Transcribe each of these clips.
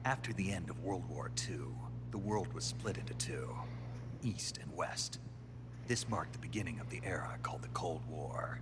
After the end of World War II, the world was split into two, East and West. This marked the beginning of the era called the Cold War.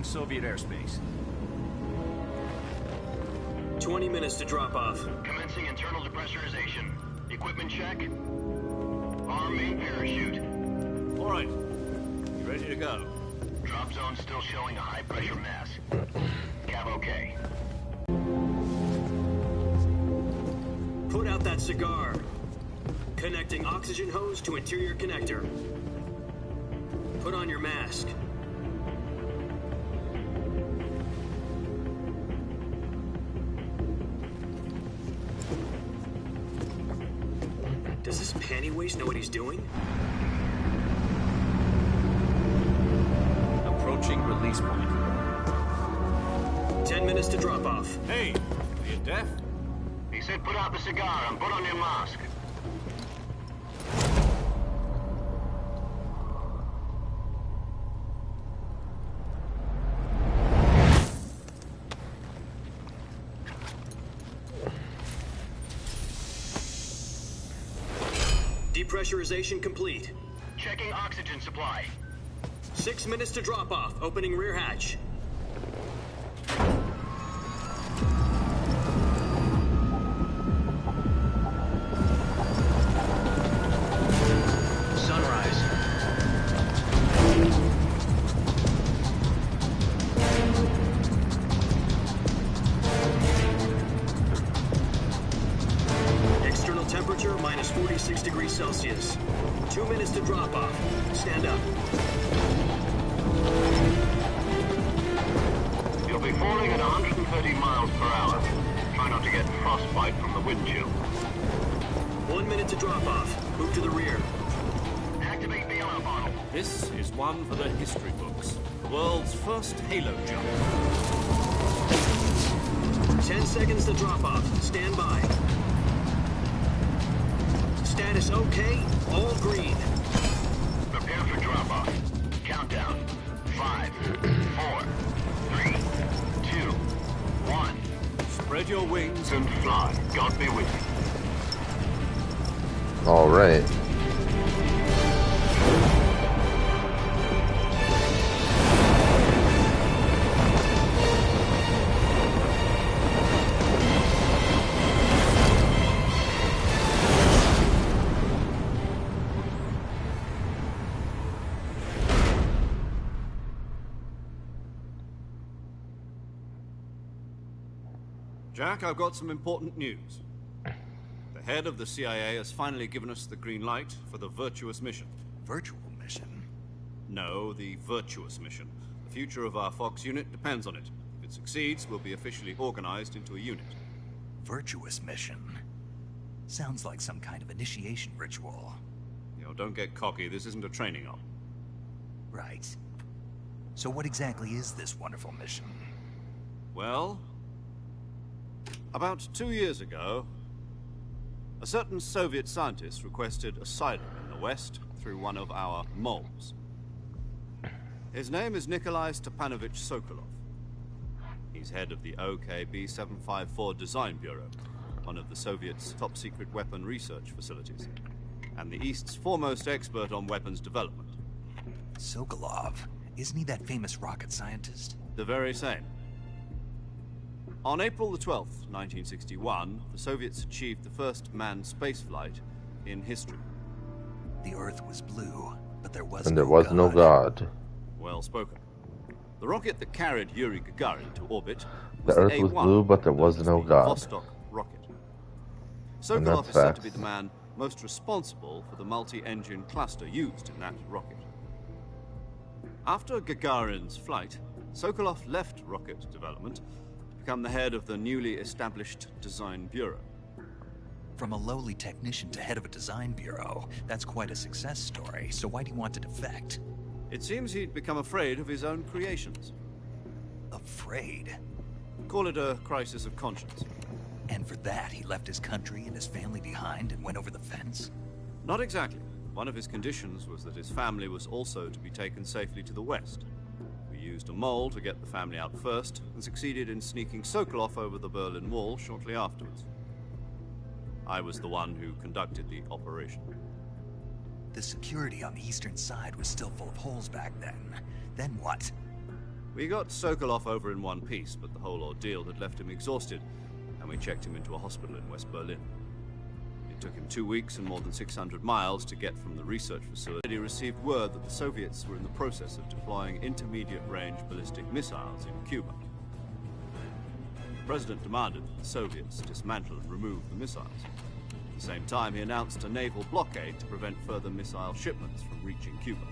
Soviet airspace. 20 minutes to drop off. Commencing internal depressurization. Equipment check. Arm main parachute. All right. You ready to go? Drop zone still showing a high pressure mass. Cav okay. Put out that cigar. Connecting oxygen hose to interior connector. Put on your mask. Does this panty waste know what he's doing? Approaching release point. 10 minutes to drop off. Hey, are you deaf? He said put out the cigar and put on your mask. Depressurization complete. Checking oxygen supply. 6 minutes to drop off. Opening rear hatch. Sunrise. External temperature minus 46 degrees Celsius. 2 minutes to drop off. Stand up. You'll be falling at 130 miles per hour. Try not to get frostbite from the wind chill. 1 minute to drop off. Move to the rear. Activate bailout bottle. This is one for the history books. The world's first halo jump. 10 seconds to drop off. Stand by. Status okay. All green. Prepare for drop off. Countdown. 5, 4, 3, 2, 1. Spread your wings And fly. God be with you. All right. Jack, I've got some important news. The head of the CIA has finally given us the green light for the virtuous mission. Virtual mission? No, the virtuous mission. The future of our Fox unit depends on it. If it succeeds, we'll be officially organized into a unit. Virtuous mission? Sounds like some kind of initiation ritual. You know, don't get cocky. This isn't a training op. Right. So what exactly is this wonderful mission? Well, about 2 years ago, a certain Soviet scientist requested asylum in the West through one of our moles. His name is Nikolai Stepanovich Sokolov. He's head of the OKB 754 Design Bureau, one of the Soviets' top-secret weapon research facilities, and the East's foremost expert on weapons development. Sokolov? Isn't he that famous rocket scientist? The very same. On April the 12th, 1961, the Soviets achieved the first manned spaceflight in history. The Earth was blue, but there was no God. Well spoken. The rocket that carried Yuri Gagarin to orbit The was Earth was A1, blue, but there was no the God. Vostok rocket. Sokolov is said to be the man most responsible for the multi-engine cluster used in that rocket. After Gagarin's flight, Sokolov left rocket development to become the head of the newly established Design Bureau. From a lowly technician to head of a design bureau, that's quite a success story, so why do you want to defect? It seems he'd become afraid of his own creations. Afraid? Call it a crisis of conscience. And for that, he left his country and his family behind and went over the fence? Not exactly. One of his conditions was that his family was also to be taken safely to the west. We used a mole to get the family out first, and succeeded in sneaking Sokolov over the Berlin Wall shortly afterwards. I was the one who conducted the operation. The security on the eastern side was still full of holes back then. Then what? We got Sokolov over in one piece, but the whole ordeal had left him exhausted, and we checked him into a hospital in West Berlin. It took him 2 weeks and more than 600 miles to get from the research facility. He received word that the Soviets were in the process of deploying intermediate-range ballistic missiles in Cuba. The President demanded that the Soviets dismantle and remove the missiles. At the same time, he announced a naval blockade to prevent further missile shipments from reaching Cuba.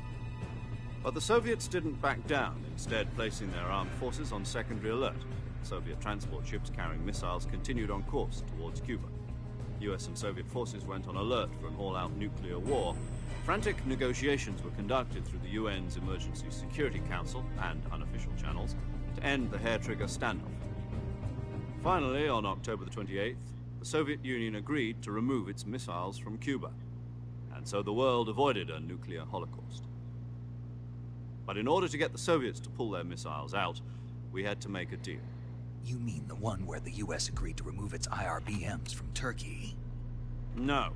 But the Soviets didn't back down, instead placing their armed forces on secondary alert. Soviet transport ships carrying missiles continued on course towards Cuba. US and Soviet forces went on alert for an all-out nuclear war. Frantic negotiations were conducted through the UN's Emergency Security Council and unofficial channels to end the hair-trigger standoff. Finally, on October the 28th, the Soviet Union agreed to remove its missiles from Cuba, and so the world avoided a nuclear holocaust. But in order to get the Soviets to pull their missiles out, we had to make a deal. You mean the one where the US agreed to remove its IRBMs from Turkey? No.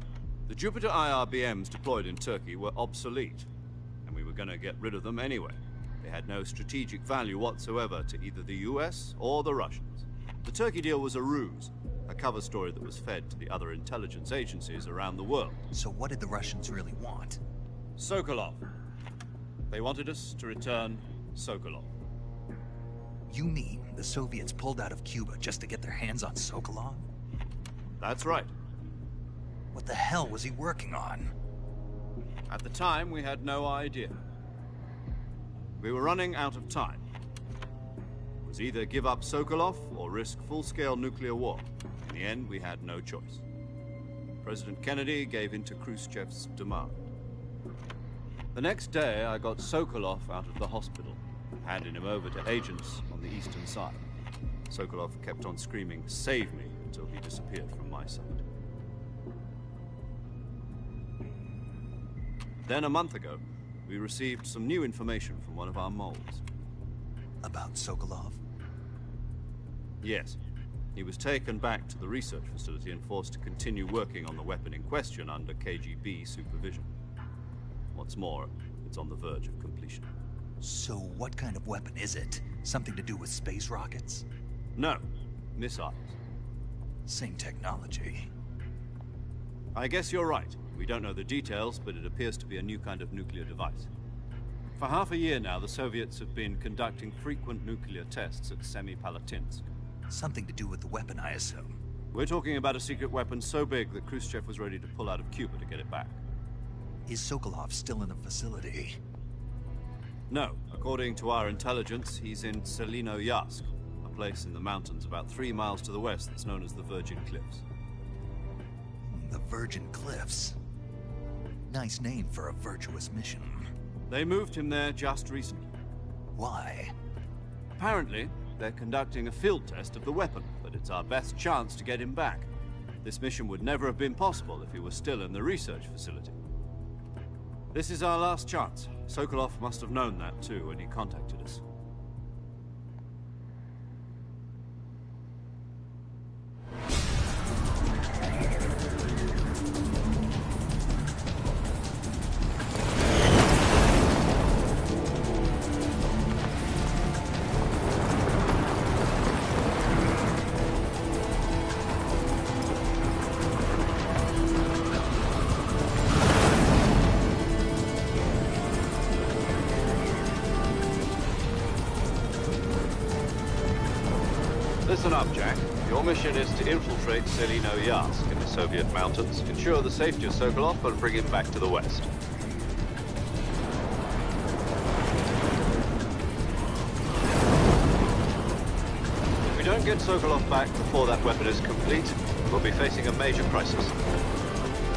The Jupiter IRBMs deployed in Turkey were obsolete, and we were going to get rid of them anyway. They had no strategic value whatsoever to either the US or the Russians. The Turkey deal was a ruse, a cover story that was fed to the other intelligence agencies around the world. So what did the Russians really want? Sokolov. They wanted us to return Sokolov. You mean the Soviets pulled out of Cuba just to get their hands on Sokolov? That's right. What the hell was he working on? At the time, we had no idea. We were running out of time. It was either give up Sokolov or risk full-scale nuclear war. In the end, we had no choice. President Kennedy gave in to Khrushchev's demand. The next day, I got Sokolov out of the hospital, handing him over to agents on the eastern side. Sokolov kept on screaming, "Save me," until he disappeared from my sight. Then a month ago, we received some new information from one of our moles. About Sokolov? Yes. He was taken back to the research facility and forced to continue working on the weapon in question under KGB supervision. What's more, it's on the verge of completion. So what kind of weapon is it? Something to do with space rockets? No. Missiles. Same technology. I guess you're right. We don't know the details, but it appears to be a new kind of nuclear device. For half a year now, the Soviets have been conducting frequent nuclear tests at Semipalatinsk. Something to do with the weapon, I assume. We're talking about a secret weapon so big that Khrushchev was ready to pull out of Cuba to get it back. Is Sokolov still in the facility? No. According to our intelligence, he's in Selino-Yarsk, a place in the mountains about 3 miles to the west that's known as the Virgin Cliffs. The Virgin Cliffs. Nice name for a virtuous mission. They moved him there just recently. Why? Apparently, they're conducting a field test of the weapon, but it's our best chance to get him back. This mission would never have been possible if he was still in the research facility. This is our last chance. Sokolov must have known that too when he contacted us. Listen up, Jack. Your mission is to infiltrate Selino-Yarsk in the Soviet mountains, ensure the safety of Sokolov, and bring him back to the west. If we don't get Sokolov back before that weapon is complete, we'll be facing a major crisis.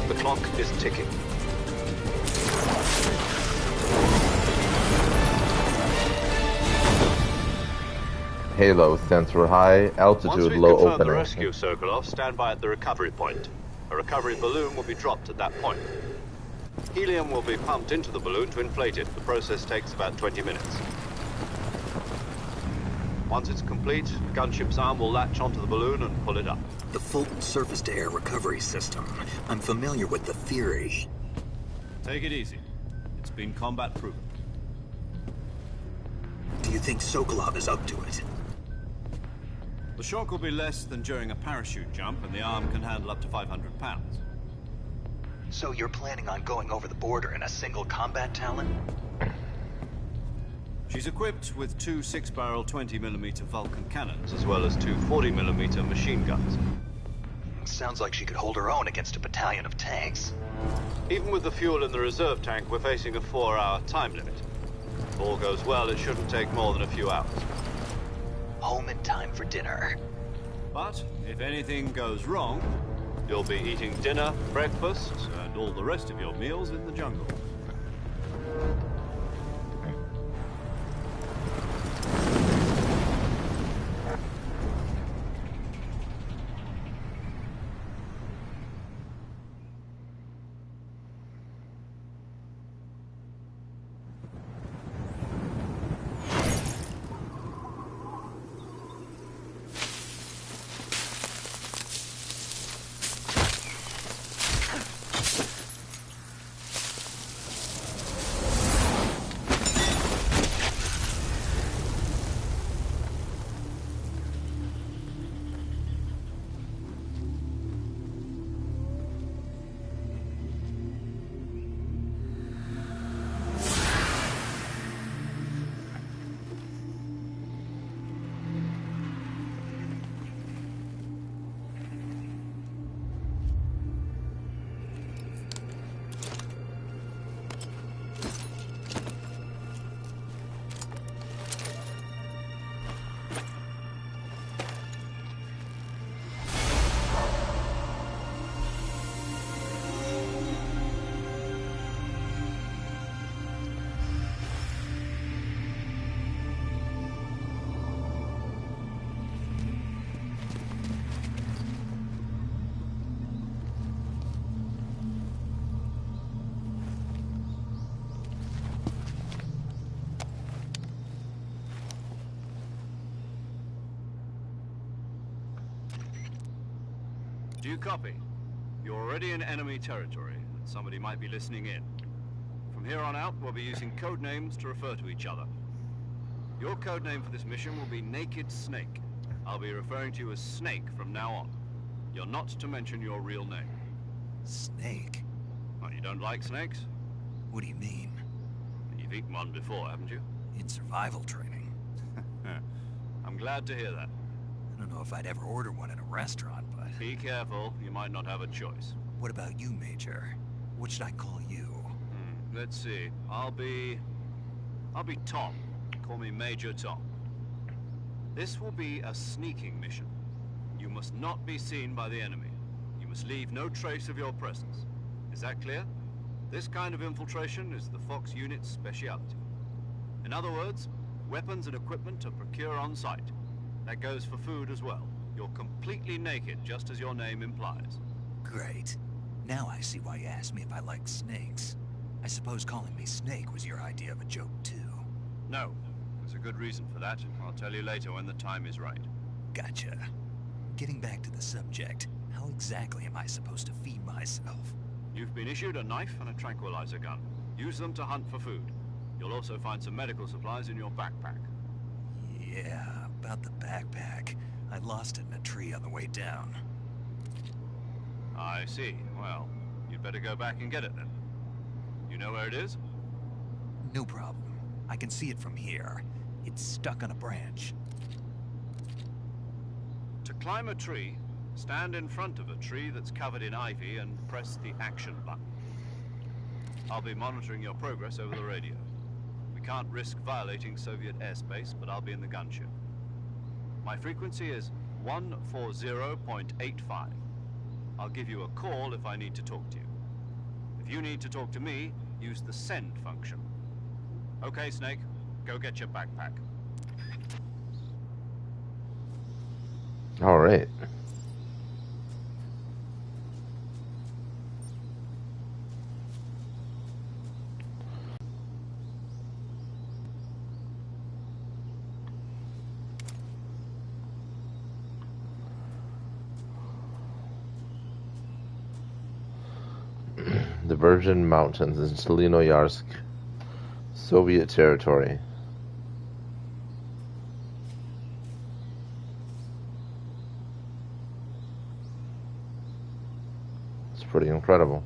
The clock is ticking. Halo sensor high, altitude low Once we confirm opening. the rescue, Sokolov, stand by at the recovery point. A recovery balloon will be dropped at that point. Helium will be pumped into the balloon to inflate it. The process takes about 20 minutes. Once it's complete, the gunship's arm will latch onto the balloon and pull it up. The Fulton surface-to-air recovery system. I'm familiar with the theory. Take it easy. It's been combat proven. Do you think Sokolov is up to it? The shock will be less than during a parachute jump, and the arm can handle up to 500 pounds. So you're planning on going over the border in a single combat Talon? She's equipped with two 6-barrel 20mm Vulcan cannons, as well as two 40mm machine guns. Sounds like she could hold her own against a battalion of tanks. Even with the fuel in the reserve tank, we're facing a 4-hour time limit. If all goes well, it shouldn't take more than a few hours. Home in time for dinner. But if anything goes wrong, you'll be eating dinner, breakfast, and all the rest of your meals in the jungle. Do you copy? You're already in enemy territory, and somebody might be listening in. From here on out, we'll be using code names to refer to each other. Your code name for this mission will be Naked Snake. I'll be referring to you as Snake from now on. You're not to mention your real name. Snake? Oh, you don't like snakes? What do you mean? You've eaten one before, haven't you? In survival training. I'm glad to hear that. I don't know if I'd ever order one in a restaurant, but... Be careful, you might not have a choice. What about you, Major? What should I call you? Let's see. I'll be Tom. Call me Major Tom. This will be a sneaking mission. You must not be seen by the enemy. You must leave no trace of your presence. Is that clear? This kind of infiltration is the Fox unit's specialty. In other words, weapons and equipment are procured on site. That goes for food as well. You're completely naked, just as your name implies. Great. Now I see why you asked me if I like snakes. I suppose calling me Snake was your idea of a joke, too. No. There's a good reason for that. I'll tell you later when the time is right. Gotcha. Getting back to the subject, how exactly am I supposed to feed myself? You've been issued a knife and a tranquilizer gun. Use them to hunt for food. You'll also find some medical supplies in your backpack. Yeah, about the backpack. I lost it in a tree on the way down. I see. Well, you'd better go back and get it then. You know where it is? No problem. I can see it from here. It's stuck on a branch. Climb a tree, stand in front of a tree that's covered in ivy, and press the action button. I'll be monitoring your progress over the radio. We can't risk violating Soviet airspace, but I'll be in the gunship. My frequency is 140.85. I'll give you a call if I need to talk to you. If you need to talk to me, use the send function. Okay, Snake, go get your backpack. All right. The Virgin Mountains in Stelinoyarsk, Soviet territory. It's pretty incredible.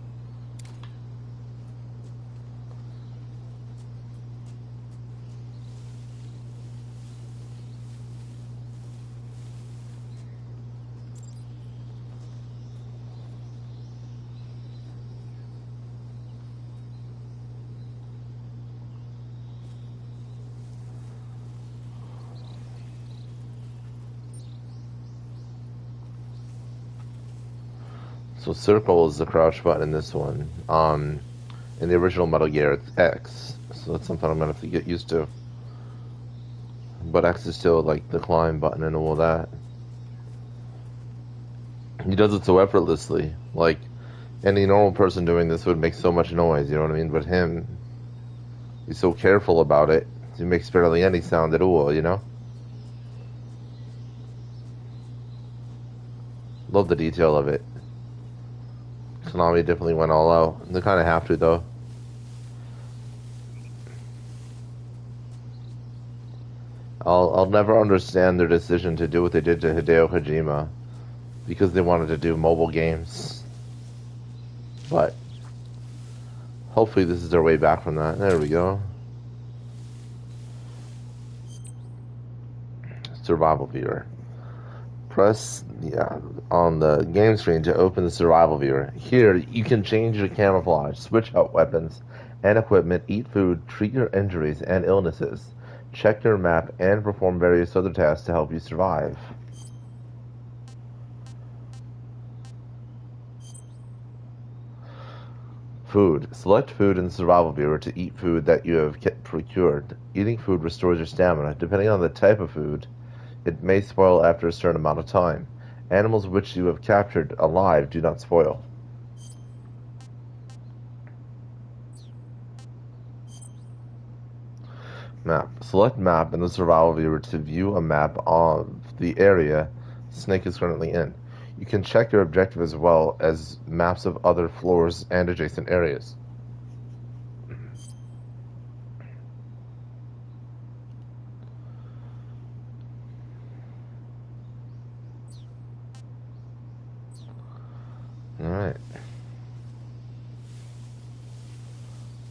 So circle is the crouch button in this one. In the original Metal Gear, it's X. So that's something I'm going to have to get used to. But X is still like the climb button and all that. He does it so effortlessly. Like, any normal person doing this would make so much noise, you know what I mean? But him, he's so careful about it, he makes barely any sound at all, you know? Love the detail of it. Konami definitely went all out. They kind of have to, though. I'll never understand their decision to do what they did to Hideo Kojima, because they wanted to do mobile games. But hopefully this is their way back from that. There we go. Survival viewer. Press on the game screen to open the survival viewer. Here, you can change your camouflage, switch out weapons and equipment, eat food, treat your injuries and illnesses, check your map, and perform various other tasks to help you survive. Food. Select food in the survival viewer to eat food that you have procured. Eating food restores your stamina. Depending on the type of food, it may spoil after a certain amount of time. Animals which you have captured alive do not spoil. Map. Select map in the survival viewer to view a map of the area Snake is currently in. You can check your objective as well as maps of other floors and adjacent areas. Alright.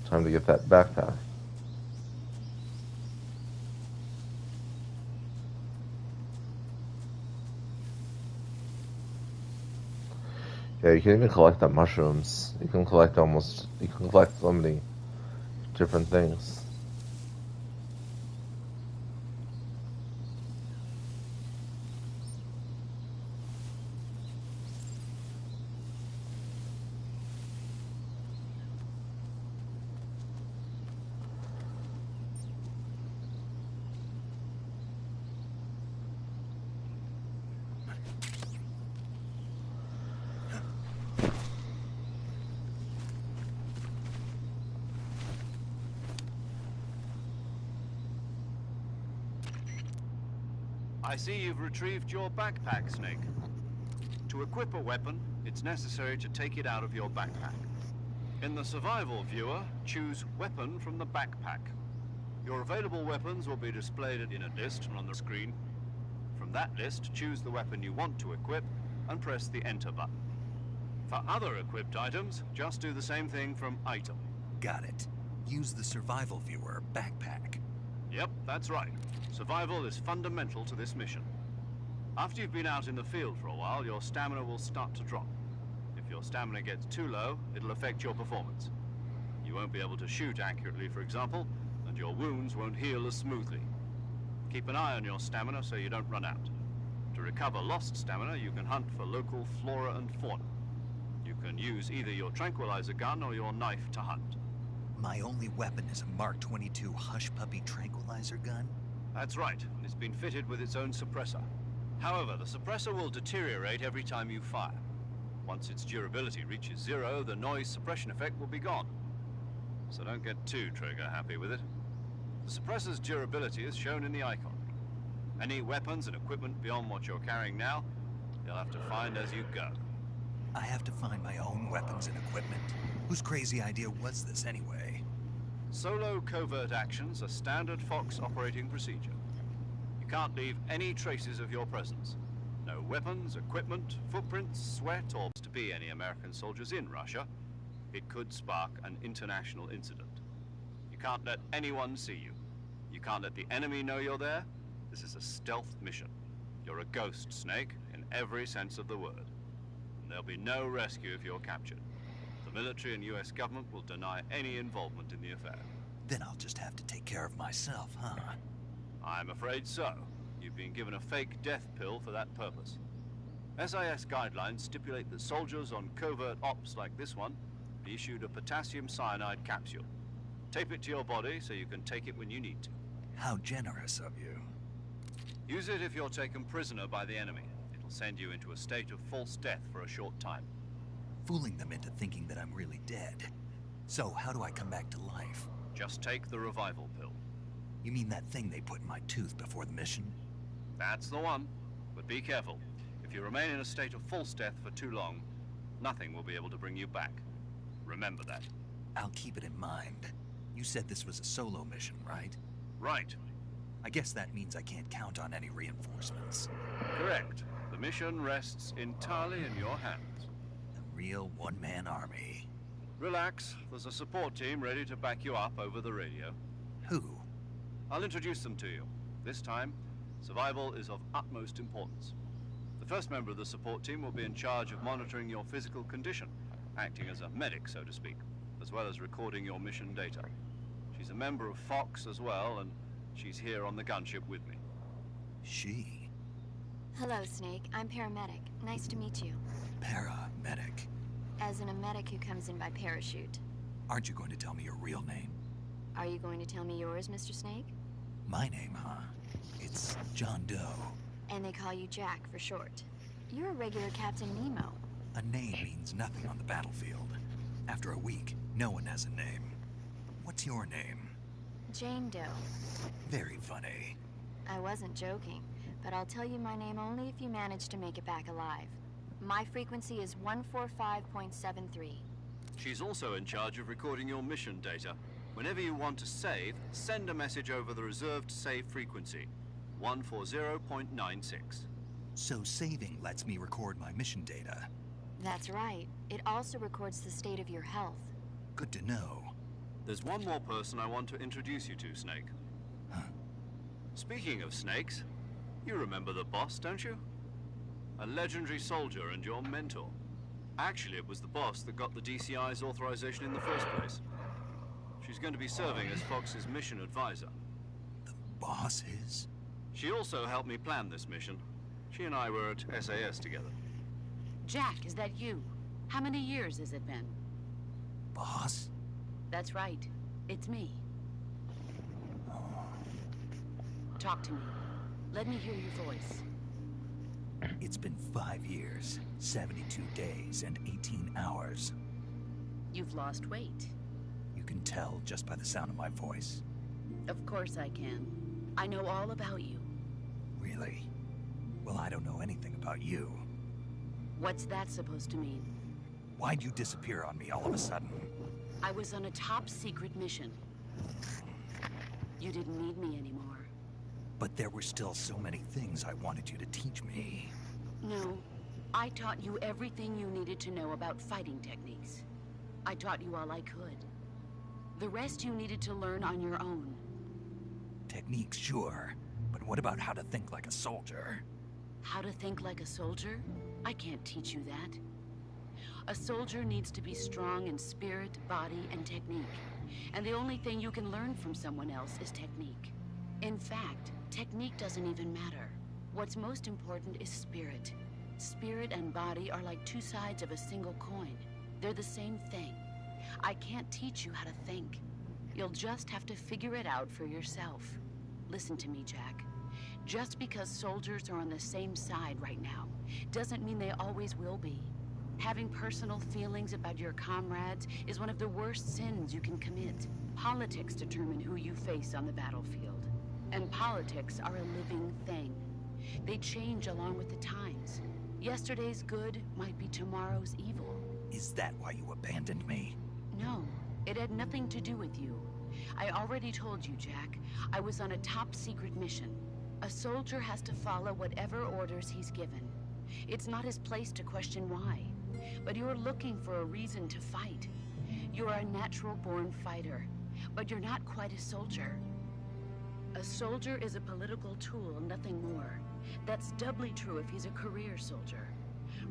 Time to get that backpack. Yeah, you can even collect the mushrooms. You can collect so many different things. I see you've retrieved your backpack, Snake. To equip a weapon, it's necessary to take it out of your backpack. In the survival viewer, choose Weapon from the backpack. Your available weapons will be displayed in a list on the screen. From that list, choose the weapon you want to equip and press the Enter button. For other equipped items, just do the same thing from Item. Got it. Use the survival viewer backpack. Yep, that's right. Survival is fundamental to this mission. After you've been out in the field for a while, your stamina will start to drop. If your stamina gets too low, it'll affect your performance. You won't be able to shoot accurately, for example, and your wounds won't heal as smoothly. Keep an eye on your stamina so you don't run out. To recover lost stamina, you can hunt for local flora and fauna. You can use either your tranquilizer gun or your knife to hunt. My only weapon is a Mark 22 Hush Puppy tranquilizer gun? That's right, and it's been fitted with its own suppressor. However, the suppressor will deteriorate every time you fire. Once its durability reaches 0, the noise suppression effect will be gone. So don't get too trigger happy with it. The suppressor's durability is shown in the icon. Any weapons and equipment beyond what you're carrying now, you'll have to find as you go. I have to find my own weapons and equipment? Whose crazy idea was this anyway? Solo covert actions are standard Fox operating procedure. You can't leave any traces of your presence. No weapons, equipment, footprints, sweat, or to be any American soldiers in Russia. It could spark an international incident. You can't let anyone see you. You can't let the enemy know you're there. This is a stealth mission. You're a ghost, Snake, in every sense of the word. And there'll be no rescue if you're captured. The military and US government will deny any involvement in the affair. Then I'll just have to take care of myself, huh? I'm afraid so. You've been given a fake death pill for that purpose. SIS guidelines stipulate that soldiers on covert ops like this one be issued a potassium cyanide capsule. Tape it to your body so you can take it when you need to. How generous of you. Use it if you're taken prisoner by the enemy. It'll send you into a state of false death for a short time. Fooling them into thinking that I'm really dead. So how do I come back to life? Just take the revival pill. You mean that thing they put in my tooth before the mission? That's the one. But be careful. If you remain in a state of false death for too long, nothing will be able to bring you back. Remember that. I'll keep it in mind. You said this was a solo mission, right? Right. I guess that means I can't count on any reinforcements. Correct. The mission rests entirely in your hands. A real one-man army. Relax. There's a support team ready to back you up over the radio. Who? I'll introduce them to you. This time, survival is of utmost importance. The first member of the support team will be in charge of monitoring your physical condition, acting as a medic, so to speak, as well as recording your mission data. She's a member of Fox as well, and she's here on the gunship with me. She? Hello, Snake. I'm paramedic. Nice to meet you. Paramedic. As in a medic who comes in by parachute. Aren't you going to tell me your real name? Are you going to tell me yours, Mr. Snake? My name, huh? It's John Doe. And they call you Jack for short. You're a regular Captain Nemo. A name means nothing on the battlefield. After a week, no one has a name. What's your name? Jane Doe. Very funny. I wasn't joking, but I'll tell you my name only if you manage to make it back alive. My frequency is 145.73. She's also in charge of recording your mission data. Whenever you want to save, send a message over the reserved save frequency, 140.96. So saving lets me record my mission data. That's right. It also records the state of your health. Good to know. There's one more person I want to introduce you to, Snake. Huh? Speaking of snakes, you remember the boss, don't you? A legendary soldier and your mentor. Actually, it was the boss that got the DCI's authorization in the first place. She's going to be serving as Fox's mission advisor. The boss is? She also helped me plan this mission. She and I were at SAS together. Jack, is that you? How many years has it been? Boss? That's right. It's me. Talk to me. Let me hear your voice. It's been 5 years, 72 days, and 18 hours. You've lost weight. You can tell just by the sound of my voice. Of course I can. I know all about you. Really? Well, I don't know anything about you. What's that supposed to mean? Why'd you disappear on me all of a sudden? I was on a top-secret mission. You didn't need me anymore. But there were still so many things I wanted you to teach me. No. I taught you everything you needed to know about fighting techniques. I taught you all I could. The rest you needed to learn on your own. Techniques, sure. But what about how to think like a soldier? How to think like a soldier? I can't teach you that. A soldier needs to be strong in spirit, body, and technique. And the only thing you can learn from someone else is technique. In fact, technique doesn't even matter. What's most important is spirit. Spirit and body are like two sides of a single coin. They're the same thing. I can't teach you how to think. You'll just have to figure it out for yourself. Listen to me, Jack. Just because soldiers are on the same side right now doesn't mean they always will be. Having personal feelings about your comrades is one of the worst sins you can commit. Politics determine who you face on the battlefield. And politics are a living thing. They change along with the times. Yesterday's good might be tomorrow's evil. Is that why you abandoned me? No, it had nothing to do with you. I already told you, Jack. I was on a top-secret mission. A soldier has to follow whatever orders he's given. It's not his place to question why. But you're looking for a reason to fight. You're a natural-born fighter, but you're not quite a soldier. A soldier is a political tool, nothing more. That's doubly true if he's a career soldier.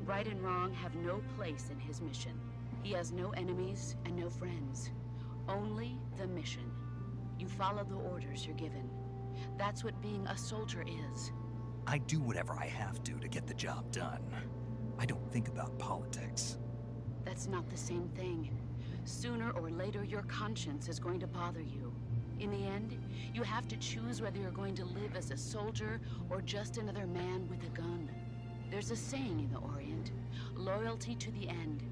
Right and wrong have no place in his mission. He has no enemies and no friends. Only the mission. You follow the orders you're given. That's what being a soldier is. I do whatever I have to get the job done. I don't think about politics. That's not the same thing. Sooner or later, your conscience is going to bother you. In the end, you have to choose whether you're going to live as a soldier or just another man with a gun. There's a saying in the Orient, loyalty to the end.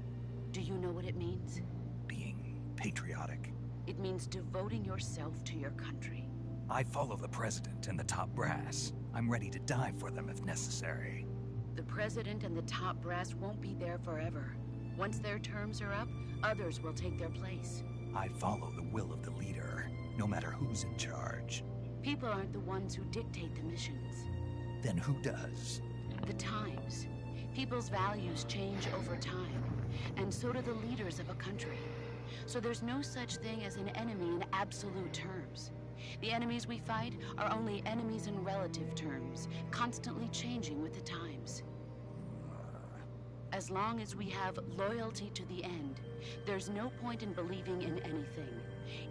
Do you know what it means? Being patriotic. It means devoting yourself to your country. I follow the president and the top brass. I'm ready to die for them if necessary. The president and the top brass won't be there forever. Once their terms are up, others will take their place. I follow the will of the leader, no matter who's in charge. People aren't the ones who dictate the missions. Then who does? The times. People's values change over time, and so do the leaders of a country. So there's no such thing as an enemy in absolute terms. The enemies we fight are only enemies in relative terms, constantly changing with the times. As long as we have loyalty to the end, there's no point in believing in anything,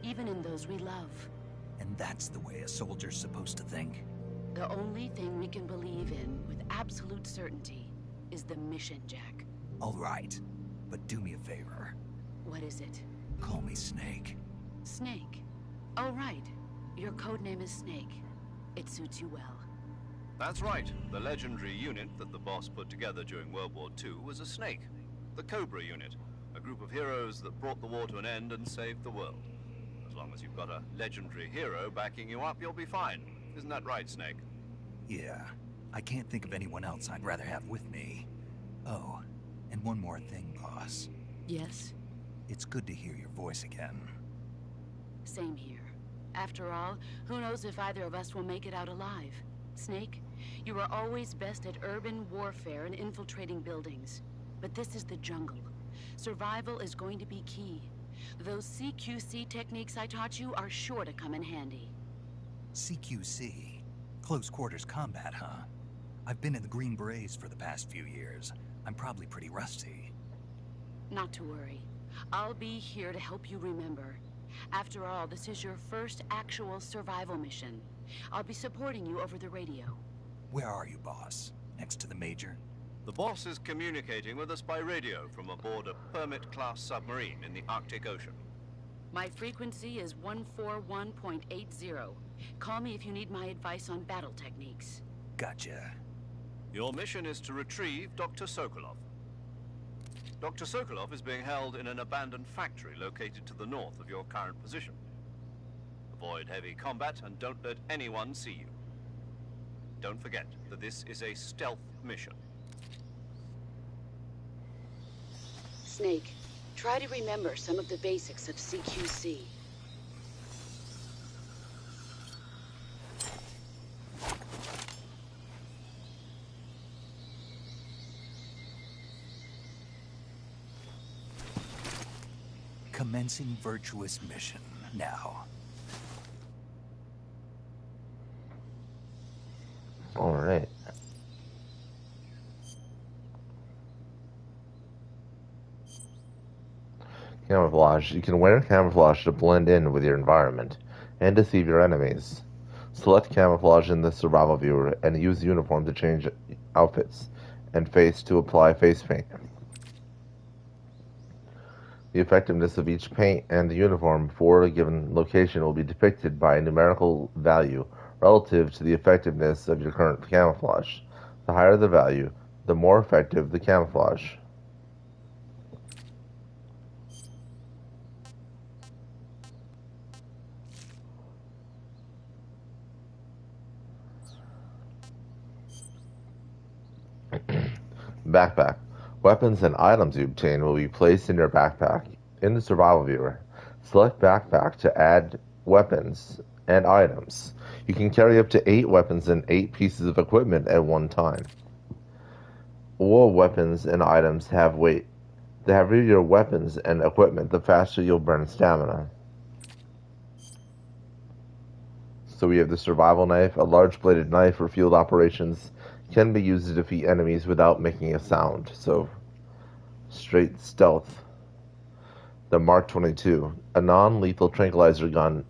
even in those we love. And that's the way a soldier's supposed to think? The only thing we can believe in with absolute certainty is the mission, Jack. All right, but do me a favor. What is it? Call me Snake. Snake? Oh, right. Your codename is Snake. It suits you well. That's right. The legendary unit that the boss put together during World War II was a snake. The Cobra unit. A group of heroes that brought the war to an end and saved the world. As long as you've got a legendary hero backing you up, you'll be fine. Isn't that right, Snake? Yeah. I can't think of anyone else I'd rather have with me. Oh, and one more thing, boss. Yes? It's good to hear your voice again. Same here. After all, who knows if either of us will make it out alive? Snake, you are always best at urban warfare and infiltrating buildings. But this is the jungle. Survival is going to be key. Those CQC techniques I taught you are sure to come in handy. CQC? Close quarters combat, huh? I've been in the Green Berets for the past few years. I'm probably pretty rusty. Not to worry. I'll be here to help you remember. After all, this is your first actual survival mission. I'll be supporting you over the radio. Where are you, boss? Next to the Major? The boss is communicating with us by radio from aboard a Permit-class submarine in the Arctic Ocean. My frequency is 141.80. Call me if you need my advice on battle techniques. Gotcha. Your mission is to retrieve Dr. Sokolov. Dr. Sokolov is being held in an abandoned factory located to the north of your current position. Avoid heavy combat and don't let anyone see you. Don't forget that this is a stealth mission. Snake, try to remember some of the basics of CQC. Commencing virtuous mission now. Alright. Camouflage. You can wear camouflage to blend in with your environment and deceive your enemies. Select camouflage in the survival viewer and use uniform to change outfits and face to apply face paint. The effectiveness of each paint and the uniform for a given location will be depicted by a numerical value relative to the effectiveness of your current camouflage. The higher the value, the more effective the camouflage. Backpack. Weapons and items you obtain will be placed in your backpack. In the survival viewer, select backpack to add weapons and items. You can carry up to 8 weapons and 8 pieces of equipment at one time. All weapons and items have weight. The heavier your weapons and equipment, the faster you'll burn stamina. So we have the survival knife. A large bladed knife for field operations can be used to defeat enemies without making a sound. So, straight stealth. The Mark 22, a non-lethal tranquilizer gun,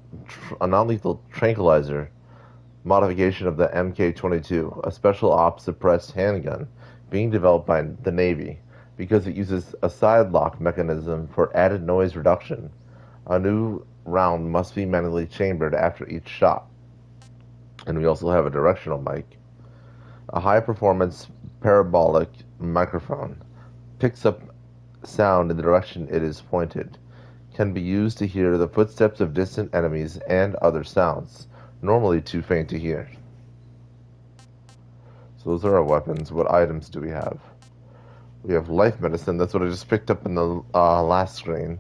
a non-lethal tranquilizer modification of the MK-22, a special ops suppressed handgun being developed by the Navy because it uses a side lock mechanism for added noise reduction. A new round must be manually chambered after each shot. And we also have a directional mic. A high-performance parabolic microphone picks up sound in the direction it is pointed. Can be used to hear the footsteps of distant enemies and other sounds, normally too faint to hear. So those are our weapons. What items do we have? We have life medicine. That's what I just picked up in the last screen.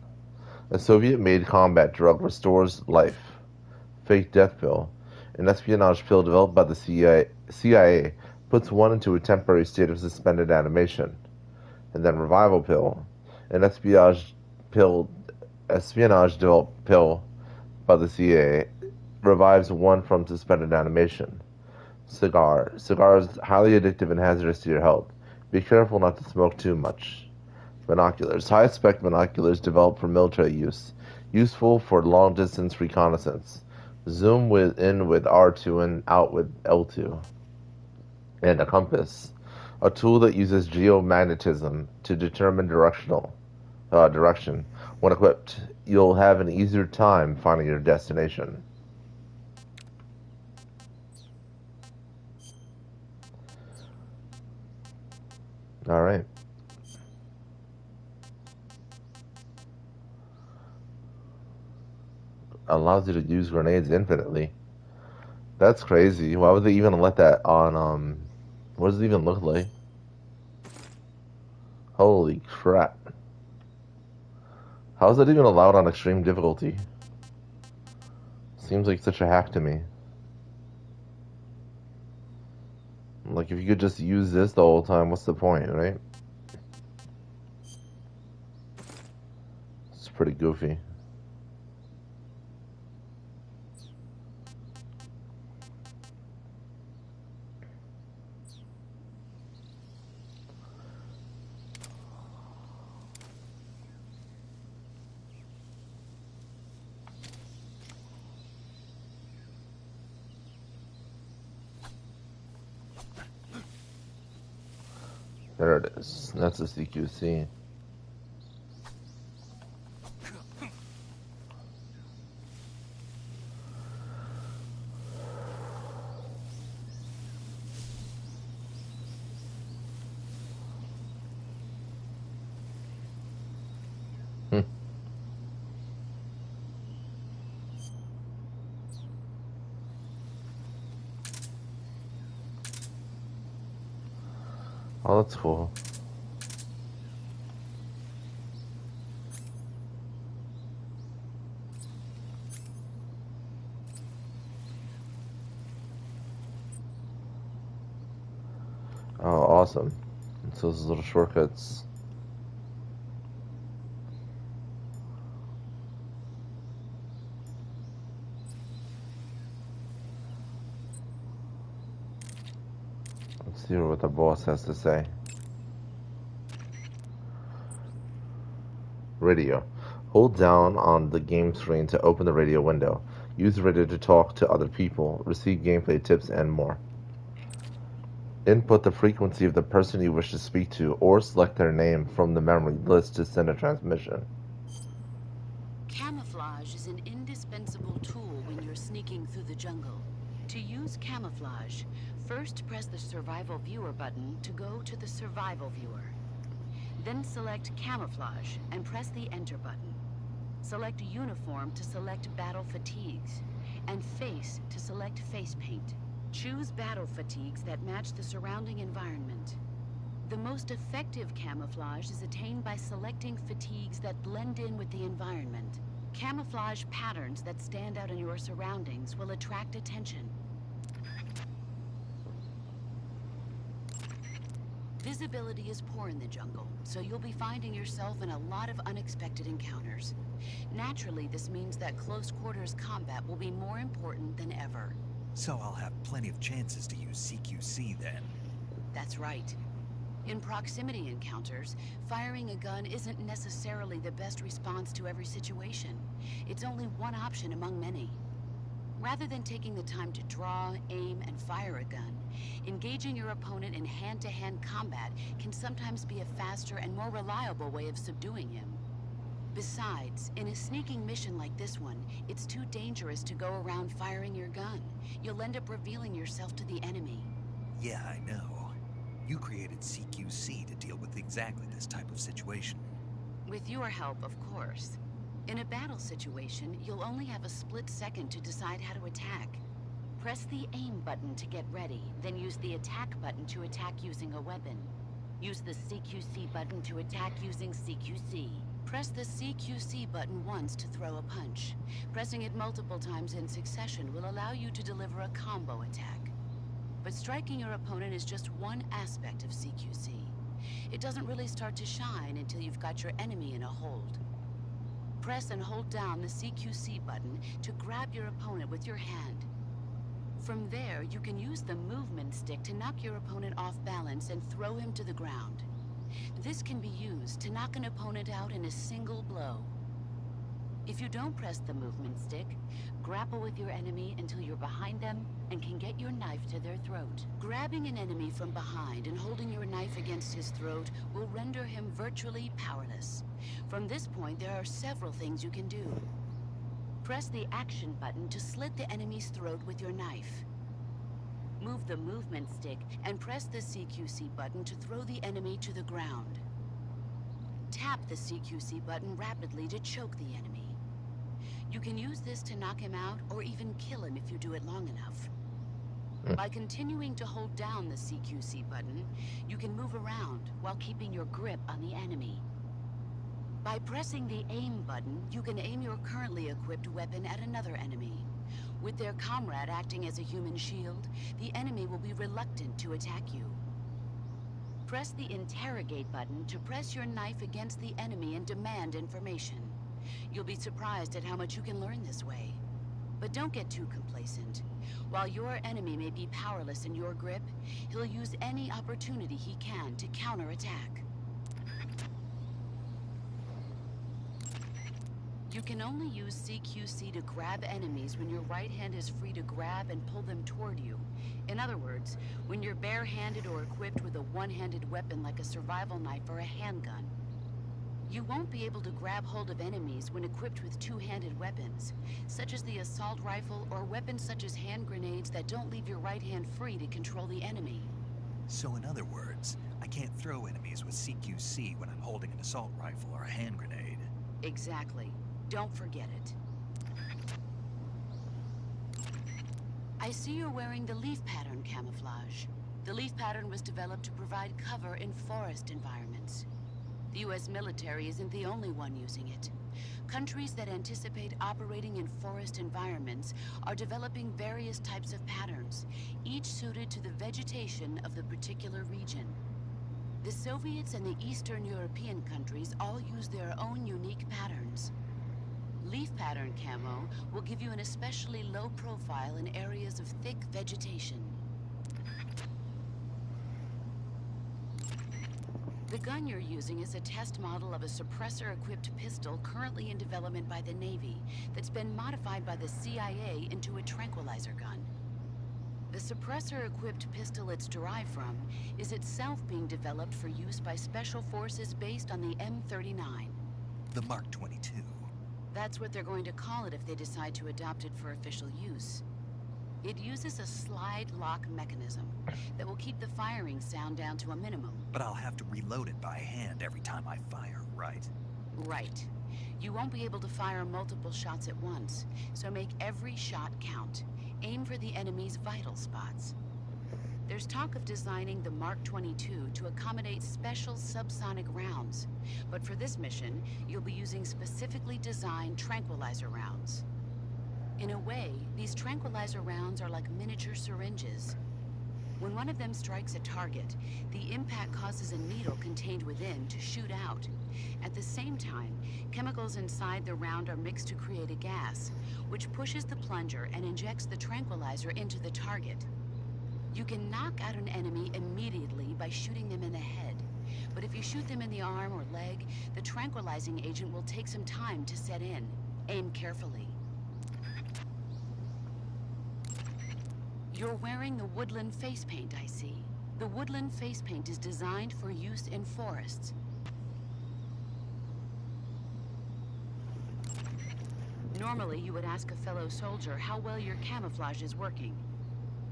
A Soviet-made combat drug restores life. Fake death pill. An espionage pill developed by the CIA puts one into a temporary state of suspended animation. And then revival pill. An espionage developed pill by the CIA revives one from suspended animation. Cigar. Cigar is highly addictive and hazardous to your health. Be careful not to smoke too much. Binoculars. High-spec binoculars developed for military use. Useful for long-distance reconnaissance. Zoom in with R2 and out with L2. And a compass. A tool that uses geomagnetism to determine direction. When equipped, you'll have an easier time finding your destination. Alright. Allows you to use grenades infinitely. That's crazy. Why would they even let that on, what does it even look like? Holy crap. How is that even allowed on extreme difficulty? Seems like such a hack to me. Like, if you could just use this the whole time, what's the point, right? It's pretty goofy. There it is. That's a CQC. Oh, that's cool. Oh, awesome. So those little shortcuts. Let's see what the boss has to say. Radio. Hold down on the game screen to open the radio window. Use the radio to talk to other people, receive gameplay tips, and more. Input the frequency of the person you wish to speak to, or select their name from the memory list to send a transmission. Camouflage is an indispensable tool when you're sneaking through the jungle. To use camouflage, first press the Survival Viewer button to go to the Survival Viewer. Then select Camouflage and press the Enter button. Select Uniform to select Battle Fatigues, and Face to select Face Paint. Choose battle fatigues that match the surrounding environment. The most effective camouflage is attained by selecting fatigues that blend in with the environment. Camouflage patterns that stand out in your surroundings will attract attention. Visibility is poor in the jungle, so you'll be finding yourself in a lot of unexpected encounters. Naturally, this means that close quarters combat will be more important than ever. So I'll have plenty of chances to use CQC then. That's right. In proximity encounters, firing a gun isn't necessarily the best response to every situation. It's only one option among many. Rather than taking the time to draw, aim, and fire a gun, engaging your opponent in hand-to-hand combat can sometimes be a faster and more reliable way of subduing him. Besides, in a sneaking mission like this one, it's too dangerous to go around firing your gun. You'll end up revealing yourself to the enemy. Yeah, I know. You created CQC to deal with exactly this type of situation. With your help, of course. In a battle situation, you'll only have a split second to decide how to attack. Press the aim button to get ready, then use the attack button to attack using a weapon. Use the CQC button to attack using CQC. Press the CQC button once to throw a punch. Pressing it multiple times in succession will allow you to deliver a combo attack. But striking your opponent is just one aspect of CQC. It doesn't really start to shine until you've got your enemy in a hold. Press and hold down the CQC button to grab your opponent with your hand. From there, you can use the movement stick to knock your opponent off balance and throw him to the ground. This can be used to knock an opponent out in a single blow. If you don't press the movement stick, grapple with your enemy until you're behind them and can get your knife to their throat. Grabbing an enemy from behind and holding your knife against his throat will render him virtually powerless. From this point, there are several things you can do. Press the action button to slit the enemy's throat with your knife. Move the movement stick and press the CQC button to throw the enemy to the ground. Tap the CQC button rapidly to choke the enemy. You can use this to knock him out or even kill him if you do it long enough. By continuing to hold down the CQC button, you can move around while keeping your grip on the enemy. By pressing the aim button, you can aim your currently equipped weapon at another enemy. With their comrade acting as a human shield, the enemy will be reluctant to attack you. Press the interrogate button to press your knife against the enemy and demand information. You'll be surprised at how much you can learn this way. But don't get too complacent. While your enemy may be powerless in your grip, he'll use any opportunity he can to counterattack. You can only use CQC to grab enemies when your right hand is free to grab and pull them toward you. In other words, when you're bare-handed or equipped with a one-handed weapon like a survival knife or a handgun. You won't be able to grab hold of enemies when equipped with two-handed weapons, such as the assault rifle or weapons such as hand grenades that don't leave your right hand free to control the enemy. So in other words, I can't throw enemies with CQC when I'm holding an assault rifle or a hand grenade. Exactly. Don't forget it. I see you're wearing the leaf pattern camouflage. The leaf pattern was developed to provide cover in forest environments. The U.S. military isn't the only one using it. Countries that anticipate operating in forest environments are developing various types of patterns, each suited to the vegetation of the particular region. The Soviets and the Eastern European countries all use their own unique patterns. Leaf pattern camo will give you an especially low profile in areas of thick vegetation. The gun you're using is a test model of a suppressor-equipped pistol currently in development by the Navy that's been modified by the CIA into a tranquilizer gun. The suppressor-equipped pistol it's derived from is itself being developed for use by special forces based on the M39. The Mark 22. That's what they're going to call it if they decide to adopt it for official use. It uses a slide lock mechanism that will keep the firing sound down to a minimum. But I'll have to reload it by hand every time I fire, right? Right. You won't be able to fire multiple shots at once, so make every shot count. Aim for the enemy's vital spots. There's talk of designing the Mark 22 to accommodate special subsonic rounds, but for this mission, you'll be using specifically designed tranquilizer rounds. In a way, these tranquilizer rounds are like miniature syringes. When one of them strikes a target, the impact causes a needle contained within to shoot out. At the same time, chemicals inside the round are mixed to create a gas, which pushes the plunger and injects the tranquilizer into the target. You can knock out an enemy immediately by shooting them in the head, but if you shoot them in the arm or leg, the tranquilizing agent will take some time to set in. Aim carefully. You're wearing the woodland face paint, I see. The woodland face paint is designed for use in forests. Normally, you would ask a fellow soldier how well your camouflage is working.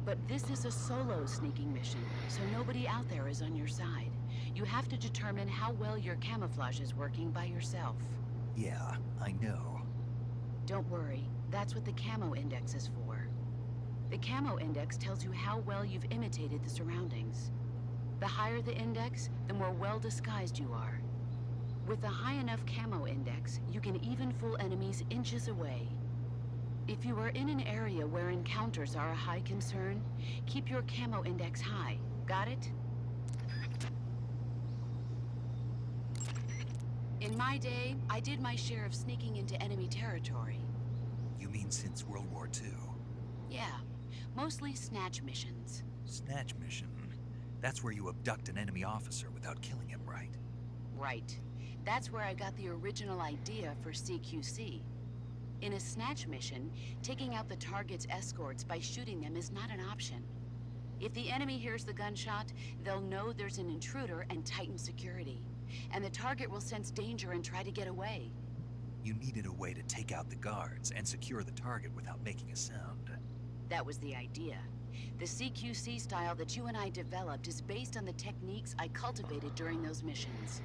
But this is a solo sneaking mission, so nobody out there is on your side. You have to determine how well your camouflage is working by yourself. Yeah, I know. Don't worry, that's what the camo index is for. The camo index tells you how well you've imitated the surroundings. The higher the index, the more well disguised you are. With a high enough camo index, you can even fool enemies inches away. If you are in an area where encounters are a high concern, keep your camo index high. Got it? In my day, I did my share of sneaking into enemy territory. You mean since World War II? Yeah, mostly snatch missions. Snatch mission? That's where you abduct an enemy officer without killing him, right? Right. That's where I got the original idea for CQC. In a snatch mission, taking out the target's escorts by shooting them is not an option. If the enemy hears the gunshot, they'll know there's an intruder and tighten security. And the target will sense danger and try to get away. You needed a way to take out the guards and secure the target without making a sound. That was the idea. The CQC style that you and I developed is based on the techniques I cultivated during those missions.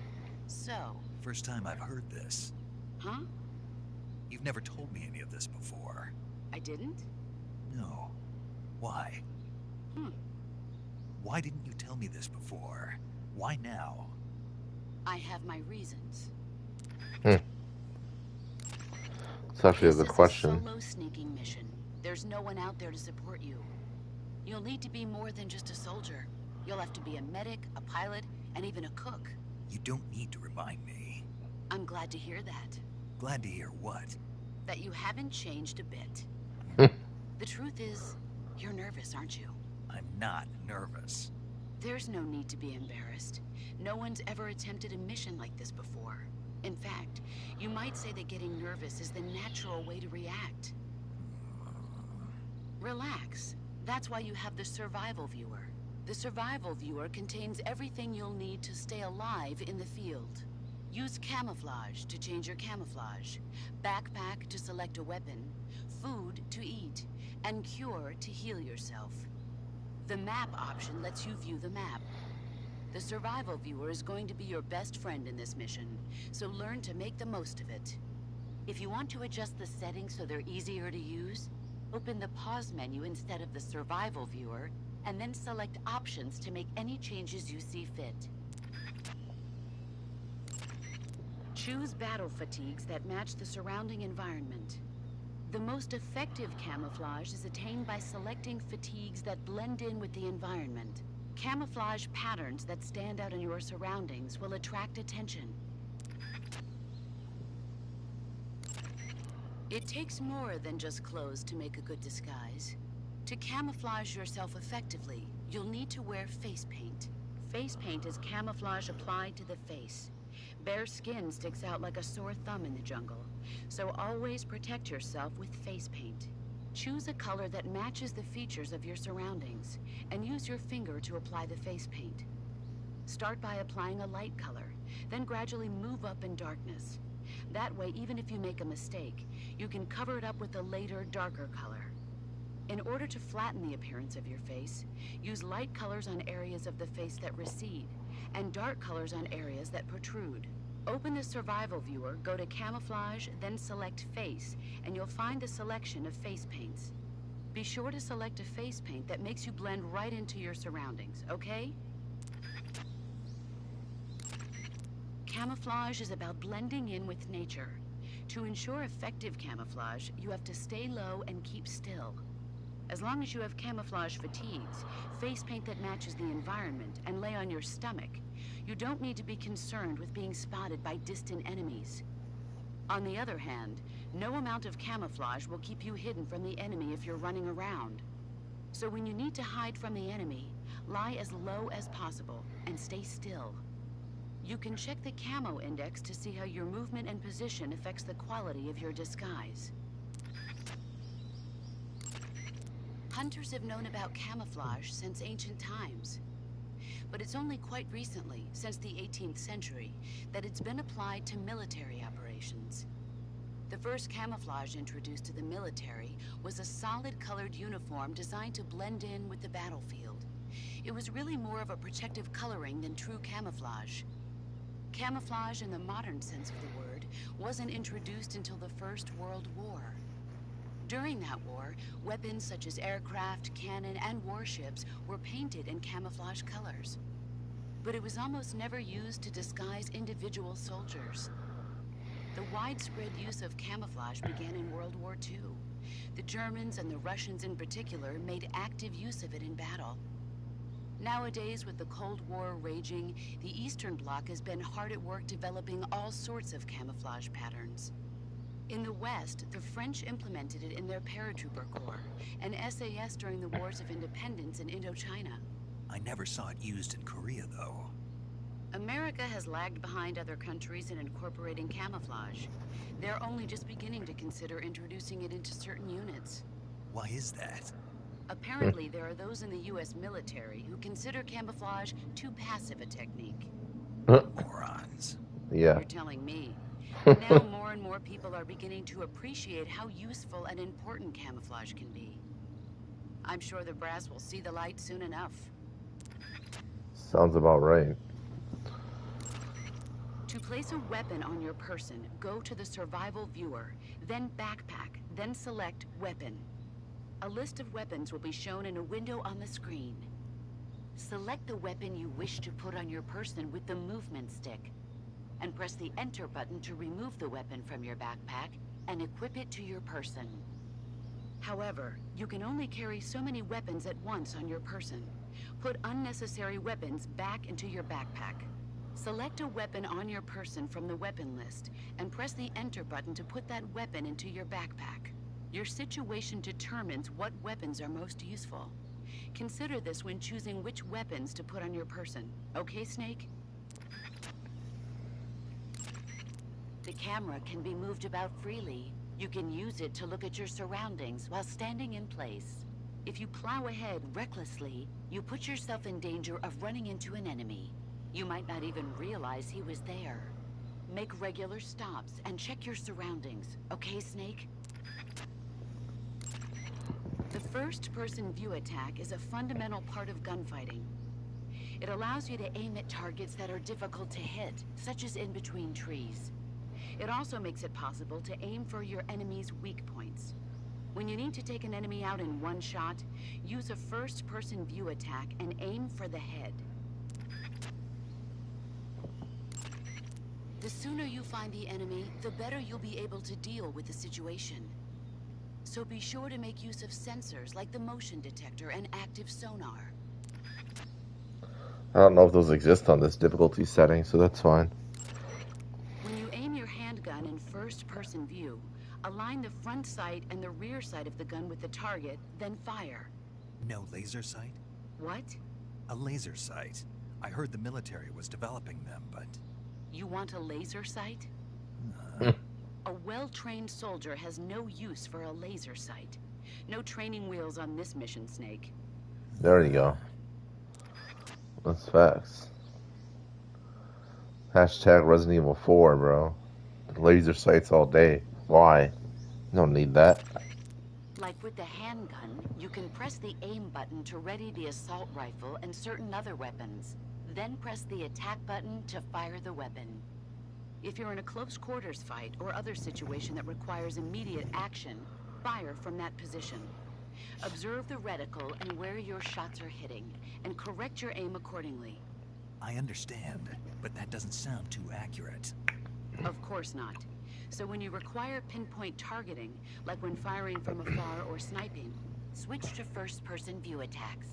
So... First time I've heard this. Huh? You've never told me any of this before. I didn't? No. Why? Why didn't you tell me this before? Why now? I have my reasons. It's actually a good question. This is a solo sneaking mission. There's no one out there to support you. You'll need to be more than just a soldier. You'll have to be a medic, a pilot, and even a cook. You don't need to remind me. I'm glad to hear that. Glad to hear what? That you haven't changed a bit. The truth is, you're nervous, aren't you? I'm not nervous. There's no need to be embarrassed. No one's ever attempted a mission like this before. In fact, you might say that getting nervous is the natural way to react. Relax. That's why you have the survival viewer. The survival viewer contains everything you'll need to stay alive in the field. Use camouflage to change your camouflage, backpack to select a weapon, food to eat, and cure to heal yourself. The map option lets you view the map. The survival viewer is going to be your best friend in this mission, so learn to make the most of it. If you want to adjust the settings so they're easier to use, open the pause menu instead of the survival viewer, and then select options to make any changes you see fit. Choose battle fatigues that match the surrounding environment. The most effective camouflage is attained by selecting fatigues that blend in with the environment. Camouflage patterns that stand out in your surroundings will attract attention. It takes more than just clothes to make a good disguise. To camouflage yourself effectively, you'll need to wear face paint. face paint is camouflage applied to the face. Bare skin sticks out like a sore thumb in the jungle, so always protect yourself with face paint. Choose a color that matches the features of your surroundings, and use your finger to apply the face paint. Start by applying a light color, then gradually move up in darkness. That way, even if you make a mistake, you can cover it up with a later, darker color. In order to flatten the appearance of your face, use light colors on areas of the face that recede, and dark colors on areas that protrude. Open the survival viewer, go to camouflage, then select face, and you'll find the selection of face paints. Be sure to select a face paint that makes you blend right into your surroundings, okay? Camouflage is about blending in with nature. To ensure effective camouflage, you have to stay low and keep still. As long as you have camouflage fatigues, face paint that matches the environment, and lay on your stomach, you don't need to be concerned with being spotted by distant enemies. On the other hand, no amount of camouflage will keep you hidden from the enemy if you're running around. So when you need to hide from the enemy, lie as low as possible and stay still. You can check the camo index to see how your movement and position affects the quality of your disguise. Hunters have known about camouflage since ancient times. But it's only quite recently, since the 18th century, that it's been applied to military operations. The first camouflage introduced to the military was a solid-colored uniform designed to blend in with the battlefield. It was really more of a protective coloring than true camouflage. Camouflage in the modern sense of the word wasn't introduced until the First World War. During that war, weapons such as aircraft, cannon, and warships were painted in camouflage colors. But it was almost never used to disguise individual soldiers. The widespread use of camouflage began in World War II. The Germans and the Russians in particular made active use of it in battle. Nowadays, with the Cold War raging, the Eastern Bloc has been hard at work developing all sorts of camouflage patterns. In the West, the French implemented it in their paratrooper corps, and SAS during the Wars of Independence in Indochina. I never saw it used in Korea, though. America has lagged behind other countries in incorporating camouflage. They're only just beginning to consider introducing it into certain units. Why is that? Apparently, there are those in the U.S. military who consider camouflage too passive a technique. Morons. Yeah. You're telling me. Now more and more people are beginning to appreciate how useful and important camouflage can be. I'm sure the brass will see the light soon enough. Sounds about right. To place a weapon on your person, go to the survival viewer, then backpack, then select weapon. A list of weapons will be shown in a window on the screen. Select the weapon you wish to put on your person with the movement stick, and press the Enter button to remove the weapon from your backpack and equip it to your person. However, you can only carry so many weapons at once on your person. Put unnecessary weapons back into your backpack. Select a weapon on your person from the weapon list, and press the Enter button to put that weapon into your backpack. Your situation determines what weapons are most useful. Consider this when choosing which weapons to put on your person. Okay, Snake? The camera can be moved about freely. You can use it to look at your surroundings while standing in place. If you plow ahead recklessly, you put yourself in danger of running into an enemy. You might not even realize he was there. Make regular stops and check your surroundings. Okay, Snake? The first-person view attack is a fundamental part of gunfighting. It allows you to aim at targets that are difficult to hit, such as in between trees. It also makes it possible to aim for your enemy's weak points. When you need to take an enemy out in one shot, use a first-person view attack and aim for the head. The sooner you find the enemy, the better you'll be able to deal with the situation. So be sure to make use of sensors like the motion detector and active sonar. I don't know if those exist on this difficulty setting, so that's fine. When you aim your handgun in first-person view, align the front sight and the rear sight of the gun with the target, then fire. No laser sight? What? A laser sight. I heard the military was developing them, but... You want a laser sight? A well-trained soldier has no use for a laser sight. No training wheels on this mission, Snake. There you go. That's facts. Hashtag Resident Evil 4, bro. Laser sights all day. Why? You don't need that. Like with the handgun, you can press the aim button to ready the assault rifle and certain other weapons. Then press the attack button to fire the weapon. If you're in a close quarters fight or other situation that requires immediate action, fire from that position. Observe the reticle and where your shots are hitting, and correct your aim accordingly. I understand, but that doesn't sound too accurate. Of course not. So when you require pinpoint targeting, like when firing from afar or sniping, switch to first-person view attacks.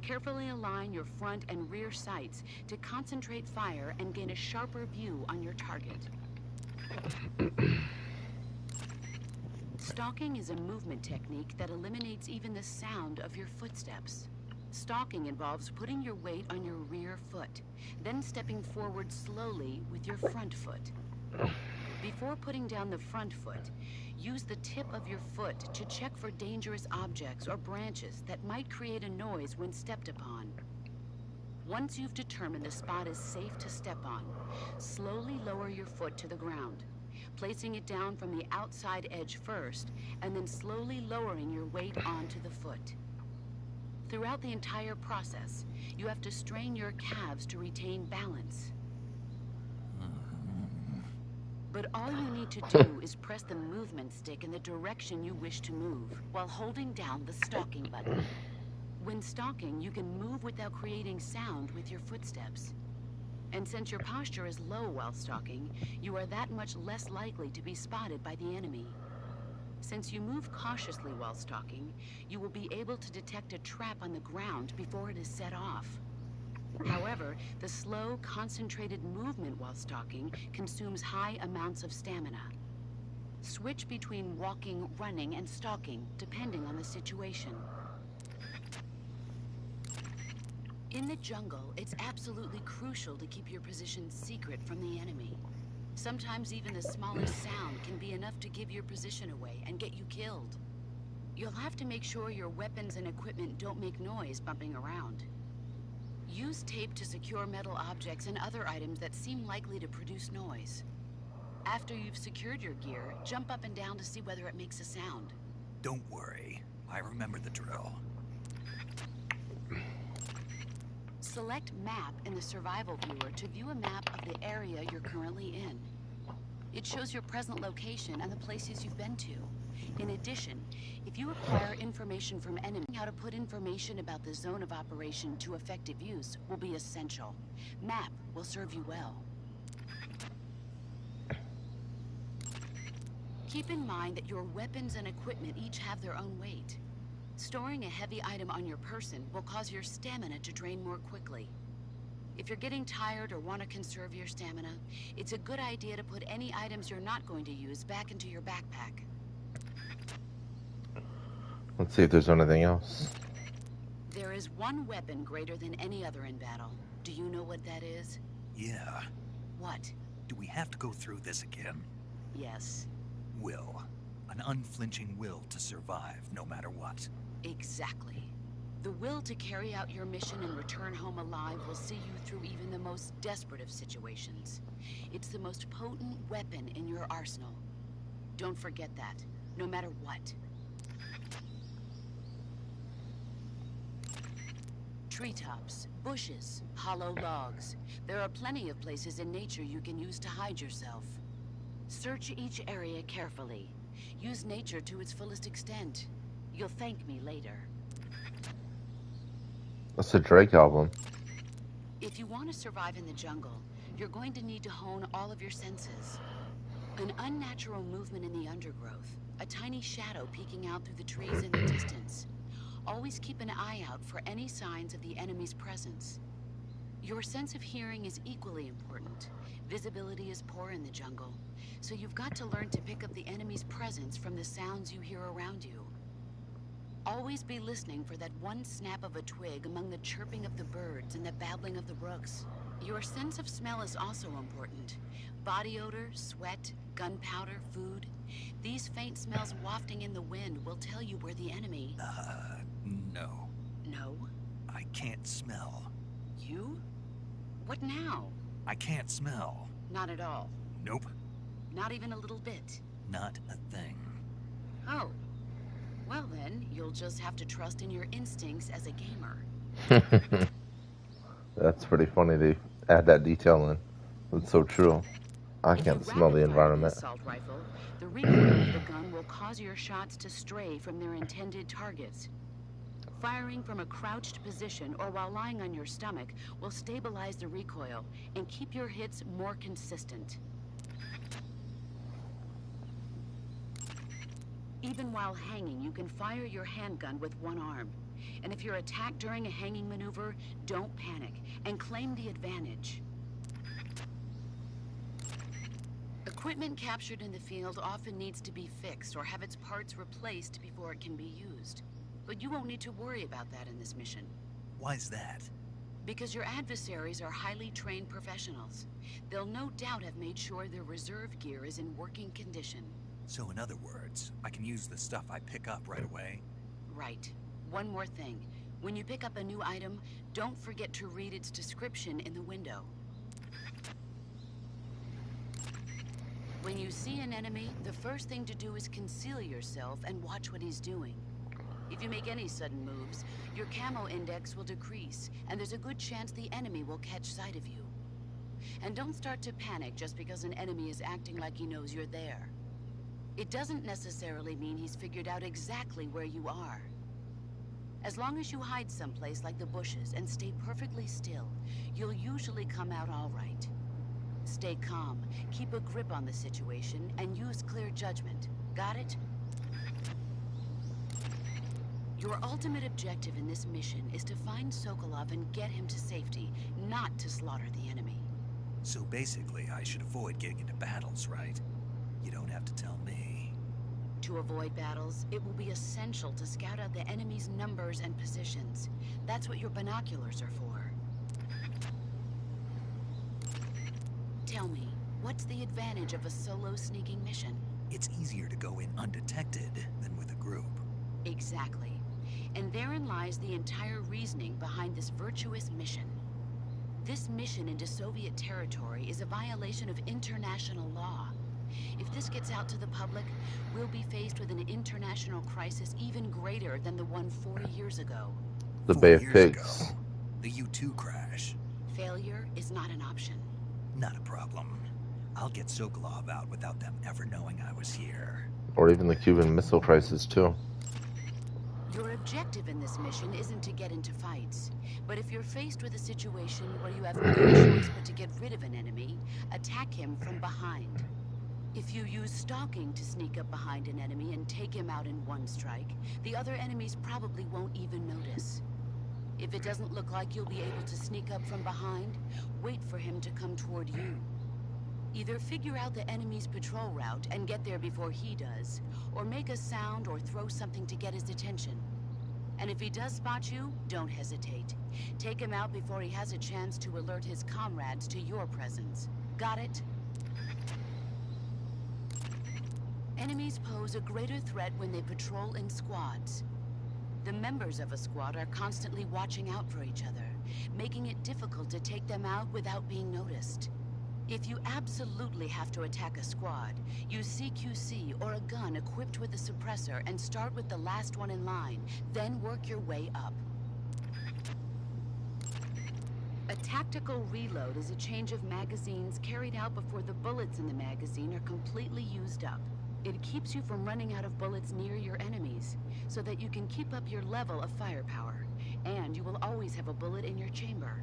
Carefully align your front and rear sights to concentrate fire and gain a sharper view on your target. Stalking is a movement technique that eliminates even the sound of your footsteps. Stalking involves putting your weight on your rear foot, then stepping forward slowly with your front foot. Before putting down the front foot, use the tip of your foot to check for dangerous objects or branches that might create a noise when stepped upon. Once you've determined the spot is safe to step on, slowly lower your foot to the ground, placing it down from the outside edge first, and then slowly lowering your weight onto the foot. Throughout the entire process, you have to strain your calves to retain balance. But all you need to do is press the movement stick in the direction you wish to move, while holding down the stalking button. When stalking, you can move without creating sound with your footsteps. And since your posture is low while stalking, you are that much less likely to be spotted by the enemy. Since you move cautiously while stalking, you will be able to detect a trap on the ground before it is set off. However, the slow, concentrated movement while stalking consumes high amounts of stamina. Switch between walking, running, and stalking, depending on the situation. In the jungle, it's absolutely crucial to keep your position secret from the enemy. Sometimes even the smallest sound can be enough to give your position away and get you killed. You'll have to make sure your weapons and equipment don't make noise bumping around. Use tape to secure metal objects and other items that seem likely to produce noise. After you've secured your gear, jump up and down to see whether it makes a sound. Don't worry, I remember the drill. Select Map in the Survival Viewer to view a map of the area you're currently in. It shows your present location and the places you've been to. In addition, if you acquire information from enemies, how to put information about the zone of operation to effective use will be essential. Map will serve you well. Keep in mind that your weapons and equipment each have their own weight. Storing a heavy item on your person will cause your stamina to drain more quickly. If you're getting tired or want to conserve your stamina, it's a good idea to put any items you're not going to use back into your backpack. Let's see if there's anything else. There is one weapon greater than any other in battle. Do you know what that is? Yeah. What? Do we have to go through this again? Yes. Will. An unflinching will to survive, no matter what. Exactly. The will to carry out your mission and return home alive will see you through even the most desperate of situations. It's the most potent weapon in your arsenal. Don't forget that, no matter what. Treetops, bushes, hollow logs. There are plenty of places in nature you can use to hide yourself. Search each area carefully. Use nature to its fullest extent. You'll thank me later. That's the Drake album. If you want to survive in the jungle, you're going to need to hone all of your senses. An unnatural movement in the undergrowth, a tiny shadow peeking out through the trees in the distance. Always keep an eye out for any signs of the enemy's presence. Your sense of hearing is equally important. Visibility is poor in the jungle, so you've got to learn to pick up the enemy's presence from the sounds you hear around you. Always be listening for that one snap of a twig among the chirping of the birds and the babbling of the brooks. Your sense of smell is also important. Body odor, sweat, gunpowder, food. These faint smells wafting in the wind will tell you where the enemy... No. No? I can't smell. You? What now? I can't smell. Not at all. Nope. Not even a little bit. Not a thing. Oh. Well then, you'll just have to trust in your instincts as a gamer. That's pretty funny they add that detail in. It's so true. I can't smell the environment. Assault rifle, the recoil of the gun will cause your shots to stray from their intended targets. Firing from a crouched position or while lying on your stomach will stabilize the recoil and keep your hits more consistent. Even while hanging, you can fire your handgun with one arm. And if you're attacked during a hanging maneuver, don't panic and claim the advantage. Equipment captured in the field often needs to be fixed or have its parts replaced before it can be used. But you won't need to worry about that in this mission. Why's that? Because your adversaries are highly trained professionals. They'll no doubt have made sure their reserve gear is in working condition. So in other words, I can use the stuff I pick up right away? Right. One more thing. When you pick up a new item, don't forget to read its description in the window. When you see an enemy, the first thing to do is conceal yourself and watch what he's doing. If you make any sudden moves, your camo index will decrease, and there's a good chance the enemy will catch sight of you. And don't start to panic just because an enemy is acting like he knows you're there. It doesn't necessarily mean he's figured out exactly where you are. As long as you hide someplace like the bushes and stay perfectly still, you'll usually come out all right. Stay calm, keep a grip on the situation, and use clear judgment. Got it? Your ultimate objective in this mission is to find Sokolov and get him to safety, not to slaughter the enemy. So basically, I should avoid getting into battles, right? You don't have to tell me. To avoid battles, it will be essential to scout out the enemy's numbers and positions. That's what your binoculars are for. Tell me, what's the advantage of a solo sneaking mission? It's easier to go in undetected than with a group. Exactly. And therein lies the entire reasoning behind this virtuous mission. This mission into Soviet territory is a violation of international law. If this gets out to the public, we'll be faced with an international crisis even greater than the one 40 years ago. The Bay of Pigs. Ago, the U-2 crash. Failure is not an option. Not a problem. I'll get Sokolov out without them ever knowing I was here. Or even the Cuban Missile Crisis, too. Your objective in this mission isn't to get into fights. But if you're faced with a situation where you have no choice but to get rid of an enemy, attack him from behind. If you use stalking to sneak up behind an enemy and take him out in one strike, the other enemies probably won't even notice. If it doesn't look like you'll be able to sneak up from behind, wait for him to come toward you. Either figure out the enemy's patrol route and get there before he does, or make a sound or throw something to get his attention. And if he does spot you, don't hesitate. Take him out before he has a chance to alert his comrades to your presence. Got it? Enemies pose a greater threat when they patrol in squads. The members of a squad are constantly watching out for each other, making it difficult to take them out without being noticed. If you absolutely have to attack a squad, use CQC or a gun equipped with a suppressor and start with the last one in line, then work your way up. A tactical reload is a change of magazines carried out before the bullets in the magazine are completely used up. It keeps you from running out of bullets near your enemies, so that you can keep up your level of firepower, and you will always have a bullet in your chamber.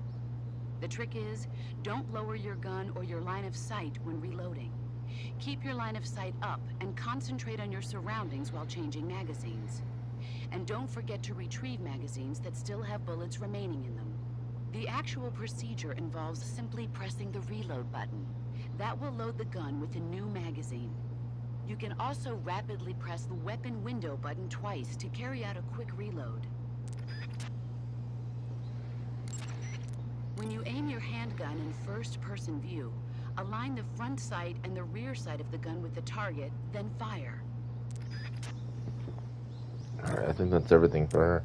The trick is, don't lower your gun or your line of sight when reloading. Keep your line of sight up and concentrate on your surroundings while changing magazines. And don't forget to retrieve magazines that still have bullets remaining in them. The actual procedure involves simply pressing the reload button. That will load the gun with a new magazine. You can also rapidly press the weapon window button twice to carry out a quick reload. When you aim your handgun in first-person view, align the front sight and the rear sight of the gun with the target, then fire. Alright, I think that's everything for her.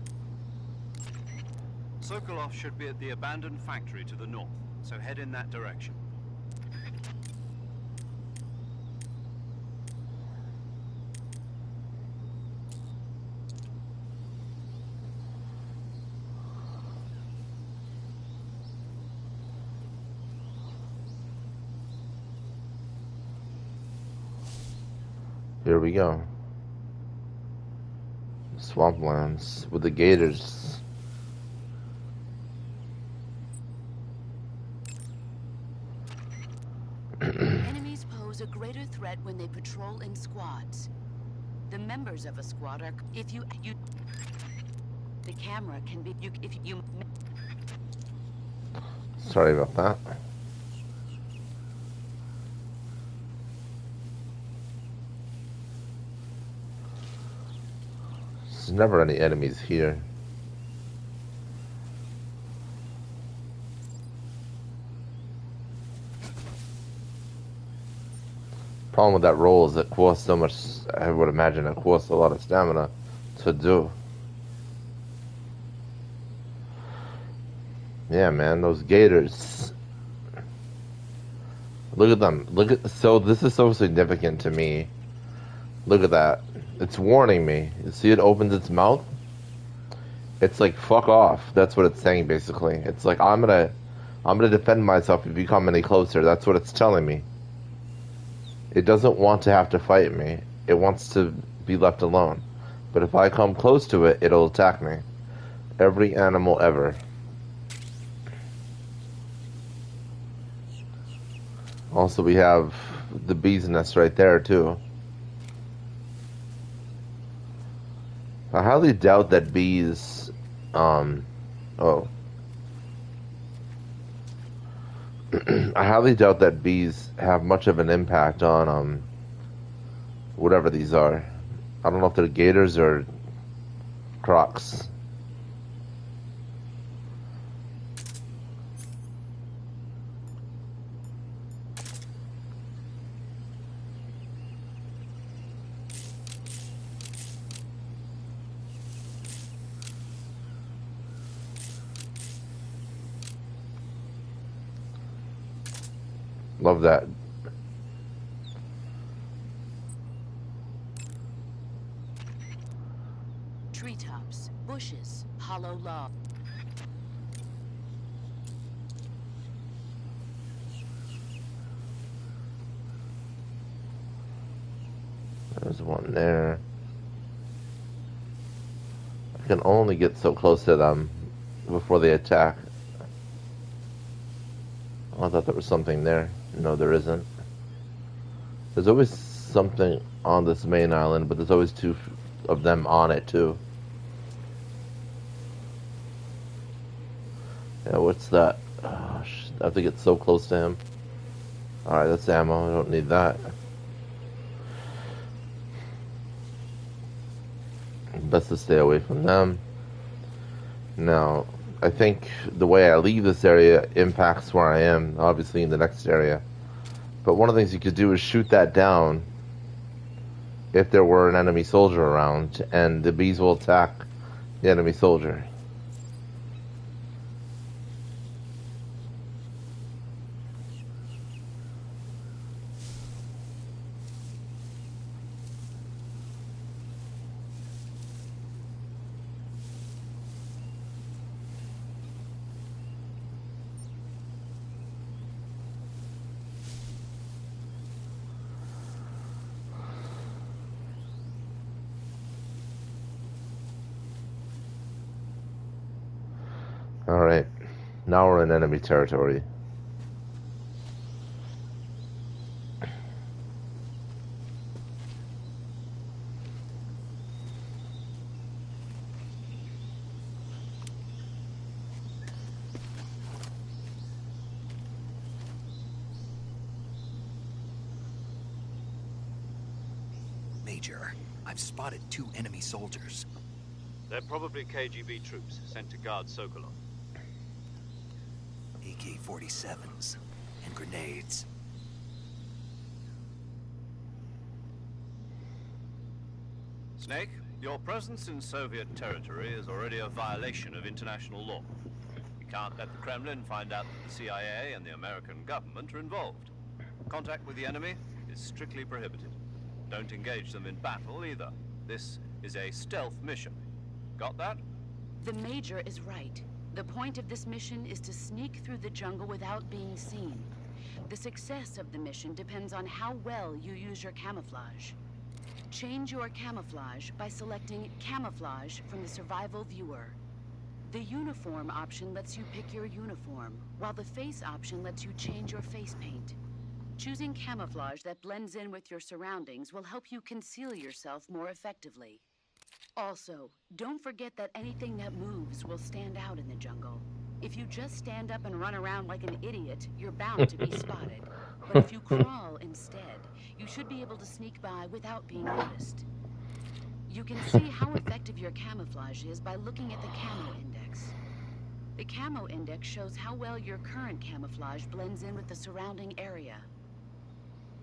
Sokolov should be at the abandoned factory to the north, so head in that direction. Here we go. Swamplands with the gators. Enemies pose a greater threat when they patrol in squads. The members of a squad are if you the camera can be if you Sorry about that. There's never any enemies here. Problem with that roll is it costs so much. I would imagine it costs a lot of stamina to do. Yeah, man, those gators. Look at them. Look at so. This is so significant to me. Look at that. It's warning me. You see, it opens its mouth. It's like fuck off. That's what it's saying basically. It's like I'm gonna defend myself if you come any closer. That's what it's telling me. It doesn't want to have to fight me. It wants to be left alone. But if I come close to it, it'll attack me. Every animal ever. Also, we have the bee's nest right there, too. I highly doubt that bees, I highly doubt that bees have much of an impact on, whatever these are. I don't know if they're gators or crocs. Love that. treetops, bushes, hollow log. There's one there. I can only get so close to them before they attack. I thought there was something there. No, there isn't. There's always something on this main island, but there's always two of them on it, too. Yeah, what's that? Oh, I have to get so close to him. Alright, that's ammo. I don't need that. Best to stay away from them. Now, I think the way I leave this area impacts where I am, obviously, in the next area. But one of the things you could do is shoot that down if there were an enemy soldier around, and the bees will attack the enemy soldier. Alright, now we're in enemy territory. Major, I've spotted 2 enemy soldiers. They're probably KGB troops sent to guard Sokolov. AK-47s and grenades. Snake, your presence in Soviet territory is already a violation of international law. You can't let the Kremlin find out that the CIA and the American government are involved. Contact with the enemy is strictly prohibited. Don't engage them in battle either. This is a stealth mission. Got that? The Major is right. The point of this mission is to sneak through the jungle without being seen. The success of the mission depends on how well you use your camouflage. Change your camouflage by selecting Camouflage from the Survival Viewer. The Uniform option lets you pick your uniform, while the Face option lets you change your face paint. Choosing camouflage that blends in with your surroundings will help you conceal yourself more effectively. Also, don't forget that anything that moves will stand out in the jungle. If you just stand up and run around like an idiot, you're bound to be spotted. But if you crawl instead, you should be able to sneak by without being noticed. You can see how effective your camouflage is by looking at the camo index. The camo index shows how well your current camouflage blends in with the surrounding area.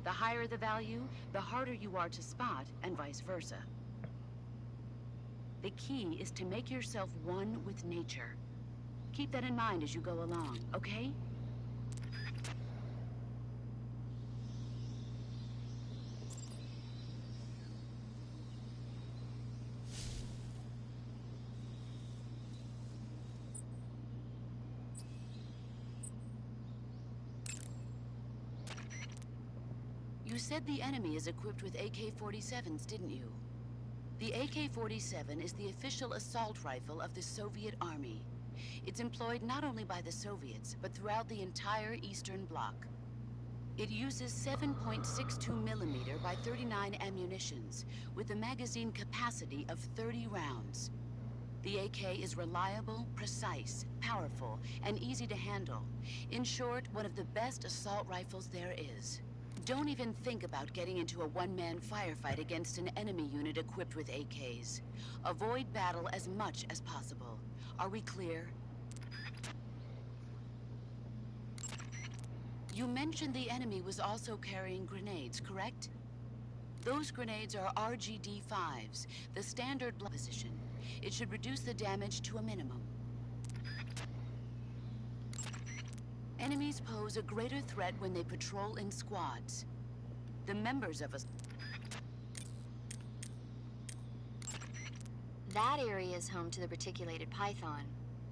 The higher the value, the harder you are to spot, and vice versa. The key is to make yourself one with nature. Keep that in mind as you go along, okay? You said the enemy is equipped with AK-47s, didn't you? The AK-47 is the official assault rifle of the Soviet Army. It's employed not only by the Soviets, but throughout the entire Eastern Bloc. It uses 7.62mm by 39 ammunitions, with a magazine capacity of 30 rounds. The AK is reliable, precise, powerful, and easy to handle. In short, one of the best assault rifles there is. Don't even think about getting into a one-man firefight against an enemy unit equipped with AKs. Avoid battle as much as possible. Are we clear? You mentioned the enemy was also carrying grenades, correct? Those grenades are RGD-5s, the standard position. It should reduce the damage to a minimum. Enemies pose a greater threat when they patrol in squads. The members of us... That area is home to the reticulated python.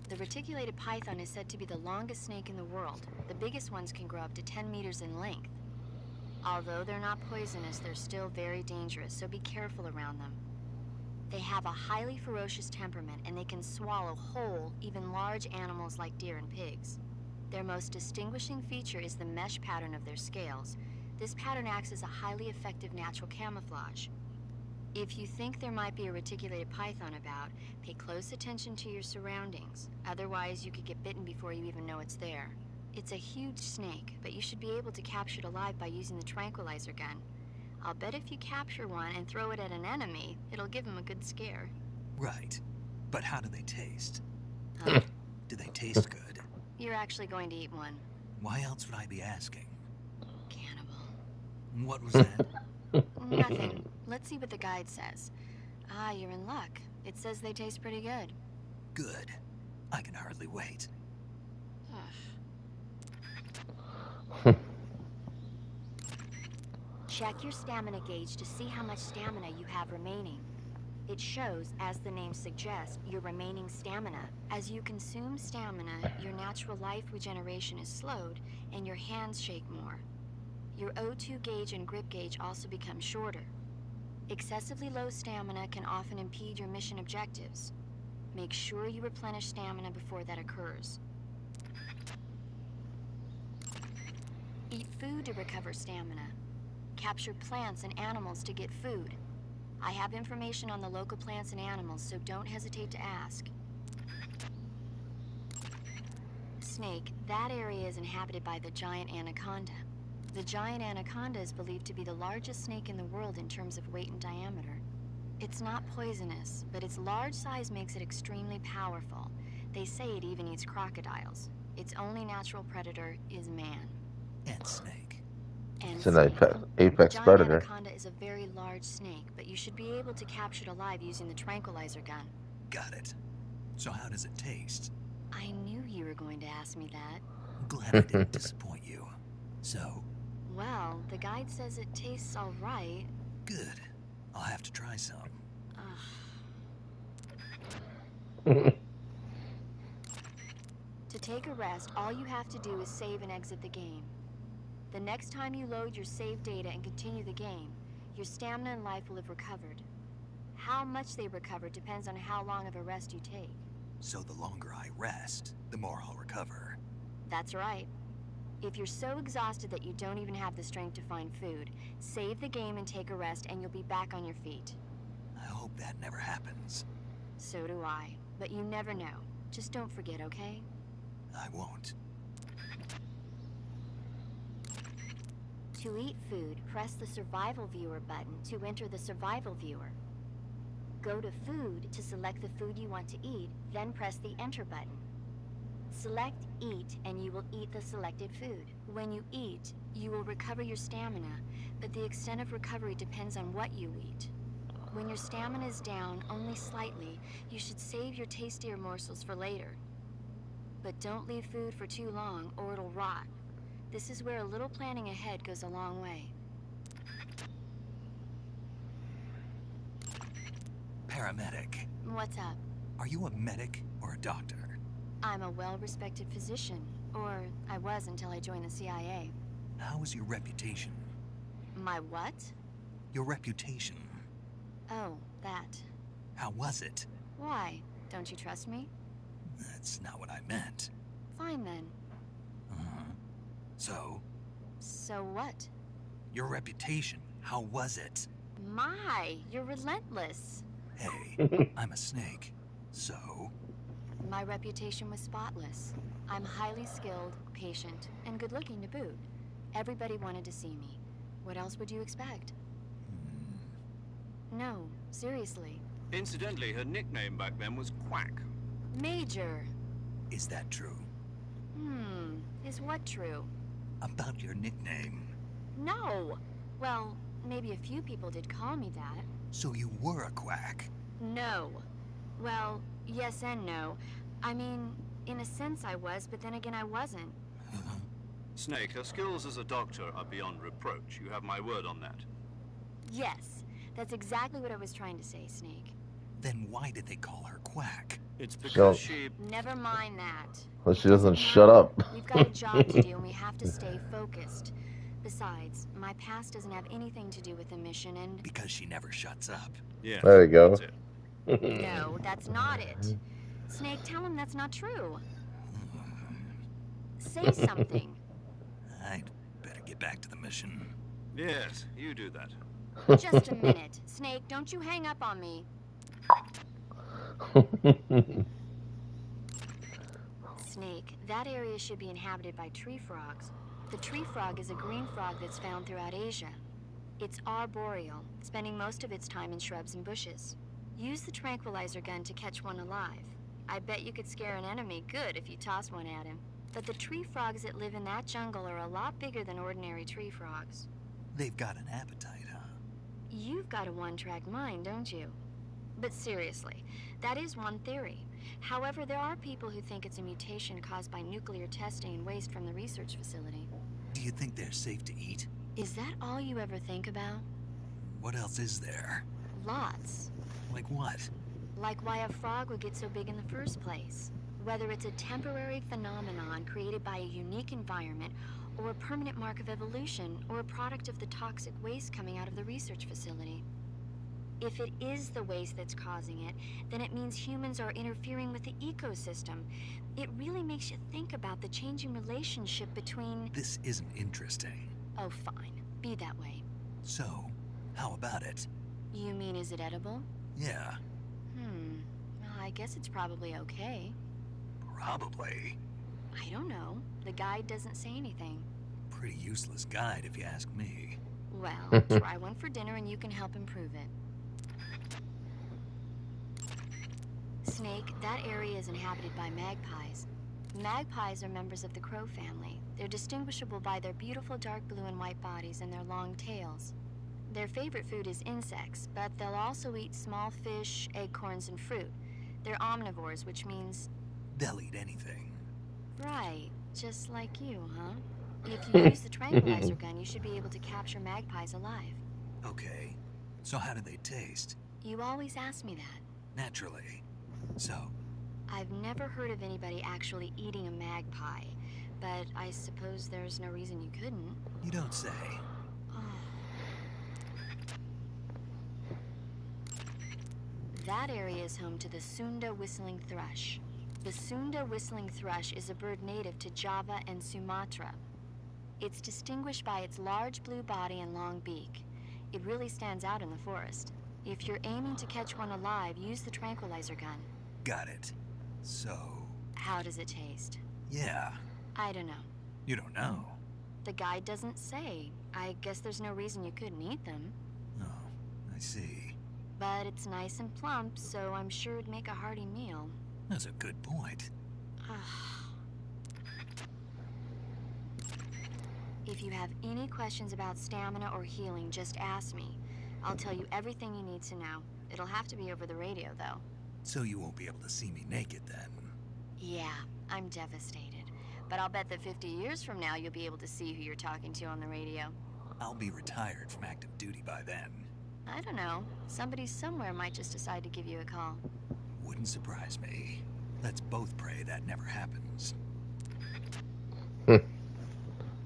The reticulated python is said to be the longest snake in the world. The biggest ones can grow up to 10 meters in length. Although they're not poisonous, they're still very dangerous, so be careful around them. They have a highly ferocious temperament, and they can swallow whole, even large animals like deer and pigs. Their most distinguishing feature is the mesh pattern of their scales. This pattern acts as a highly effective natural camouflage. If you think there might be a reticulated python about, pay close attention to your surroundings. Otherwise, you could get bitten before you even know it's there. It's a huge snake, but you should be able to capture it alive by using the tranquilizer gun. I'll bet if you capture one and throw it at an enemy, it'll give him a good scare. Right. But how do they taste? Huh? Do they taste good? You're actually going to eat one. Why else would I be asking? Cannibal. What was that? Nothing. Let's see what the guide says. Ah, you're in luck. It says they taste pretty good. Good. I can hardly wait. Check your stamina gauge to see how much stamina you have remaining. It shows, as the name suggests, your remaining stamina. As you consume stamina, your natural life regeneration is slowed, and your hands shake more. Your O2 gauge and grip gauge also become shorter. Excessively low stamina can often impede your mission objectives. Make sure you replenish stamina before that occurs. Eat food to recover stamina. Capture plants and animals to get food. I have information on the local plants and animals, so don't hesitate to ask. Snake, that area is inhabited by the giant anaconda. The giant anaconda is believed to be the largest snake in the world in terms of weight and diameter. It's not poisonous, but its large size makes it extremely powerful. They say it even eats crocodiles. Its only natural predator is man. And Snake. And It's an snake. apex Giant predator. anaconda is a very large snake, but you should be able to capture it alive using the tranquilizer gun. Got it. So how does it taste? I knew you were going to ask me that. I'm glad I didn't disappoint you. So, Well, the guide says it tastes all right. good. I'll have to try some. To take a rest, all you have to do is save and exit the game. The next time you load your save data and continue the game, your stamina and life will have recovered. How much they recover depends on how long of a rest you take. So the longer I rest, the more I'll recover. That's right. If you're so exhausted that you don't even have the strength to find food, save the game and take a rest and you'll be back on your feet. I hope that never happens. So do I. But you never know. Just don't forget, okay? I won't. To eat food, press the Survival Viewer button to enter the Survival Viewer. Go to Food to select the food you want to eat, then press the Enter button. Select Eat, and you will eat the selected food. When you eat, you will recover your stamina, but the extent of recovery depends on what you eat. When your stamina is down only slightly, you should save your tastier morsels for later. But don't leave food for too long, or it'll rot. This is where a little planning ahead goes a long way. Paramedic. What's up? Are you a medic or a doctor? I'm a well-respected physician, or I was until I joined the CIA. How is your reputation? My what? Your reputation. Oh, that. How was it? Why? Don't you trust me? That's not what I meant. Fine then. So, So what? your reputation, how was it? My, you're relentless. Hey, I'm a snake. So, My reputation was spotless. I'm highly skilled, patient, and good-looking to boot. Everybody wanted to see me. What else would you expect? No, seriously. Incidentally, her nickname back then was Quack. Major. is that true? Is what true? About your nickname. No. Well, maybe a few people did call me that. So you were a quack. No. Well, yes and no. I mean, in a sense I was, but then again I wasn't. Snake, her skills as a doctor are beyond reproach. You have my word on that. Yes, that's exactly what I was trying to say, Snake. Then why did they call her Quack? It's because she... Never mind that. Well, she doesn't shut up. We've got a job to do and we have to stay focused. Besides, my past doesn't have anything to do with the mission and... Because she never shuts up. Yeah, There you go. that's it. No, that's not it. Snake, tell him that's not true. Say something. I'd better get back to the mission. Yes, you do that. Just a minute. Snake, don't you hang up on me. Snake, that area should be inhabited by tree frogs. The tree frog is a green frog that's found throughout Asia. It's arboreal, spending most of its time in shrubs and bushes. Use the tranquilizer gun to catch one alive. I bet you could scare an enemy good if you toss one at him. But the tree frogs that live in that jungle are a lot bigger than ordinary tree frogs. They've got an appetite, huh? You've got a one-track mind, don't you? But seriously, that is one theory. However, there are people who think it's a mutation caused by nuclear testing and waste from the research facility. Do you think they're safe to eat? Is that all you ever think about? What else is there? Lots. Like what? Like why a frog would get so big in the first place. Whether it's a temporary phenomenon created by a unique environment, or a permanent mark of evolution, or a product of the toxic waste coming out of the research facility. If it is the waste that's causing it, then it means humans are interfering with the ecosystem. It really makes you think about the changing relationship between... This isn't interesting. Oh, fine. Be that way. So, how about it? You mean, is it edible? Yeah, Well, I guess it's probably okay. probably. I don't know. The guide doesn't say anything. Pretty useless guide, if you ask me. Well, try one for dinner and you can help improve it. Snake, that area is inhabited by magpies. Magpies are members of the crow family. They're distinguishable by their beautiful dark blue and white bodies and their long tails. Their favorite food is insects, but they'll also eat small fish, acorns, and fruit. They're omnivores, which means... They'll eat anything. Right, just like you, huh? If you use the tranquilizer gun, you should be able to capture magpies alive. Okay, so how do they taste? You always ask me that. Naturally. So? I've never heard of anybody actually eating a magpie, but I suppose there's no reason you couldn't. You don't say. That area is home to the Sunda whistling thrush. The Sunda whistling thrush is a bird native to Java and Sumatra. It's distinguished by its large blue body and long beak. It really stands out in the forest. If you're aiming to catch one alive, use the tranquilizer gun. Got it. So... How does it taste? Yeah. I don't know. You don't know? The guide doesn't say. I guess there's no reason you couldn't eat them. Oh, I see. But it's nice and plump, so I'm sure it'd make a hearty meal. That's a good point. If you have any questions about stamina or healing, just ask me. I'll tell you everything you need to know. It'll have to be over the radio, though. So you won't be able to see me naked, then? Yeah, I'm devastated. But I'll bet that 50 years from now, you'll be able to see who you're talking to on the radio. I'll be retired from active duty by then. I don't know. Somebody somewhere might just decide to give you a call. Wouldn't surprise me. Let's both pray that never happens.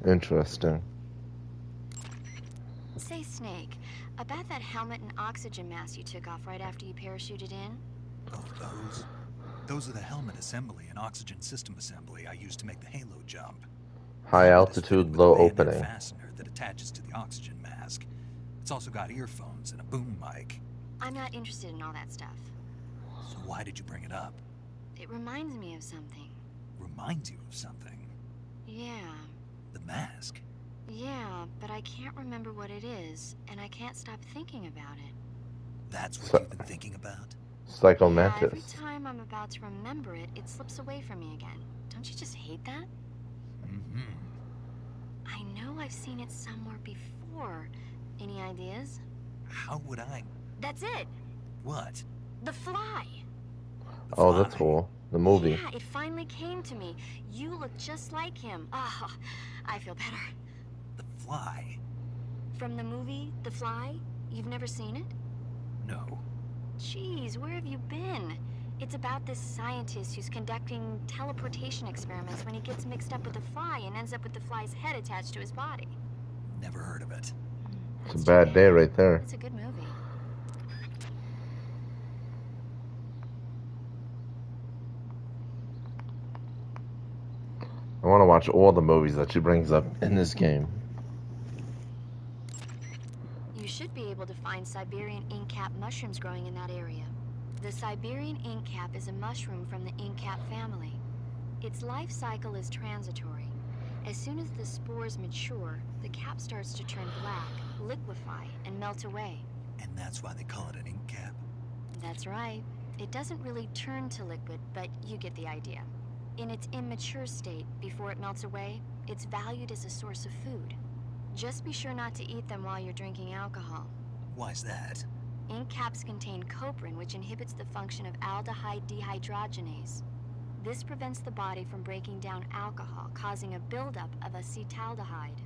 Interesting. Say, Snake, about that helmet and oxygen mask you took off right after you parachuted in? Oh, those? Those are the helmet assembly and oxygen system assembly I used to make the halo jump. High altitude, low opening. Fastener that attaches to the oxygen mask. It's also got earphones and a boom mic. I'm not interested in all that stuff. So why did you bring it up? It reminds me of something. Reminds you of something? Yeah. The mask? Yeah, but I can't remember what it is, and I can't stop thinking about it. That's what you've been thinking about? Psycho Yeah, Mantis. every time I'm about to remember it, it slips away from me again. Don't you just hate that? Mm-hmm. I know I've seen it somewhere before. Any ideas? How would I? That's it! What? The Fly! The Oh, Fly? that's cool. The movie. Yeah, it finally came to me. You look just like him. Ah, I feel better. The Fly? From the movie, The Fly? You've never seen it? No. Jeez, where have you been? It's about this scientist who's conducting teleportation experiments when he gets mixed up with a fly and ends up with the fly's head attached to his body. Never heard of it. It's a bad day right there. It's a good movie. I want to watch all the movies that she brings up in this game. You should be able to find Siberian inkcap mushrooms growing in that area. The Siberian inkcap is a mushroom from the inkcap family. Its life cycle is transitory. As soon as the spores mature, the cap starts to turn black, liquefy, and melt away. And that's why they call it an ink cap? That's right. It doesn't really turn to liquid, but you get the idea. In its immature state, before it melts away, it's valued as a source of food. Just be sure not to eat them while you're drinking alcohol. Why's that? Ink caps contain coprin, which inhibits the function of aldehyde dehydrogenase. This prevents the body from breaking down alcohol, causing a buildup of acetaldehyde.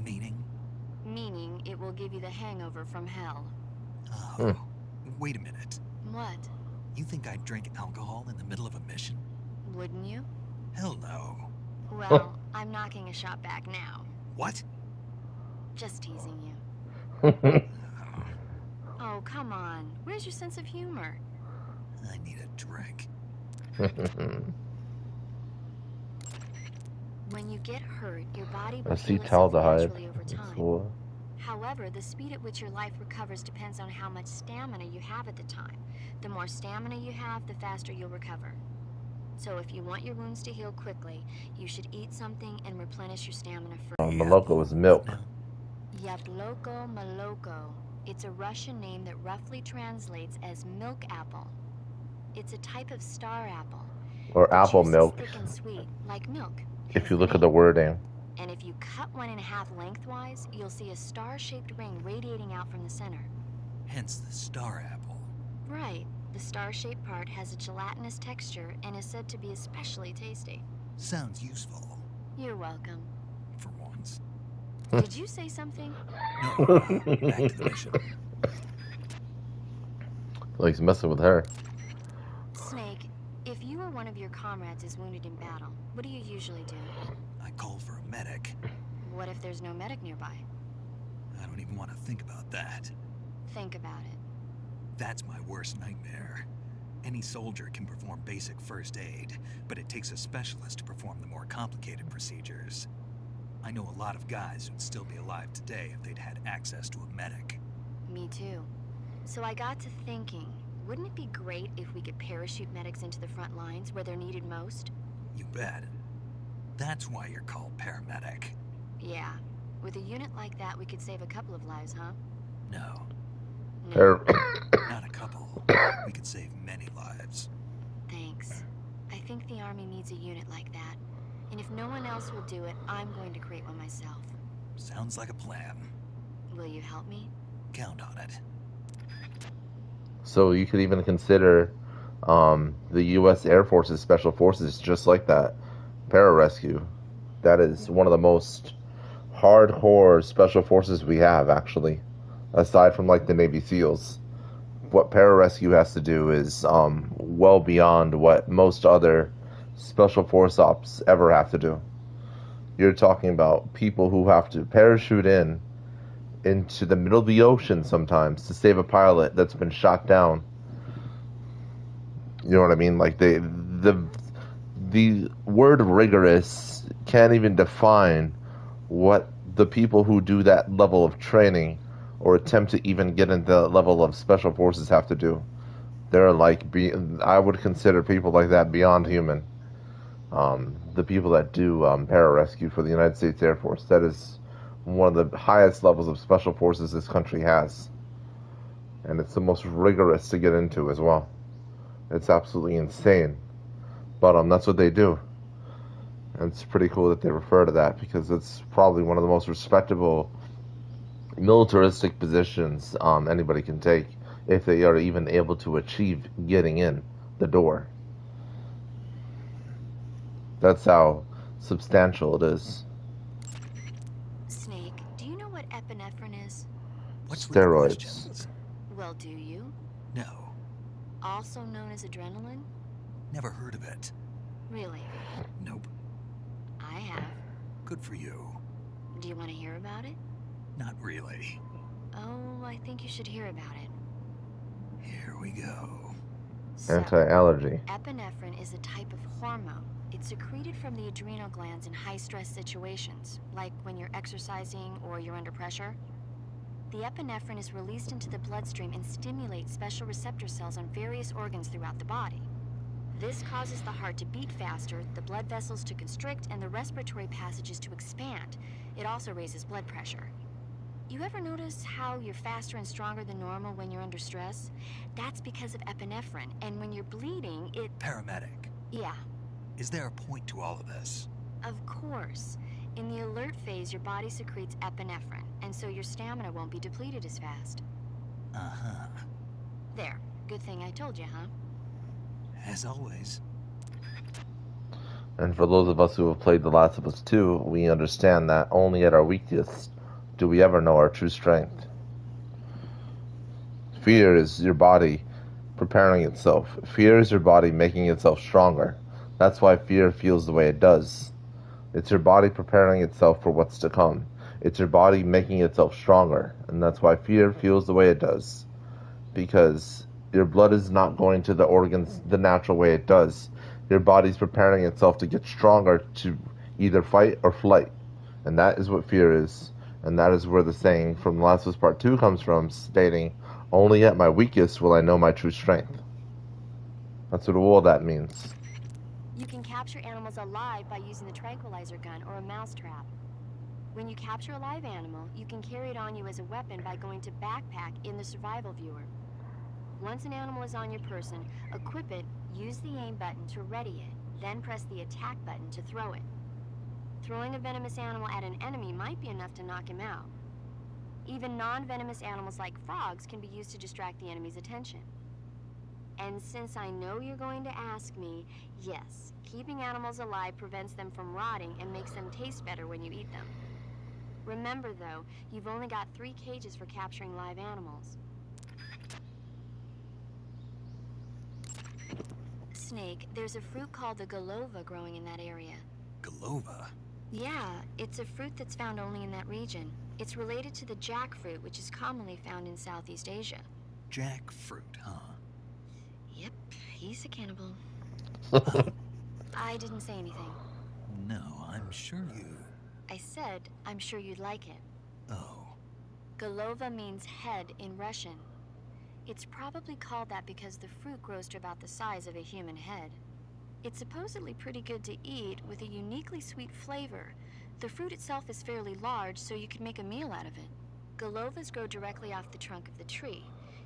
Meaning? Meaning it will give you the hangover from hell. Oh, wait a minute. What? You think I'd drink alcohol in the middle of a mission? Wouldn't you? Hell no. Well, I'm knocking a shot back now. What? Just teasing you. Oh, come on. Where's your sense of humor? I need a drink. When you get hurt, your body will heal itself Acetaldehyde. naturally over time. Cool. However, the speed at which your life recovers depends on how much stamina you have at the time. The more stamina you have, the faster you'll recover. So if you want your wounds to heal quickly, you should eat something and replenish your stamina first. Maloko is milk. Yabloko Maloko. It's a Russian name that roughly translates as milk apple. It's a type of star apple. Or The apple juice milk, is thick and sweet, like milk. if hence you the look at the name. wording. And if you cut one in half lengthwise, you'll see a star-shaped ring radiating out from the center. Hence the star apple. Right. The star-shaped part has a gelatinous texture and is said to be especially tasty. Sounds useful. You're welcome. For once. Did you say something? No, back to the mission. Like he's messing with her. Snake, if you or one of your comrades is wounded in battle, what do you usually do? I call for a medic. What if there's no medic nearby? I don't even want to think about that. Think about it. That's my worst nightmare. Any soldier can perform basic first aid, but it takes a specialist to perform the more complicated procedures. I know a lot of guys who'd still be alive today if they'd had access to a medic. Me too. So I got to thinking, wouldn't it be great if we could parachute medics into the front lines where they're needed most? You bet. That's why you're called paramedic. Yeah. With a unit like that, we could save a couple of lives, huh? No, No. not a couple. We could save many lives. Thanks. I think the Army needs a unit like that. And if no one else will do it, I'm going to create one myself. Sounds like a plan. Will you help me? Count on it. So you could even consider the U.S. Air Force's Special Forces just like that. Pararescue. That is one of the most hardcore Special Forces we have, actually. Aside from, like, the Navy SEALs. What Pararescue has to do is well beyond what most other Special Force ops ever have to do. You're talking about people who have to parachute into the middle of the ocean sometimes to save a pilot that's been shot down. You know what I mean? Like the word rigorous can't even define what the people who do that level of training or attempt to even get into that level of special forces have to do. They're like, I would consider people like that beyond human. The people that do pararescue for the United States Air Force, that is one of the highest levels of special forces this country has. And it's the most rigorous to get into as well. It's absolutely insane. But that's what they do. And it's pretty cool that they refer to that, because it's probably one of the most respectable militaristic positions anybody can take if they are even able to achieve getting in the door. That's how substantial it is. Snake, do you know what epinephrine is? What's with the Steroids. questions? Well, do you? No, Also known as adrenaline? never heard of it. Really? Nope. I have. Good for you. Do you want to hear about it? Not really. Oh, I think you should hear about it. Here we go. So, Anti-allergy. epinephrine is a type of hormone. It's secreted from the adrenal glands in high-stress situations, like when you're exercising or you're under pressure. The epinephrine is released into the bloodstream and stimulates special receptor cells on various organs throughout the body. This causes the heart to beat faster, the blood vessels to constrict, and the respiratory passages to expand. It also raises blood pressure. You ever notice how you're faster and stronger than normal when you're under stress? That's because of epinephrine, and when you're bleeding, it... Paramedic. Yeah, Is there a point to all of this? of course. In the alert phase, your body secretes epinephrine, and so your stamina won't be depleted as fast. Uh-huh. There. Good thing I told you, huh? As always. And for those of us who have played The Last of Us 2, we understand that only at our weakest do we ever know our true strength. Fear is your body preparing itself. Fear is your body making itself stronger. That's why fear feels the way it does. It's your body preparing itself for what's to come. It's your body making itself stronger. And that's why fear feels the way it does. Because your blood is not going to the organs the natural way it does. Your body's preparing itself to get stronger to either fight or flight. And that is what fear is. And that is where the saying from The Last of Us Part 2 comes from, stating, only at my weakest will I know my true strength. That's what all that means. capture animals alive by using the tranquilizer gun or a mousetrap. When you capture a live animal, you can carry it on you as a weapon by going to backpack in the survival viewer. Once an animal is on your person, equip it, use the aim button to ready it, then press the attack button to throw it. Throwing a venomous animal at an enemy might be enough to knock him out. Even non-venomous animals like frogs can be used to distract the enemy's attention. And since I know you're going to ask me, yes, keeping animals alive prevents them from rotting and makes them taste better when you eat them. Remember though, you've only got 3 cages for capturing live animals. Snake, there's a fruit called the golova growing in that area. Golova? Yeah, it's a fruit that's found only in that region. It's related to the jackfruit, which is commonly found in Southeast Asia. Jackfruit, huh? Yep, he's a cannibal. I didn't say anything. No, I'm sure you... I said, I'm sure you'd like it. Oh. Golova means head in Russian. It's probably called that because the fruit grows to about the size of a human head. It's supposedly pretty good to eat with a uniquely sweet flavor. The fruit itself is fairly large, so you could make a meal out of it. Golovas grow directly off the trunk of the tree.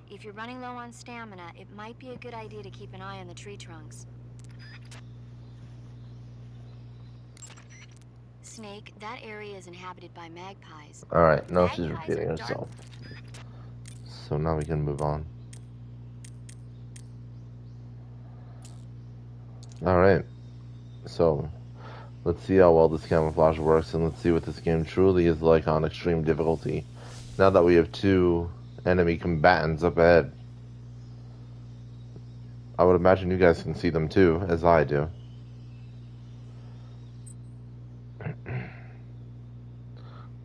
If you're running low on stamina, it might be a good idea to keep an eye on the tree trunks. Snake, that area is inhabited by magpies. Alright, now she's Magpies repeating are dark- herself. So now we can move on. Alright, so let's see how well this camouflage works, and let's see what this game truly is like on extreme difficulty. Now that we have 2 enemy combatants up ahead. I would imagine you guys can see them too, as I do.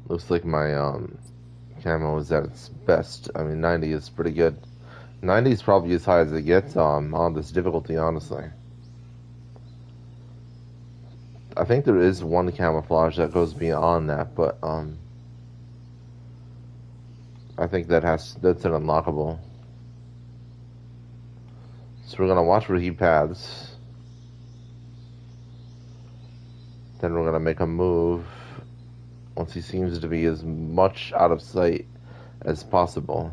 Looks like my camo is at its best. I mean, 90 is pretty good. 90 is probably as high as it gets on this difficulty, honestly. I think there is one camouflage that goes beyond that, but I think that's an unlockable. So we're gonna watch where he paths. Then we're gonna make a move once he seems to be as much out of sight as possible.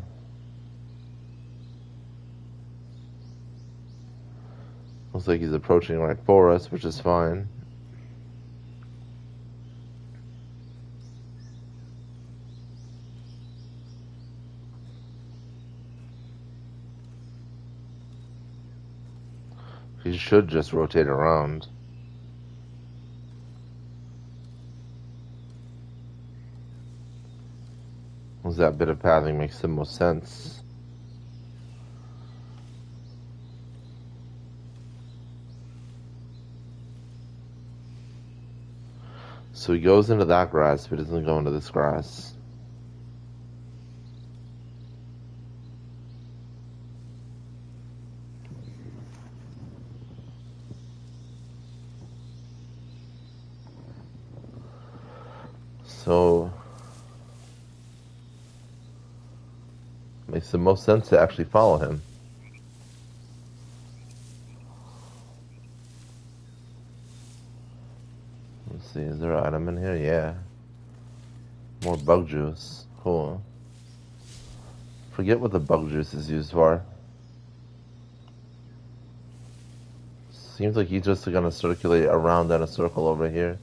Looks like he's approaching right for us, which is fine. He should just rotate around. That bit of pathing makes the most sense. So he goes into that grass, but doesn't go into this grass. So makes the most sense to actually follow him. Let's see, is there an item in here? Yeah. More bug juice. Cool. Forget what the bug juice is used for. Seems like he's just gonna circulate around in a circle over here.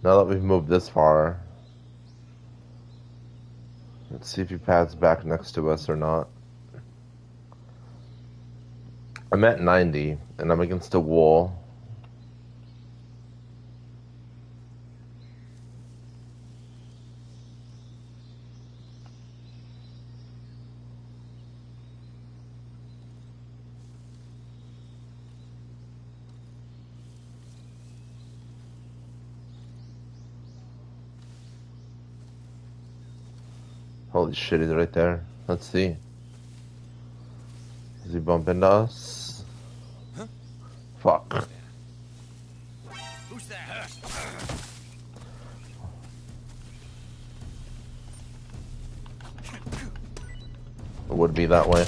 Now that we've moved this far, let's see if he pads back next to us or not. I'm at 90, and I'm against a wall. Holy shit, he's right there. Let's see. Does he bump into us? Huh? Fuck. Who's that? It would be that way.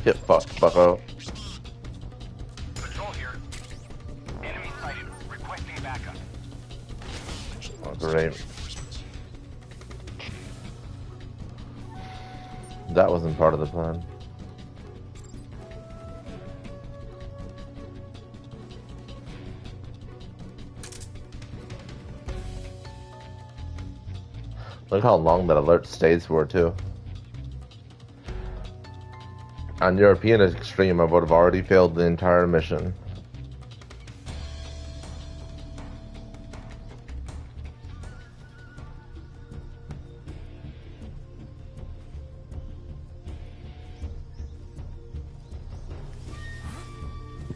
Get fucked, bucko. Patrol here. Enemy sighted. Requesting backup. Oh, great. That wasn't part of the plan. Look how long that alert stays for, too. On European Extreme, I would have already failed the entire mission.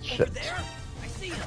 Shit. Over there? I see him.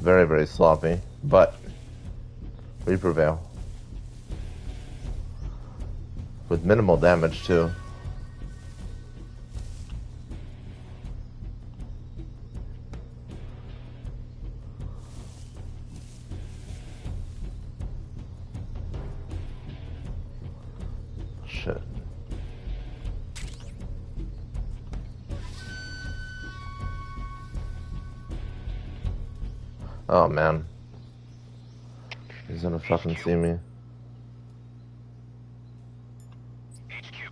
Very, very sloppy, but we prevail. With minimal damage, too. Shit. Oh man. He's gonna fucking see me. HQ.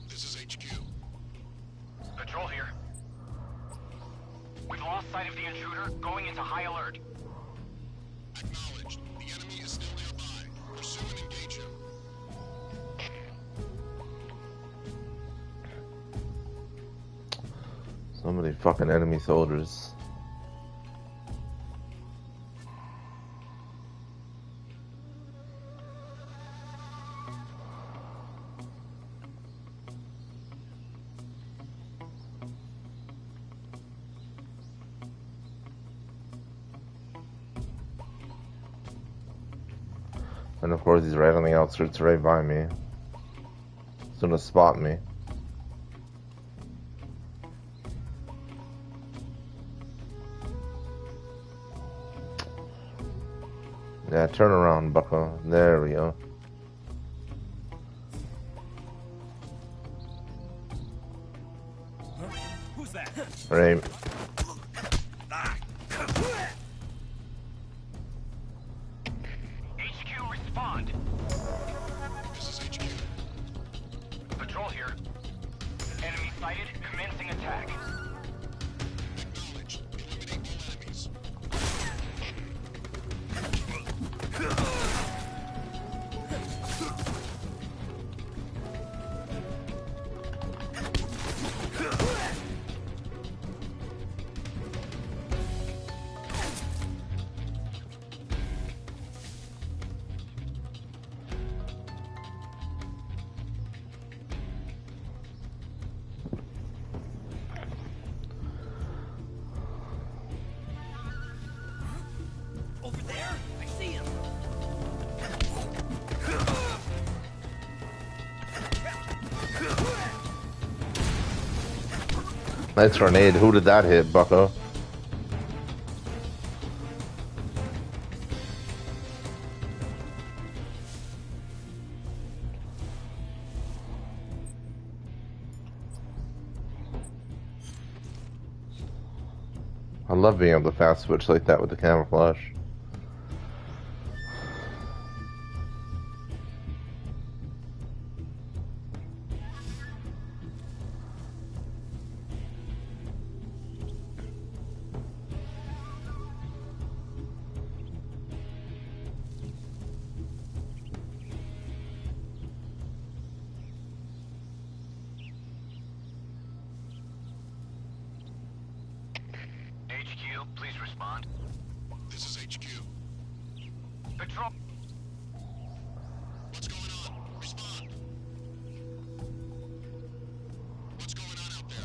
This is HQ. Patrol here. We've lost sight of the intruder, going into high alert. Acknowledged. The enemy is still nearby. Pursue and engage him. So many fucking enemy soldiers. And of course he's right on the outskirts, right by me. He's gonna spot me. Yeah, turn around, bucko. There we go. Who's that? Right. HQ, respond. This is HQ. Patrol here. Enemy sighted, commencing attack. Acknowledged. Eliminate all enemies. Over there? I see him. Nice grenade. Who did that hit, bucko? I love being able to fast switch like that with the camouflage. HQ, please respond. This is HQ. Patrol. What's going on? Respond. What's going on out there?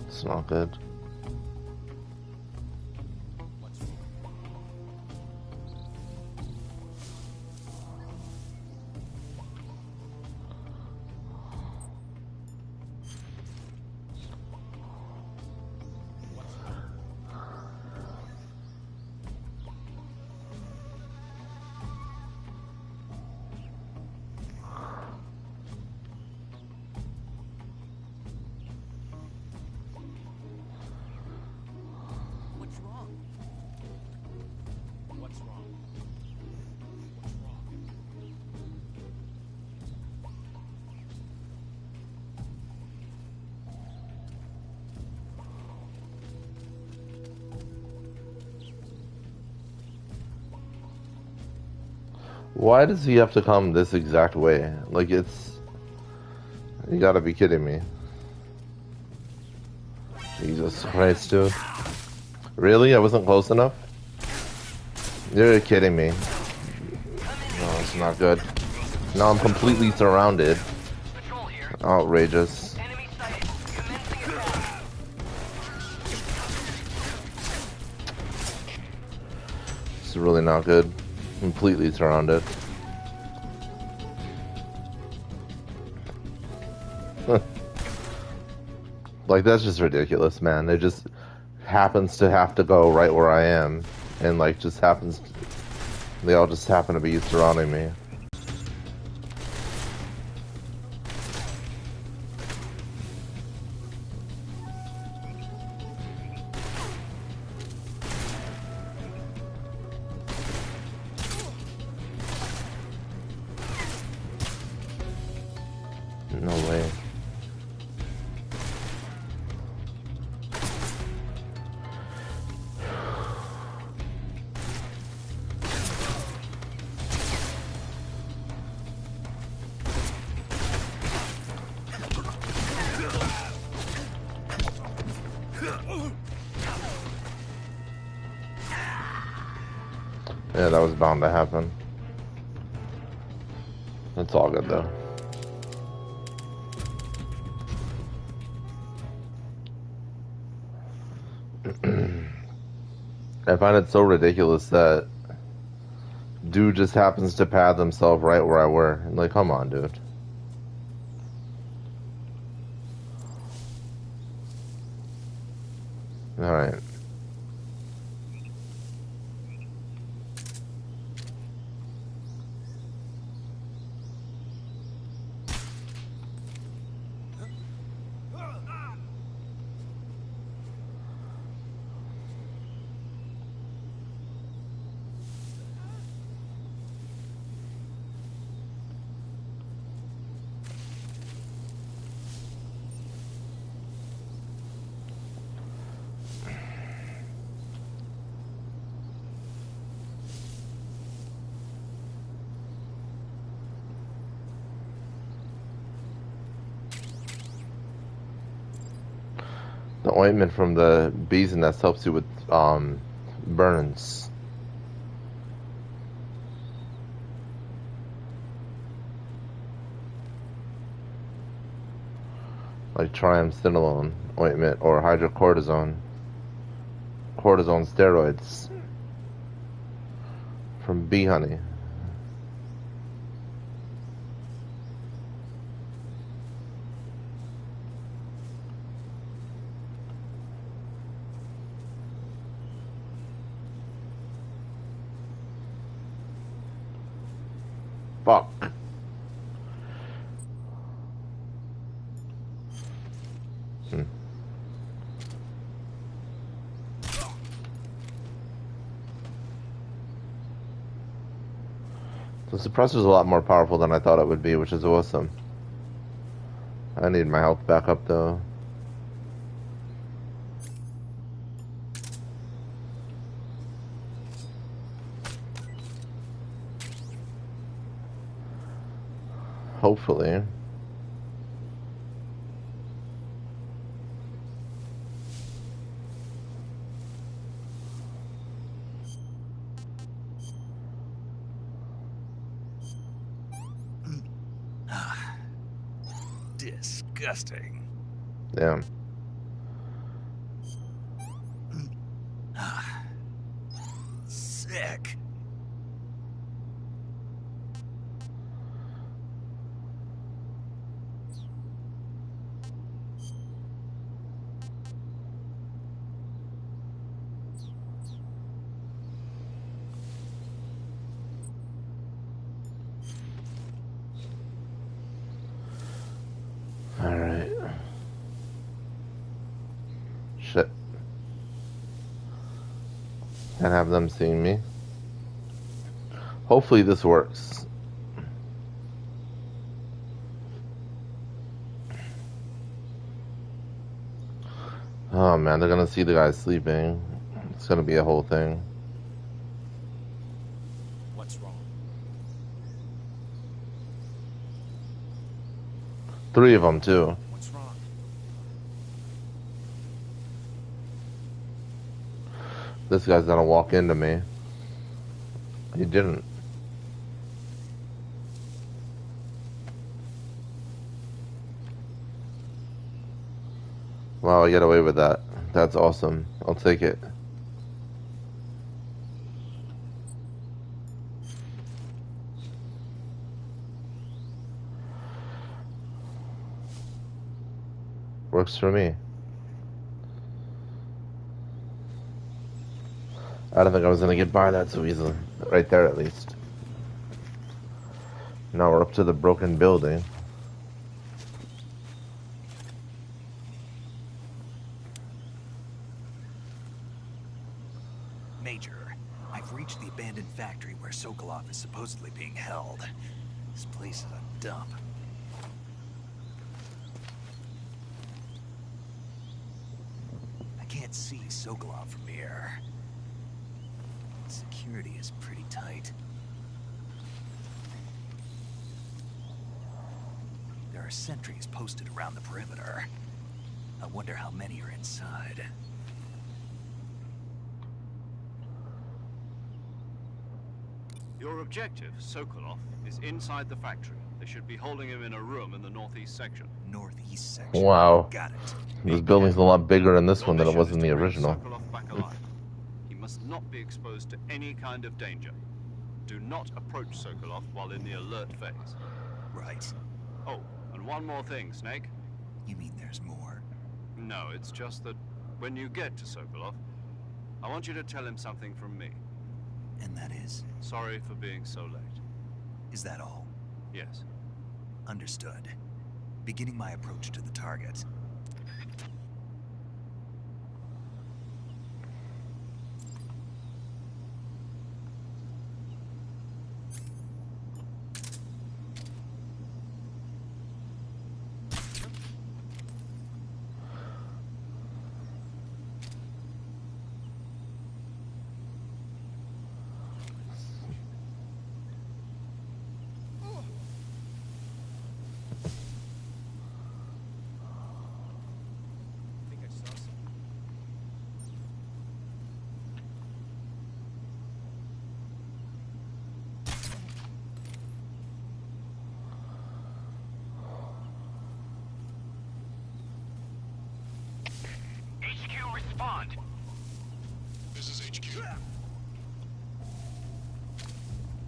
It's not good. Why does he have to come this exact way? Like, it's... You gotta be kidding me. Jesus Christ, dude. Really? I wasn't close enough? You're kidding me. No, it's not good. Now I'm completely surrounded. Outrageous. It's really not good. Completely surrounded. Like, that's just ridiculous, man. It just happens to have to go right where I am. And, like, just happens... They all just happen to be surrounding me. No way. Yeah, that was bound to happen. It's all good though. I find it so ridiculous that dude just happens to path himself right where I were. Like, come on, dude. Alright. The ointment from the bee's nest helps you with burns. Like triamcinolone ointment or hydrocortisone. Cortisone steroids from bee honey. Fuck. The suppressor's a lot more powerful than I thought it would be, which is awesome. I need my health back up though. Hopefully. Disgusting. Damn. Sick. Alright. Shit. Can't have them seeing me. Hopefully this works. Oh man, they're gonna see the guy sleeping. It's gonna be a whole thing. What's wrong? 3 of them too. What's wrong? This guy's gonna walk into me. He didn't. Wow, I get away with that. That's awesome. I'll take it. Works for me. I don't think I was gonna get by that so easily. Right there, at least. Now we're up to the broken building. Major, I've reached the abandoned factory where Sokolov is supposedly being held. This place is a dump. I can't see Sokolov from here. Security is pretty tight. There are sentries posted around the perimeter. I wonder how many are inside. Your objective, Sokolov, is inside the factory. They should be holding him in a room in the northeast section. Northeast section. Wow. Got it. This building's a lot bigger in this Your one than it mission was is in to the bring original. Sokolov back alive. He must not be exposed to any kind of danger. Do not approach Sokolov while in the alert phase. Right. Oh, and one more thing, Snake. You mean there's more? No, it's just that when you get to Sokolov, I want you to tell him something from me. And that is? Sorry for being so late. Is that all? Yes. Understood. Beginning my approach to the target. HQ, respond. This is HQ.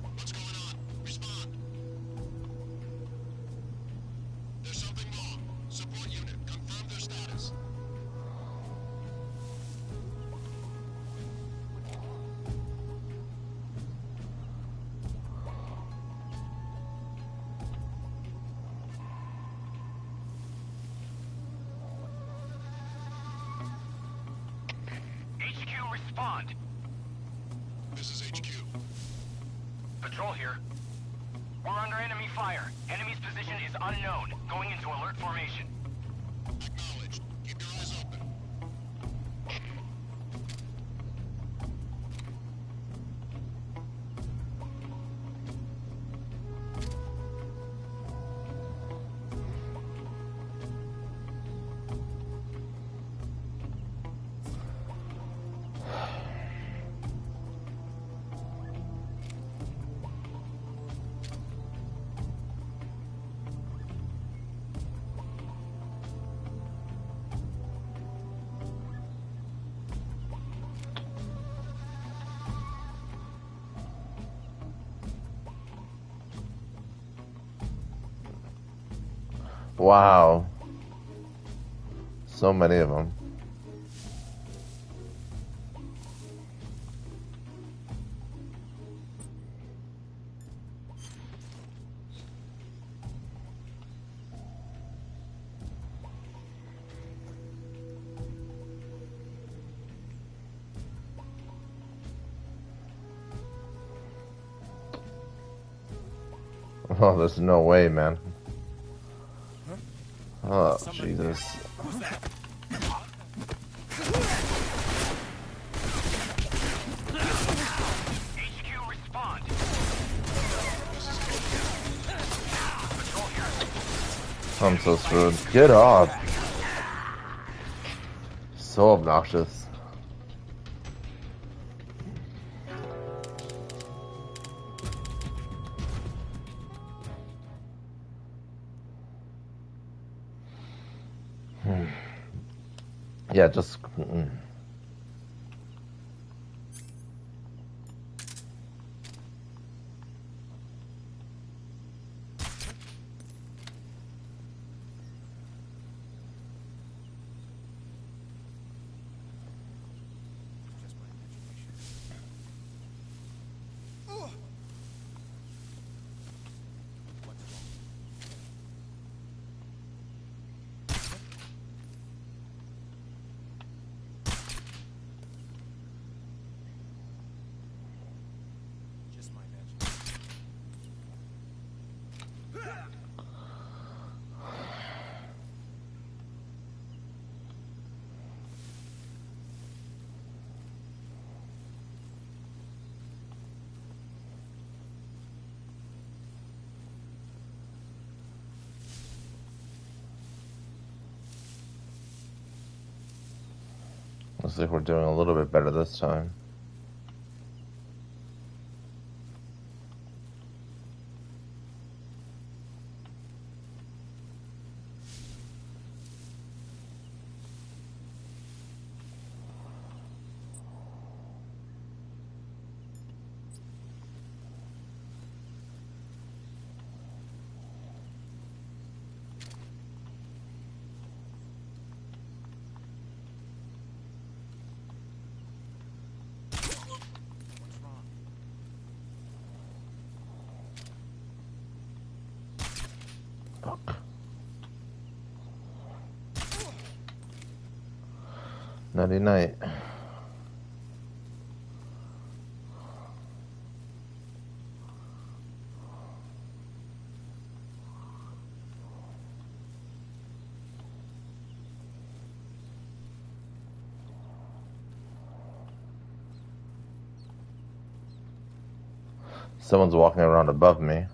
What's going on? Respond. There's something wrong. Support unit, confirm their status. This is HQ. Patrol here. We're under enemy fire. Enemy's position is unknown. Going into alert formation. Acknowledged. Keep your eyes open. Wow. So many of them. Oh, there's no way, man. Oh, Jesus. HQ respond. Patrol here. I'm so screwed. Get off. So obnoxious. Yeah, just... Looks like we're doing a little bit better this time. Nighty night. Someone's walking around above me.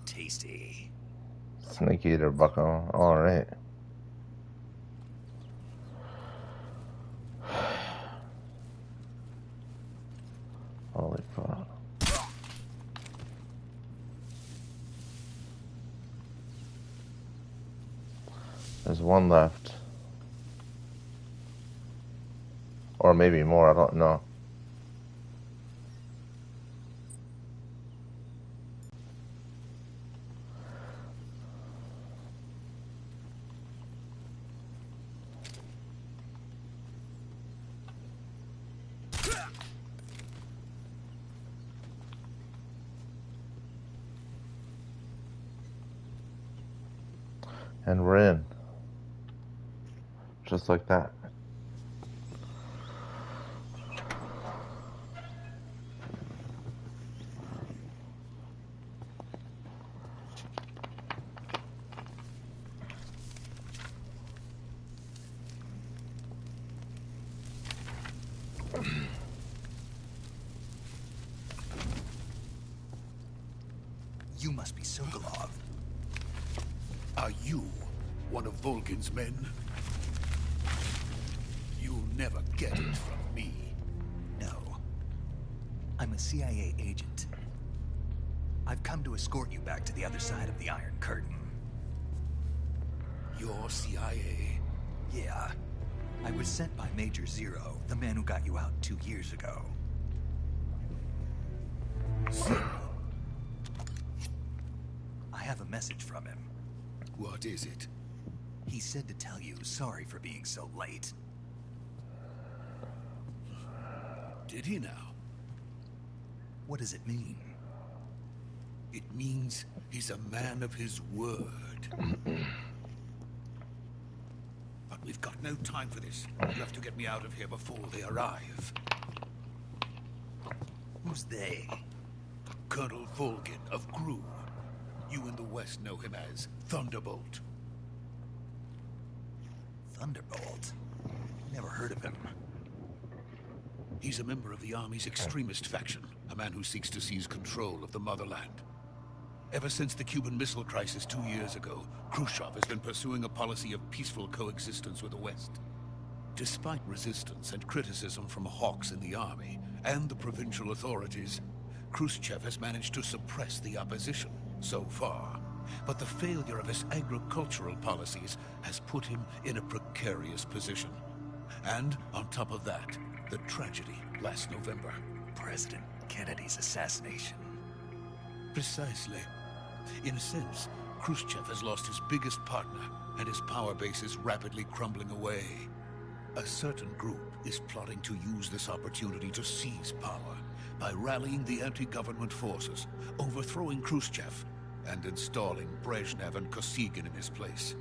Tasty. SnakeEater, bucko. Alright. Holy fuck. There's one left. Or maybe more, I don't know. And we're in. Just like that. You must be Sokolov. Are you one of Volgin's men? You'll never get it from me. No. I'm a CIA agent. I've come to escort you back to the other side of the Iron Curtain. You're CIA? Yeah. I was sent by Major Zero, the man who got you out 2 years ago. I have a message from him. What is it? He said to tell you sorry for being so late. Did he now? What does it mean? It means he's a man of his word. But we've got no time for this. You have to get me out of here before they arrive. Who's they? Colonel Volgin of GRU. You in the West know him as Thunderbolt. Thunderbolt? Never heard of him. He's a member of the Army's extremist faction, a man who seeks to seize control of the motherland. Ever since the Cuban Missile Crisis 2 years ago, Khrushchev has been pursuing a policy of peaceful coexistence with the West. Despite resistance and criticism from hawks in the army and the provincial authorities, Khrushchev has managed to suppress the opposition so far. But the failure of his agricultural policies has put him in a precarious position. And on top of that, the tragedy last November. President Kennedy's assassination. Precisely. In a sense, Khrushchev has lost his biggest partner, and his power base is rapidly crumbling away. A certain group is plotting to use this opportunity to seize power by rallying the anti-government forces, overthrowing Khrushchev, and installing Brezhnev and Kosygin in his place.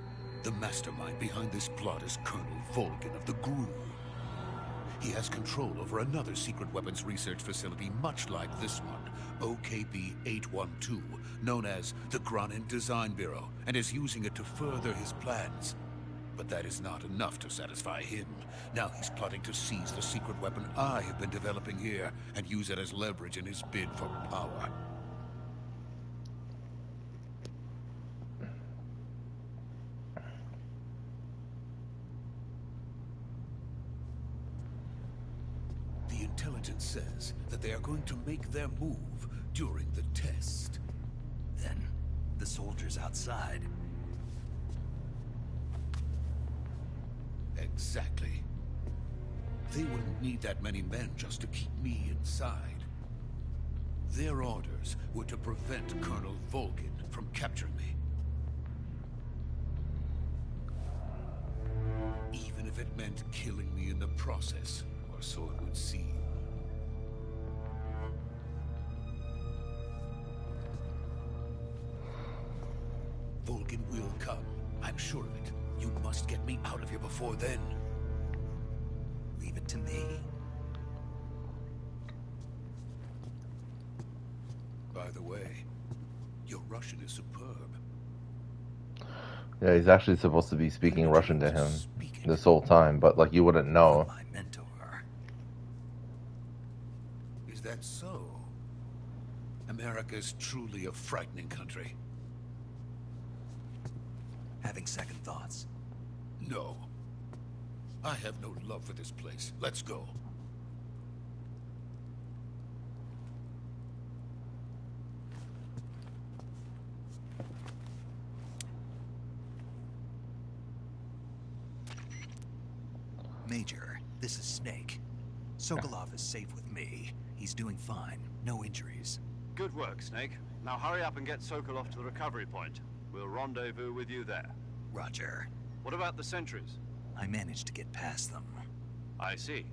The mastermind behind this plot is Colonel Volgin of the GRU. He has control over another secret weapons research facility much like this one, OKB-812, known as the Granin Design Bureau, and is using it to further his plans. But that is not enough to satisfy him. Now he's plotting to seize the secret weapon I have been developing here and use it as leverage in his bid for power. The intelligence says that they are going to make their move during the test. Then, the soldiers outside. Exactly. They wouldn't need that many men just to keep me inside. Their orders were to prevent Colonel Volgin from capturing me. Even if it meant killing me in the process, or so it would seem. Volgin will come. I'm sure of it. You must get me out of here before then. Leave it to me. By the way, your Russian is superb. Yeah, he's actually supposed to be speaking Russian to him this whole time, but like you wouldn't know. My mentor. Is that so? America is truly a frightening country. Having second thoughts? No. I have no love for this place. Let's go. This is Snake. Sokolov is safe with me. He's doing fine. No injuries. Good work, Snake. Now hurry up and get Sokolov to the recovery point. We'll rendezvous with you there. Roger. What about the sentries? I managed to get past them. I see.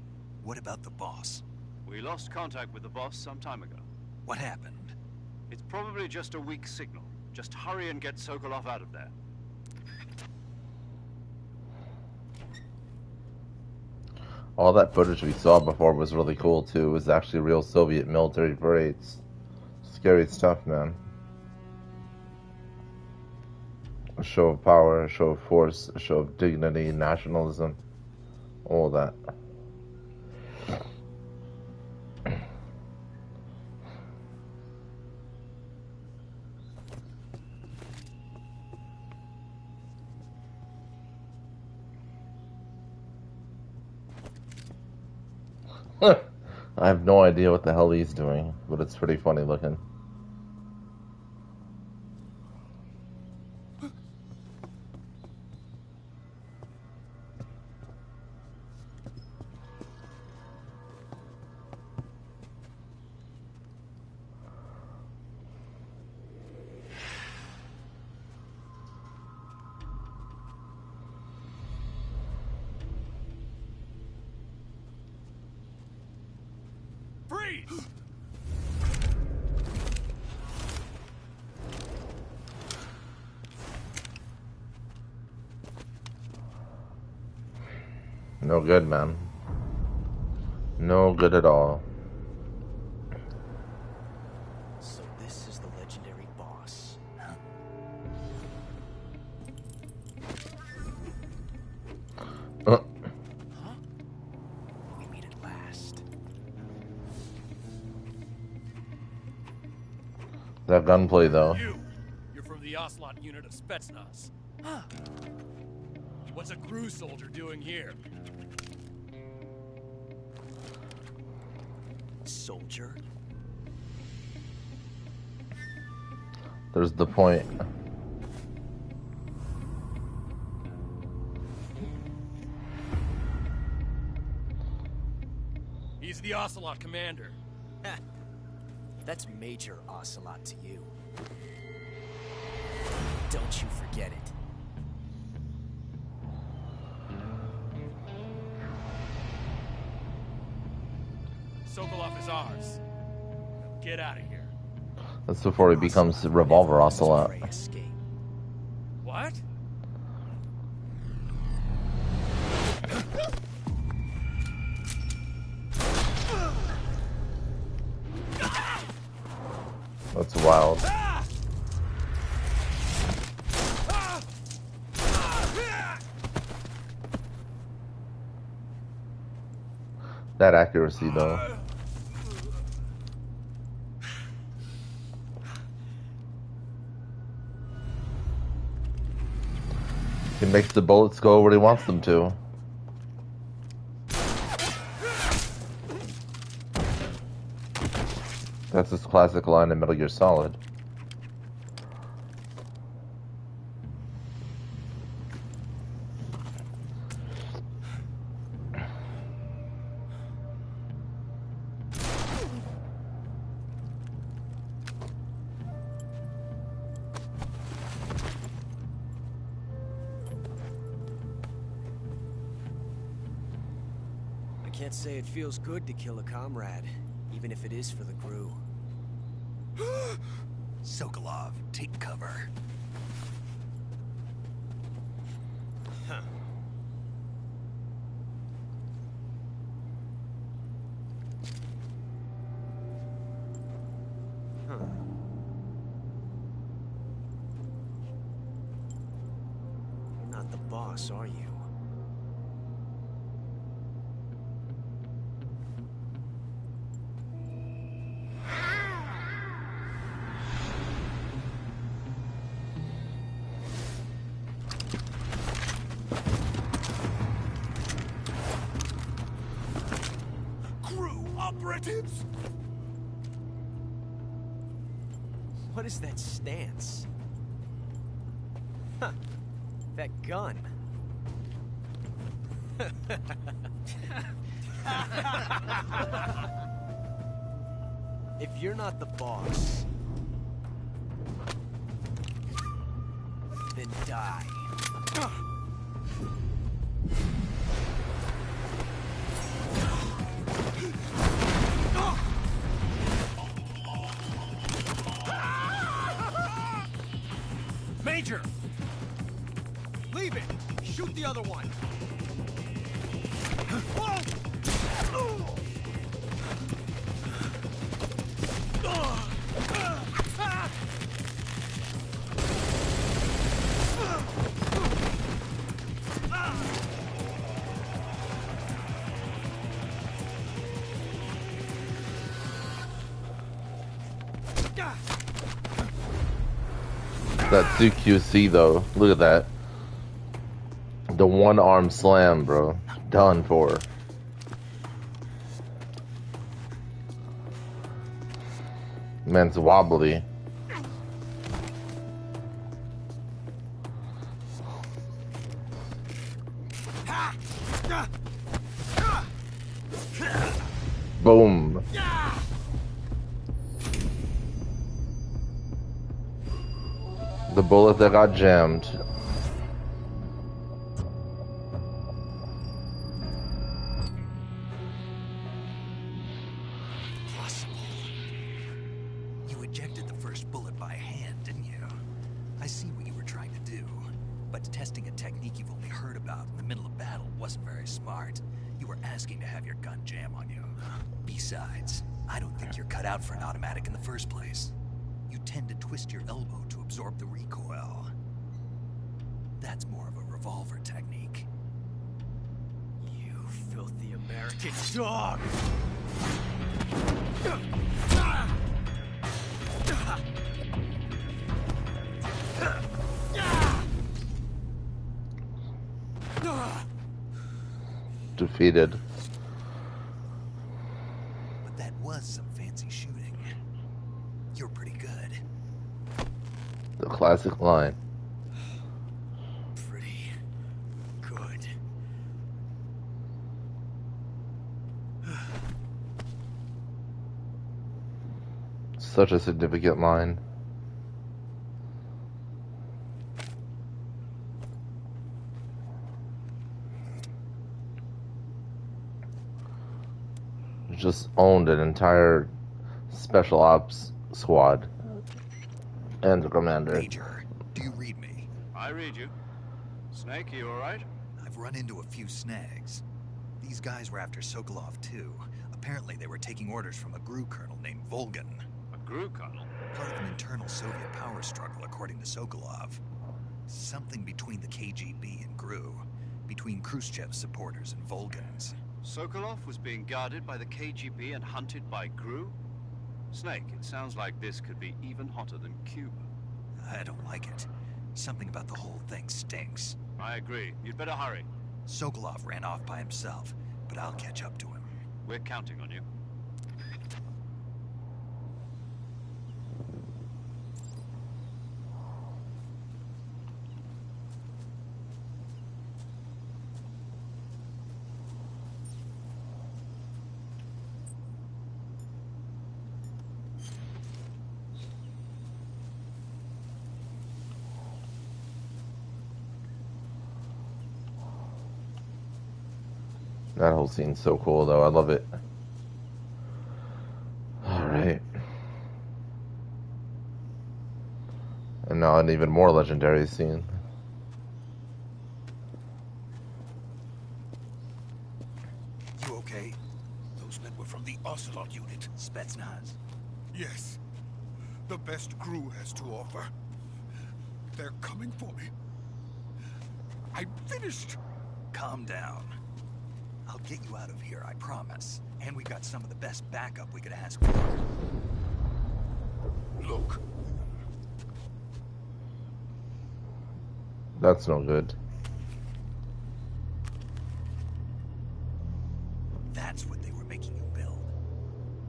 What about the boss? We lost contact with the boss some time ago. What happened? It's probably just a weak signal. Just hurry and get Sokolov out of there. All that footage we saw before was really cool too. It was actually real Soviet military parades. Scary stuff, man. A show of power, a show of force, a show of dignity, nationalism, all that. I have no idea what the hell he's doing, but it's pretty funny looking. No good, man. No good at all. So this is the legendary boss. Huh? We meet at last. That gunplay, though. You're from the Ocelot unit of Spetsnaz. Huh. What's a crew soldier doing here? Soldier? There's the point. He's the Ocelot commander. That's Major Ocelot to you. Don't you forget it. Sokolov is ours. Now get out of here. That's before he becomes Revolver Ocelot. What? That's wild. That accuracy, though. He makes the bullets go where he wants them to. That's his classic line in Metal Gear Solid. I can't say it feels good to kill a comrade, even if it is for the crew. Sokolov, take cover. Huh. Huh. You're not the boss, are you? Operatives? What is that stance? Huh. That gun. If you're not the boss, then die. Major! Leave it! Shoot the other one! That CQC though, look at that. The one arm slam, bro. Done for. Man's wobbly. Boom. The bullet that got jammed. Possible. You ejected the first bullet by hand, didn't you? I see what you were trying to do. But testing a technique you've only heard about in the middle of battle wasn't very smart. You were asking to have your gun jam on you. Besides, I don't think you're cut out for an automatic in the first place. You tend to twist your elbow to absorb the recoil. That's more of a revolver technique. You filthy American dog! Defeated. But that was some fancy shooting. You're pretty good. The classic line. Pretty good. Such a significant line. Just owned an entire special ops squad and the commander. Major, do you read me? I read you. Snake, you alright? I've run into a few snags. These guys were after Sokolov too. Apparently they were taking orders from a GRU colonel named Volgan. A GRU colonel? Part of an internal Soviet power struggle, according to Sokolov. Something between the KGB and GRU. Between Khrushchev's supporters and Volgan's. Sokolov was being guarded by the KGB and hunted by GRU? Snake, it sounds like this could be even hotter than Cuba. I don't like it. Something about the whole thing stinks. I agree. You'd better hurry. Sokolov ran off by himself, but I'll catch up to him. We're counting on you. That whole scene's so cool, though. I love it. Alright. And now an even more legendary scene. You okay? Those men were from the Ocelot unit. Spetsnaz. Yes. The best GRU has to offer. They're coming for me. I'm finished. Calm down. I'll get you out of here, I promise. And we've got some of the best backup we could ask for. Look. That's no good. That's what they were making you build.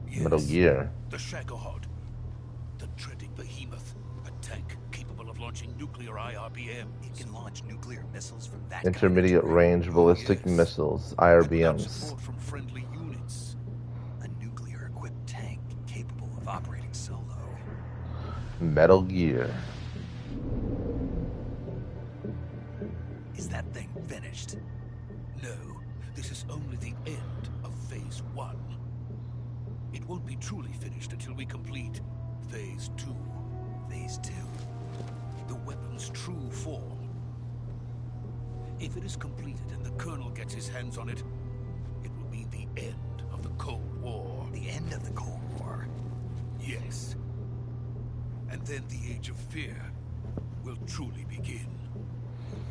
Yes. Metal Gear. The Shagohod. The dreaded behemoth. A tank capable of launching launching nuclear IRBM. It can launch nuclear missiles from that Intermediate kind of range ballistic yes. missiles, And without IRBMs. support from friendly units. A nuclear-equipped tank capable of operating solo. Metal Gear. Is that thing finished? No, this is only the end of Phase 1. It won't be truly finished until we complete Phase 2. Phase 2. The weapon's true form. If it is completed and the Colonel gets his hands on it, it will be the end of the Cold War. The end of the Cold War? Yes. And then the Age of Fear will truly begin.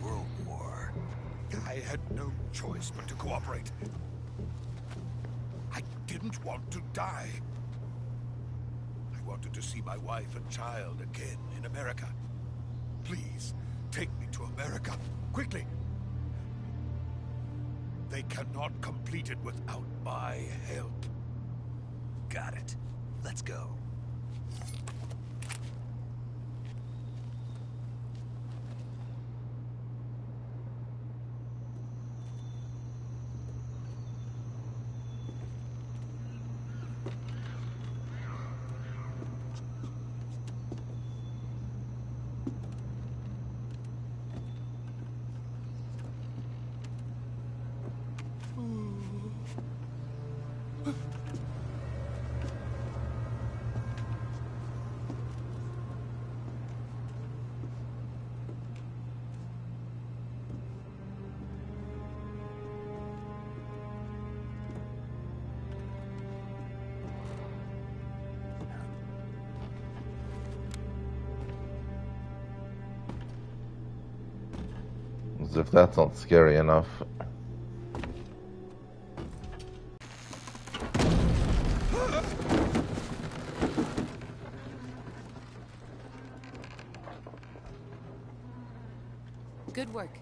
World War. I had no choice but to cooperate. I didn't want to die. I wanted to see my wife and child again in America. Please, take me to America, quickly. They cannot complete it without my help. Got it. Let's go. As if that's not scary enough. Good work,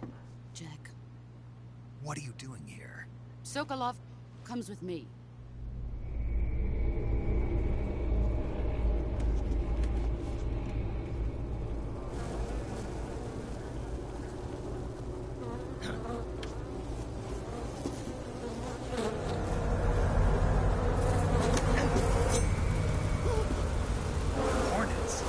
Jack. What are you doing here? Sokolov comes with me. Hornets.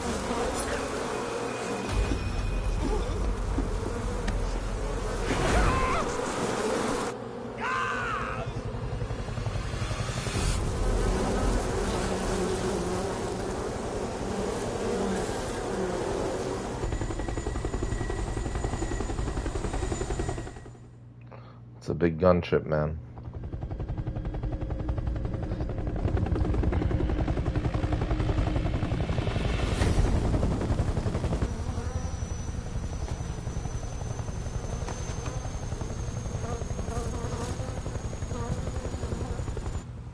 It's a big gunship, man.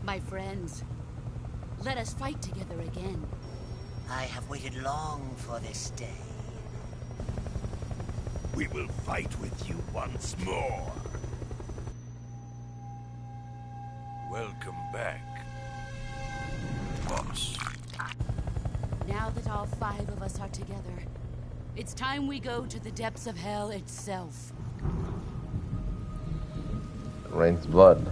My friends, let us fight together again. I have waited long for this day. We will fight with you once more. Welcome back, boss. Now that all 5 of us are together, it's time we go to the depths of hell itself. It rains blood.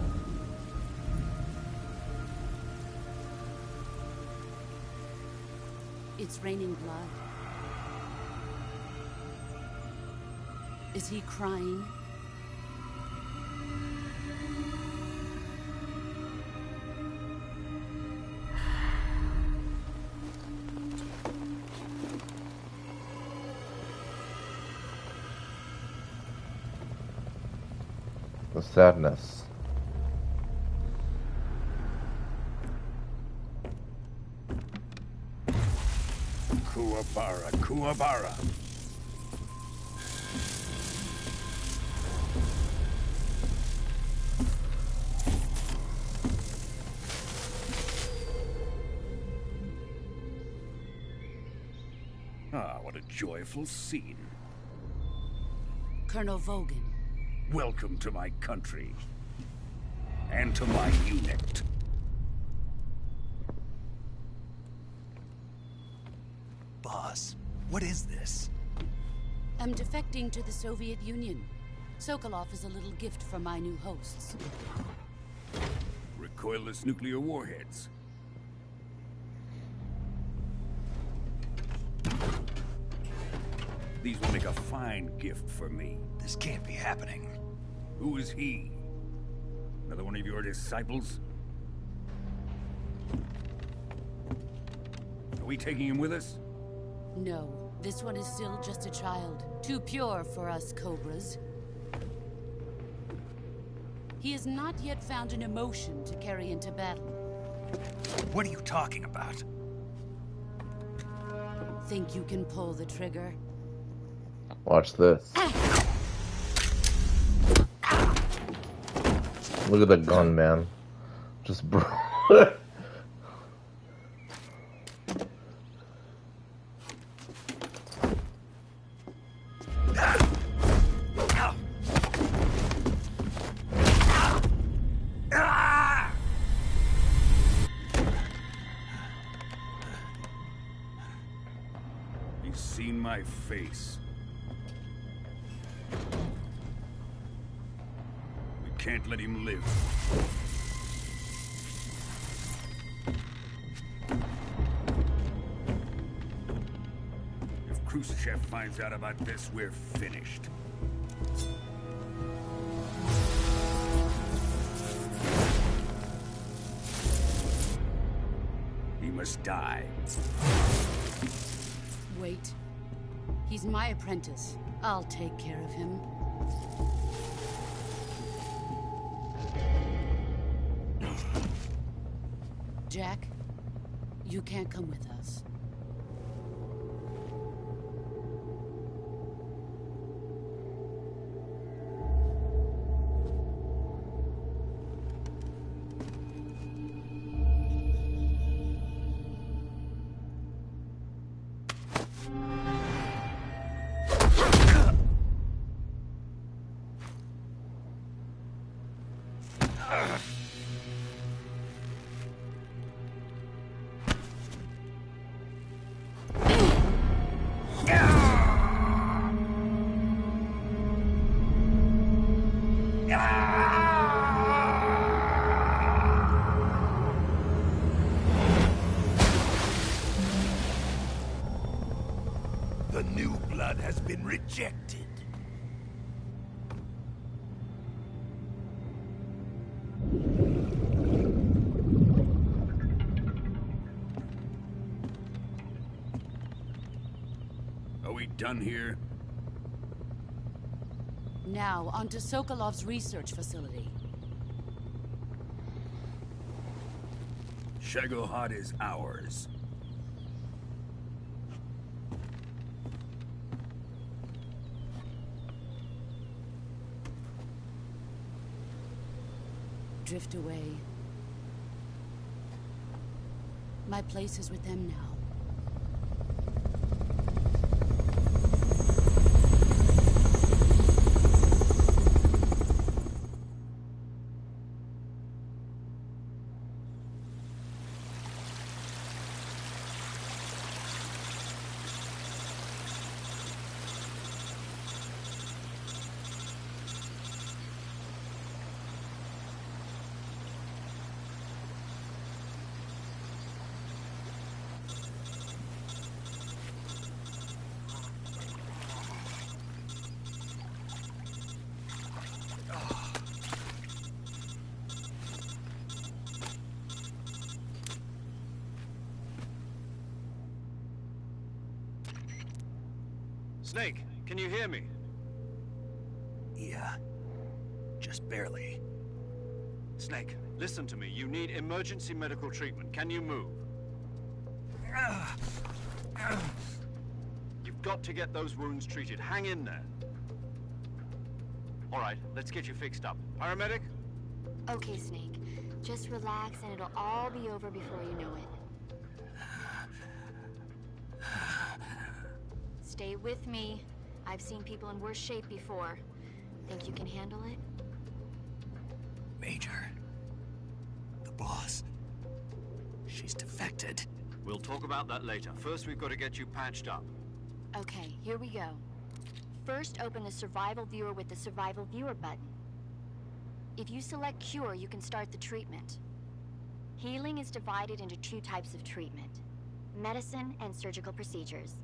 It's raining blood. Is he crying? The sadness. Kuwabara, Kuwabara. Ah, what a joyful scene. Colonel Vogan. Welcome to my country. And to my unit. Boss, what is this? am defecting to the Soviet Union. Sokolov is a little gift for my new hosts. Recoilless nuclear warheads. These will make a fine gift for me. This can't be happening. Who is he? Another one of your disciples? Are we taking him with us? No, this one is still just a child. Too pure for us Cobras. He has not yet found an emotion to carry into battle. What are you talking about? Think you can pull the trigger? Watch this. Look at the gun, man. Just He's seen my face. We can't let him live. If Khrushchev finds out about this, we're finished. He must die. Wait. He's my apprentice. I'll take care of him. Jack, you can't come with us. The new blood has been rejected. Are we done here? Now, onto Sokolov's research facility. Shagohod is ours. Drift away. My place is with them now. Snake, can you hear me? Yeah. Just barely. Snake, listen to me. You need emergency medical treatment. Can you move? You've got to get those wounds treated. Hang in there. All right, let's get you fixed up. Paramedic? Okay, Snake. Just relax and it'll all be over before you know it. Stay with me. I've seen people in worse shape before. Think you can handle it? Major. The boss. She's defected. We'll talk about that later. First, we've got to get you patched up. Okay, here we go. first open the survival viewer with the survival viewer button. If you select cure, you can start the treatment. Healing is divided into 2 types of treatment: medicine and surgical procedures.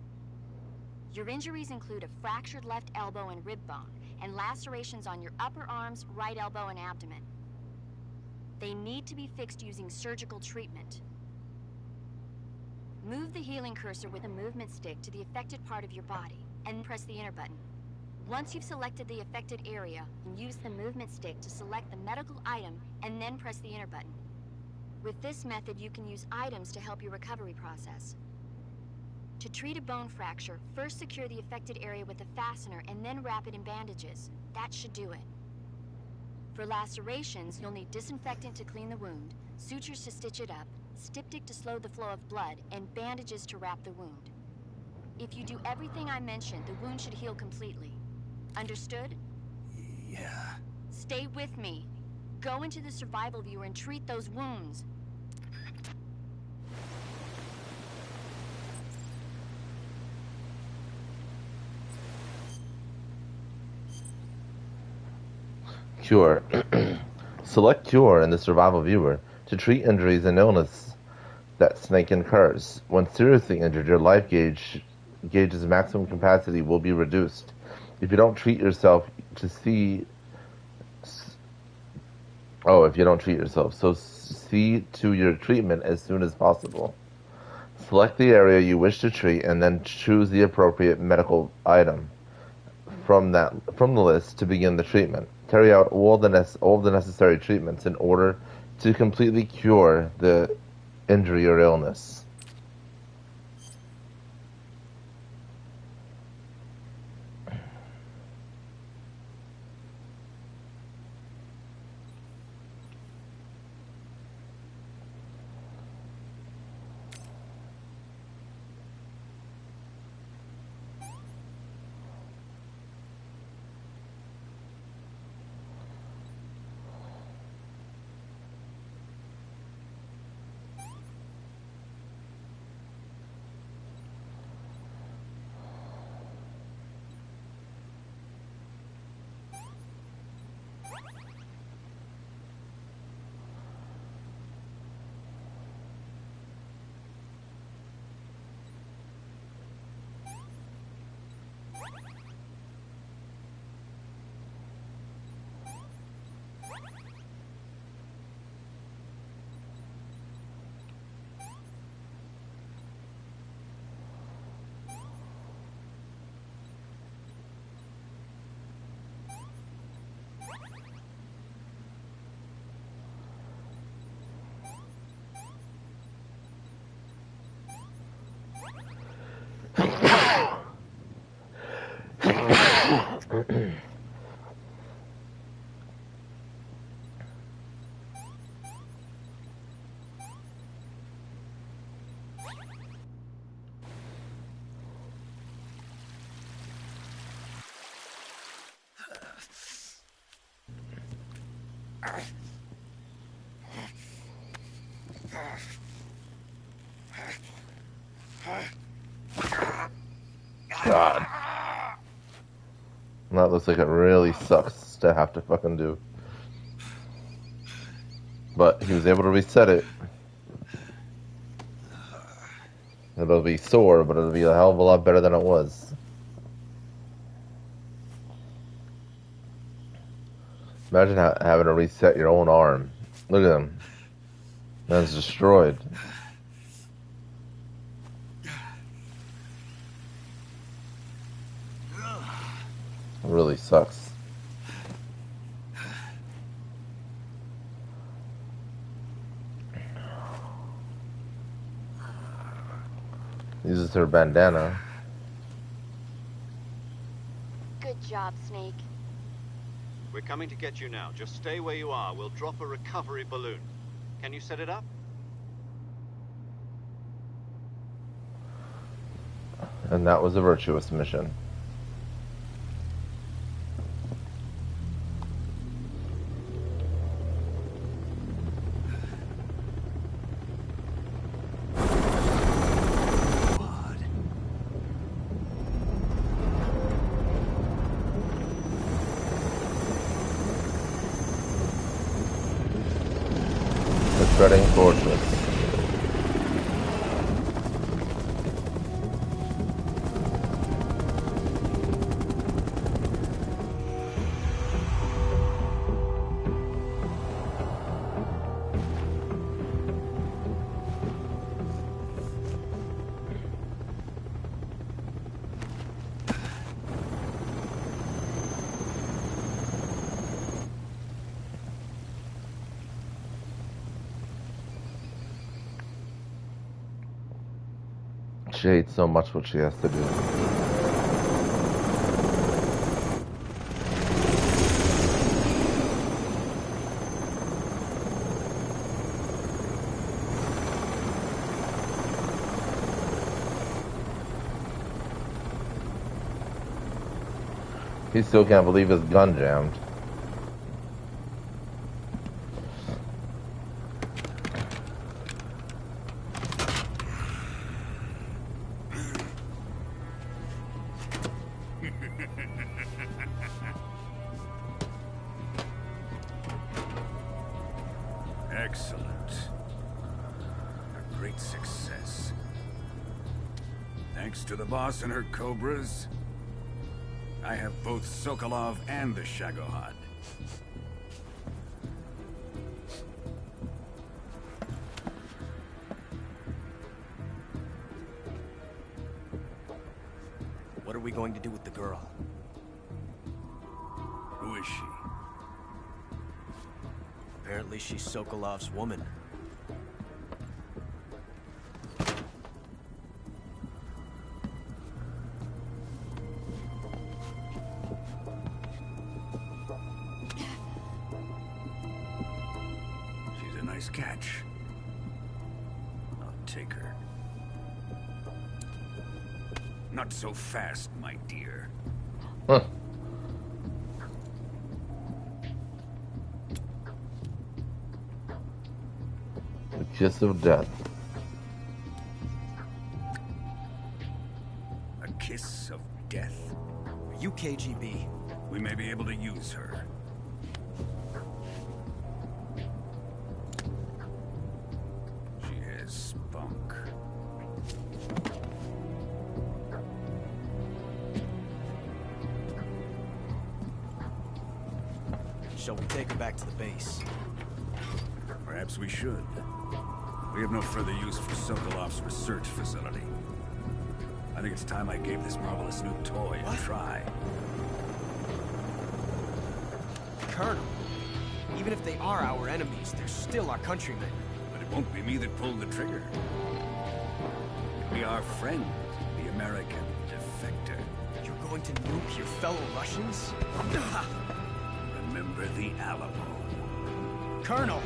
Your injuries include a fractured left elbow and rib bone, and lacerations on your upper arms, right elbow, and abdomen. They need to be fixed using surgical treatment. Move the healing cursor with a movement stick to the affected part of your body, and press the enter button. Once you've selected the affected area, use the movement stick to select the medical item, and then press the enter button. With this method, you can use items to help your recovery process. To treat a bone fracture, first secure the affected area with a fastener and then wrap it in bandages. That should do it. For lacerations, you'll need disinfectant to clean the wound, sutures to stitch it up, styptic to slow the flow of blood, and bandages to wrap the wound. If you do everything I mentioned, the wound should heal completely. Understood? Yeah. Stay with me. Go into the survival viewer and treat those wounds. Cure. Select Cure in the survival viewer to treat injuries and illness that Snake incurs. When seriously injured, your life gauge's maximum capacity will be reduced. If you don't treat yourself, so see to your treatment as soon as possible. Select the area you wish to treat and then choose the appropriate medical item from the list to begin the treatment. Carry out all the necessary treatments in order to completely cure the injury or illness. God. That looks like it really sucks to have to fucking do. But he was able to reset it. It'll be sore, but it'll be a hell of a lot better than it was. Imagine having to reset your own arm. Look at him. Man's destroyed. It really sucks. Uses her bandana. Good job, Snake. We're coming to get you now. Just stay where you are. We'll drop a recovery balloon. Can you set it up? And that was a virtuous mission. She hates so much what she has to do. He still can't believe his gun jammed. Excellent. A great success. Thanks to the boss and her cobras, I have both Sokolov and the Shagohod. What are we going to do with the girl? Who is she? Apparently she's Sokolov's woman. She's a nice catch. I'll take her. Not so fast, my dear. Huh. The kiss of death. A kiss of death. Are you KGB? We may be able to use her. She has spunk. Shall we take her back to the base? Perhaps we should. We have no further use for Sokolov's research facility. I think it's time I gave this marvelous new toy a try. Colonel, even if they are our enemies, they're still our countrymen. But it won't be me that pulled the trigger. It'll be our friend, the American defector. You're going to nuke your fellow Russians? Remember the Alamo. Colonel!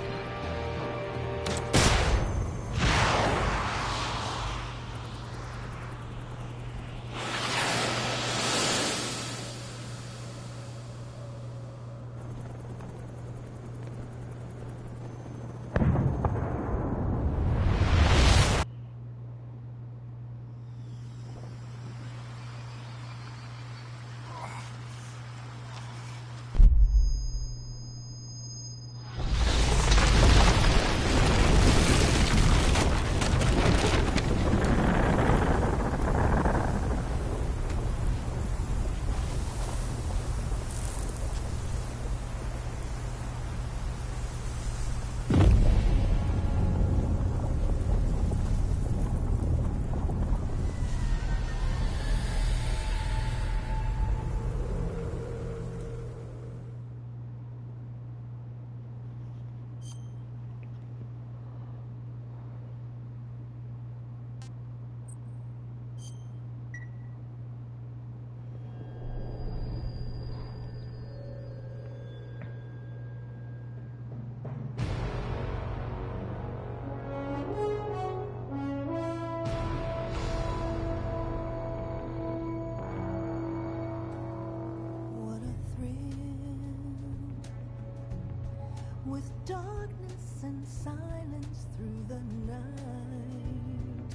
With darkness and silence through the night.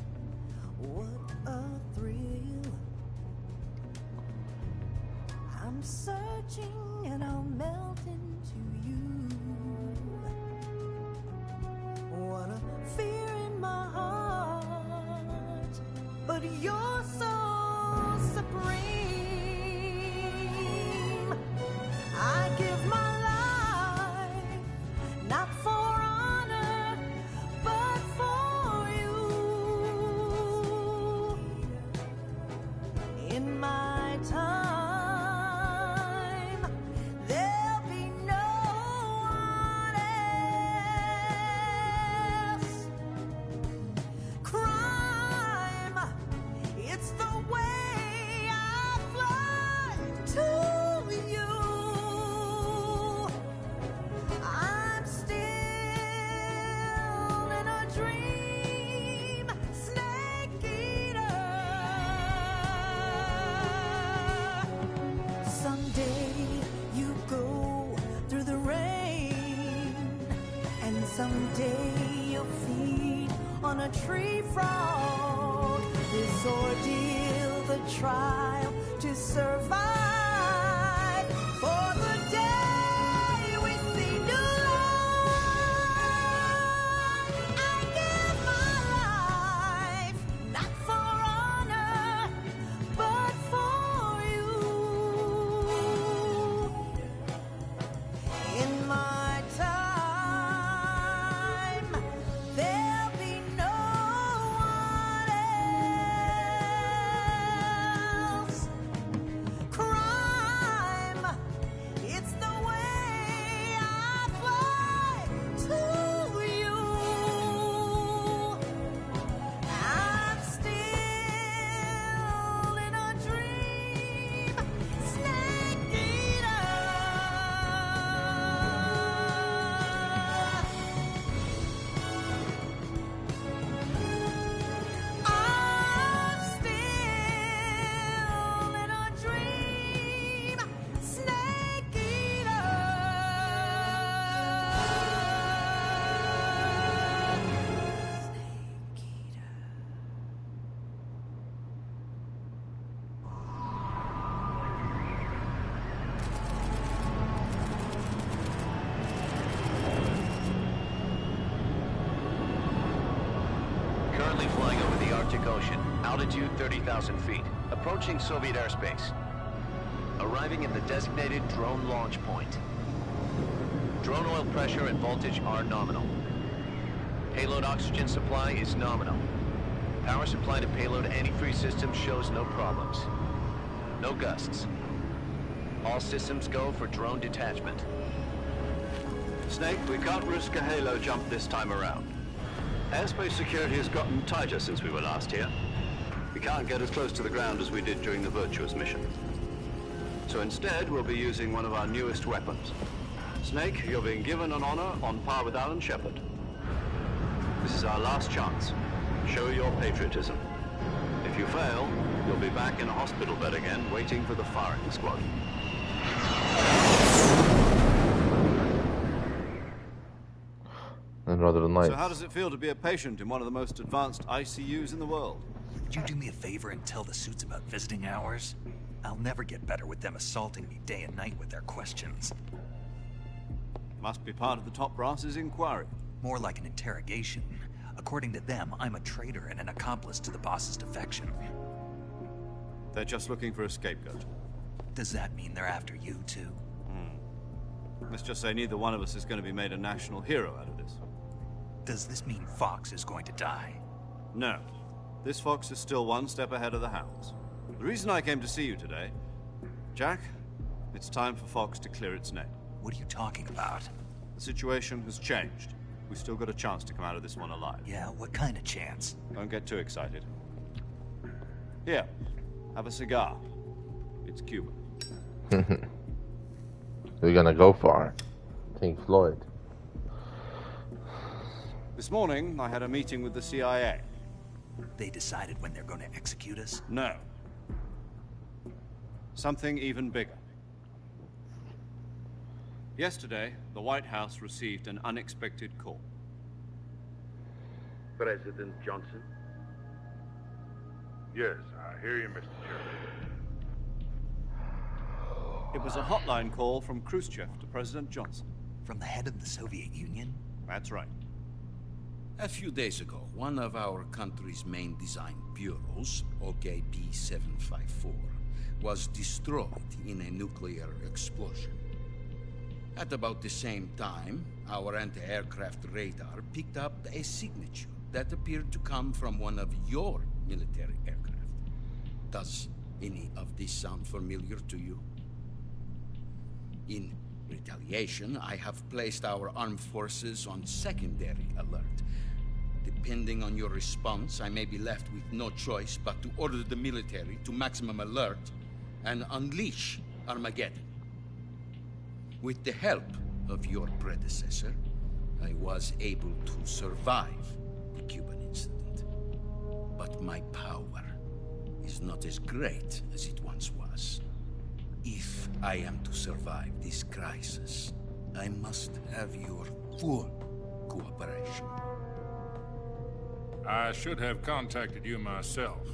What a thrill. I'm searching and I'll melt into you. What a fear in my heart. But you're so supreme. I give my not for honor, but for you. In my time, there'll be no one else. Crime on a tree frog. This ordeal, the trial to survive. For the day we see new life, I give my life, not for honor, but for you. In my time, there'll be no one else. Crime, it's the way I fly to you. I'm still in a dream, Snake Eater. I'm still in a dream, Snake Eater. Currently flying over the Arctic Ocean. Altitude 30,000 feet. Approaching Soviet airspace. Arriving at the designated drone launch point. Drone oil pressure and voltage are nominal. Payload oxygen supply is nominal. Power supply to payload antifreeze system shows no problems. No gusts. All systems go for drone detachment. Snake, we can't risk a halo jump this time around. Airspace security has gotten tighter since we were last here. We can't get as close to the ground as we did during the Virtuous mission. So instead, we'll be using one of our newest weapons. Snake, you're being given an honor on par with Alan Shepard. This is our last chance. Show your patriotism. If you fail, you'll be back in a hospital bed again, waiting for the firing squad. And rather nice. So how does it feel to be a patient in one of the most advanced ICUs in the world? Would you do me a favor and tell the suits about visiting hours? I'll never get better with them assaulting me day and night with their questions. Must be part of the top brass's inquiry. More like an interrogation. According to them, I'm a traitor and an accomplice to the boss's defection. They're just looking for a scapegoat. Does that mean they're after you, too? Let's just say neither one of us is going to be made a national hero out of this. Does this mean Fox is going to die? No. This fox is still one step ahead of the hounds. The reason I came to see you today, Jack, it's time for Fox to clear its name. What are you talking about? The situation has changed. We've still got a chance to come out of this one alive. Yeah, what kind of chance? Don't get too excited. Here, have a cigar. It's Cuban. We're gonna go far. Pink Floyd. This morning, I had a meeting with the CIA. They decided when they're going to execute us? No. Something even bigger. Yesterday, the White House received an unexpected call. President Johnson? Yes, I hear you, Mr. Chairman. It was a hotline call from Khrushchev to President Johnson. From the head of the Soviet Union? That's right. A few days ago, one of our country's main design bureaus, OKB-754, was destroyed in a nuclear explosion. At about the same time, our anti-aircraft radar picked up a signature that appeared to come from one of your military aircraft. Does any of this sound familiar to you? In retaliation, I have placed our armed forces on secondary alert. Depending on your response, I may be left with no choice but to order the military to maximum alert and unleash Armageddon. With the help of your predecessor, I was able to survive the Cuban incident. But my power is not as great as it once was. If I am to survive this crisis, I must have your full cooperation. I should have contacted you myself.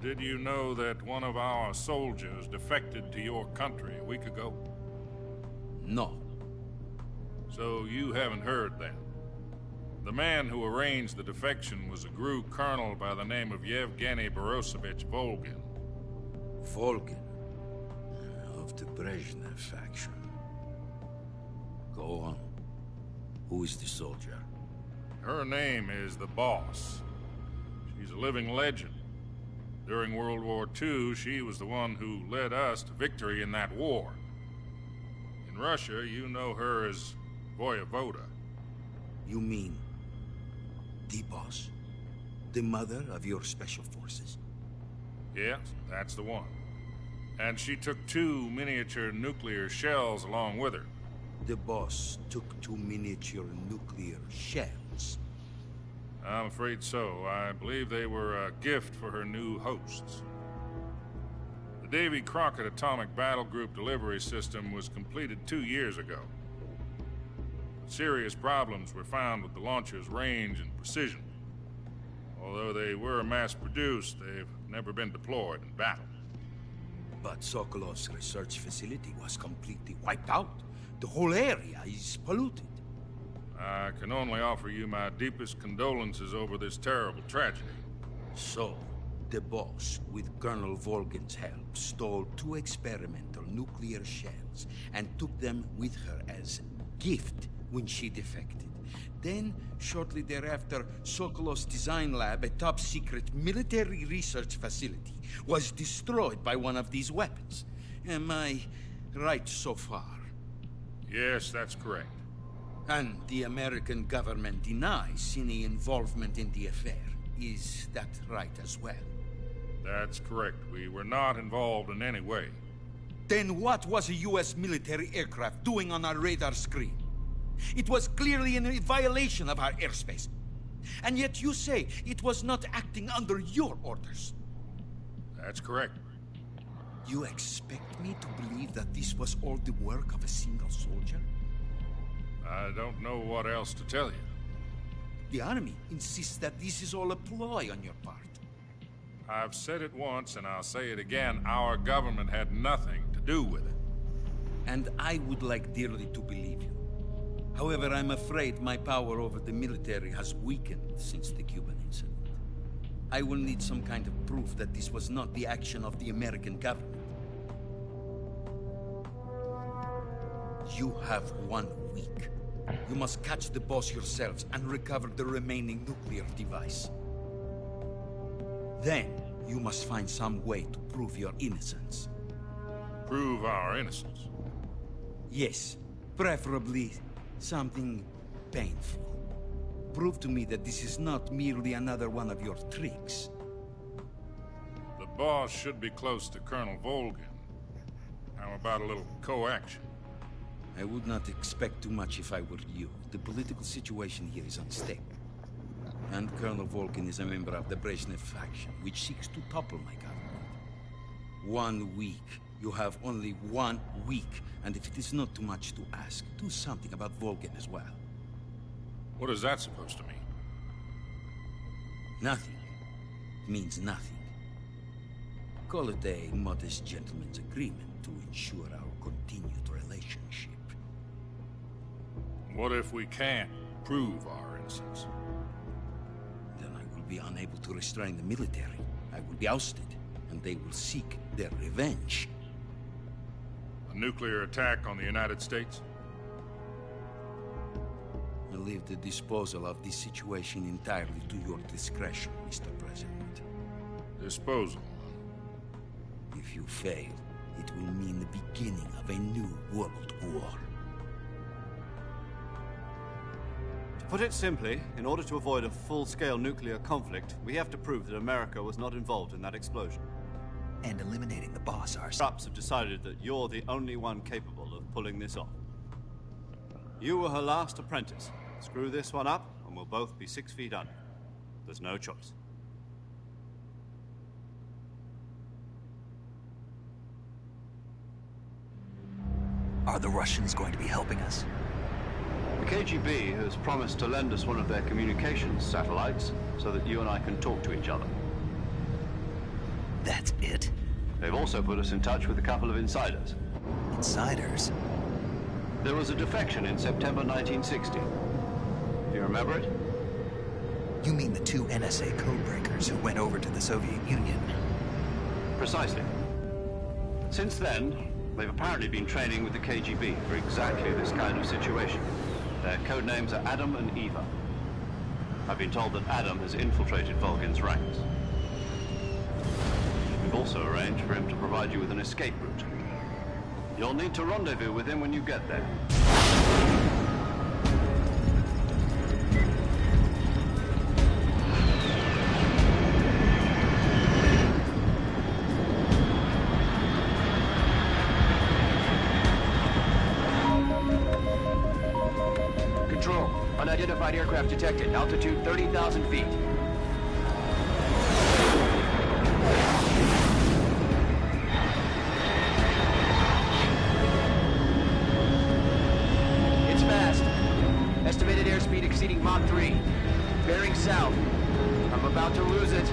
Did you know that one of our soldiers defected to your country a week ago? No. So you haven't heard then? The man who arranged the defection was a GRU colonel by the name of Yevgeny Borisovich Volgin. Volgin? Of the Brezhnev faction. Go on. Who is the soldier? Her name is the Boss. She's a living legend. During World War II, she was the one who led us to victory in that war. In Russia, you know her as Voyevoda. You mean the Boss? The mother of your special forces? Yes, that's the one. And she took 2 miniature nuclear shells along with her. The Boss took 2 miniature nuclear shells? I'm afraid so. I believe they were a gift for her new hosts. The Davy Crockett Atomic Battle Group delivery system was completed 2 years ago. Serious problems were found with the launcher's range and precision. Although they were mass-produced, they've never been deployed in battle. But Sokolov's research facility was completely wiped out. The whole area is polluted. I can only offer you my deepest condolences over this terrible tragedy. So, the Boss, with Colonel Volgin's help, stole 2 experimental nuclear shells and took them with her as gift when she defected. Then, shortly thereafter, Sokolov's design lab, a top-secret military research facility, was destroyed by one of these weapons. Am I right so far? Yes, that's correct. And the American government denies any involvement in the affair. Is that right as well? That's correct. We were not involved in any way. Then what was a U.S. military aircraft doing on our radar screen? It was clearly in violation of our airspace. And yet you say it was not acting under your orders. That's correct. You expect me to believe that this was all the work of a single soldier? I don't know what else to tell you. The army insists that this is all a ploy on your part. I've said it once and I'll say it again. Our government had nothing to do with it. And I would like dearly to believe you. However, I'm afraid my power over the military has weakened since the Cuban incident. I will need some kind of proof that this was not the action of the American government. You have 1 week. You must catch the Boss yourselves and recover the remaining nuclear device. Then, you must find some way to prove your innocence. Prove our innocence? Yes, preferably something painful. Prove to me that this is not merely another one of your tricks. The Boss should be close to Colonel Volgin. How about a little co-action? I would not expect too much if I were you. The political situation here is unstable. And Colonel Volgin is a member of the Brezhnev faction, which seeks to topple my government. 1 week. You have only 1 week. And if it is not too much to ask, do something about Volgin as well. What is that supposed to mean? Nothing. It means nothing. Call it a modest gentleman's agreement to ensure our continued relationship. What if we can't prove our innocence? Then I will be unable to restrain the military. I will be ousted, and they will seek their revenge. A nuclear attack on the United States? I leave the disposal of this situation entirely to your discretion, Mr. President. Disposal? If you fail, it will mean the beginning of a new world war. To put it simply, in order to avoid a full-scale nuclear conflict, we have to prove that America was not involved in that explosion. And eliminating the Boss ourselves. Perhaps have decided that you're the only one capable of pulling this off. You were her last apprentice. Screw this one up, and we'll both be 6 feet under. There's no choice. Are the Russians going to be helping us? KGB has promised to lend us one of their communications satellites so that you and I can talk to each other. That's it? They've also put us in touch with a couple of insiders. Insiders? There was a defection in September 1960. Do you remember it? You mean the two NSA codebreakers who went over to the Soviet Union? Precisely. Since then, they've apparently been training with the KGB for exactly this kind of situation. Their code names are Adam and Eva. I've been told that Adam has infiltrated Volgin's ranks. We've also arranged for him to provide you with an escape route. You'll need to rendezvous with him when you get there. Control, unidentified aircraft detected. Altitude 30,000 feet. It's fast. Estimated airspeed exceeding Mach 3. Bearing south. I'm about to lose it.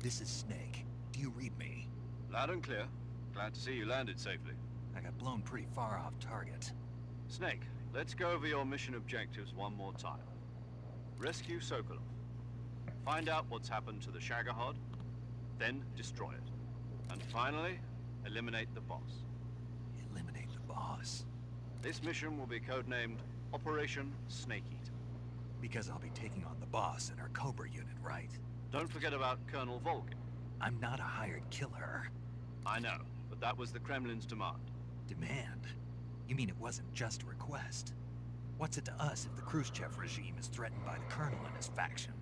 This is Snake. Do you read me? Loud and clear. Glad to see you landed safely. I got blown pretty far off target. Snake, let's go over your mission objectives one more time. Rescue Sokolov. Find out what's happened to the Shagohod, then destroy it. And finally, eliminate the boss. Eliminate the boss? This mission will be codenamed Operation SnakeEater. Because I'll be taking on the boss in our Cobra unit, right? Don't forget about Colonel Volgin. I'm not a hired killer. I know, but that was the Kremlin's demand. Demand? You mean it wasn't just a request? What's it to us if the Khrushchev regime is threatened by the Colonel and his faction?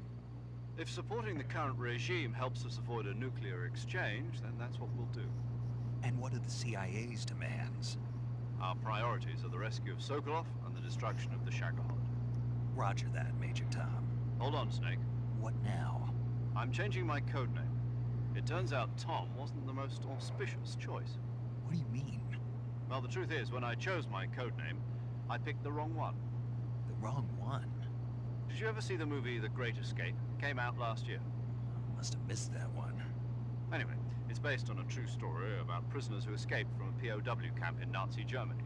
If supporting the current regime helps us avoid a nuclear exchange, then that's what we'll do. And what are the CIA's demands? Our priorities are the rescue of Sokolov and the destruction of the Shagohod. Roger that, Major Tom. Hold on, Snake. What now? I'm changing my codename. It turns out Tom wasn't the most auspicious choice. What do you mean? Well, the truth is, when I chose my codename, I picked the wrong one. The wrong one? Did you ever see the movie The Great Escape? It came out last year. Must have missed that one. Anyway, it's based on a true story about prisoners who escaped from a POW camp in Nazi Germany.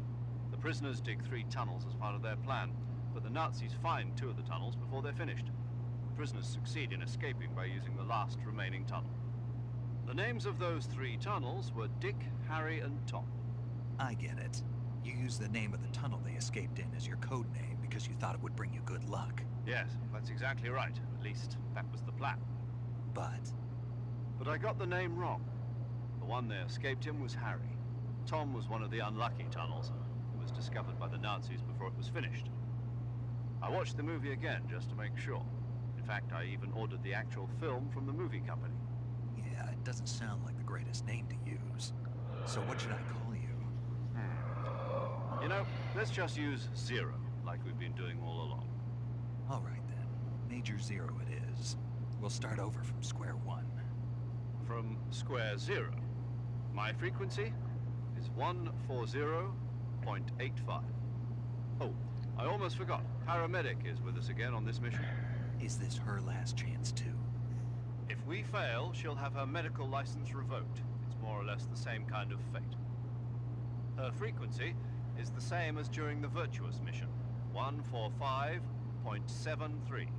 The prisoners dig 3 tunnels as part of their plan, but the Nazis find 2 of the tunnels before they're finished. The prisoners succeed in escaping by using the last remaining tunnel. The names of those 3 tunnels were Dick, Harry, and Tom. I get it. You used the name of the tunnel they escaped in as your code name because you thought it would bring you good luck. Yes, that's exactly right. At least, that was the plan. But I got the name wrong. The one they escaped in was Harry. Tom was one of the unlucky tunnels. It was discovered by the Nazis before it was finished. I watched the movie again just to make sure. In fact, I even ordered the actual film from the movie company. Yeah, it doesn't sound like the greatest name to use. So what should I call you? You know, let's just use Zero, like we've been doing all along. All right then. Major Zero it is. We'll start over from square one. From square zero? My frequency is 140.85. Oh, I almost forgot. Paramedic is with us again on this mission. Is this her last chance, too? If we fail, she'll have her medical license revoked. It's more or less the same kind of fate. Her frequency is the same as during the Virtuous mission, 145.73.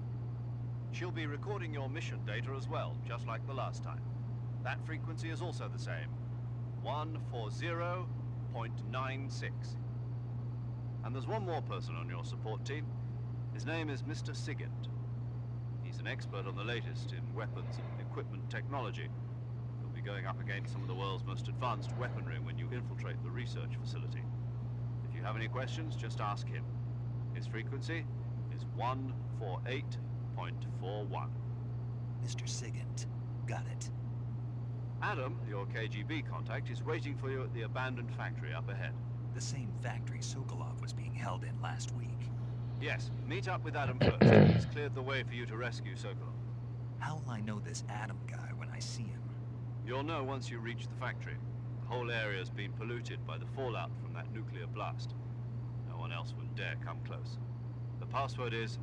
She'll be recording your mission data as well, just like the last time. That frequency is also the same, 140.96. And there's one more person on your support team. His name is Mr. Sigint. He's an expert on the latest in weapons and equipment technology. You'll be going up against some of the world's most advanced weaponry when you infiltrate the research facility. If you have any questions, just ask him. His frequency is 148.41. Mr. Sigint. Got it. Adam, your KGB contact, is waiting for you at the abandoned factory up ahead. The same factory Sokolov was being held in last week. Yes, meet up with Adam first. He's cleared the way for you to rescue Sokolov. How will I know this Adam guy when I see him? You'll know once you reach the factory. The whole area's been polluted by the fallout from that nuclear blast. No one else would dare come close. The password is,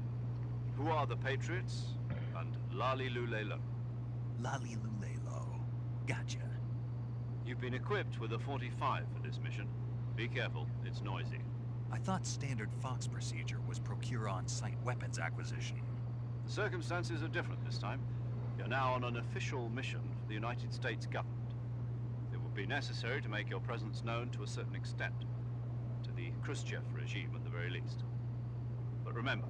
"Who are the Patriots?" and Lali Lulelo. Lali Lulelo. Gotcha. You've been equipped with a 45 for this mission. Be careful, it's noisy. I thought standard Fox procedure was procure on-site weapons acquisition. The circumstances are different this time. You're now on an official mission for the United States government. It will be necessary to make your presence known to a certain extent. To the Khrushchev regime at the very least. But remember,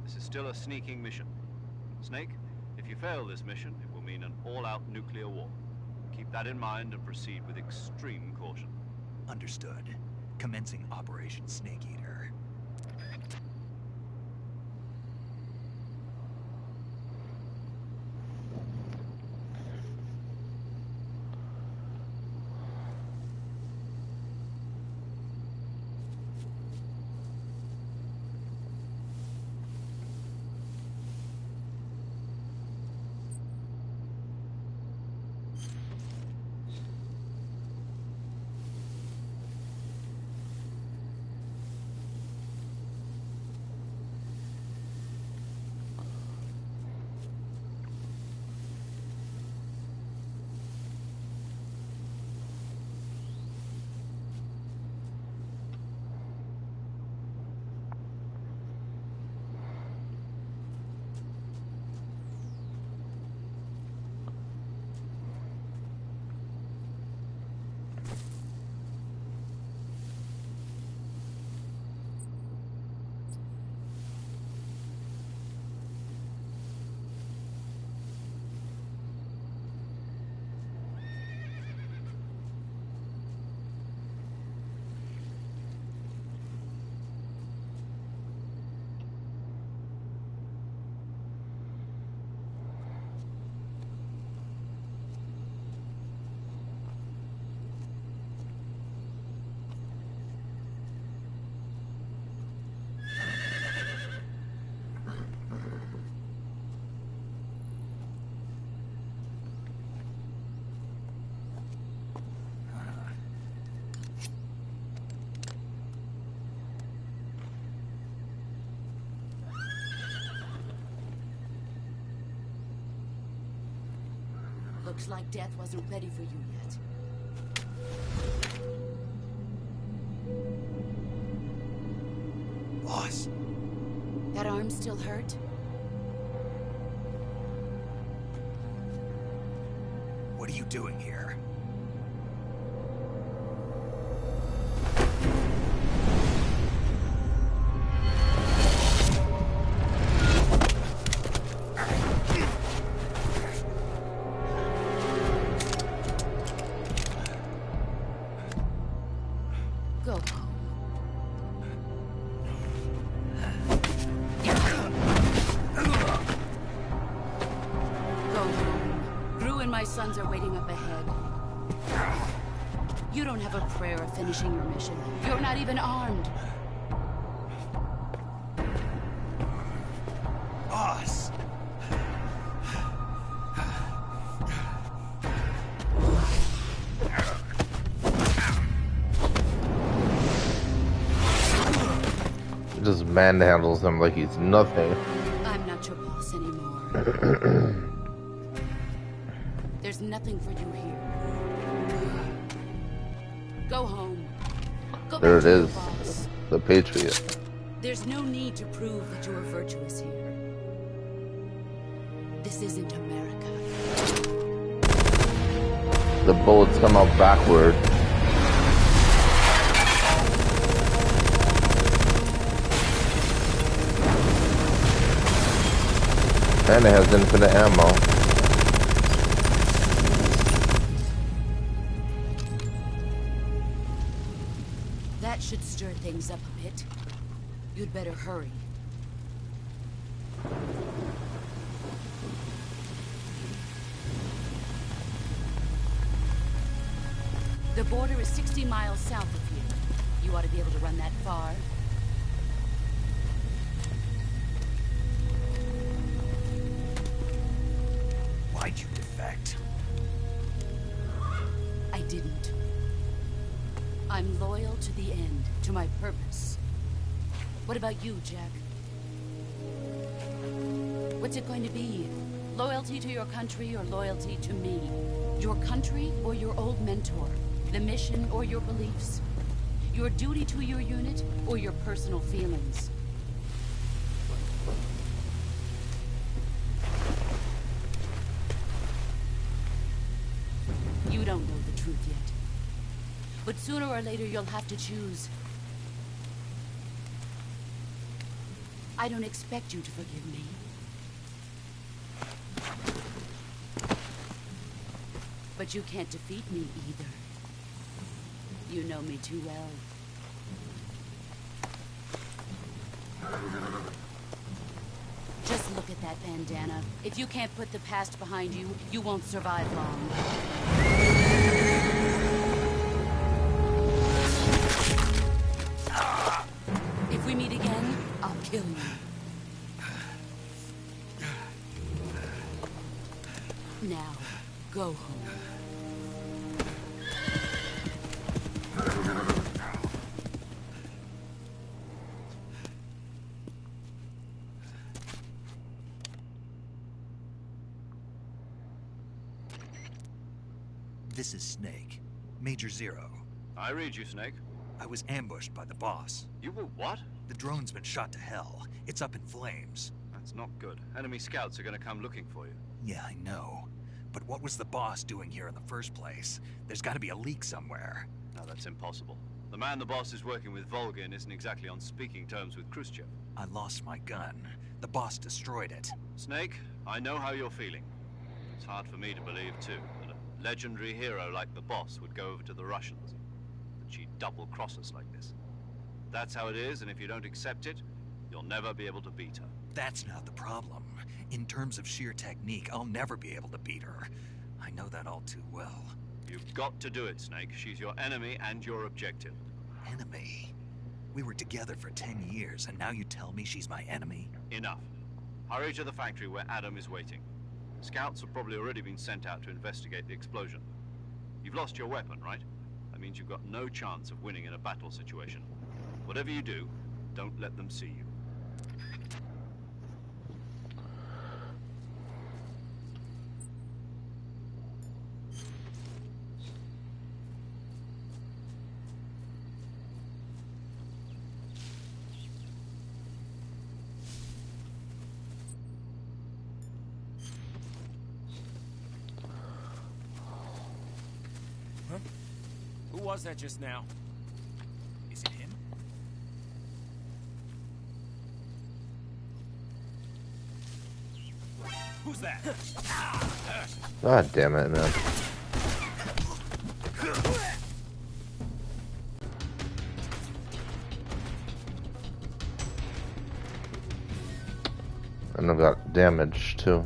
this is still a sneaking mission. Snake, if you fail this mission, it will mean an all-out nuclear war. Keep that in mind and proceed with extreme caution. Understood. Commencing Operation SnakeEater. Looks like death wasn't ready for you yet. Boss. That arm still hurt? What are you doing here? Sons are waiting up ahead. You don't have a prayer of finishing your mission. You're not even armed. Boss! just manhandles him like he's nothing. I'm not your boss anymore. There's nothing for you here. Go home. Go There back it to your is. boss. The Patriot. There's no need to prove that you are virtuous here. This isn't America. The bullets come out backward. And it has infinite ammo. That should stir things up a bit. You'd better hurry. The border is 60 miles south of here. You ought to be able to run that far. Why'd you defect? I didn't. I'm loyal to the end, to my purpose. What about you, Jack? What's it going to be? Loyalty to your country or loyalty to me? Your country or your old mentor? The mission or your beliefs? Your duty to your unit or your personal feelings? You don't know the truth yet. But sooner or later you'll have to choose. I don't expect you to forgive me. But you can't defeat me either. You know me too well. Just look at that bandana. If you can't put the past behind you, you won't survive long. If we meet again, I'll kill you. Now, go home. This is Snake. Major Zero. I read you, Snake. I was ambushed by the boss. You were what? The drone's been shot to hell. It's up in flames. That's not good. Enemy scouts are gonna come looking for you. Yeah, I know. But what was the boss doing here in the first place? There's gotta be a leak somewhere. No, that's impossible. The man the boss is working with, Volgin, isn't exactly on speaking terms with Khrushchev. I lost my gun. The boss destroyed it. Snake, I know how you're feeling. It's hard for me to believe, too, that a legendary hero like the boss would go over to the Russians. That she'd double-cross us like this. That's how it is, and if you don't accept it, you'll never be able to beat her. That's not the problem. In terms of sheer technique, I'll never be able to beat her. I know that all too well. You've got to do it, Snake. She's your enemy and your objective. Enemy? We were together for 10 years, and now you tell me she's my enemy? Enough. Hurry to the factory where Adam is waiting. Scouts have probably already been sent out to investigate the explosion. You've lost your weapon, right? That means you've got no chance of winning in a battle situation. Whatever you do, don't let them see you. Huh? Who was that just now? Is it him? Who's that? God damn it, man. And I've got damage too.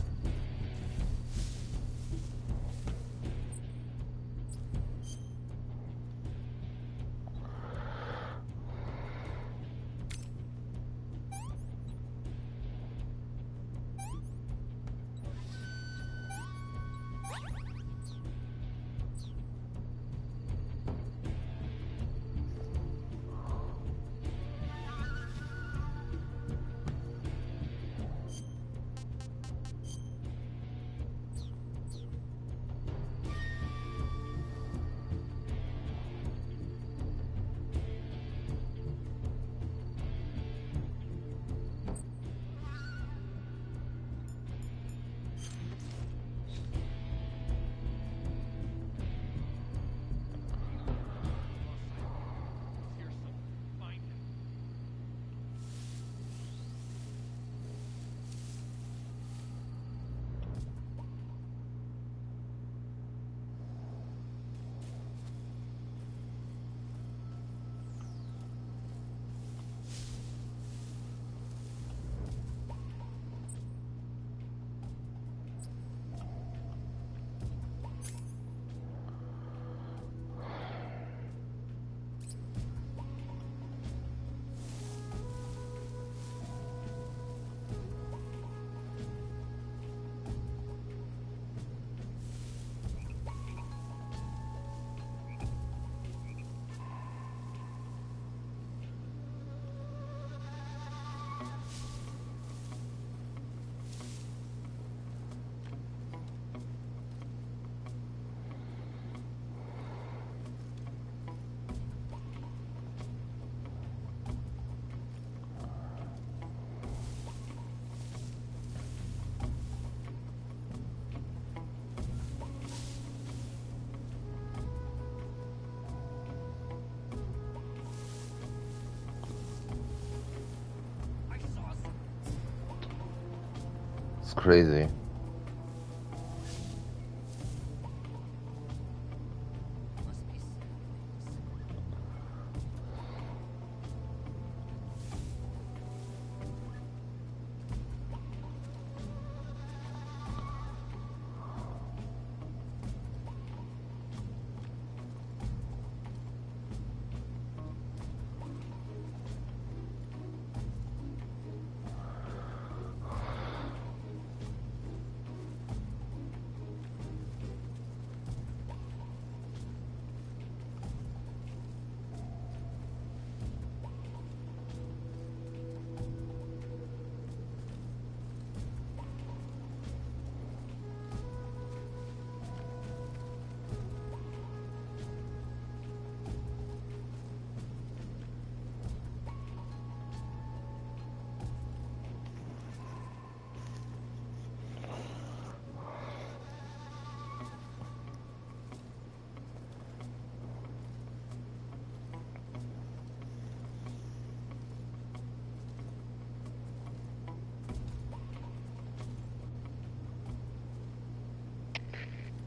It's crazy.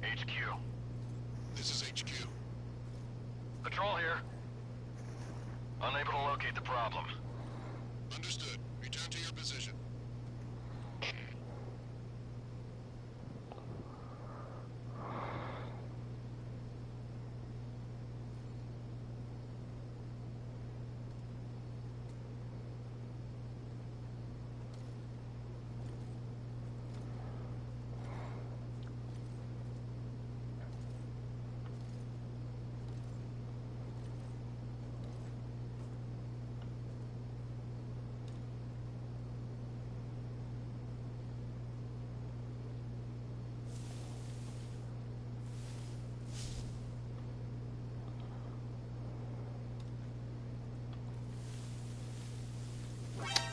HQ. This is HQ. Patrol here. Unable to locate the problem. Understood. Return to your position.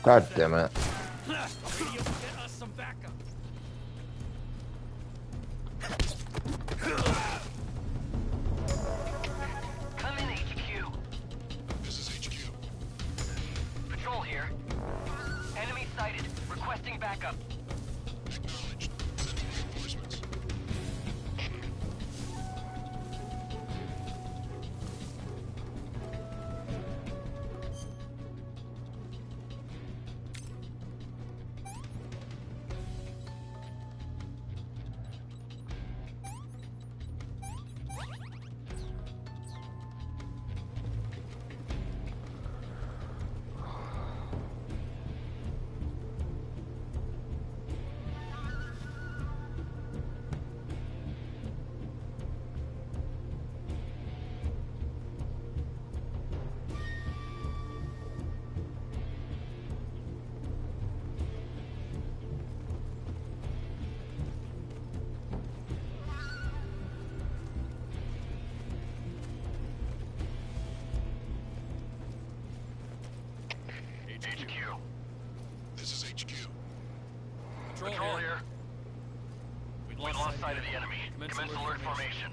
God damn it. Radio, get us some backup. Come in, HQ. This is HQ. Patrol here. Enemy sighted. Requesting backup. Acknowledged. Sending reinforcements. HQ. This is HQ. Patrol here. We've lost sight of the enemy. Commence alert formation.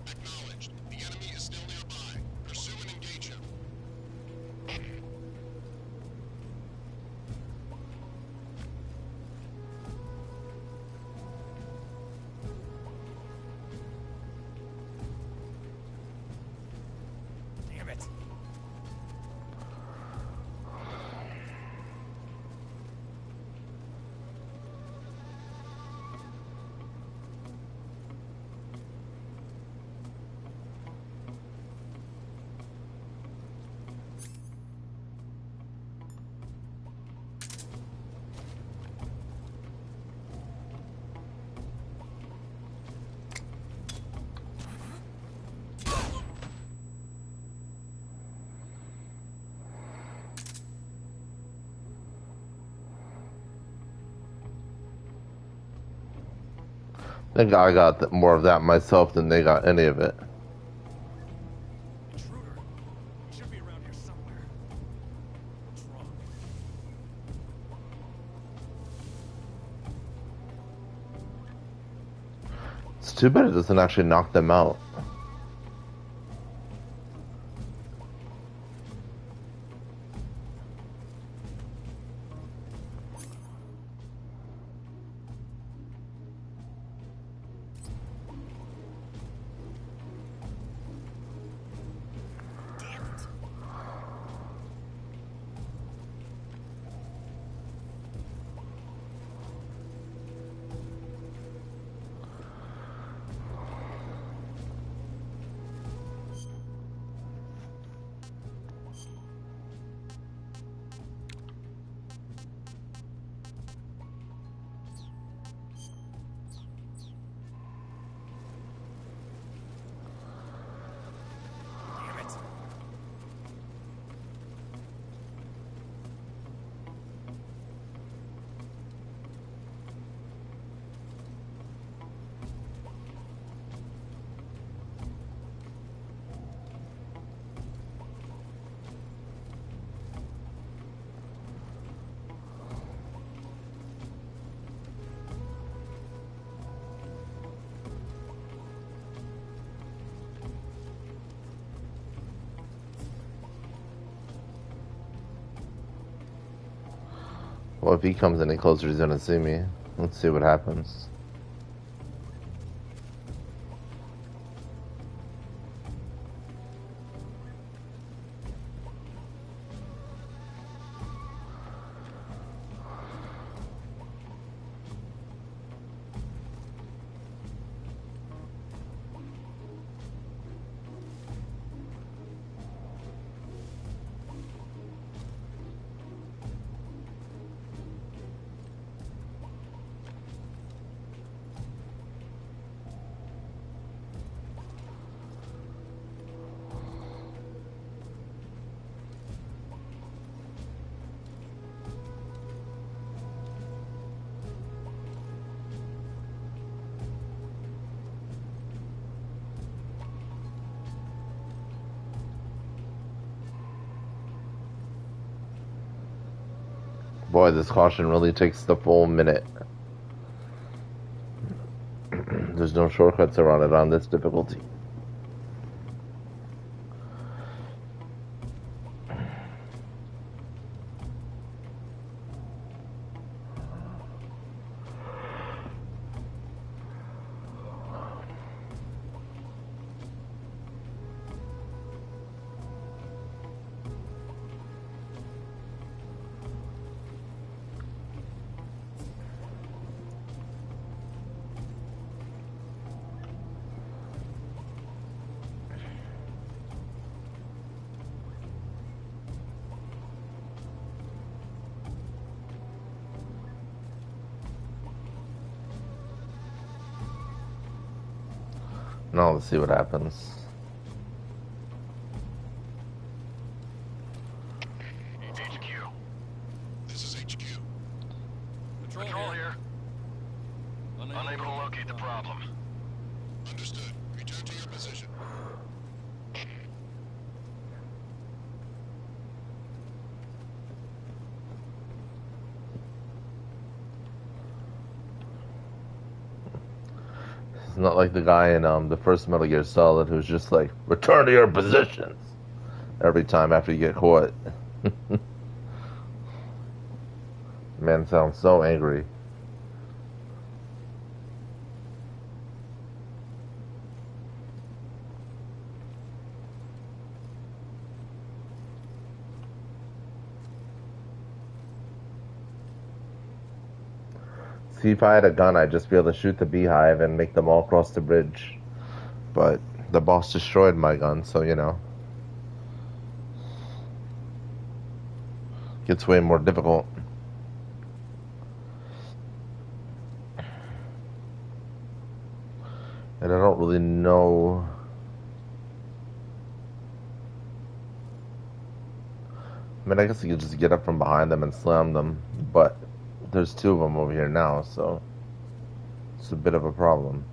Acknowledged. The enemy is still nearby. Pursue and engage him. Damn it. I think I got more of that myself than they got any of it. Intruder. He should be around here somewhere. What's wrong? It's too bad it doesn't actually knock them out. Well, if he comes any closer, he's gonna see me. Let's see what happens. Boy, this caution really takes the full minute. There's no shortcuts around it on this difficulty. Now let's see what happens. HQ. This is HQ. Patrol here. Unable to locate the problem. Understood. Return to your position. It's not like the guy in the first Metal Gear Solid who's just like, return to your positions every time after you get caught. Man sounds so angry. See, if I had a gun, I'd just be able to shoot the beehive and make them all cross the bridge. But the boss destroyed my gun, so you know. Gets way more difficult. And I don't really know. I mean, I guess you could just get up from behind them and slam them, but there's two of them over here now, so it's a bit of a problem.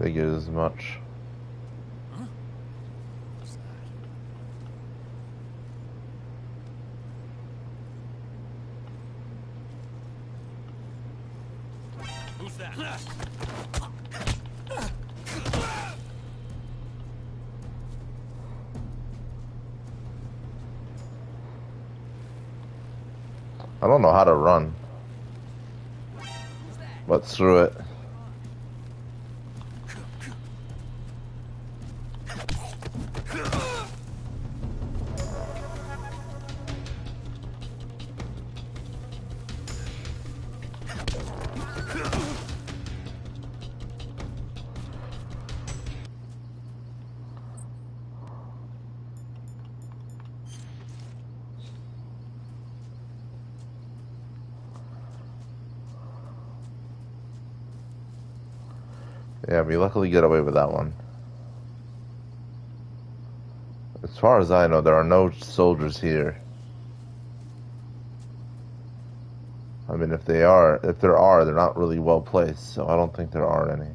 Figured as much. Huh? What's that? Who's that? I don't know how to run. But screw it. Yeah, we luckily get away with that one. As far as I know, there are no soldiers here. I mean, if there are, they're not really well placed, so I don't think there are any.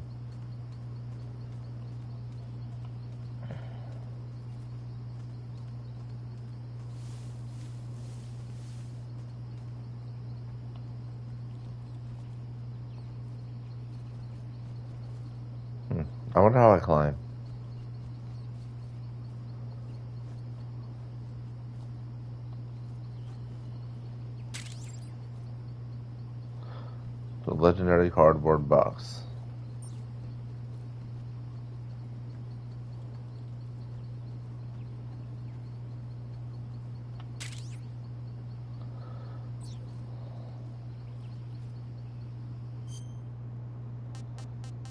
I wonder how I climb. The legendary cardboard box.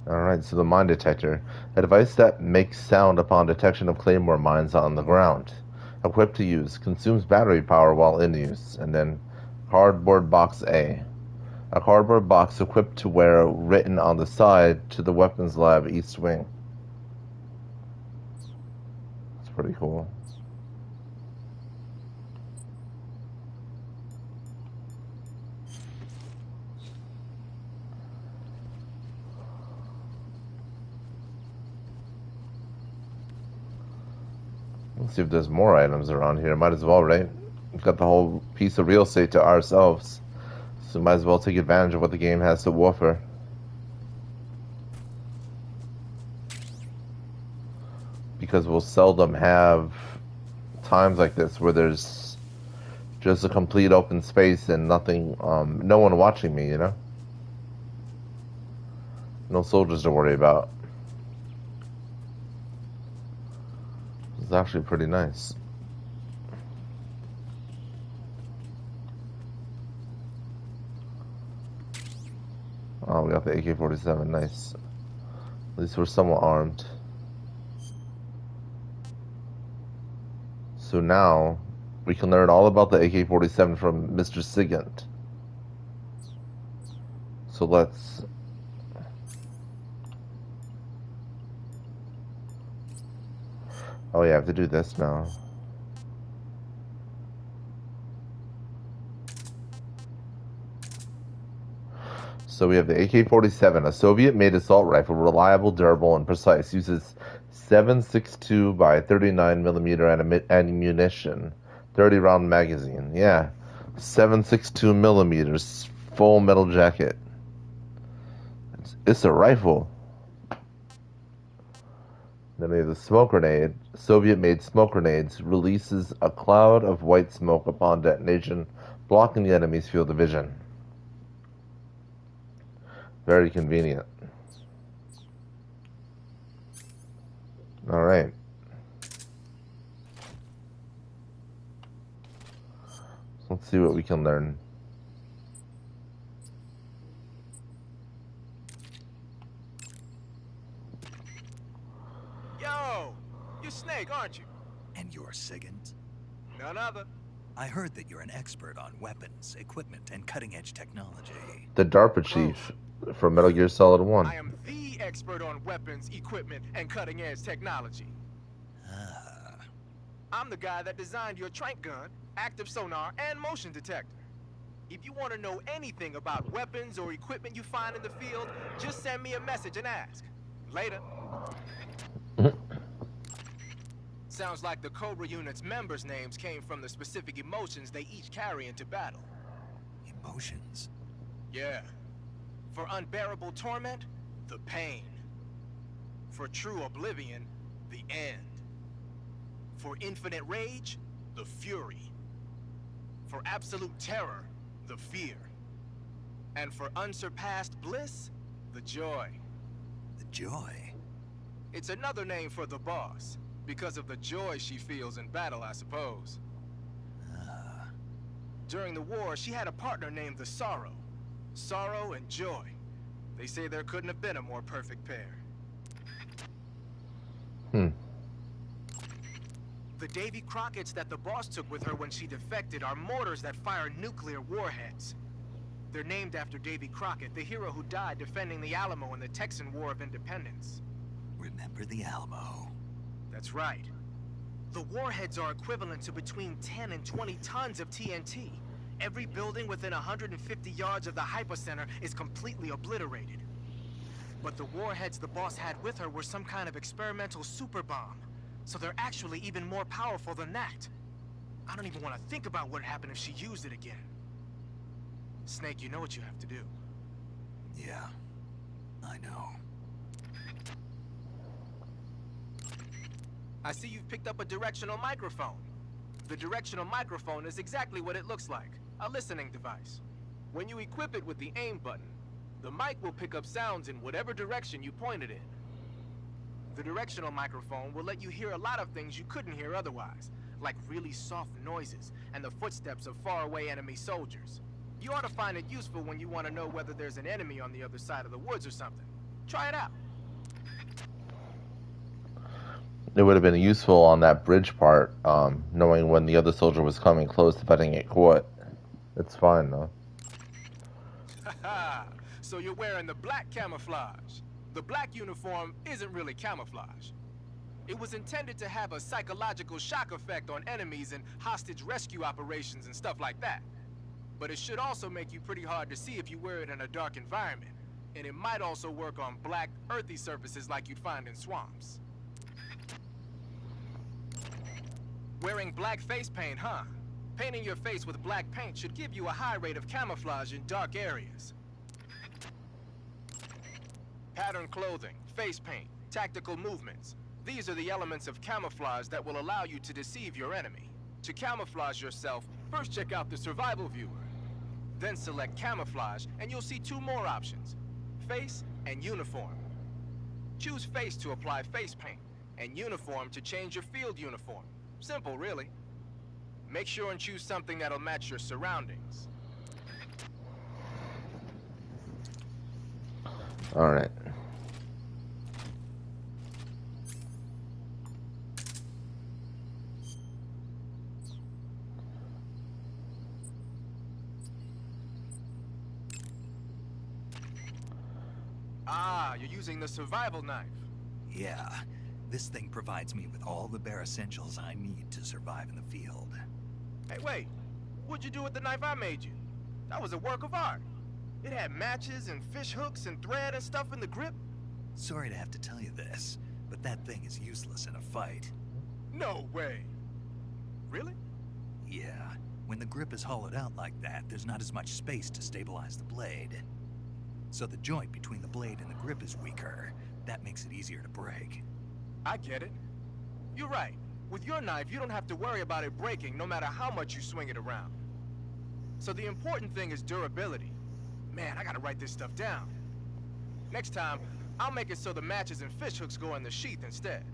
Alright, so the mine detector. A device that makes sound upon detection of claymore mines on the ground. Equipped to use. Consumes battery power while in use. And then cardboard box A. A cardboard box equipped to wear written on the side to the weapons lab east wing. That's pretty cool. Let's see if there's more items around here. Might as well, right? We've got the whole piece of real estate to ourselves. So might as well take advantage of what the game has to offer. Because we'll seldom have times like this where there's just a complete open space and nothing, no one watching me, you know? No soldiers to worry about. It's actually pretty nice. Oh, we got the AK-47, nice. At least we're somewhat armed. So now, we can learn all about the AK-47 from Mr. Sigint. So let's... Oh yeah, I have to do this now. So we have the AK-47, a Soviet-made assault rifle, reliable, durable, and precise. Uses 7.62 by 39mm ammunition, 30-round magazine. Yeah, 7.62 millimeters, full metal jacket. It's a rifle. Then we have the smoke grenade. Soviet-made smoke grenades releases a cloud of white smoke upon detonation, blocking the enemy's field of vision. Very convenient. Alright. Let's see what we can learn. Yo! You're Snake, aren't you? And you're Sigint? None other. I heard that you're an expert on weapons, equipment, and cutting-edge technology. The DARPA chief from MetalGearSolid 1. I am the expert on weapons, equipment, and cutting-edge technology. I'm the guy that designed your trank gun, active sonar, and motion detector. If you want to know anything about weapons or equipment you find in the field, just send me a message and ask. Later. Sounds like the Cobra unit's members' names came from the specific emotions they each carry into battle. Emotions? Yeah. For unbearable torment, the pain. For true oblivion, the end. For infinite rage, the fury. For absolute terror, the fear. And for unsurpassed bliss, the joy. The joy? It's another name for the boss, because of the joy she feels in battle, I suppose. During the war, she had a partner named the Sorrow. Sorrow and joy. They say there couldn't have been a more perfect pair. The Davy Crockett's that the boss took with her when she defected are mortars that fire nuclear warheads. They're named after Davy Crockett, the hero who died defending the Alamo in the Texan War of Independence. Remember the Alamo? That's right. The warheads are equivalent to between 10 and 20 tons of TNT. Every building within 150 yards of the hypocenter is completely obliterated. But the warheads the boss had with her were some kind of experimental super bomb. So they're actually even more powerful than that. I don't even want to think about what happened if she used it again. Snake, you know what you have to do. Yeah, I know. I see you've picked up a directional microphone. The directional microphone is exactly what it looks like, a listening device. When you equip it with the aim button, the mic will pick up sounds in whatever direction you point it in. The directional microphone will let you hear a lot of things you couldn't hear otherwise, like really soft noises and the footsteps of faraway enemy soldiers. You ought to find it useful when you want to know whether there's an enemy on the other side of the woods or something. Try it out. It would have been useful on that bridge part, knowing when the other soldier was coming close if I didn't get caught. It's fine, though. Haha, so you're wearing the black camouflage. The black uniform isn't really camouflage. It was intended to have a psychological shock effect on enemies in hostage rescue operations and stuff like that. But it should also make you pretty hard to see if you wear it in a dark environment. And it might also work on black, earthy surfaces like you'd find in swamps. Wearing black face paint, huh? Painting your face with black paint should give you a high rate of camouflage in dark areas. Pattern clothing, face paint, tactical movements. These are the elements of camouflage that will allow you to deceive your enemy. To camouflage yourself, first check out the survival viewer. Then select camouflage, and you'll see two more options, face and uniform. Choose face to apply face paint, and uniform to change your field uniform. Simple, really. Make sure and choose something that'll match your surroundings. All right. Ah, you're using the survival knife. Yeah, this thing provides me with all the bare essentials I need to survive in the field. Hey, wait. What'd you do with the knife I made you? That was a work of art. It had matches and fish hooks and thread and stuff in the grip. Sorry to have to tell you this, but that thing is useless in a fight. No way. Really? Yeah. When the grip is hollowed out like that, there's not as much space to stabilize the blade. So the joint between the blade and the grip is weaker. That makes it easier to break. I get it. You're right. With your knife, you don't have to worry about it breaking no matter how much you swing it around. So the important thing is durability. Man, I gotta write this stuff down. Next time, I'll make it so the matches and fish hooks go in the sheath instead.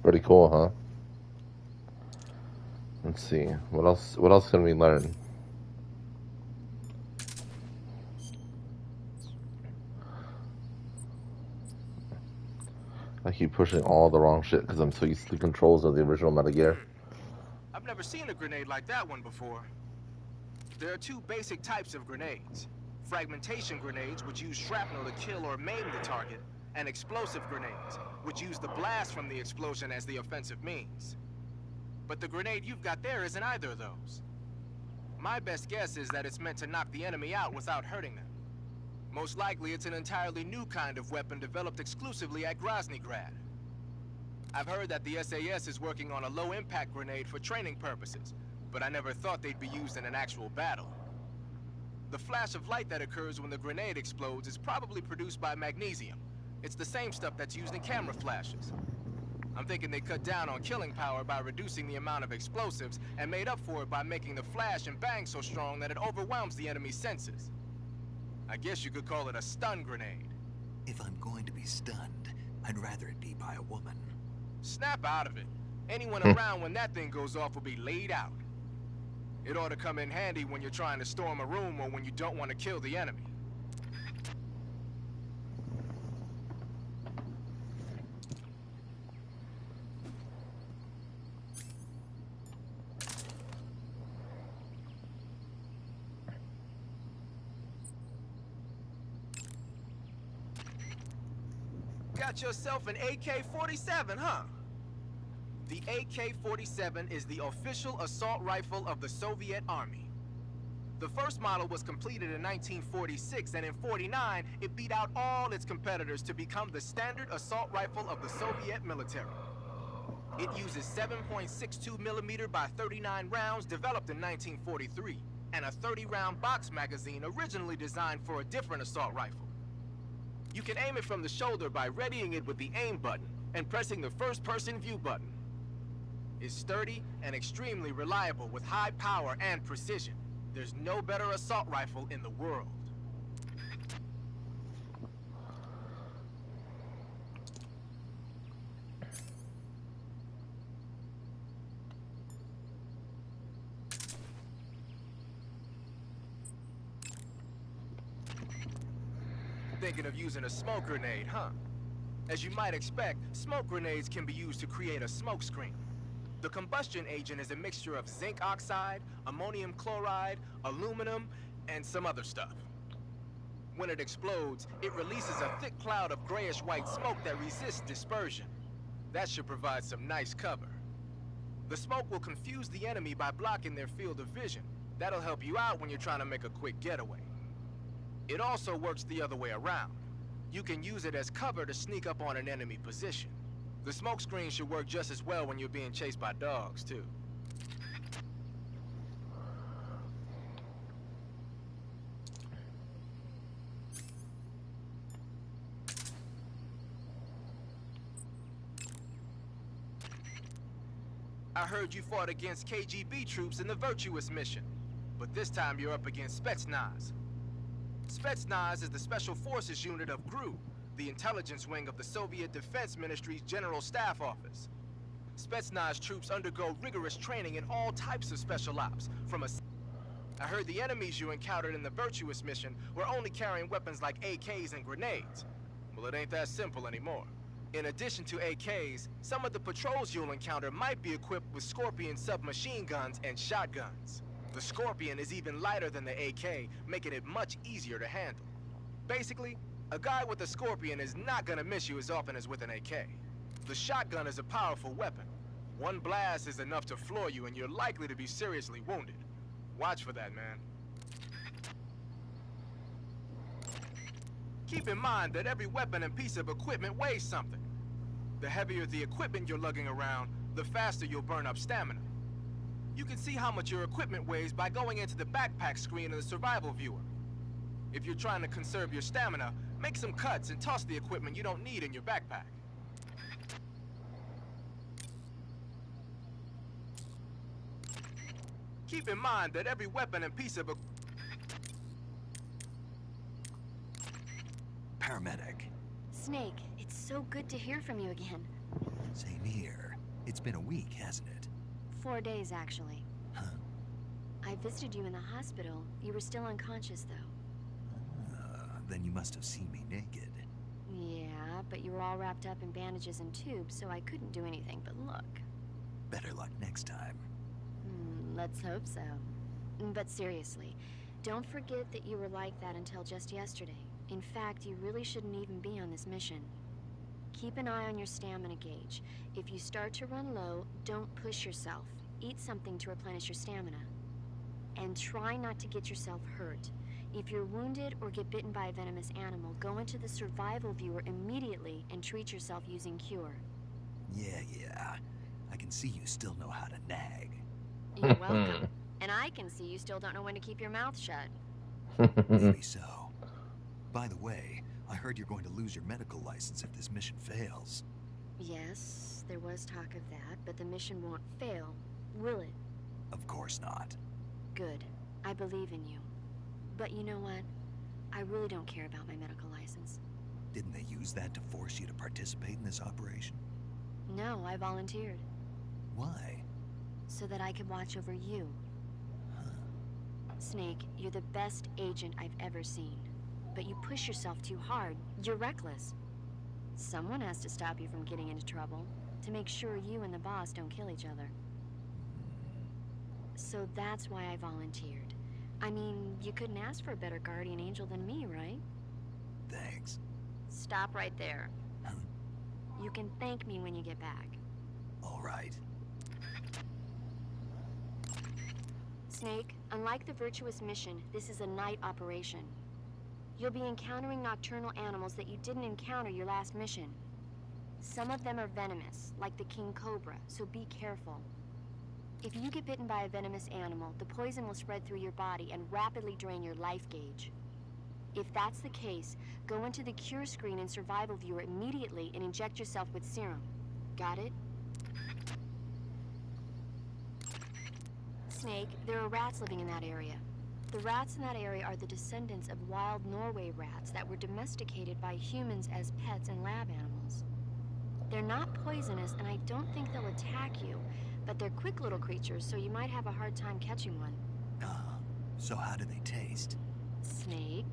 Pretty cool, huh? Let's see. What else can we learn? I keep pushing all the wrong shit because I'm so used to the controls of the original Metal Gear. I've never seen a grenade like that one before. There are two basic types of grenades. Fragmentation grenades, which use shrapnel to kill or maim the target, and explosive grenades, which use the blast from the explosion as the offensive means. But the grenade you've got there isn't either of those. My best guess is that it's meant to knock the enemy out without hurting them. Most likely it's an entirely new kind of weapon developed exclusively at Groznygrad. I've heard that the SAS is working on a low-impact grenade for training purposes, but I never thought they'd be used in an actual battle. The flash of light that occurs when the grenade explodes is probably produced by magnesium. It's the same stuff that's used in camera flashes. I'm thinking they cut down on killing power by reducing the amount of explosives and made up for it by making the flash and bang so strong that it overwhelms the enemy's senses. I guess you could call it a stun grenade. If I'm going to be stunned, I'd rather it be by a woman. Snap out of it. Anyone around when that thing goes off will be laid out. It ought to come in handy when you're trying to storm a room or when you don't want to kill the enemy. Got yourself an AK-47, huh? The AK-47 is the official assault rifle of the Soviet Army. The first model was completed in 1946, and in '49, it beat out all its competitors to become the standard assault rifle of the Soviet military. It uses 7.62 millimeter by 39 rounds developed in 1943, and a 30-round box magazine originally designed for a different assault rifle. You can aim it from the shoulder by readying it with the aim button and pressing the first-person view button. It's sturdy and extremely reliable with high power and precision. There's no better assault rifle in the world. Thinking of using a smoke grenade, huh? As you might expect, smoke grenades can be used to create a smoke screen. The combustion agent is a mixture of zinc oxide, ammonium chloride, aluminum, and some other stuff. When it explodes, it releases a thick cloud of grayish-white smoke that resists dispersion. That should provide some nice cover. The smoke will confuse the enemy by blocking their field of vision. That'll help you out when you're trying to make a quick getaway. It also works the other way around. You can use it as cover to sneak up on an enemy position. The smoke screen should work just as well when you're being chased by dogs, too. I heard you fought against KGB troops in the Virtuous mission, but this time you're up against Spetsnaz. Spetsnaz is the Special Forces unit of GRU, the intelligence wing of the Soviet Defense Ministry's General Staff Office. Spetsnaz troops undergo rigorous training in all types of special ops, from a... I heard the enemies you encountered in the Virtuous mission were only carrying weapons like AKs and grenades. Well, it ain't that simple anymore. In addition to AKs, some of the patrols you'll encounter might be equipped with Scorpion submachine guns and shotguns. The Scorpion is even lighter than the AK, making it much easier to handle. Basically, a guy with a Scorpion is not gonna miss you as often as with an AK. The shotgun is a powerful weapon. One blast is enough to floor you and you're likely to be seriously wounded. Watch for that, man. Keep in mind that every weapon and piece of equipment weighs something. The heavier the equipment you're lugging around, the faster you'll burn up stamina. You can see how much your equipment weighs by going into the backpack screen in the survival viewer. If you're trying to conserve your stamina, make some cuts and toss the equipment you don't need in your backpack. Keep in mind that every weapon and piece of Paramedic. Snake, it's so good to hear from you again. Same here. It's been a week, hasn't it? 4 days, actually. Huh. I visited you in the hospital. You were still unconscious, though. Then you must have seen me naked. Yeah, but you were all wrapped up in bandages and tubes, so I couldn't do anything but look. Better luck next time. Let's hope so. But seriously, don't forget that you were like that until just yesterday. In fact, you really shouldn't even be on this mission. Keep an eye on your stamina gauge. If you start to run low, don't push yourself. Eat something to replenish your stamina. And try not to get yourself hurt. If you're wounded or get bitten by a venomous animal, go into the survival viewer immediately and treat yourself using cure. Yeah. I can see you still know how to nag. You're welcome. And I can see you still don't know when to keep your mouth shut. Maybe so. By the way, I heard you're going to lose your medical license if this mission fails. Yes, there was talk of that, but the mission won't fail, will it? Of course not. Good. I believe in you. But you know what? I really don't care about my medical license. Didn't they use that to force you to participate in this operation? No, I volunteered. Why? So that I could watch over you. Snake, you're the best agent I've ever seen. But you push yourself too hard. You're reckless. Someone has to stop you from getting into trouble, to make sure you and the boss don't kill each other. So that's why I volunteered. I mean, you couldn't ask for a better guardian angel than me, right? Thanks. Stop right there. You can thank me when you get back. All right. Snake, unlike the Virtuous mission, this is a night operation. You'll be encountering nocturnal animals that you didn't encounter your last mission. Some of them are venomous, like the king cobra, so be careful. If you get bitten by a venomous animal, the poison will spread through your body and rapidly drain your life gauge. If that's the case, go into the cure screen in survival viewer immediately and inject yourself with serum. Got it? Snake, there are rats living in that area. The rats in that area are the descendants of wild Norway rats that were domesticated by humans as pets and lab animals. They're not poisonous, and I don't think they'll attack you, but they're quick little creatures, so you might have a hard time catching one. So how do they taste? Snake?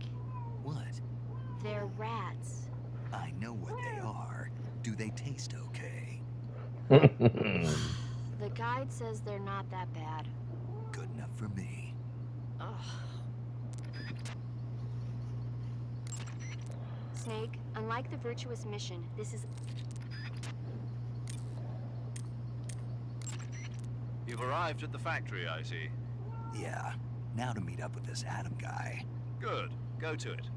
What? They're rats. I know what they are. Do they taste okay? The guide says they're not that bad. Good enough for me. Ugh. Snake, unlike the Virtuous mission, this is... You've arrived at the factory, I see. Yeah. Now to meet up with this Adam guy. Good. Go to it.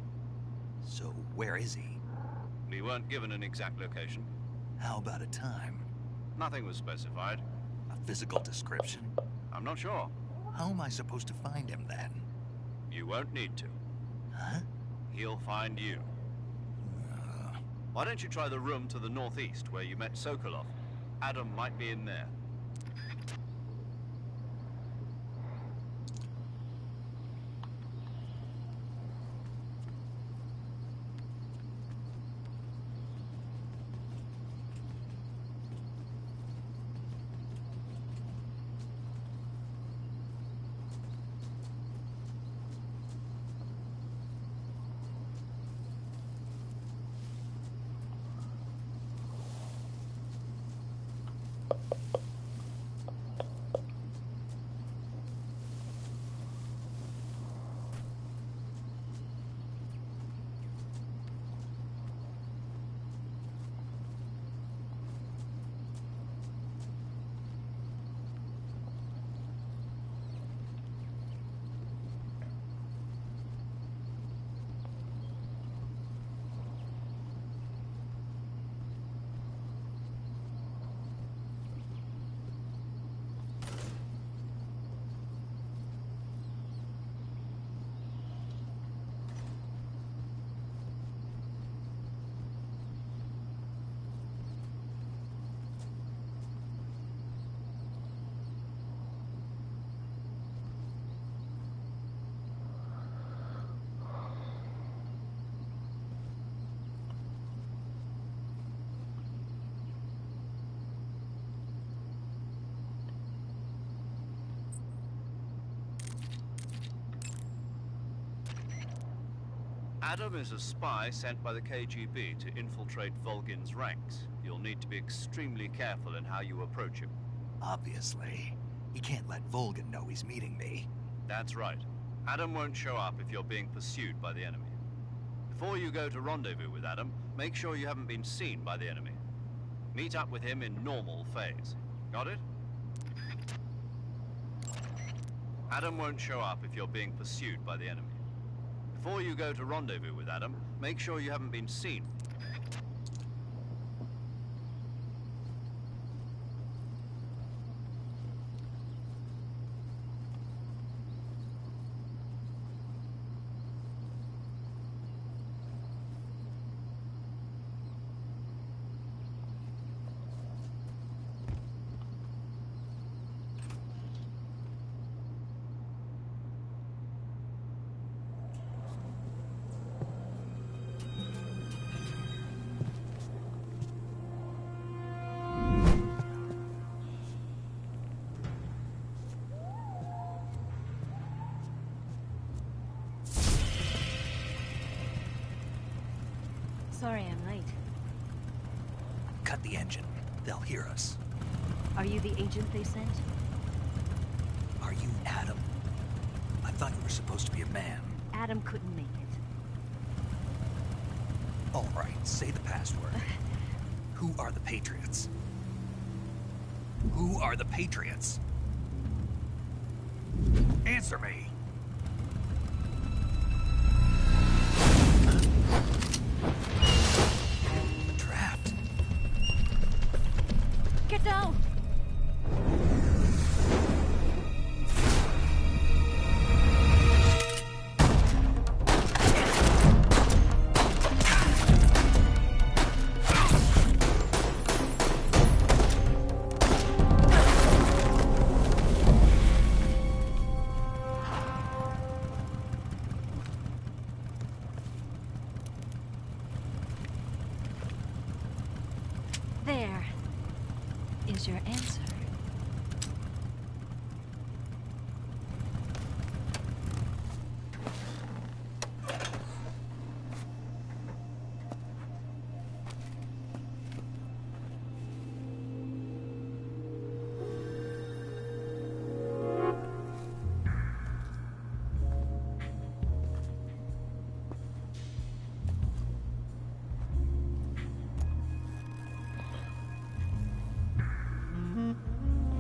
So, where is he? We weren't given an exact location. How about a time? Nothing was specified. A physical description? I'm not sure. How am I supposed to find him then? You won't need to. Huh? He'll find you. Why don't you try the room to the northeast where you met Sokolov? Adam might be in there. Adam is a spy sent by the KGB to infiltrate Volgin's ranks. You'll need to be extremely careful in how you approach him. Obviously. He can't let Volgin know he's meeting me. That's right. Adam won't show up if you're being pursued by the enemy. Before you go to rendezvous with Adam, make sure you haven't been seen by the enemy. Meet up with him in normal phase. Got it? Adam won't show up if you're being pursued by the enemy. Before you go to rendezvous with Adam, make sure you haven't been seen. Sorry I'm late. Cut the engine. They'll hear us. Are you the agent they sent? Are you Adam? I thought you were supposed to be a man. Adam couldn't make it. All right, say the password. Who are the Patriots? Who are the Patriots? Answer me. Trapped. Get down! There is your answer.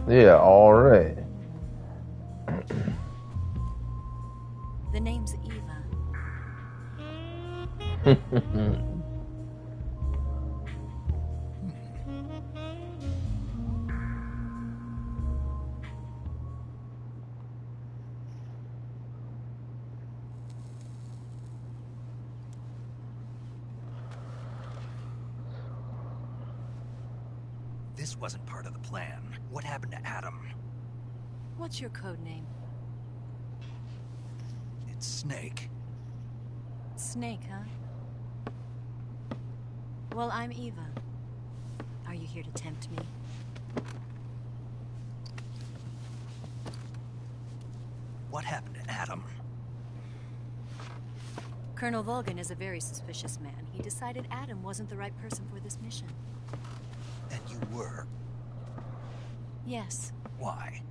Yeah, alright. The name's Eva. This wasn't part of the plan. What happened to Adam? What's your code name? It's Snake. Snake, huh? Well, I'm Eva. Are you here to tempt me? What happened to Adam? Colonel Volgan is a very suspicious man. He decided Adam wasn't the right person for this mission. And you were? Yes. Why?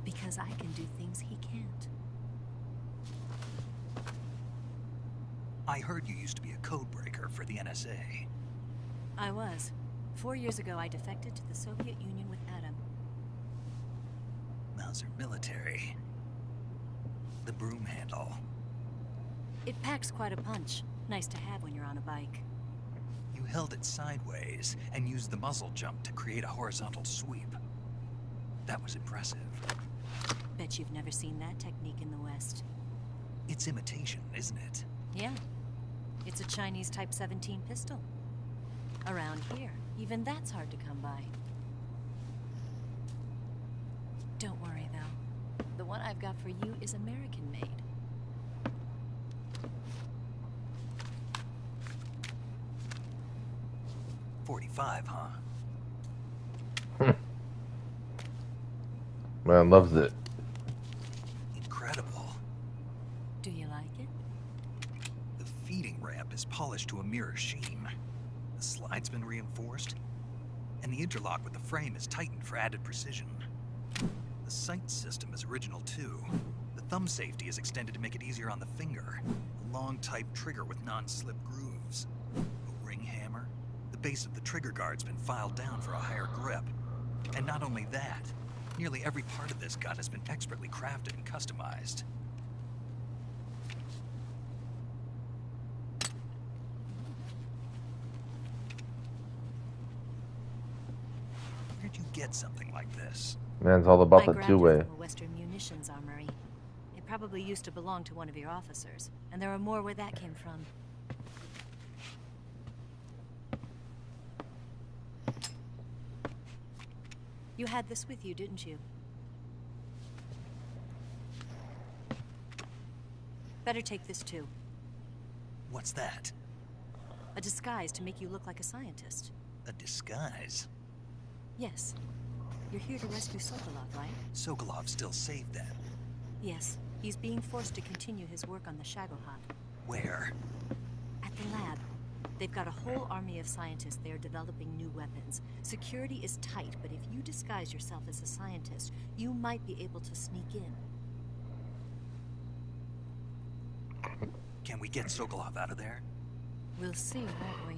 Because I can do things he can't. I heard you used to be a codebreaker for the NSA. I was. 4 years ago, I defected to the Soviet Union with Adam. Mauser military. The broom handle. It packs quite a punch. Nice to have when you're on a bike. You held it sideways and used the muzzle jump to create a horizontal sweep. That was impressive. Bet you've never seen that technique in the West. It's imitation, isn't it? Yeah. It's a Chinese Type 17 pistol. Around here, even that's hard to come by. Don't worry, though. The one I've got for you is American-made. .45, huh? Man loves it. Incredible. Do you like it? The feeding ramp is polished to a mirror sheen. The slide's been reinforced, and the interlock with the frame is tightened for added precision. The sight system is original too. The thumb safety is extended to make it easier on the finger. A long type trigger with non-slip grooves. A ring hammer. The base of the trigger guard's been filed down for a higher grip. And not only that, nearly every part of this gun has been expertly crafted and customized. did you get something like this? Man, it's all about I the grabbed two-way. it from a Western munitions armory. It probably used to belong to one of your officers, and there are more where that came from. You had this with you, didn't you? Better take this too. What's that? A disguise to make you look like a scientist. A disguise? Yes. You're here to rescue Sokolov, right? Sokolov's still safe then? Yes. He's being forced to continue his work on the Shagohod. Where? At the lab. They've got a whole army of scientists there developing new weapons. Security is tight, but if you disguise yourself as a scientist, you might be able to sneak in. Can we get Sokolov out of there? We'll see, won't we?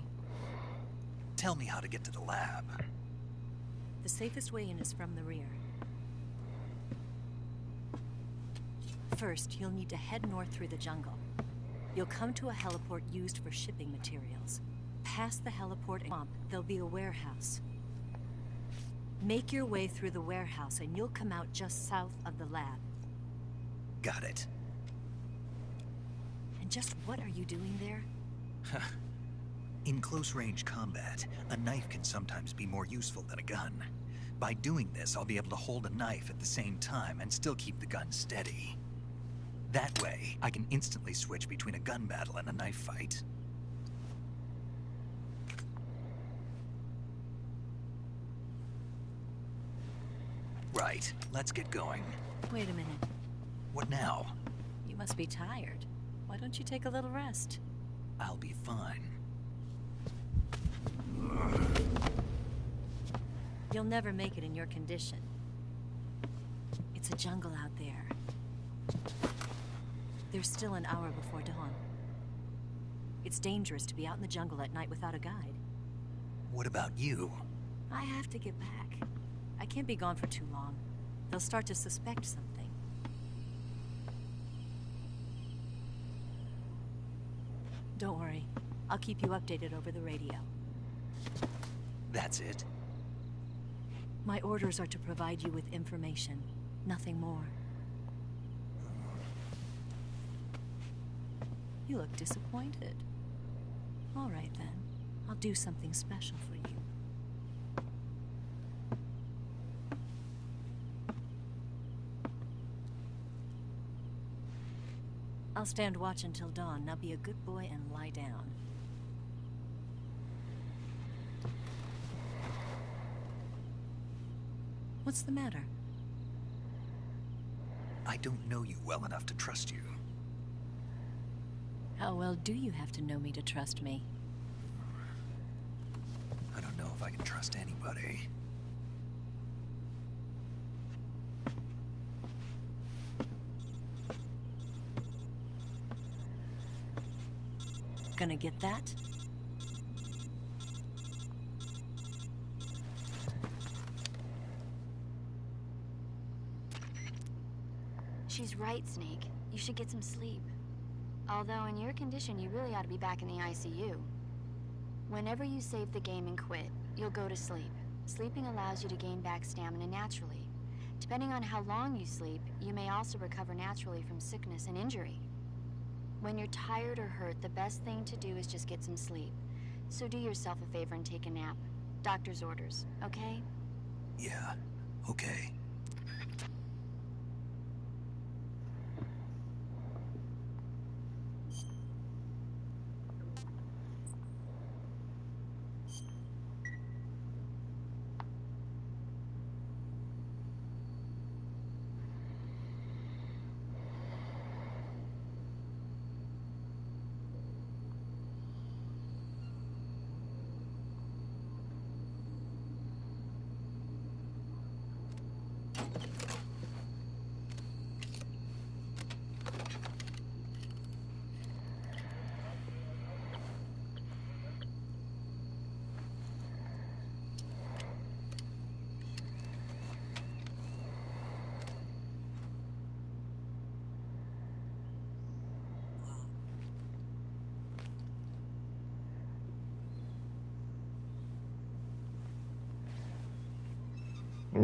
Tell me how to get to the lab. The safest way in is from the rear. First, you'll need to head north through the jungle. You'll come to a heliport used for shipping materials. Past the heliport and swamp, there'll be a warehouse. Make your way through the warehouse and you'll come out just south of the lab. Got it. And just what are you doing there? In close-range combat, a knife can sometimes be more useful than a gun. By doing this, I'll be able to hold a knife at the same time and still keep the gun steady. That way, I can instantly switch between a gun battle and a knife fight. Right, let's get going. Wait a minute. What now? You must be tired. Why don't you take a little rest? I'll be fine. You'll never make it in your condition. It's a jungle out there. There's still an hour before dawn. It's dangerous to be out in the jungle at night without a guide. What about you? I have to get back. I can't be gone for too long. They'll start to suspect something. Don't worry. I'll keep you updated over the radio. That's it? My orders are to provide you with information, nothing more. You look disappointed. All right then. I'll do something special for you. I'll stand watch until dawn. Now be a good boy and lie down. What's the matter? I don't know you well enough to trust you. How well do you have to know me to trust me? I don't know if I can trust anybody. Gonna get that? She's right, Snake. You should get some sleep. Although in your condition, you really ought to be back in the ICU. Whenever you save the game and quit, you'll go to sleep. Sleeping allows you to gain back stamina naturally. Depending on how long you sleep, you may also recover naturally from sickness and injury. When you're tired or hurt, the best thing to do is just get some sleep. So do yourself a favor and take a nap. Doctor's orders, okay? Yeah, okay.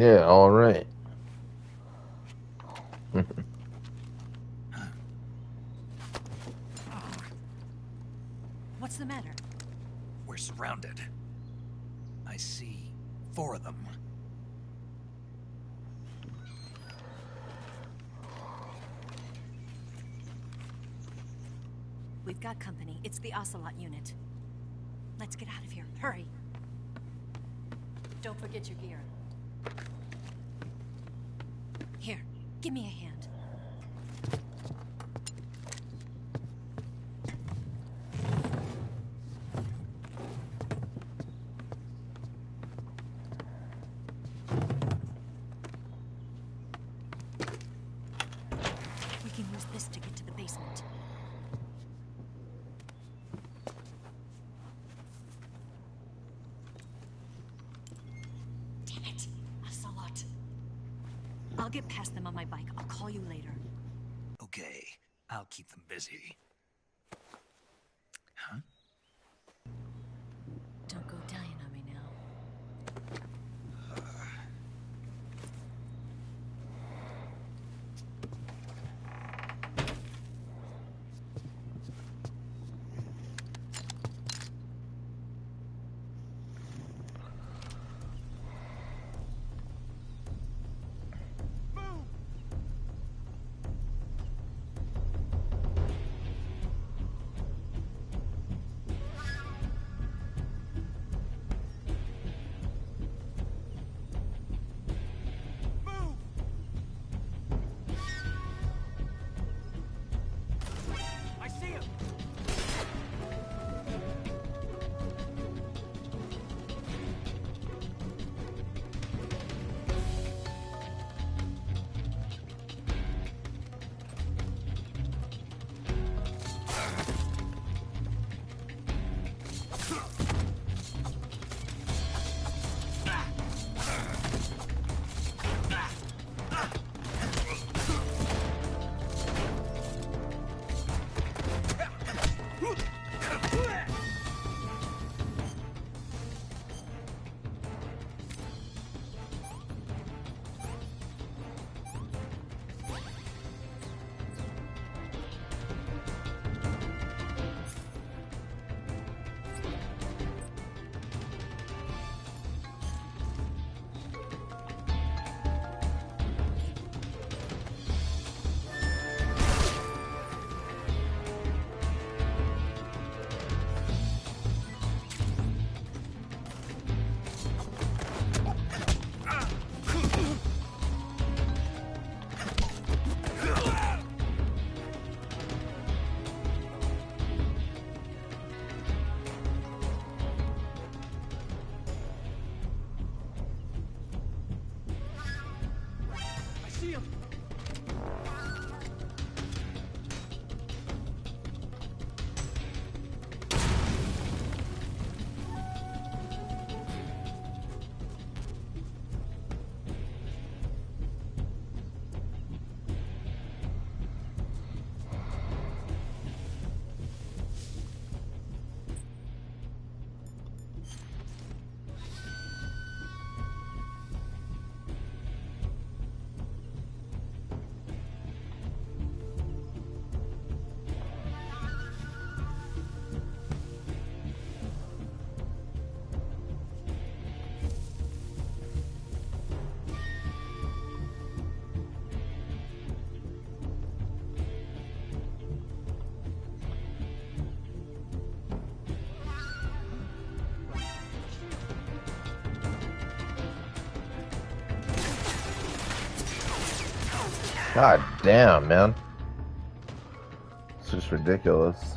Yeah, alright. What's the matter? We're surrounded. I see 4 of them. We've got company. It's the Ocelot unit. Let's get out of here. Hurry. Don't forget your gear. Here, give me a hand. We can use this to get to the basement. Damn it, Ocelot. I'll get past them on my bike. I'll call you later. Okay, I'll keep them busy. Huh? Don't go dying on me now. I see him! I see him! God damn, man. It's just ridiculous.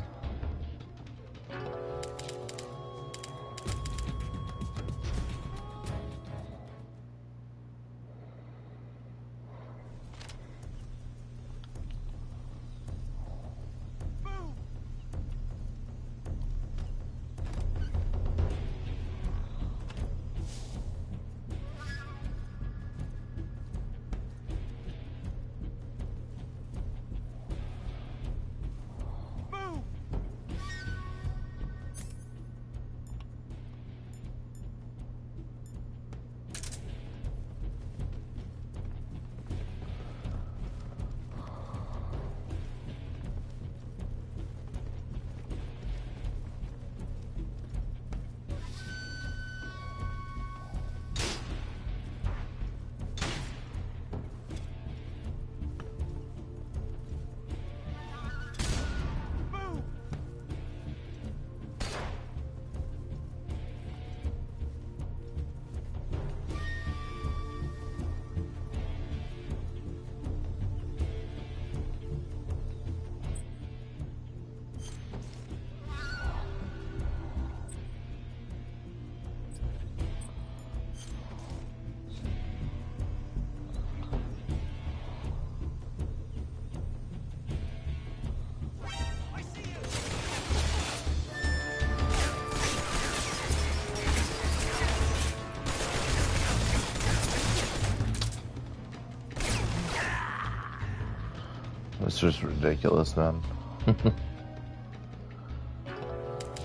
It's just ridiculous, man.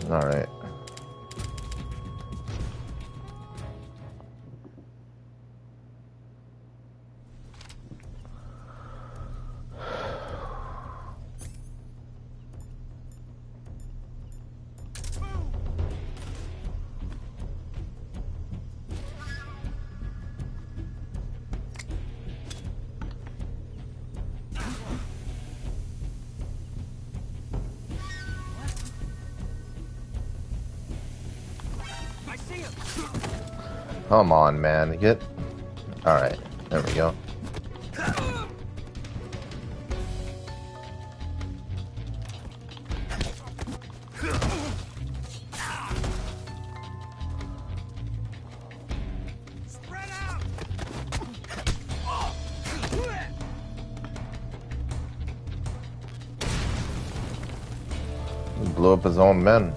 Alright. Come on, man. Get... Alright. There we go. He blew up his own men.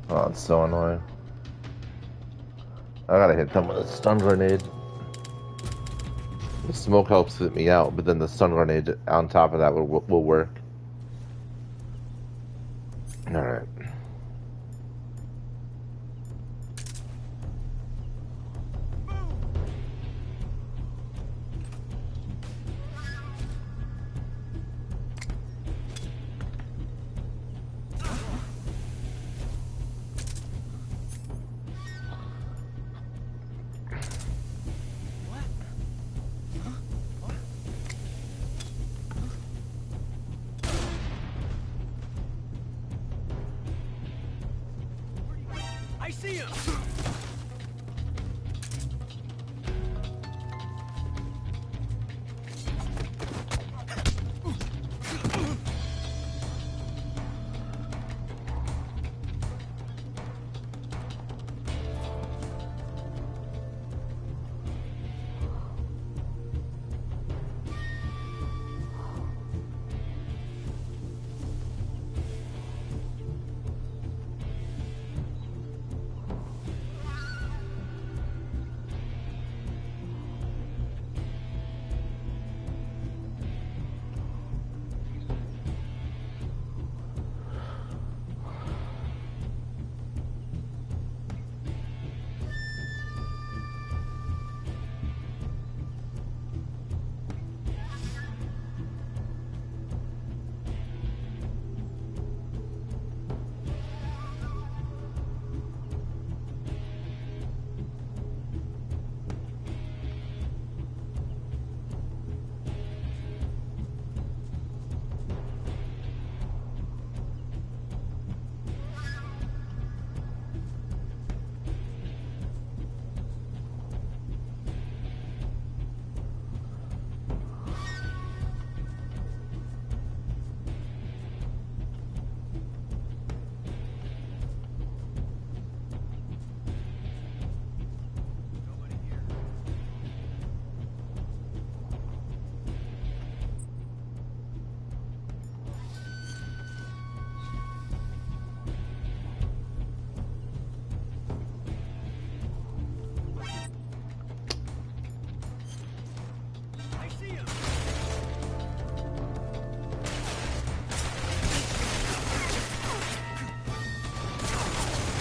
Oh, it's so annoying. I gotta hit them with a stun grenade. The smoke helps hit me out, but then the stun grenade on top of that will work. Alright. I see him!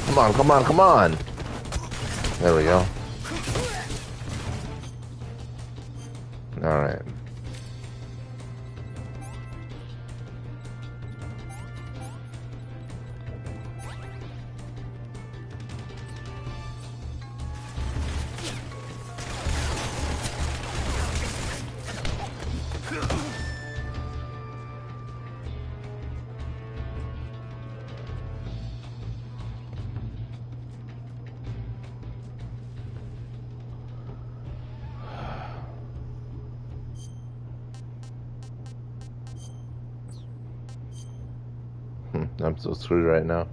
Come on, come on, come on! There we go. Alright. I'm so screwed right now.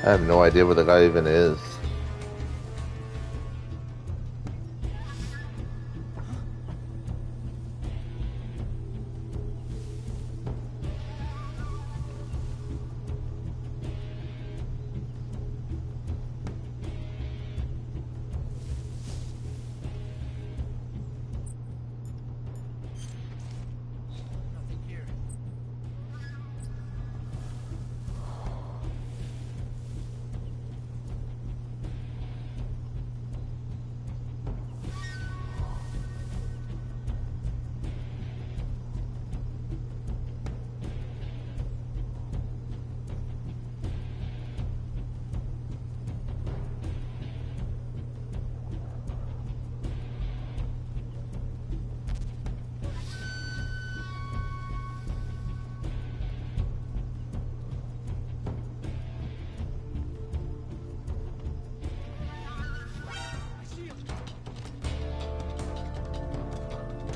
I have no idea where the guy even is.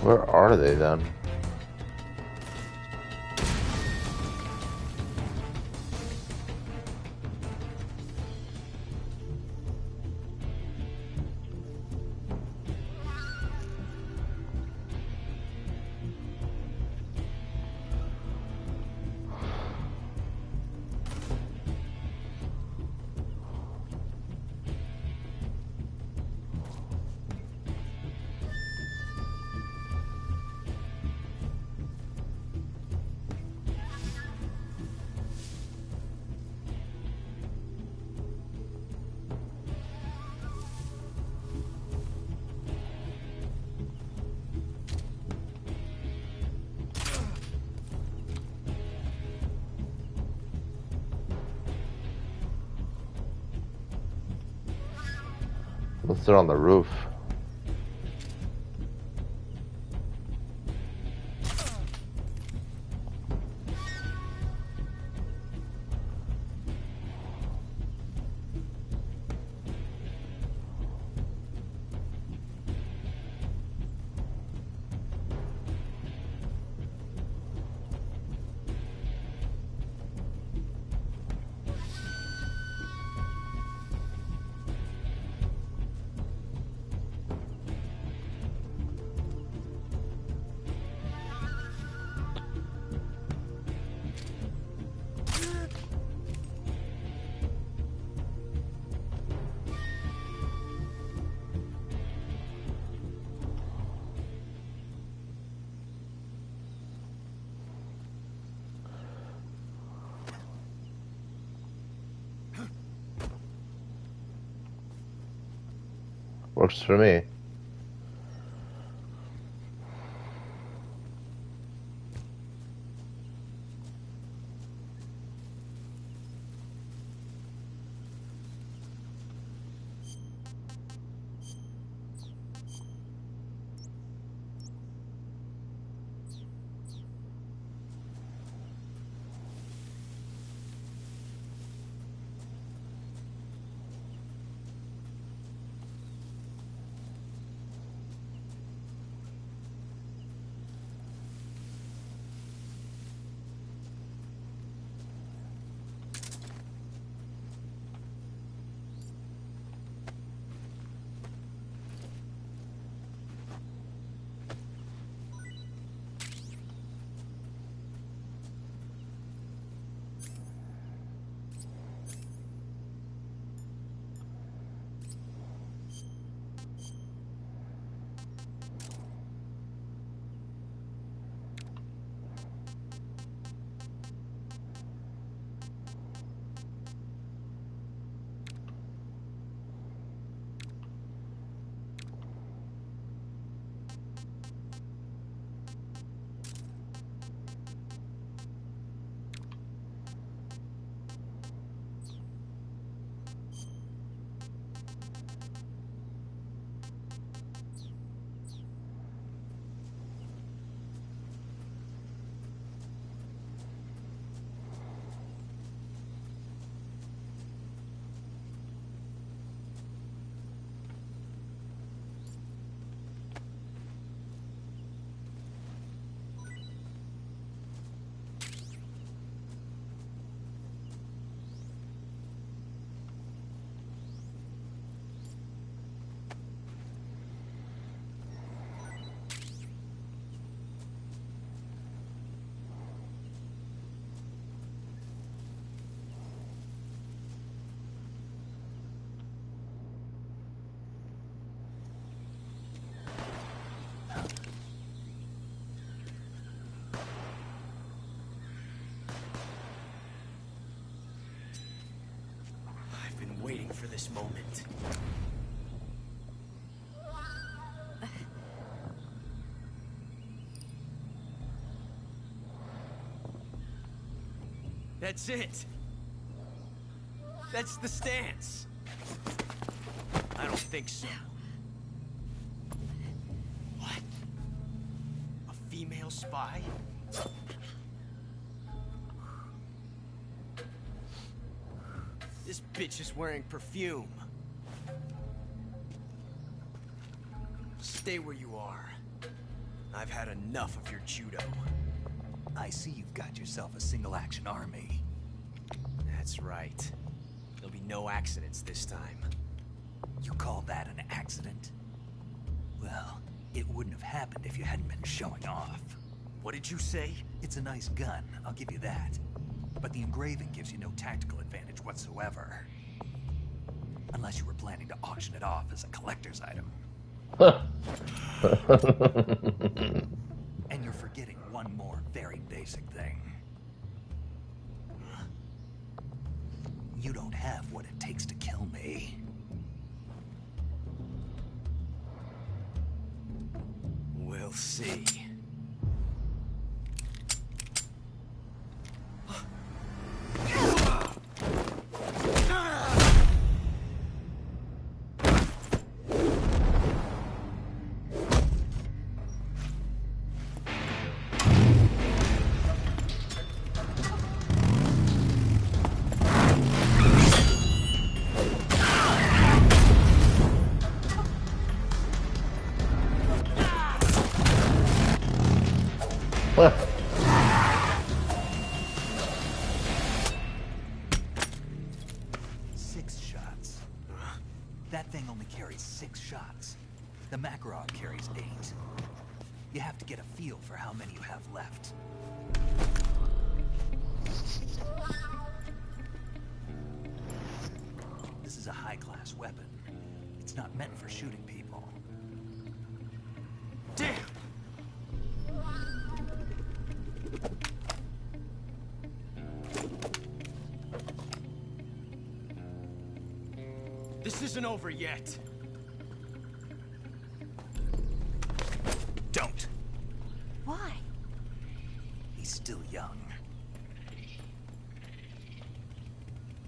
Where are they then? Let's sit on the roof. Works for me. Waiting for this moment. That's it. That's the stance. I don't think so. What? A female spy? This bitch is wearing perfume. Stay where you are. I've had enough of your judo. I see you've got yourself a single-action army. That's right. There'll be no accidents this time. You call that an accident? Well, it wouldn't have happened if you hadn't been showing off. What did you say? It's a nice gun, I'll give you that. But the engraving gives you no tactical advantage whatsoever. Unless you were planning to auction it off as a collector's item. And you're forgetting one more very basic thing. You don't have what it takes to kill me. We'll see. You have to get a feel for how many you have left. This is a high-class weapon. It's not meant for shooting people. Damn! This isn't over yet. Don't. Why? He's still young.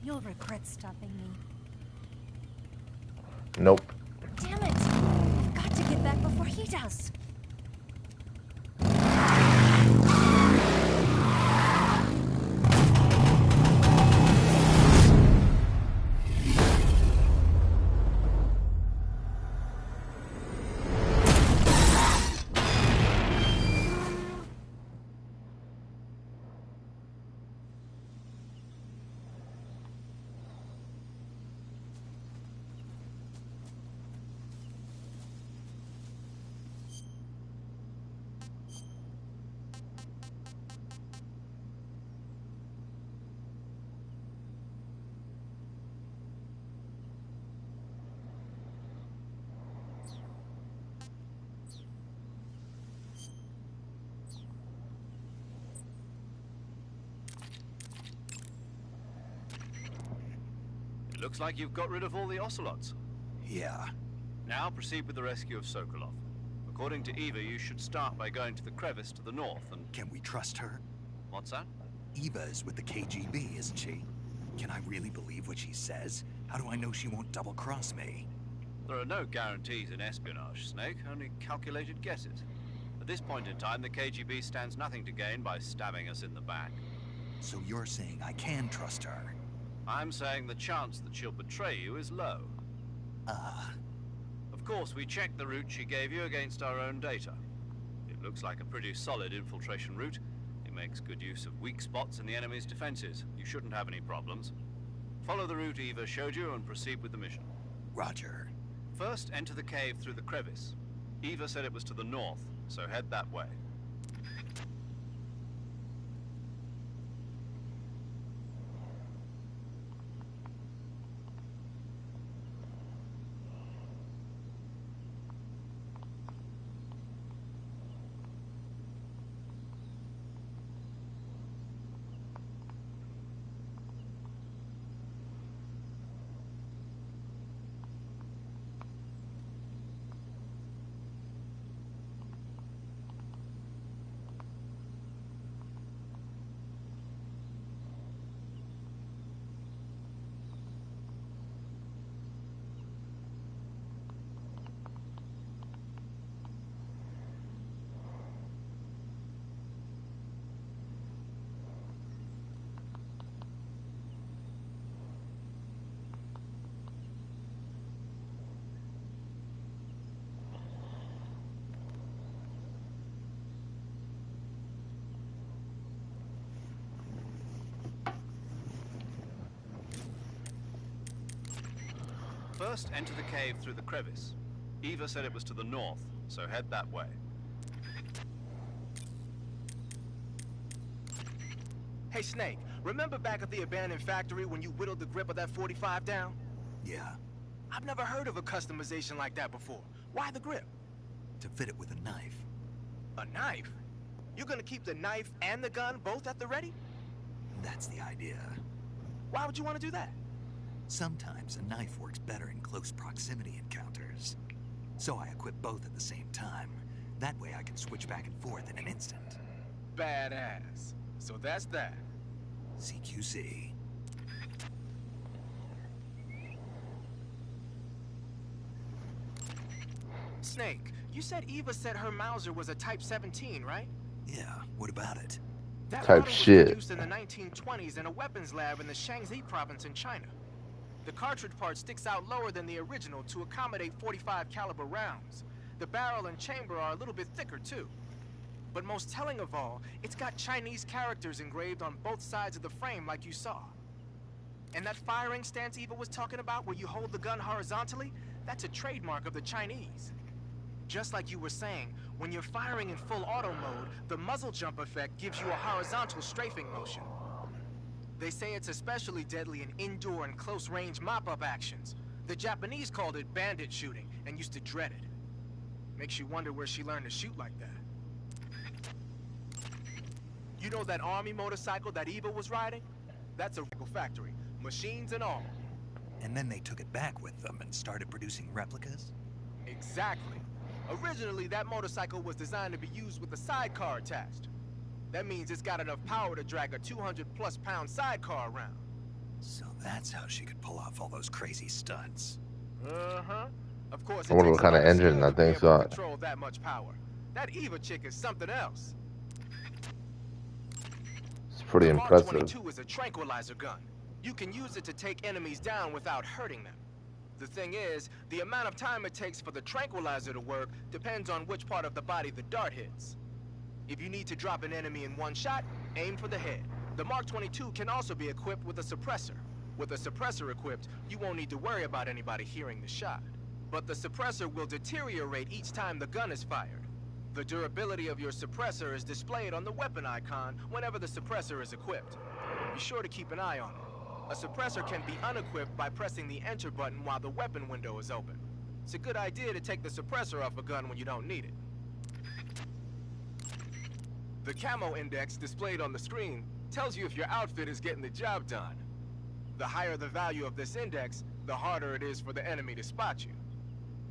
You'll regret stopping me. Nope. Damn it! I've got to get back before he does. It looks like you've got rid of all the ocelots. Yeah. Now proceed with the rescue of Sokolov. According to Eva, you should start by going to the crevice to the north and... Can we trust her? What's that? Eva is with the KGB, isn't she? Can I really believe what she says? How do I know she won't double-cross me? There are no guarantees in espionage, Snake, only calculated guesses. At this point in time, the KGB stands nothing to gain by stabbing us in the back. So you're saying I can trust her? I'm saying the chance that she'll betray you is low. Ah. Of course, we checked the route she gave you against our own data. It looks like a pretty solid infiltration route. It makes good use of weak spots in the enemy's defenses. You shouldn't have any problems. Follow the route Eva showed you and proceed with the mission. Roger. First, enter the cave through the crevice. Eva said it was to the north, so head that way. First, enter the cave through the crevice. Eva said it was to the north, so head that way. Hey, Snake, remember back at the abandoned factory when you whittled the grip of that 45 down? Yeah. I've never heard of a customization like that before. Why the grip? To fit it with a knife. A knife? You're gonna keep the knife and the gun both at the ready? That's the idea. Why would you want to do that? Sometimes a knife works better in close proximity encounters. So I equip both at the same time. That way I can switch back and forth in an instant. Badass. So that's that. CQC. Snake, you said Eva said her Mauser was a Type 17, right? Yeah, what about it? That Type model shit. was produced in the 1920s in a weapons lab in the Shaanxi province in China. The cartridge part sticks out lower than the original to accommodate 45 caliber rounds. The barrel and chamber are a little bit thicker too. But most telling of all, it's got Chinese characters engraved on both sides of the frame like you saw. And that firing stance Eva was talking about where you hold the gun horizontally, that's a trademark of the Chinese. Just like you were saying, when you're firing in full auto mode, the muzzle jump effect gives you a horizontal strafing motion. They say it's especially deadly in indoor and close-range mop-up actions. The Japanese called it bandit shooting and used to dread it. Makes you wonder where she learned to shoot like that. You know that army motorcycle that Eva was riding? That's a factory, machines and all. And then they took it back with them and started producing replicas? Exactly. Originally, that motorcycle was designed to be used with a sidecar attached. That means it's got enough power to drag a 200-plus pound sidecar around. So that's how she could pull off all those crazy stunts. Uh-huh. Of course, I it wonder takes what a kind of lot of engine skill that to be thing's able to got. control that much power. That Eva chick is something else. It's pretty The impressive. Mark 22 is a tranquilizer gun. You can use it to take enemies down without hurting them. The thing is, the amount of time it takes for the tranquilizer to work depends on which part of the body the dart hits. If you need to drop an enemy in one shot, aim for the head. The Mark 22 can also be equipped with a suppressor. With a suppressor equipped, you won't need to worry about anybody hearing the shot. But the suppressor will deteriorate each time the gun is fired. The durability of your suppressor is displayed on the weapon icon whenever the suppressor is equipped. Be sure to keep an eye on it. A suppressor can be unequipped by pressing the enter button while the weapon window is open. It's a good idea to take the suppressor off a gun when you don't need it. The camo index displayed on the screen tells you if your outfit is getting the job done. The higher the value of this index, the harder it is for the enemy to spot you.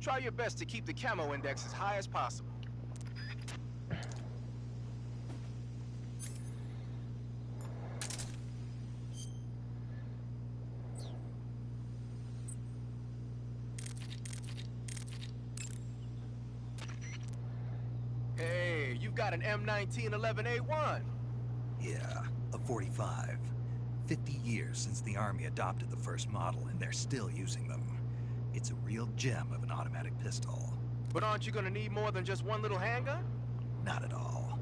Try your best to keep the camo index as high as possible. Hey, you've got an M19 11A1. Yeah, a 45. 50 years since the Army adopted the first model, and they're still using them. It's a real gem of an automatic pistol. But aren't you gonna need more than just one little handgun? Not at all.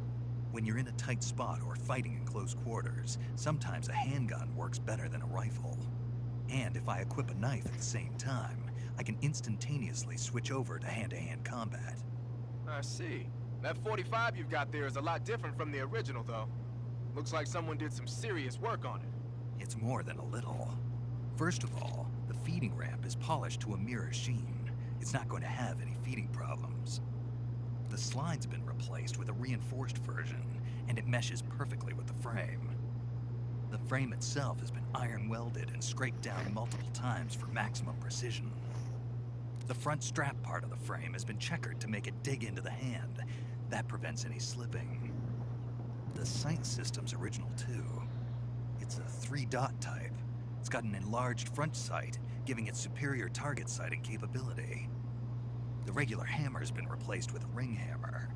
When you're in a tight spot or fighting in close quarters, sometimes a handgun works better than a rifle. And if I equip a knife at the same time, I can instantaneously switch over to hand-to-hand combat. I see. That 45 you've got there is a lot different from the original, though. Looks like someone did some serious work on it. It's more than a little. First of all, the feeding ramp is polished to a mirror sheen. It's not going to have any feeding problems. The slide's been replaced with a reinforced version, and it meshes perfectly with the frame. The frame itself has been iron welded and scraped down multiple times for maximum precision. The front strap part of the frame has been checkered to make it dig into the hand. That prevents any slipping. The sight system's original too. It's a 3-dot type. It's got an enlarged front sight, giving it superior target sighting capability. The regular hammer's been replaced with a ring hammer.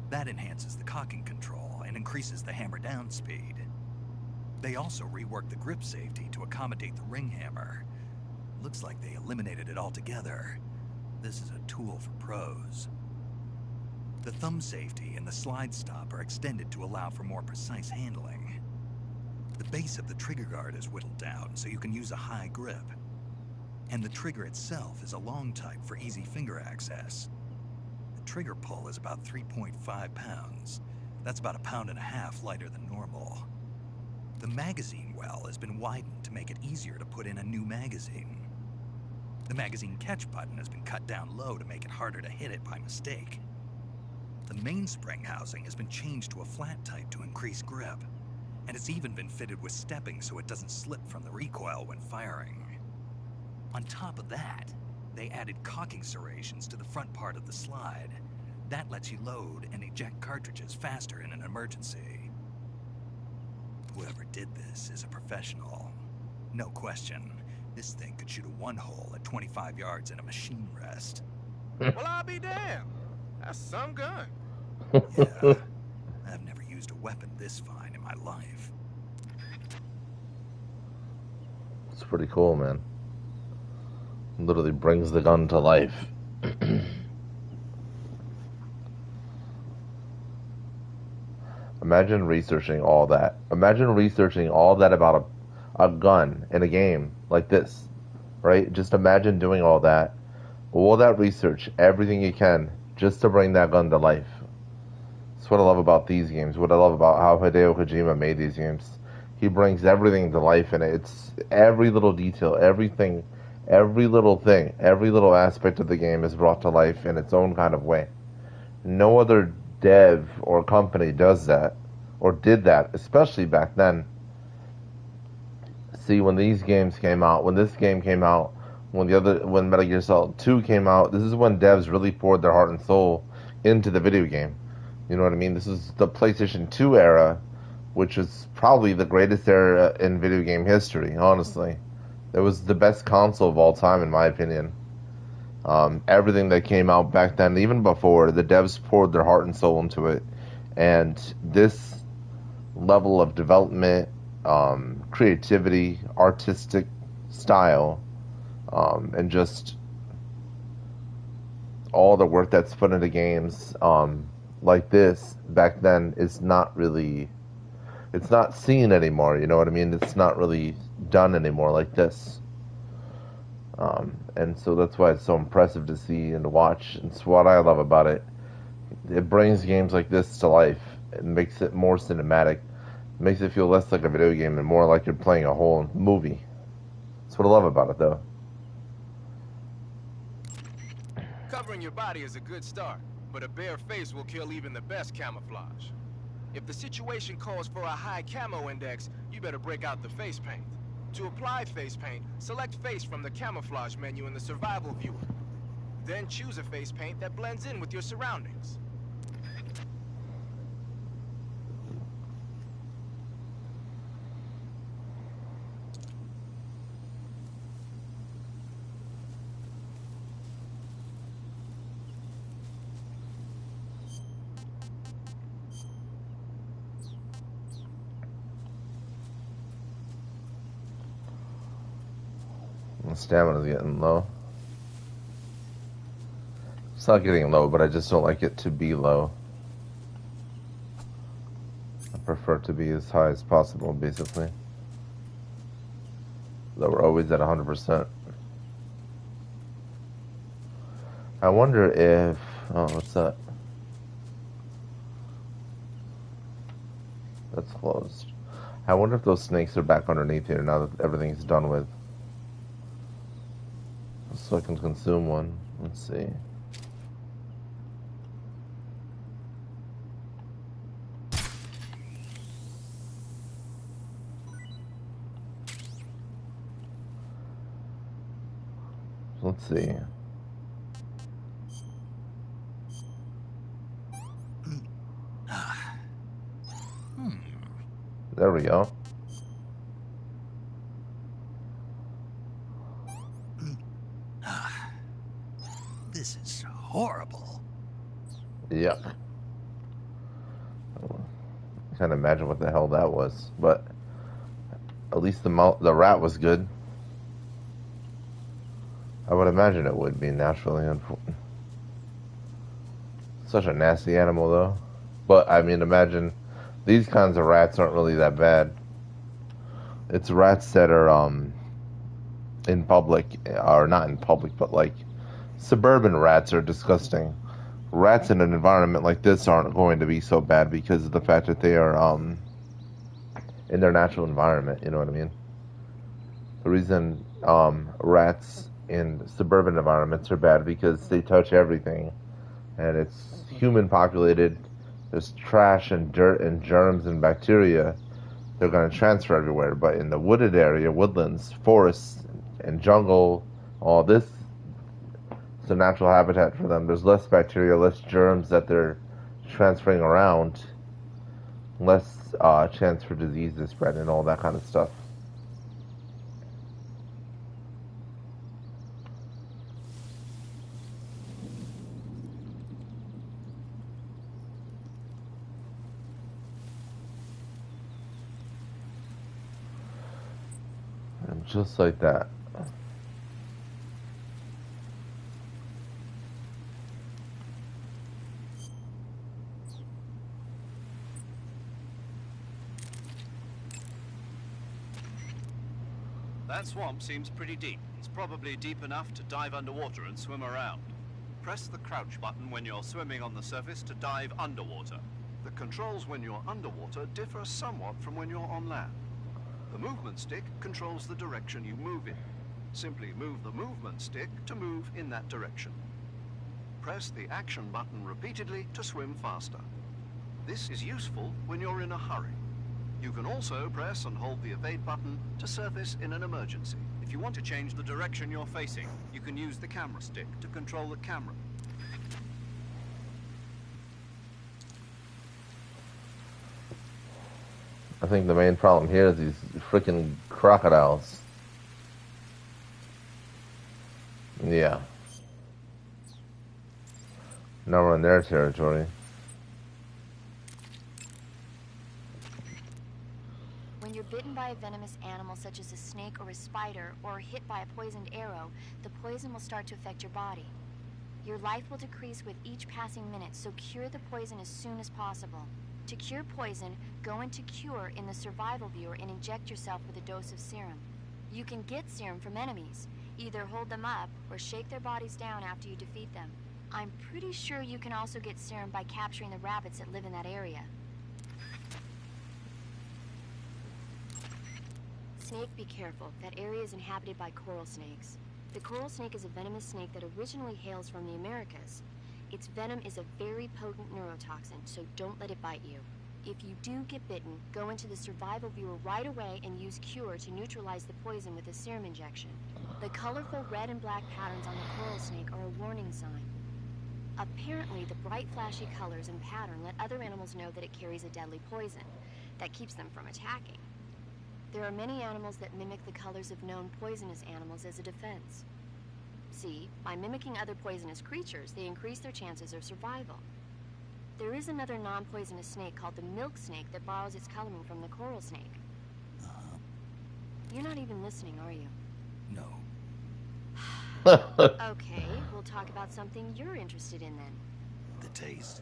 That enhances the cocking control and increases the hammer down speed. They also reworked the grip safety to accommodate the ring hammer. Looks like they eliminated it altogether. This is a tool for pros. The thumb safety and the slide stop are extended to allow for more precise handling. The base of the trigger guard is whittled down so you can use a high grip. And the trigger itself is a long type for easy finger access. The trigger pull is about 3.5 pounds. That's about 1.5 pounds lighter than normal. The magazine well has been widened to make it easier to put in a new magazine. The magazine catch button has been cut down low to make it harder to hit it by mistake. The mainspring housing has been changed to a flat type to increase grip, and it's even been fitted with stepping so it doesn't slip from the recoil when firing. On top of that, they added cocking serrations to the front part of the slide. That lets you load and eject cartridges faster in an emergency. Whoever did this is a professional. No question, this thing could shoot a one-hole at 25 yards in a machine rest. Well, I'll be damned. That's some gun. Yeah, I've never used a weapon this fine in my life. It's pretty cool, man. Literally brings the gun to life. Imagine researching all that. Imagine researching all that about a gun in a game like this, right? Just imagine doing all that research, everything you can, just to bring that gun to life. That's what I love about these games. What I love about how Hideo Kojima made these games. He brings everything to life in it. It's every little detail, everything, every little thing, every little aspect of the game is brought to life in its own kind of way. No other dev or company does that, or did that, especially back then. See, when these games came out, when this game came out, when Metal Gear Solid 2 came out, this is when devs really poured their heart and soul into the video game. You know what I mean? This is the PlayStation 2 era, which is probably the greatest era in video game history, honestly. It was the best console of all time, in my opinion. Everything that came out back then, even before, the devs poured their heart and soul into it. And this level of development, creativity, artistic style, and just all the work that's put into games like this back then is not really, it's not seen anymore, you know what I mean? It's not really done anymore like this. And so that's why it's so impressive to see and to watch. It's what I love about it. It brings games like this to life. It makes it more cinematic. It makes it feel less like a video game and more like you're playing a whole movie. That's what I love about it, though. Covering your body is a good start, but a bare face will kill even the best camouflage. If the situation calls for a high camo index, you better break out the face paint. To apply face paint, select face from the camouflage menu in the survival viewer. Then choose a face paint that blends in with your surroundings. Stamina's getting low. It's not getting low, but I just don't like it to be low. I prefer it to be as high as possible, basically. So we're always at 100%. I wonder if... Oh, what's that? That's closed. I wonder if those snakes are back underneath here now that everything's done with. So I can consume one. Let's see. Let's see. There we go. This is horrible. Yuck. I can't imagine what the hell that was, but at least the rat was good. I would imagine it would be naturally. Such a nasty animal, though. But I mean, imagine these kinds of rats aren't really that bad. It's rats that are in public, or not in public, but like suburban rats are disgusting. Rats in an environment like this aren't going to be so bad because of the fact that they are in their natural environment, you know what I mean? The reason rats in suburban environments are bad because they touch everything and it's human populated. There's trash and dirt and germs and bacteria. They're going to transfer everywhere. But in the wooded area, woodlands, forests, and jungle, all this, it's a natural habitat for them. There's less bacteria, less germs that they're transferring around, less chance for disease to spread and all that kind of stuff. And just like that. That swamp seems pretty deep. It's probably deep enough to dive underwater and swim around. Press the crouch button when you're swimming on the surface to dive underwater. The controls when you're underwater differ somewhat from when you're on land. The movement stick controls the direction you move in. Simply move the movement stick to move in that direction. Press the action button repeatedly to swim faster. This is useful when you're in a hurry. You can also press and hold the evade button to surface in an emergency. If you want to change the direction you're facing, you can use the camera stick to control the camera. I think the main problem here is these freaking crocodiles. Yeah. Now we're in their territory. When you're bitten by a venomous animal such as a snake or a spider, or hit by a poisoned arrow, the poison will start to affect your body. Your life will decrease with each passing minute, so cure the poison as soon as possible. To cure poison, go into Cure in the survival viewer and inject yourself with a dose of serum. You can get serum from enemies. Either hold them up or shake their bodies down after you defeat them. I'm pretty sure you can also get serum by capturing the rabbits that live in that area. Snake, be careful. That area is inhabited by coral snakes. The coral snake is a venomous snake that originally hails from the Americas. Its venom is a very potent neurotoxin, so don't let it bite you. If you do get bitten, go into the survival viewer right away and use Cure to neutralize the poison with a serum injection. The colorful red and black patterns on the coral snake are a warning sign. Apparently, the bright flashy colors and pattern let other animals know that it carries a deadly poison that keeps them from attacking. There are many animals that mimic the colors of known poisonous animals as a defense. See, by mimicking other poisonous creatures, they increase their chances of survival. There is another non-poisonous snake called the milk snake that borrows its coloring from the coral snake. You're not even listening, are you? No. Okay, we'll talk about something you're interested in then. The taste?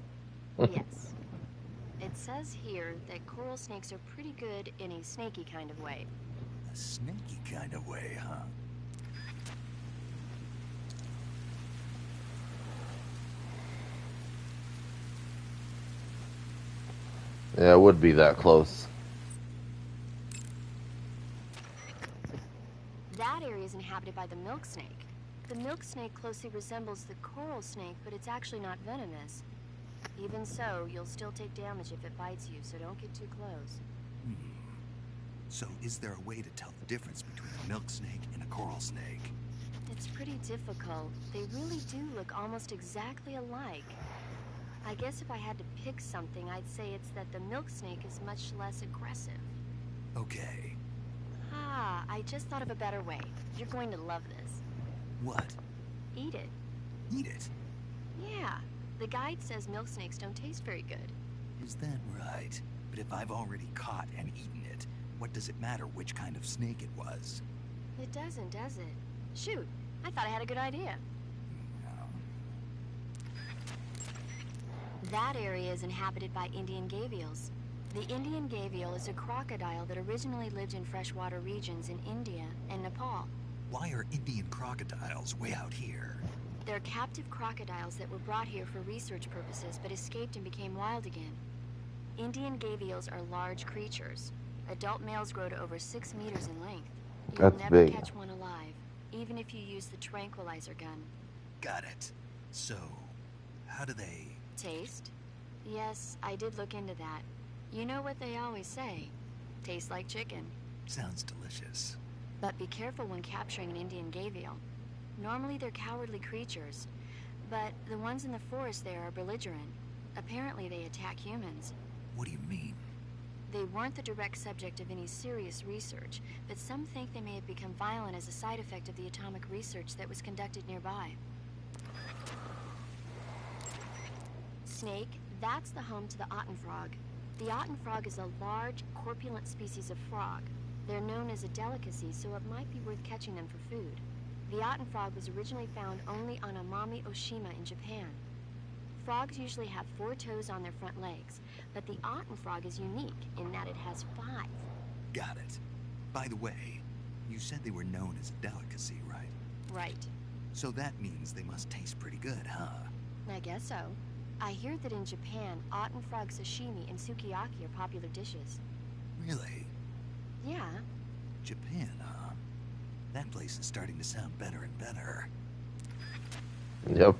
Yes. It says here that coral snakes are pretty good in a snaky kind of way. A snaky kind of way, huh? Yeah, it would be that close. That area is inhabited by the milk snake. The milk snake closely resembles the coral snake, but it's actually not venomous. Even so, you'll still take damage if it bites you, so don't get too close. So is there a way to tell the difference between a milk snake and a coral snake? It's pretty difficult. They really do look almost exactly alike. I guess if I had to pick something, I'd say it's that the milk snake is much less aggressive. Okay. Ah, I just thought of a better way. You're going to love this. What? Eat it. Eat it? Yeah. The guide says milk snakes don't taste very good. Is that right? But if I've already caught and eaten it, what does it matter which kind of snake it was? It doesn't, does it? Shoot, I thought I had a good idea. That area is inhabited by Indian gavials. The Indian gavial is a crocodile that originally lived in freshwater regions in India and Nepal. Why are Indian crocodiles way out here? They're captive crocodiles that were brought here for research purposes but escaped and became wild again. Indian gavials are large creatures. Adult males grow to over 6 meters in length. You'll That's never big. catch one alive, even if you use the tranquilizer gun. Got it. So, how do they... Taste? Yes, I did look into that. You know what they always say. Tastes like chicken. Sounds delicious. But be careful when capturing an Indian gavial. Normally they're cowardly creatures, but the ones in the forest there are belligerent. Apparently they attack humans. What do you mean? They weren't the direct subject of any serious research, but some think they may have become violent as a side effect of the atomic research that was conducted nearby. Snake, that's the home to the Otten frog. The Otten frog is a large, corpulent species of frog. They're known as a delicacy, so it might be worth catching them for food. The Otten frog was originally found only on Amami Oshima in Japan. Frogs usually have 4 toes on their front legs, but the Otten frog is unique in that it has 5. Got it. By the way, you said they were known as a delicacy, right? Right. So that means they must taste pretty good, huh? I guess so. I hear that in Japan, Otten frog sashimi and sukiyaki are popular dishes. Really? Yeah. Japan, huh? That place is starting to sound better and better. Yep.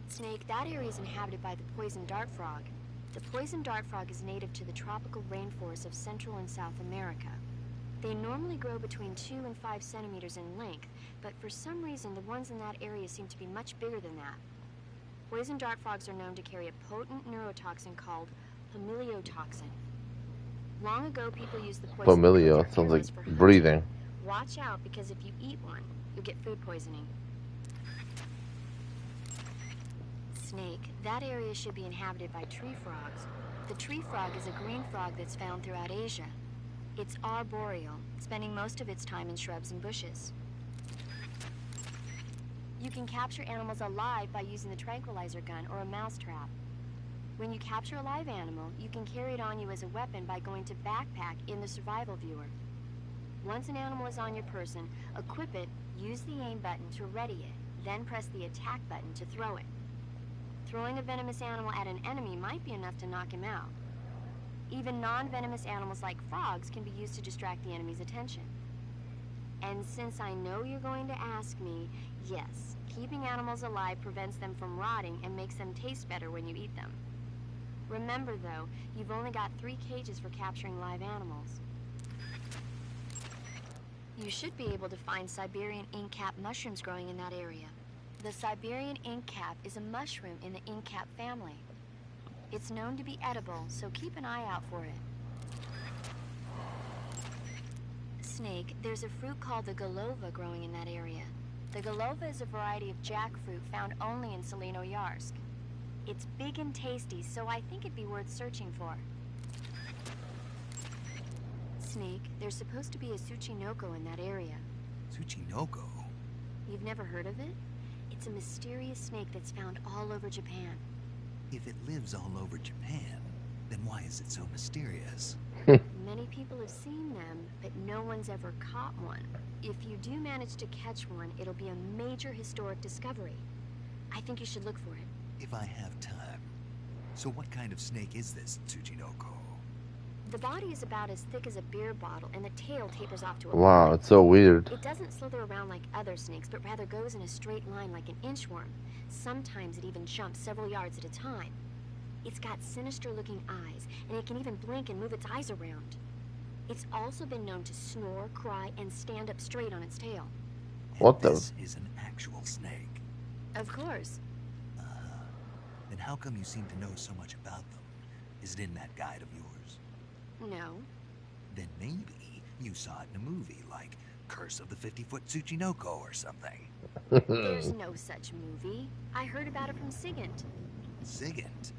Snake, that area is inhabited by the poison dart frog. The poison dart frog is native to the tropical rainforests of Central and South America. They normally grow between 2 and 5 centimeters in length, but for some reason the ones in that area seem to be much bigger than that. Poison dart frogs are known to carry a potent neurotoxin called familiotoxin. Long ago, people used the poison Familial sounds like breathing. Watch out, because if you eat one, you'll get food poisoning. Snake, that area should be inhabited by tree frogs. The tree frog is a green frog that's found throughout Asia. It's arboreal, spending most of its time in shrubs and bushes. You can capture animals alive by using the tranquilizer gun or a mousetrap. When you capture a live animal, you can carry it on you as a weapon by going to backpack in the survival viewer. Once an animal is on your person, equip it, use the aim button to ready it, then press the attack button to throw it. Throwing a venomous animal at an enemy might be enough to knock him out. Even non-venomous animals like frogs can be used to distract the enemy's attention. And since I know you're going to ask me, yes, keeping animals alive prevents them from rotting and makes them taste better when you eat them. Remember though, you've only got 3 cages for capturing live animals. You should be able to find Siberian inkcap mushrooms growing in that area. The Siberian inkcap is a mushroom in the inkcap family. It's known to be edible, so keep an eye out for it. Snake, there's a fruit called the golova growing in that area. The golova is a variety of jackfruit found only in Selino-Yarsk. It's big and tasty, so I think it'd be worth searching for. Snake, there's supposed to be a Tsuchinoko in that area. Tsuchinoko? You've never heard of it? It's a mysterious snake that's found all over Japan. If it lives all over Japan, then why is it so mysterious? Many people have seen them, but no one's ever caught one. If you do manage to catch one, it'll be a major historic discovery. I think you should look for it. If I have time. So what kind of snake is this Tsuchinoko? The body is about as thick as a beer bottle, and the tail tapers off to a Wow, point. it's so weird. It doesn't slither around like other snakes, but rather goes in a straight line like an inchworm. Sometimes it even jumps several yards at a time. It's got sinister-looking eyes, and it can even blink and move its eyes around. It's also been known to snore, cry, and stand up straight on its tail. What the? This is an actual snake. Of course. Then how come you seem to know so much about them? Is it in that guide of yours? No. Then maybe you saw it in a movie like Curse of the 50-Foot Tsuchinoko or something. There's no such movie. I heard about it from Sigint. Sigint?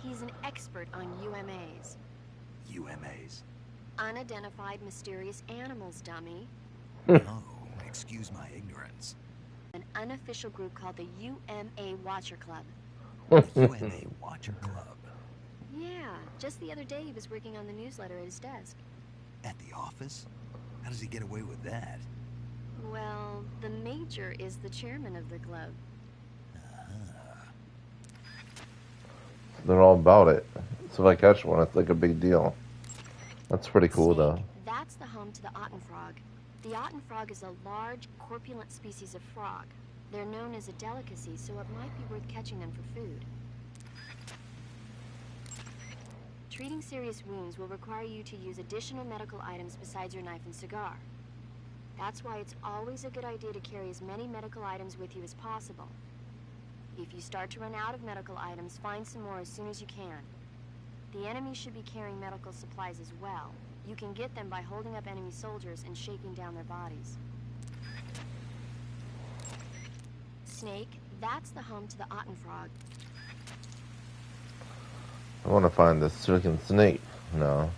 He's an expert on UMAs. UMAs? Unidentified mysterious animals, dummy. Oh, excuse my ignorance. An unofficial group called the UMA Watcher Club. The UMA Watcher Club? Yeah, just the other day he was working on the newsletter at his desk. At the office? How does he get away with that? Well, the Major is the chairman of the club. They're all about it. So if I catch one, it's like a big deal. That's pretty cool, though. That's the home to the Otten frog. The Otten frog is a large, corpulent species of frog. They're known as a delicacy, so it might be worth catching them for food. Treating serious wounds will require you to use additional medical items besides your knife and cigar. That's why it's always a good idea to carry as many medical items with you as possible. If you start to run out of medical items, find some more as soon as you can. The enemy should be carrying medical supplies as well. You can get them by holding up enemy soldiers and shaking down their bodies. Snake, that's the home to the Otten frog. I want to find this freaking snake. No.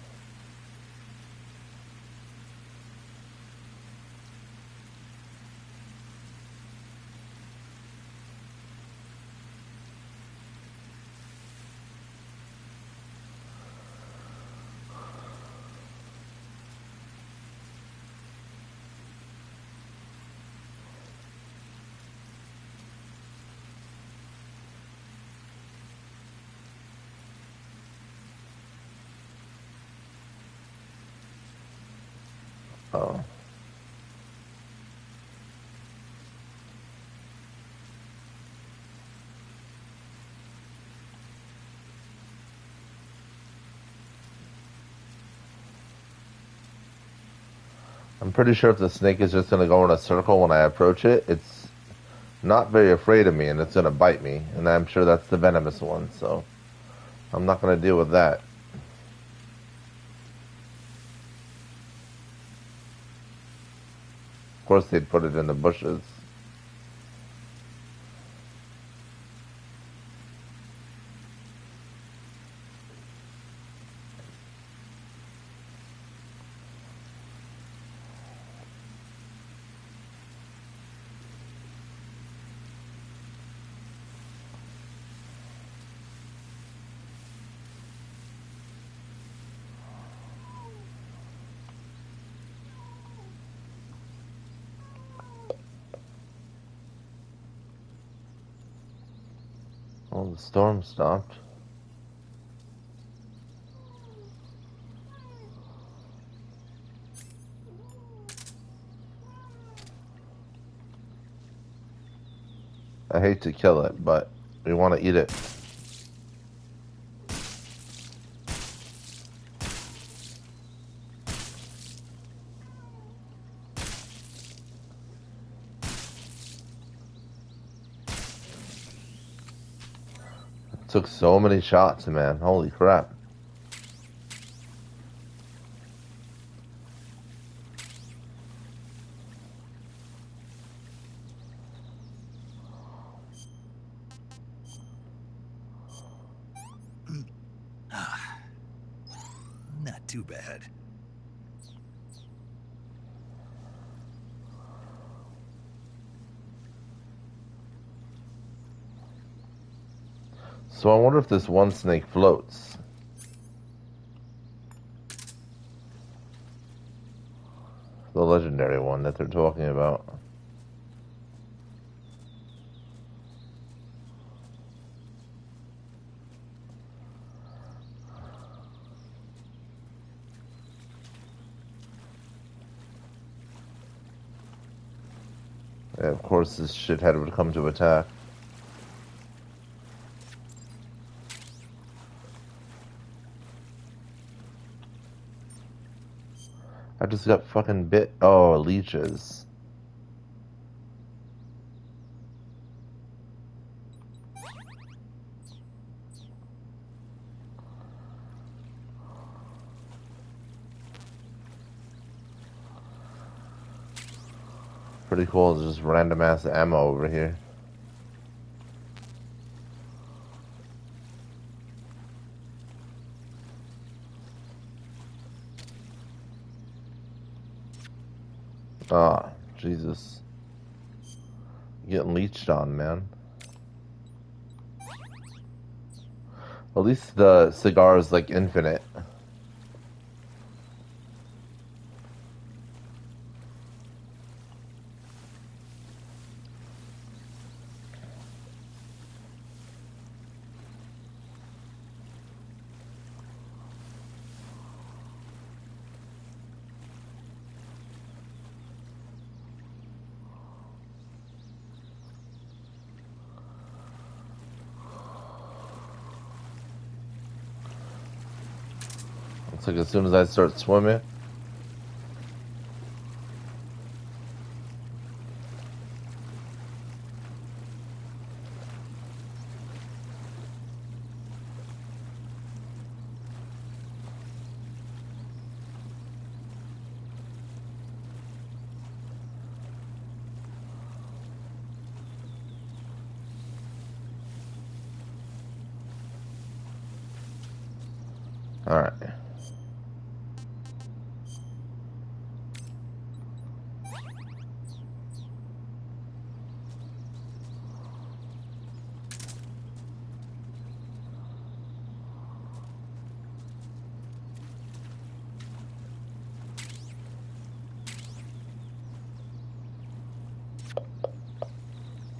Oh. I'm pretty sure if the snake is just going to go in a circle when I approach it, it's not very afraid of me and it's going to bite me. And I'm sure that's the venomous one, so I'm not going to deal with that. Of course they'd put it in the bushes. Oh, the storm stopped. I hate to kill it, but we want to eat it. It took so many shots, man. Holy crap. Not too bad. So I wonder if this one snake floats. The legendary one that they're talking about. Yeah, of course this shithead would come to attack. I just got fucking bit. Oh, leeches. Pretty cool, there's just random ass ammo over here. Ah, Jesus. Getting leeched on, man. At least the cigar is like infinite. Looks like as soon as I start swimming. Alright.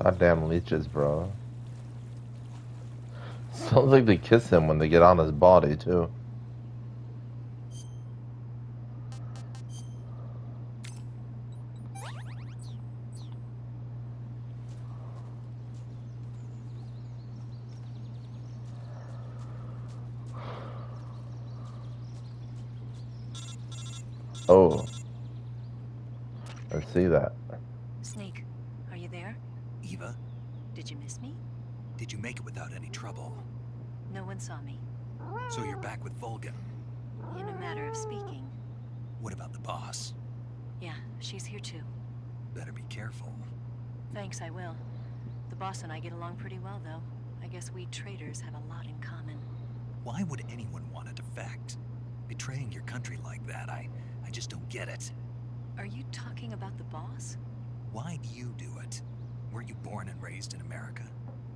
Goddamn leeches, bro. Sounds like they kiss him when they get on his body, too. Oh. see that. Snake, are you there? Eva, Did you miss me? did you make it without any trouble? No one saw me. So you're back with Vulcan. In a matter of speaking. What about the boss? Yeah, she's here too. Better be careful. Thanks, I will. The boss and I get along pretty well, though. I guess we traitors have a lot in common. Why would anyone want to defect? Betraying your country like that, I just don't get it. Are you talking about the boss? Why do you do it? Weren't you born and raised in America?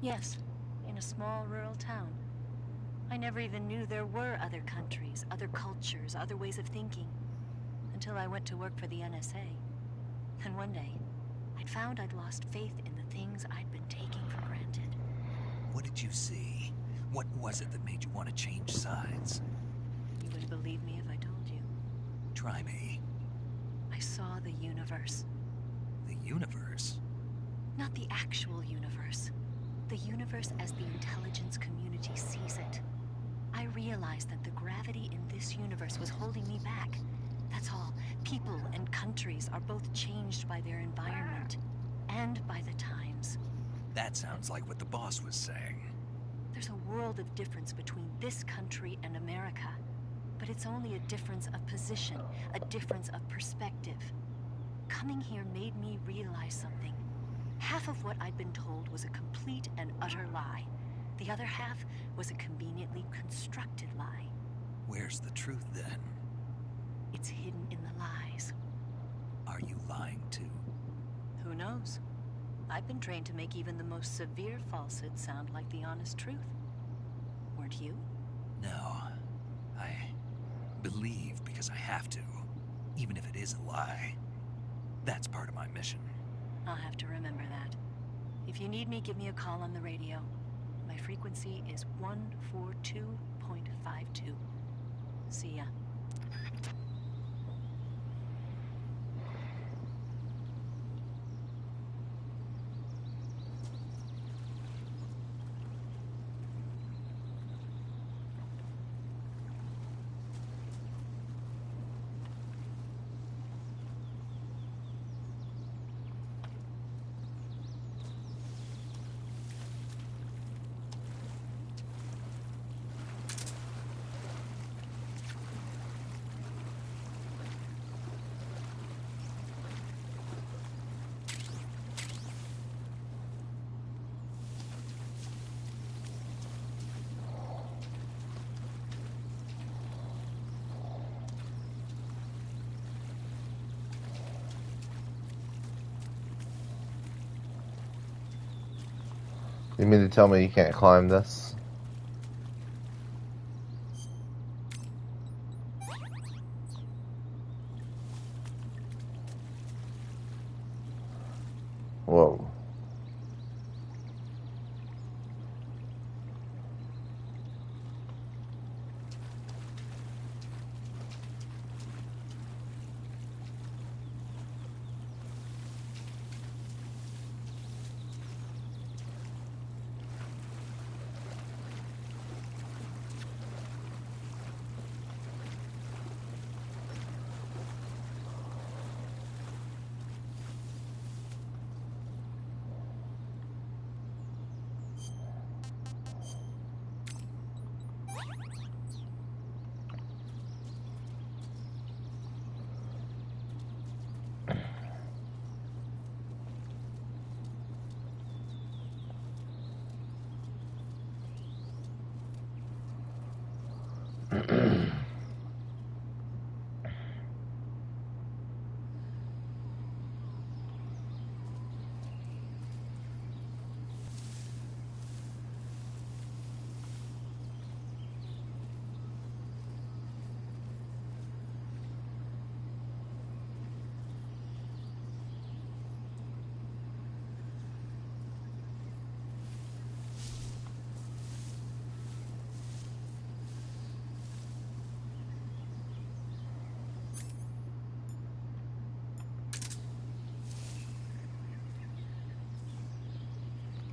Yes, in a small rural town. I never even knew there were other countries, other cultures, other ways of thinking. Until I went to work for the NSA. And one day, I'd found I'd lost faith in the things I'd been taking for granted. What did you see? What was it that made you want to change sides? You wouldn't believe me if I told you. Try me. I saw the universe. The universe? Not the actual universe. The universe as the intelligence community sees it. I realized that the gravity in this universe was holding me back. That's all. People and countries are both changed by their environment. And by the times. That sounds like what the boss was saying. There's a world of difference between this country and America. But it's only a difference of position, a difference of perspective. Coming here made me realize something. Half of what I'd been told was a complete and utter lie. The other half was a conveniently constructed lie. Where's the truth, then? It's hidden in the lies. Are you lying, too? Who knows? I've been trained to make even the most severe falsehood sound like the honest truth. Weren't you? No. I believe because I have to, even if it is a lie. That's part of my mission. I'll have to remember that. If you need me, give me a call on the radio. My frequency is 142.52. See ya. You mean to tell me you can't climb this? Whoa.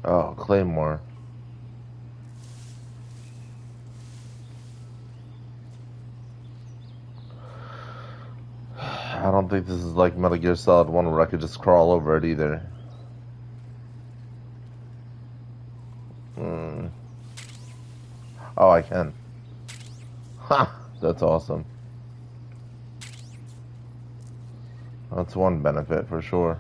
Oh, Claymore. I don't think this is like Metal Gear Solid 1 where I could just crawl over it either. Oh, I can. Ha! That's awesome. That's one benefit for sure.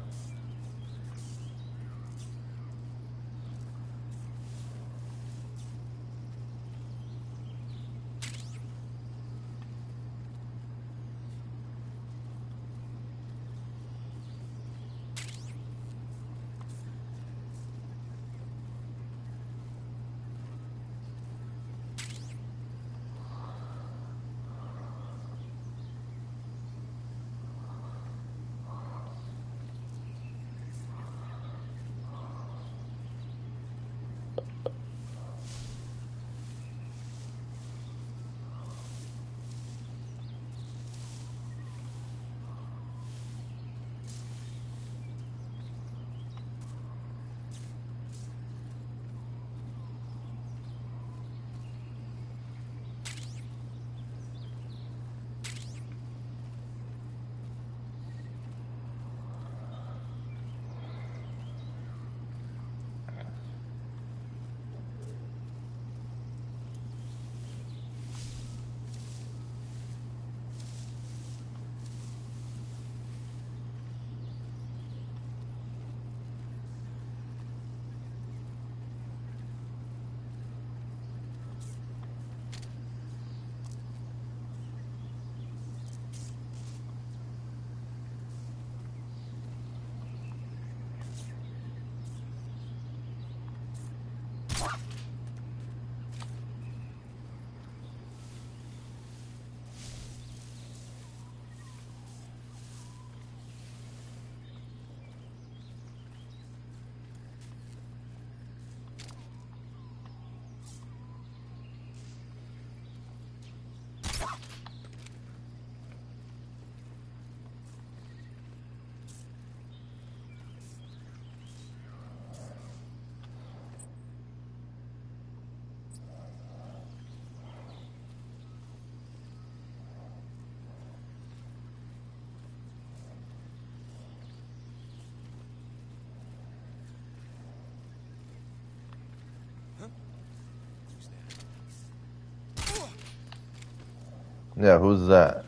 Yeah, who's that?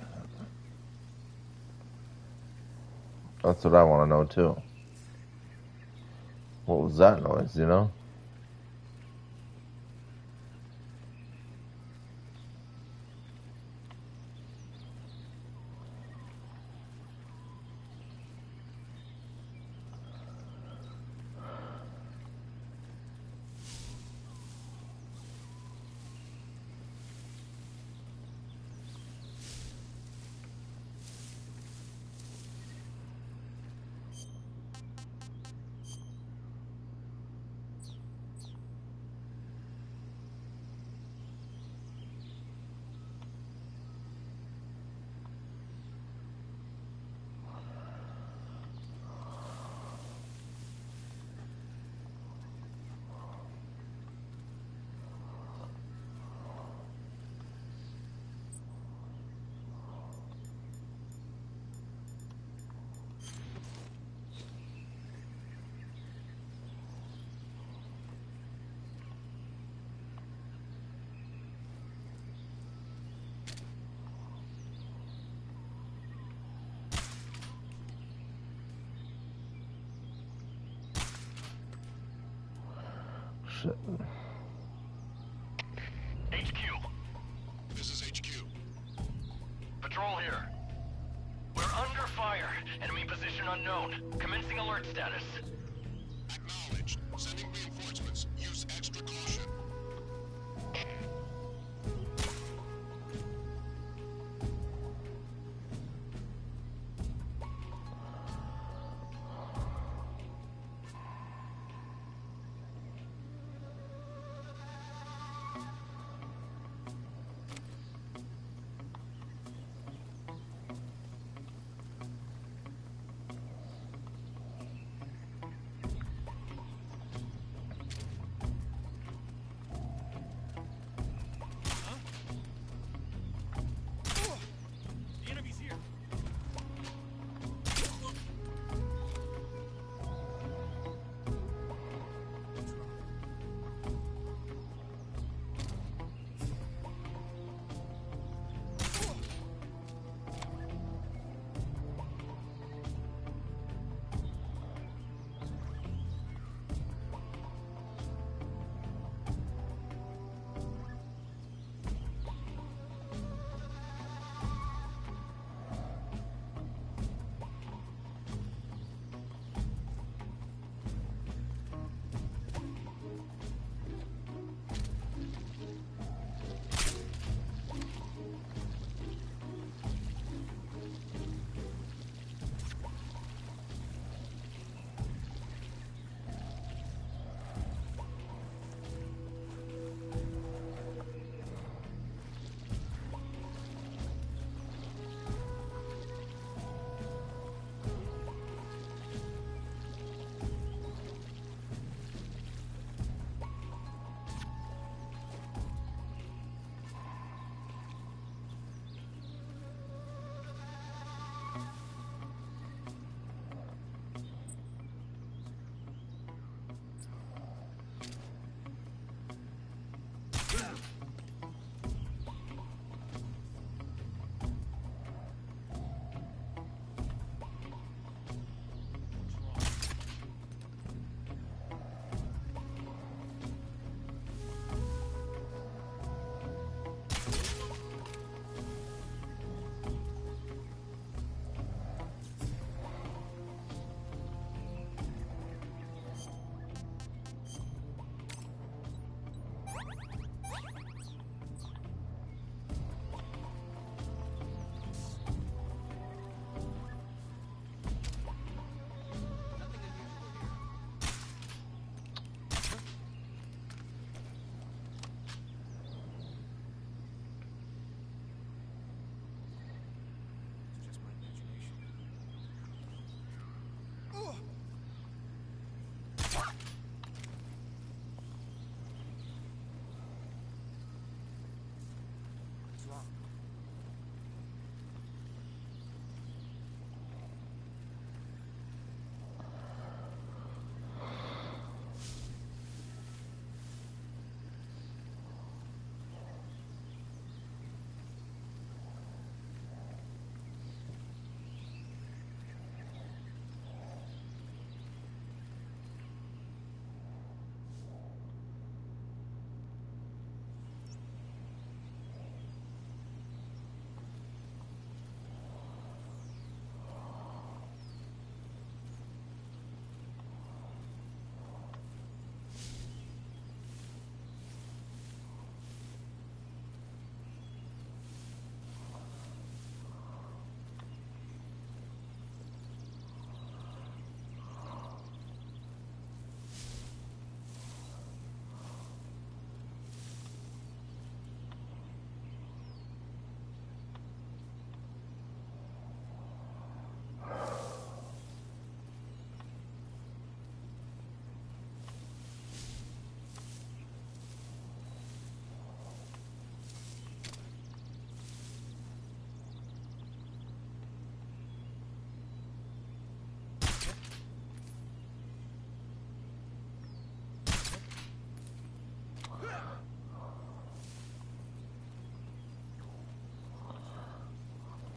That's what I want to know too. What was that noise, you know? Shit. HQ. This is HQ. Patrol here. We're under fire. Enemy position unknown. Commencing alert status. Acknowledged. Sending reinforcements. Use extra caution.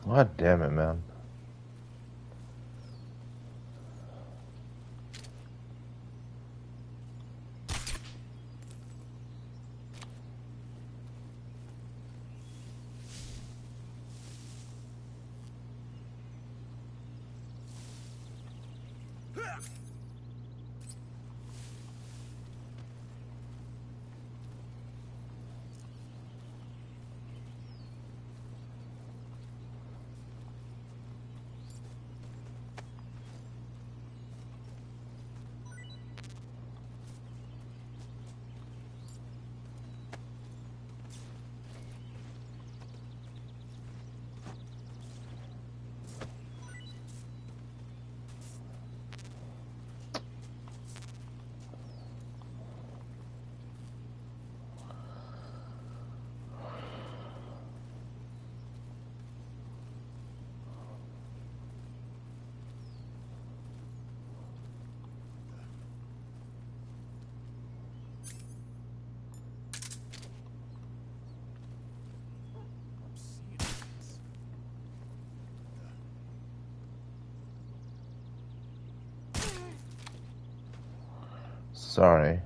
God damn it, man. Sorry.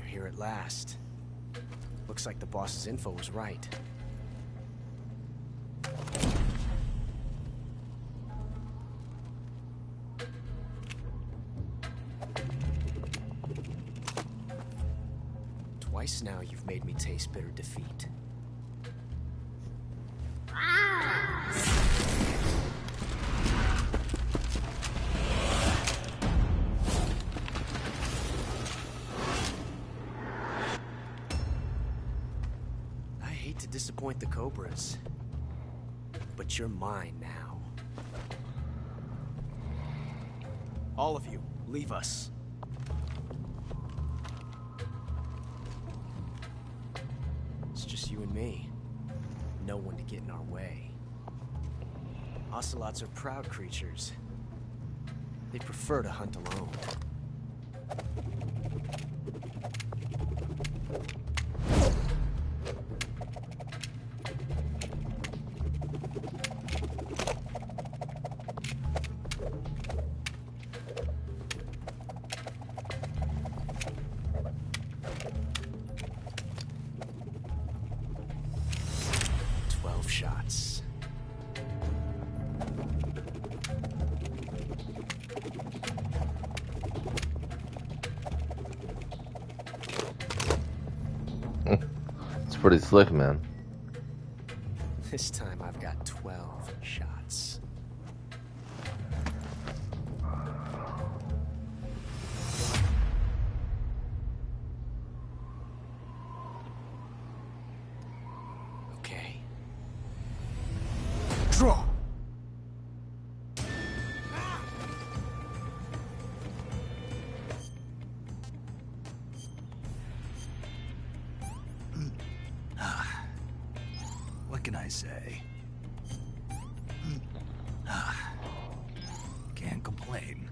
Here at last. Looks like the boss's info was right. Twice now you've made me taste bitter defeat. Disappoint the Cobras, but you're mine now. All of you, leave us. It's just you and me. No one to get in our way. Ocelots are proud creatures. They prefer to hunt alone. Shots. It's pretty slick, man. This time I've got 12 shots. Okay. Draw! What can I say? Can't complain.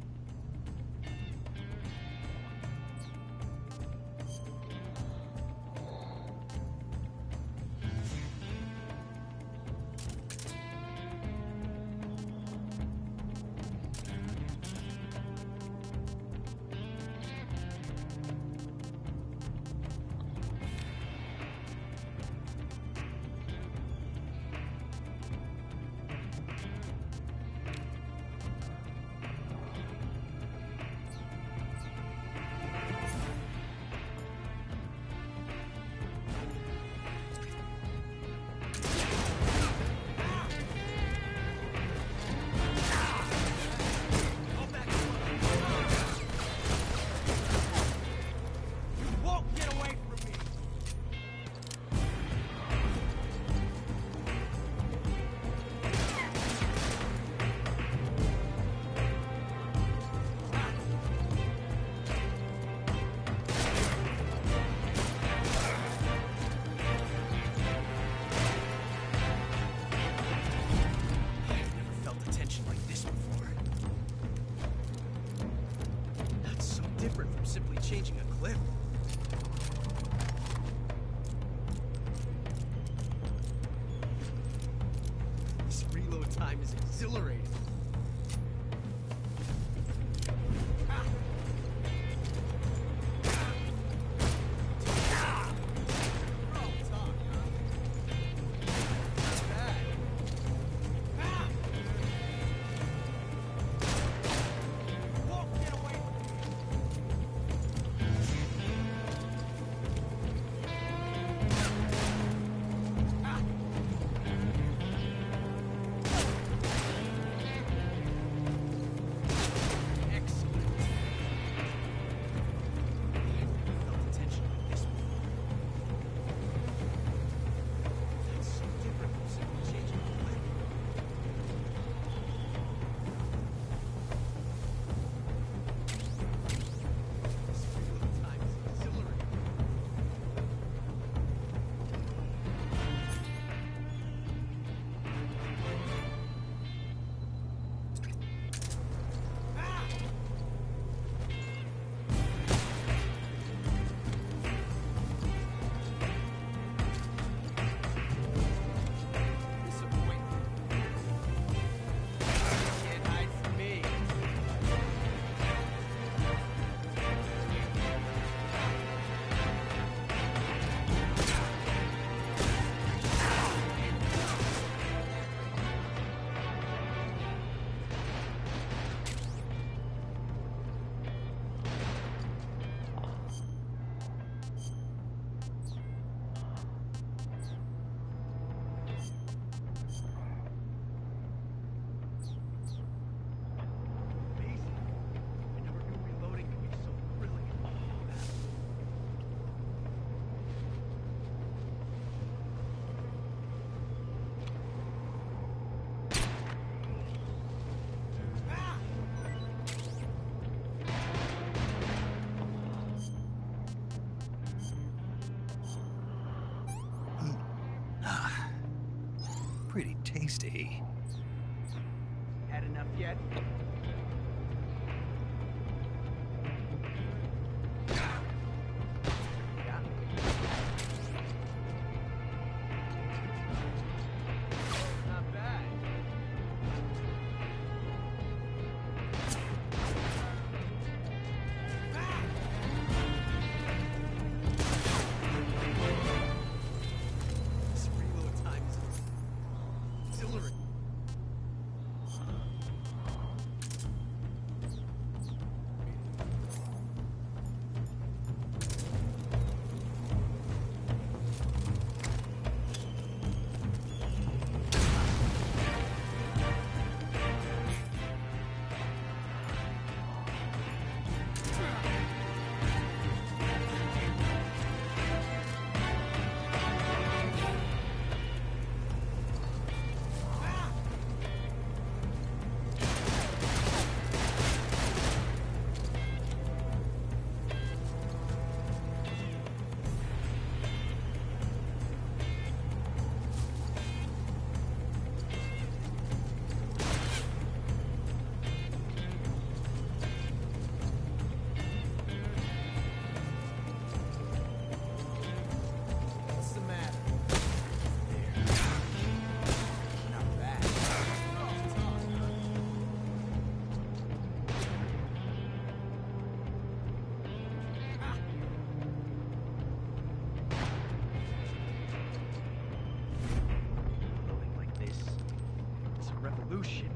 Simply changing a clip. This reload time is exhilarating. Pretty tasty. Had enough yet? Not bad. This reload time is exhilarating. Lucian.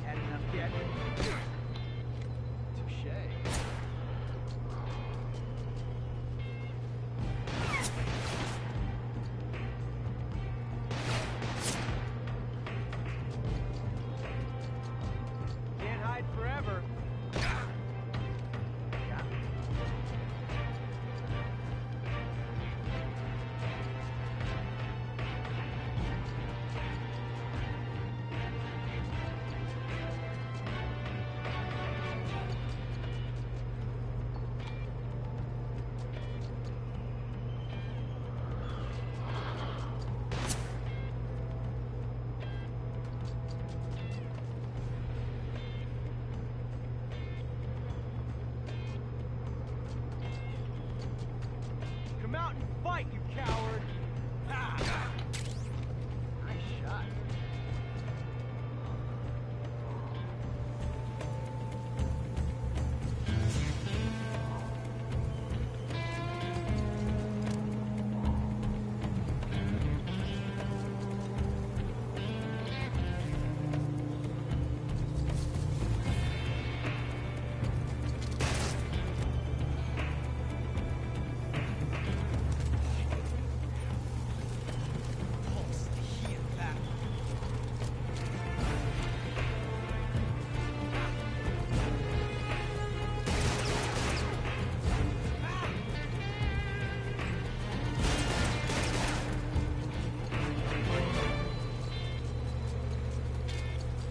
Had enough yet? Touche. Can't hide forever. Come out and fight, you coward! Ah. Nice shot.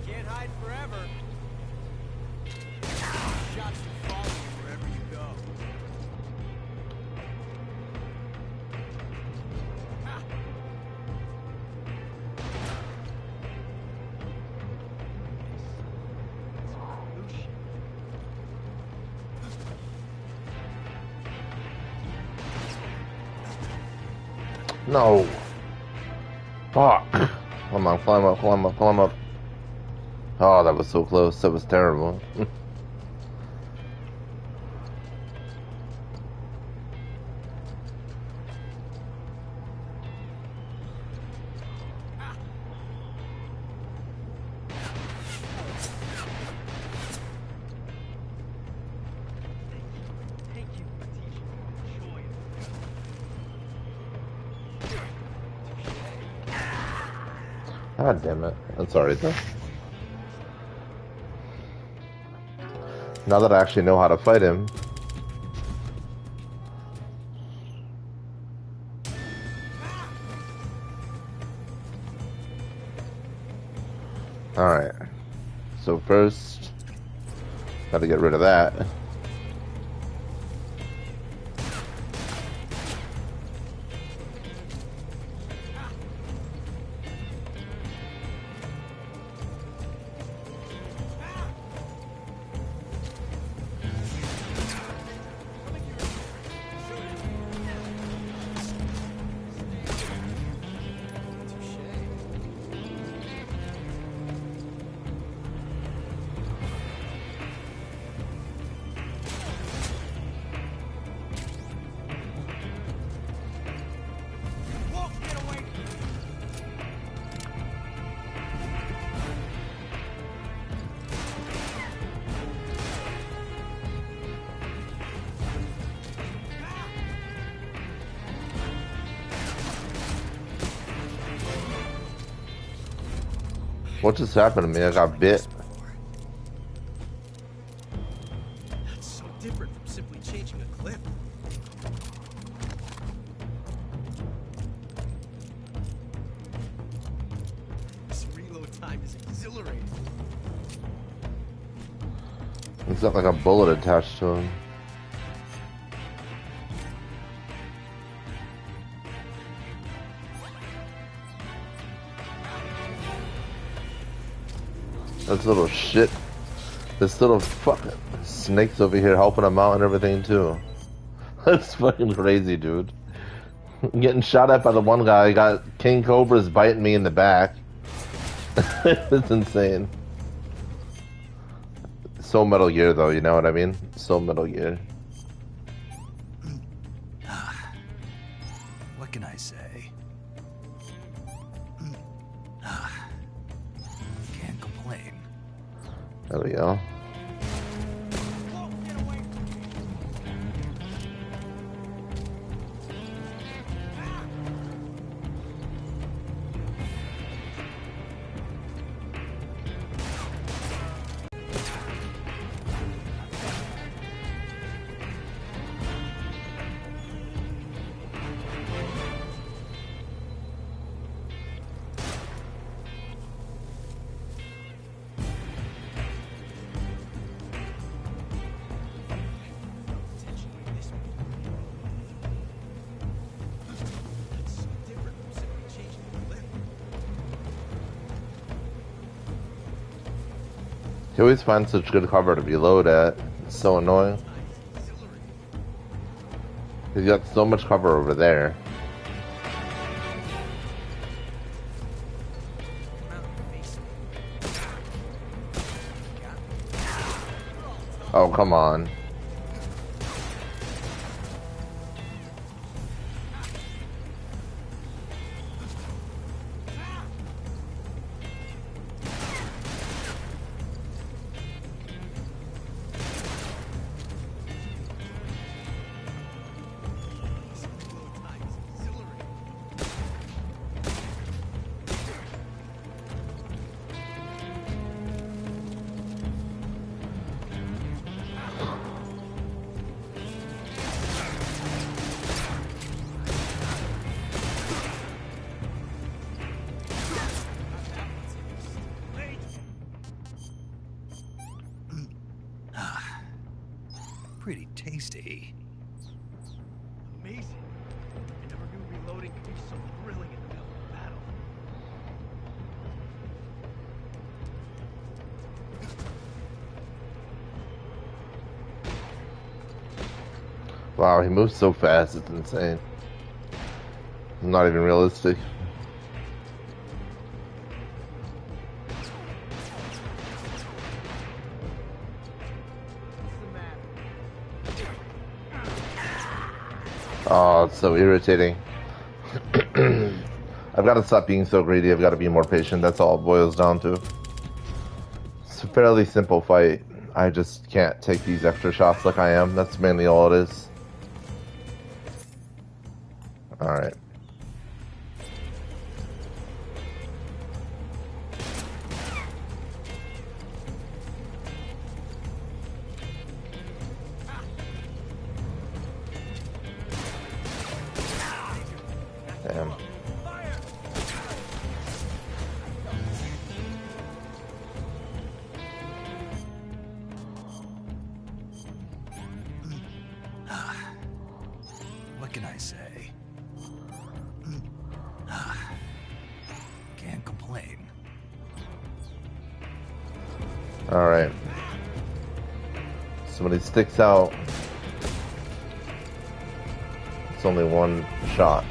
Can't hide forever. Shots will follow you wherever you go. No. Fuck. Come on, climb up, climb up, climb up. Oh, that was so close. That was terrible. God damn it. That's alright though. Now that I actually know how to fight him. Alright. So first, gotta get rid of that. What just happened to me? I got bit. That's so different from simply changing a clip. This reload time is exhilarating. It's got like a bullet attached to him. This little shit. This little fucking snake's over here helping him out and everything too. That's fucking crazy, dude. I'm getting shot at by the one guy. I got King Cobras biting me in the back. It's insane. So Metal Gear, though, you know what I mean? So Metal Gear. What can I say? Can't complain. There we go. You always find such good cover to reload at. It's so annoying. You got so much cover over there. Oh, come on. Pretty tasty. Amazing. I never knew reloading could be so thrilling in the middle of a battle. Wow, he moves so fast, it's insane. Not even realistic. Oh, it's so irritating. I've got to stop being so greedy. I've got to be more patient. That's all it boils down to. It's a fairly simple fight. I just can't take these extra shots like I am. That's mainly all it is. Alright. Damn. What can I say? Can't complain. Alright. So when he sticks out, it's only one shot.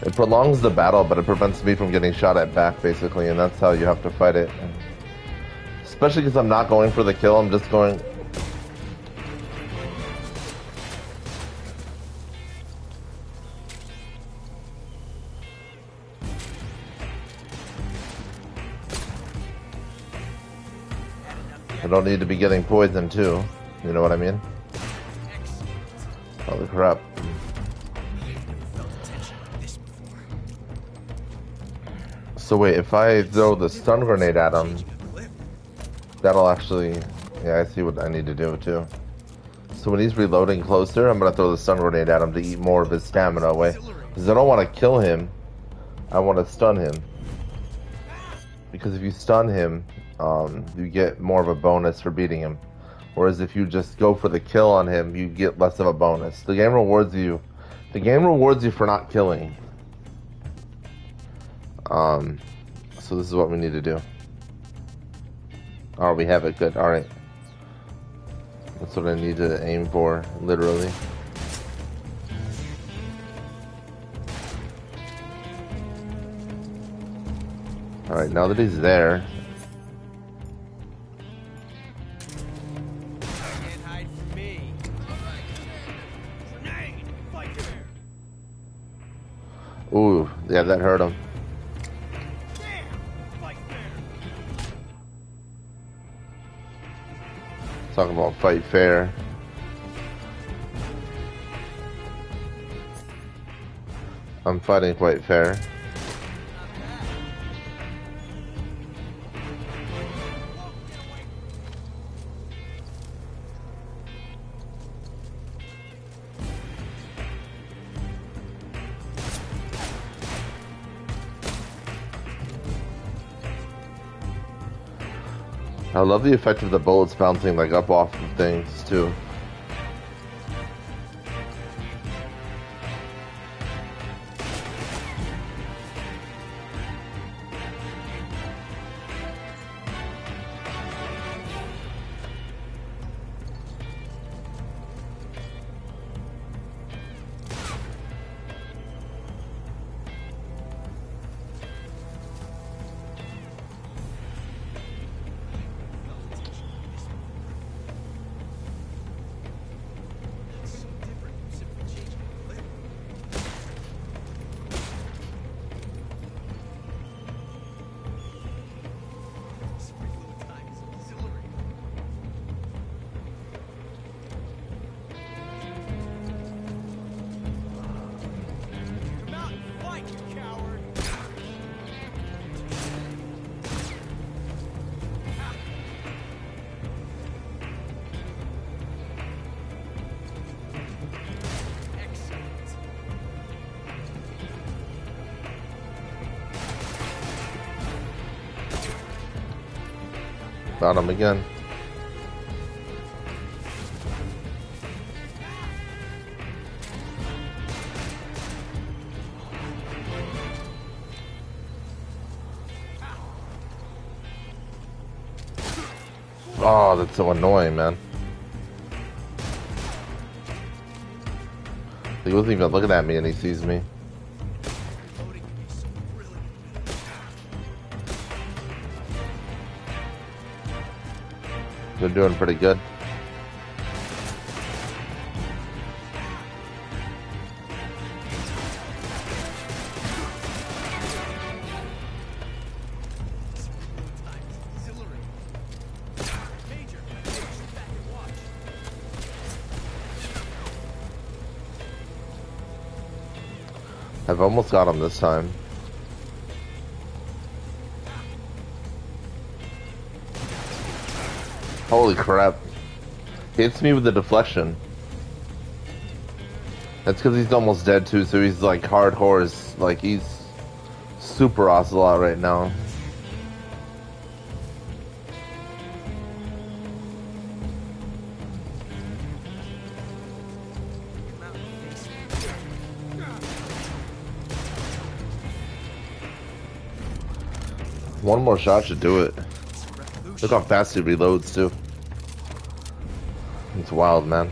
It prolongs the battle, but it prevents me from getting shot at back, basically, and that's how you have to fight it. Especially because I'm not going for the kill, I'm just going... I don't need to be getting poisoned, too. You know what I mean? Holy crap. So wait, if I throw the stun grenade at him, that'll actually... Yeah, I see what I need to do, too. So when he's reloading closer, I'm going to throw the stun grenade at him to eat more of his stamina away. Because I don't want to kill him, I want to stun him. Because if you stun him, you get more of a bonus for beating him. Whereas if you just go for the kill on him, you get less of a bonus. The game rewards you. The game rewards you for not killing. So this is what we need to do. Oh, we have it. Good. Alright. That's what I need to aim for, literally. Alright, now that he's there. Can't hide from me. Grenade! Fight fair! Ooh, yeah, that hurt him. Fight fair! Talking about fight fair. I'm fighting quite fair. I love the effect of the bullets bouncing like up off of things too. Got him again. Oh, that's so annoying, man. He wasn't even looking at me and he sees me. They're doing pretty good. I've almost got him this time. Holy crap. Hits me with the deflection. That's because he's almost dead too, so he's like hardcore. Like he's super Ocelot right now. One more shot should do it. Look how fast he reloads too. It's wild, man.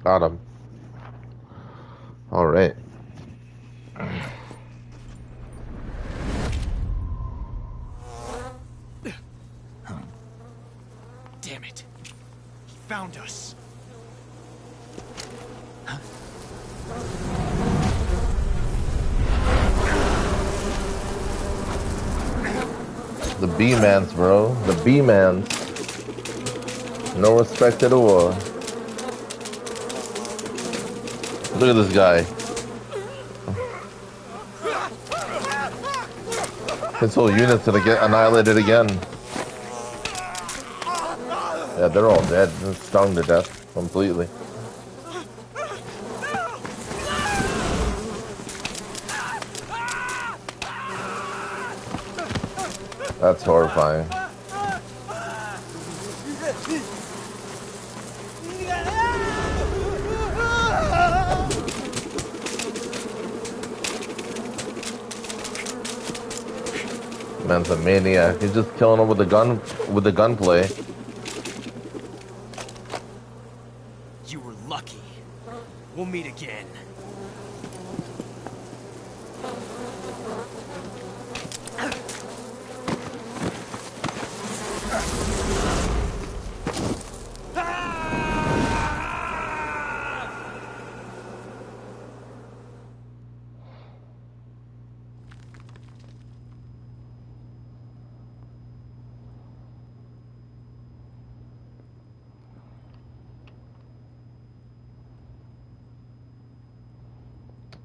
Got him. All right. Damn it. He found us. The B-mans, bro. The B-mans. No respect at all. Look at this guy. His whole unit's gonna get annihilated again. Yeah, they're all dead. They're stung to death completely. That's horrifying. Man's a maniac. He's just killing him with the gunplay. You were lucky. We'll meet again.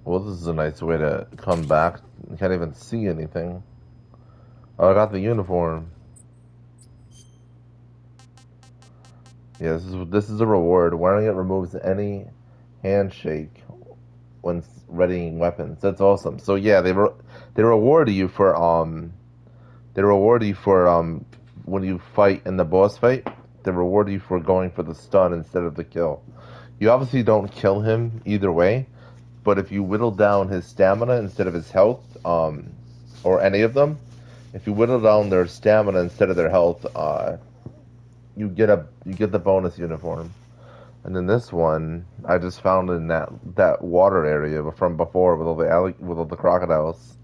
Well, this is a nice way to come back. You can't even see anything. Oh, I got the uniform. Yeah, this is a reward. Wearing it removes any handshake when readying weapons. That's awesome. So yeah, they reward you for when you fight in the boss fight. They reward you for going for the stun instead of the kill. You obviously don't kill him either way, but if you whittle down his stamina instead of his health, or any of them, if you whittle down their stamina instead of their health, you get the bonus uniform. And then this one I just found in that water area from before with all the crocodiles.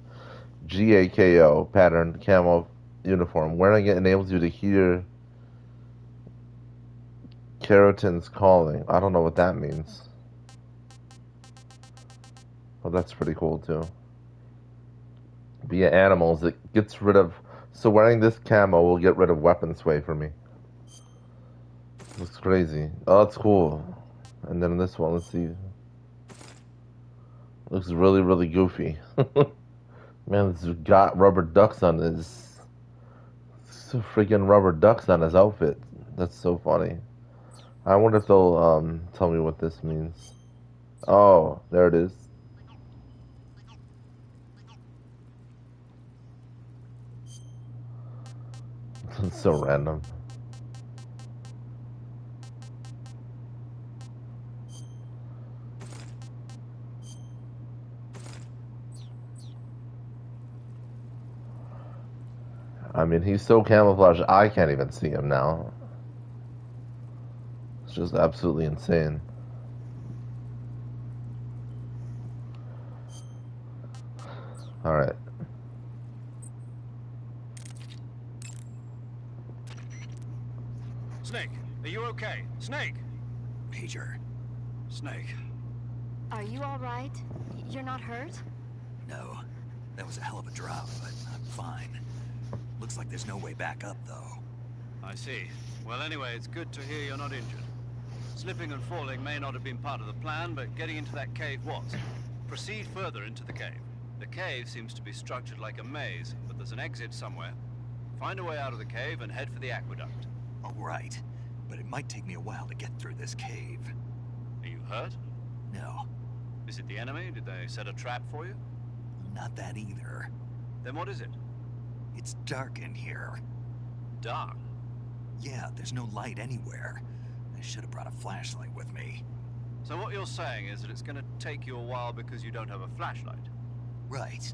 GAKO pattern camo uniform. Wearing it enables you to hear Keratin's calling. I don't know what that means. Well, that's pretty cool too. Via animals, it gets rid of. So wearing this camo will get rid of weapon sway for me. Looks crazy. Oh, that's cool. And then this one, let's see. Looks really, really goofy. Man, this got rubber ducks on his. Freaking rubber ducks on his outfit. That's so funny. I wonder if they'll tell me what this means. Oh, there it is. It's so random. I mean, he's so camouflaged, I can't even see him now. It's just absolutely insane. Alright. Snake, are you okay? Snake! Major. Snake. Are you all right? You're not hurt? No. That was a hell of a drop, but I'm fine. Looks like there's no way back up, though. I see. Well, anyway, it's good to hear you're not injured. Slipping and falling may not have been part of the plan, but getting into that cave was. Proceed further into the cave. The cave seems to be structured like a maze, but there's an exit somewhere. Find a way out of the cave and head for the aqueduct. All right, but it might take me a while to get through this cave. Are you hurt? No. Is it the enemy? Did they set a trap for you? Not that either. Then what is it? It's dark in here. Dark? Yeah, there's no light anywhere. I should have brought a flashlight with me. So what you're saying is that it's going to take you a while because you don't have a flashlight? Right.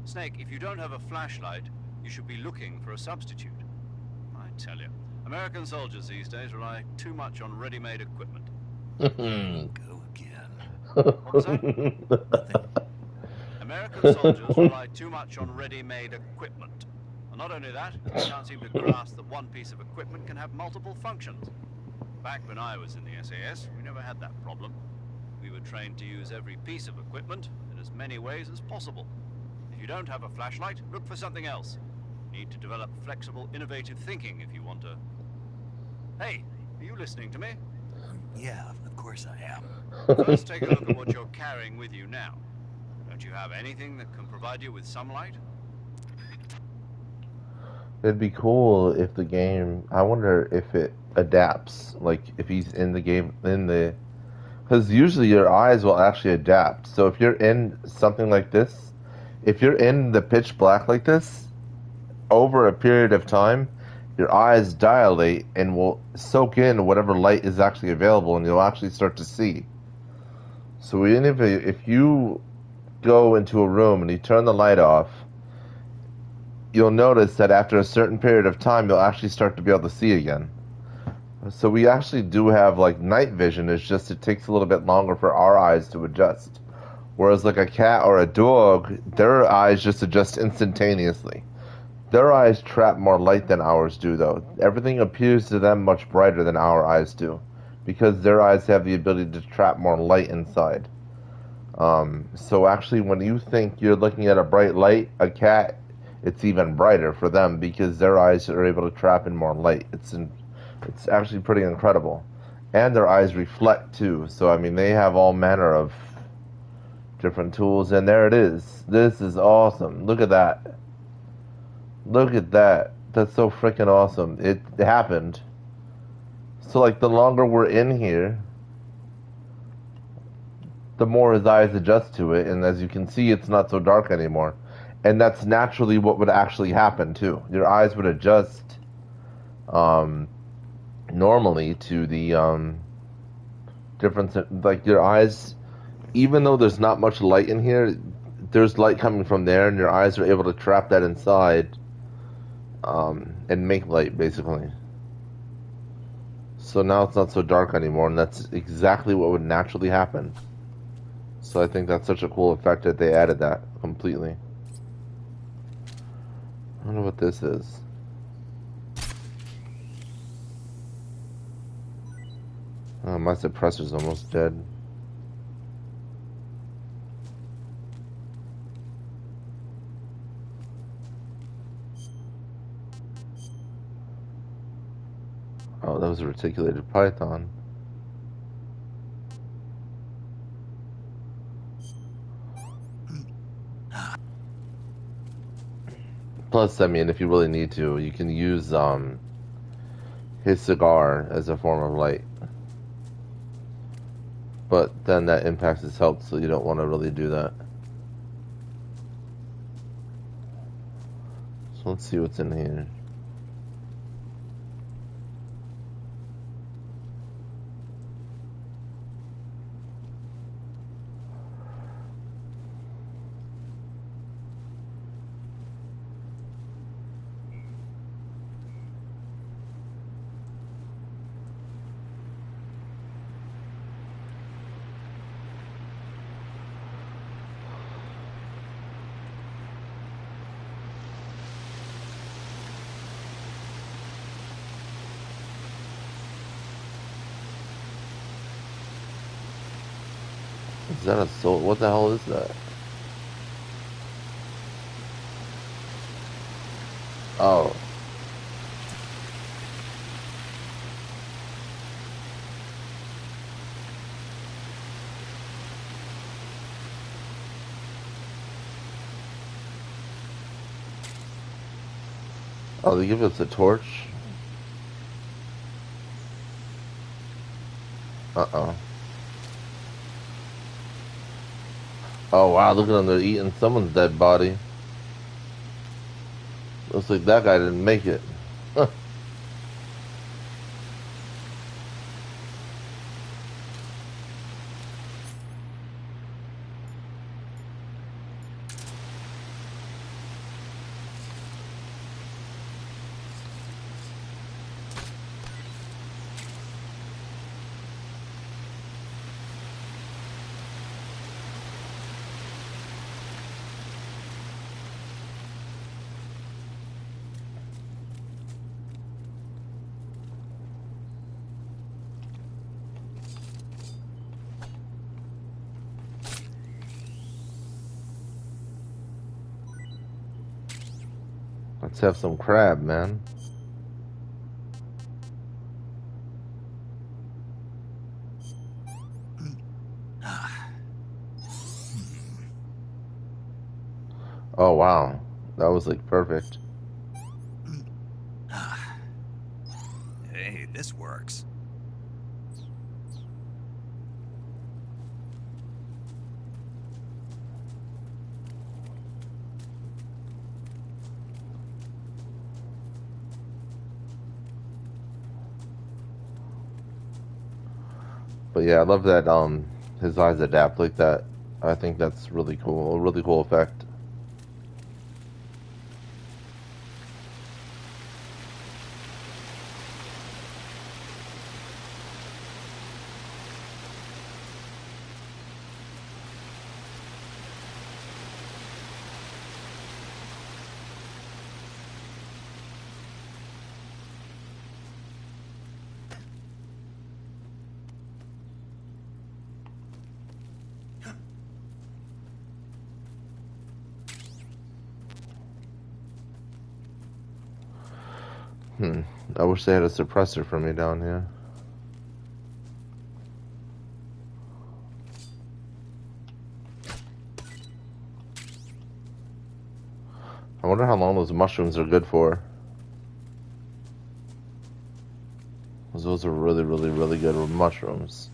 Snake, if you don't have a flashlight, you should be looking for a substitute. I tell you, American soldiers these days rely too much on ready-made equipment. Go again. What was that? American soldiers rely too much on ready-made equipment. And not only that, they can't seem to grasp that one piece of equipment can have multiple functions. Back when I was in the SAS, we never had that problem. We were trained to use every piece of equipment in as many ways as possible. If you don't have a flashlight, look for something else. You need to develop flexible, innovative thinking if you want to... Hey, are you listening to me? Yeah, of course I am. First, take a look at what you're carrying with you now. Don't you have anything that can provide you with some light? It'd be cool if the game... I wonder if it adapts. Like, if he's in the game... Because usually your eyes will actually adapt. So if you're in something like this... If you're in the pitch black like this, over a period of time, your eyes dilate and will soak in whatever light is actually available, and you'll actually start to see. So even if you go into a room and you turn the light off, you'll notice that after a certain period of time, you'll actually start to be able to see again. So we actually do have, like, night vision. It's just it takes a little bit longer for our eyes to adjust. Whereas, like, a cat or a dog, their eyes just adjust instantaneously. Their eyes trap more light than ours do, though. Everything appears to them much brighter than our eyes do, because their eyes have the ability to trap more light inside. So actually, when you think you're looking at a bright light, a cat, it's even brighter for them because their eyes are able to trap in more light. It's actually pretty incredible. And their eyes reflect too. So I mean, they have all manner of different tools. And there it is. This is awesome. Look at that. Look at that. That's so freaking awesome. It happened. So like the longer we're in here, the more his eyes adjust to it, and as you can see, it's not so dark anymore. And that's naturally what would actually happen too. Your eyes would adjust normally to the difference. Like your eyes, even though there's not much light in here, there's light coming from there, and your eyes are able to trap that inside and make light, basically. So now it's not so dark anymore, and that's exactly what would naturally happen. So I think that's such a cool effect that they added that completely. I don't know what this is. Oh, my suppressor's almost dead. Oh, that was a reticulated python. Plus, I mean, if you really need to, you can use his cigar as a form of light. But then that impacts his health, so you don't want to really do that. So let's see what's in here. Is that a soul? What the hell is that? Oh. Oh, they give us a torch? Uh-oh. Oh, wow, look at them. They're eating someone's dead body. Looks like that guy didn't make it. Let's have some crab, man. Oh, wow. That was like perfect. Hey, this works. But yeah, I love that his eyes adapt like that. I think that's really cool. A really cool effect. I wish they had a suppressor for me down here. I wonder how long those mushrooms are good for. 'Cause those are really, really, really good mushrooms.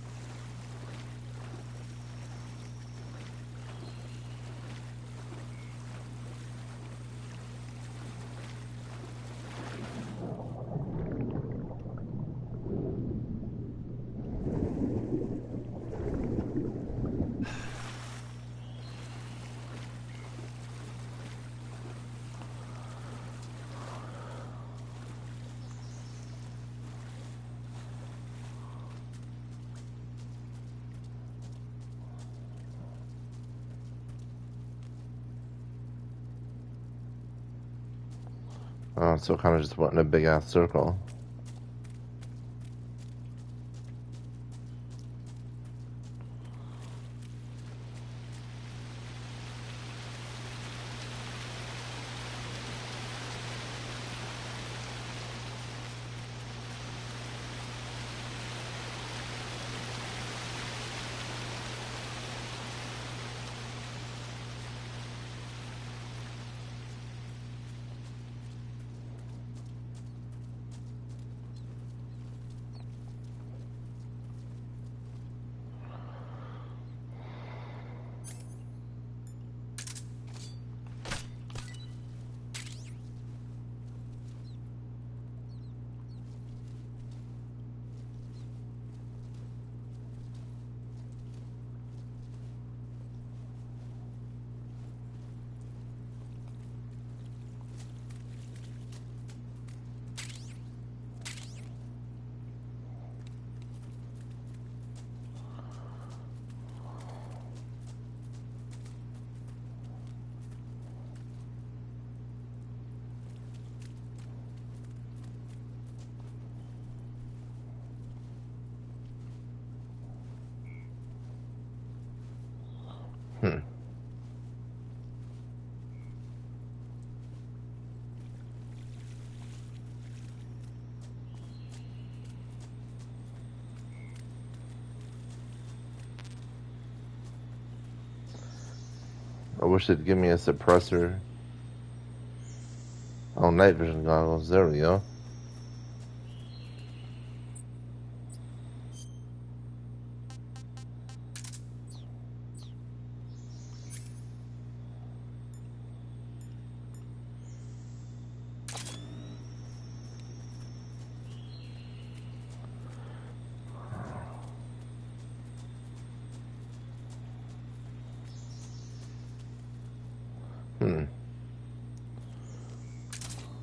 So it kind of just went in a big ass circle. I wish they'd give me a suppressor. Oh, night vision goggles. There we go.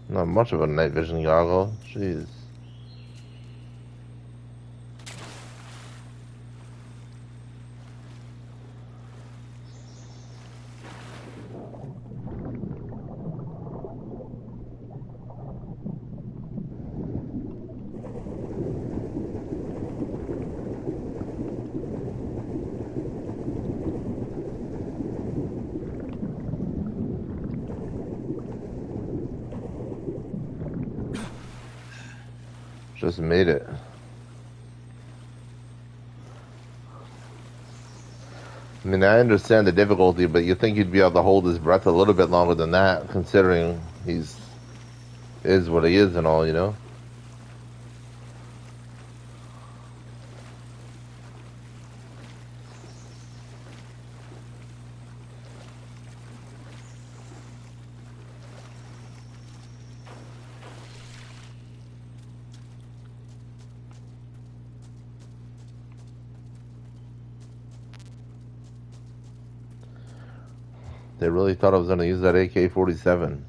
Not much of a night vision goggle. Jeez. Just made it. I mean, I understand the difficulty, but you think you'd be able to hold his breath a little bit longer than that, considering is what he is and all, you know? They really thought I was going to use that AK-47.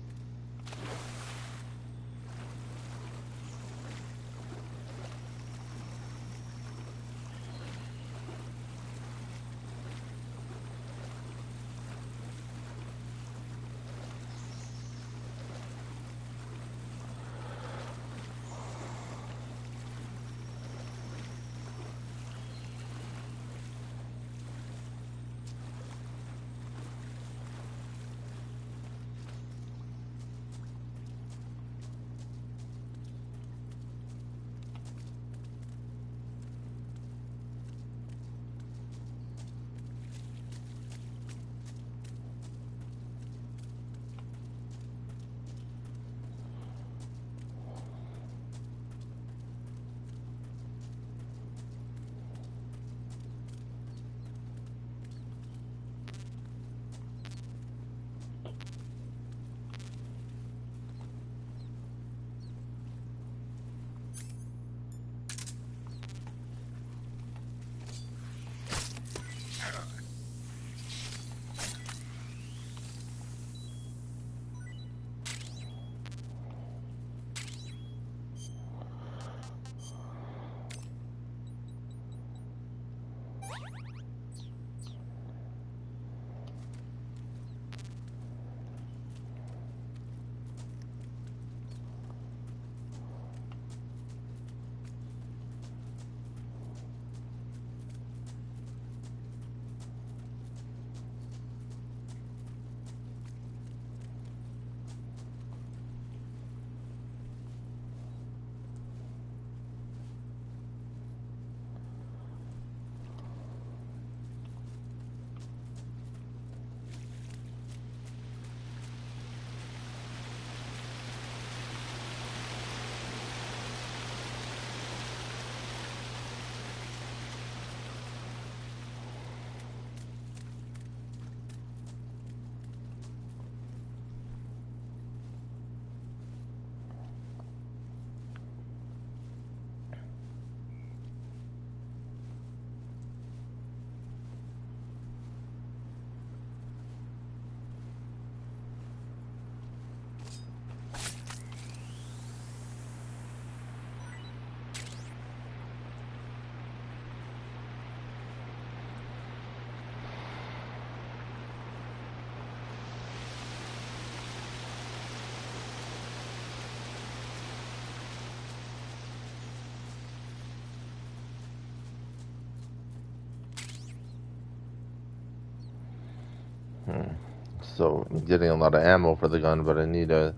So I'm getting a lot of ammo for the gun, but I need a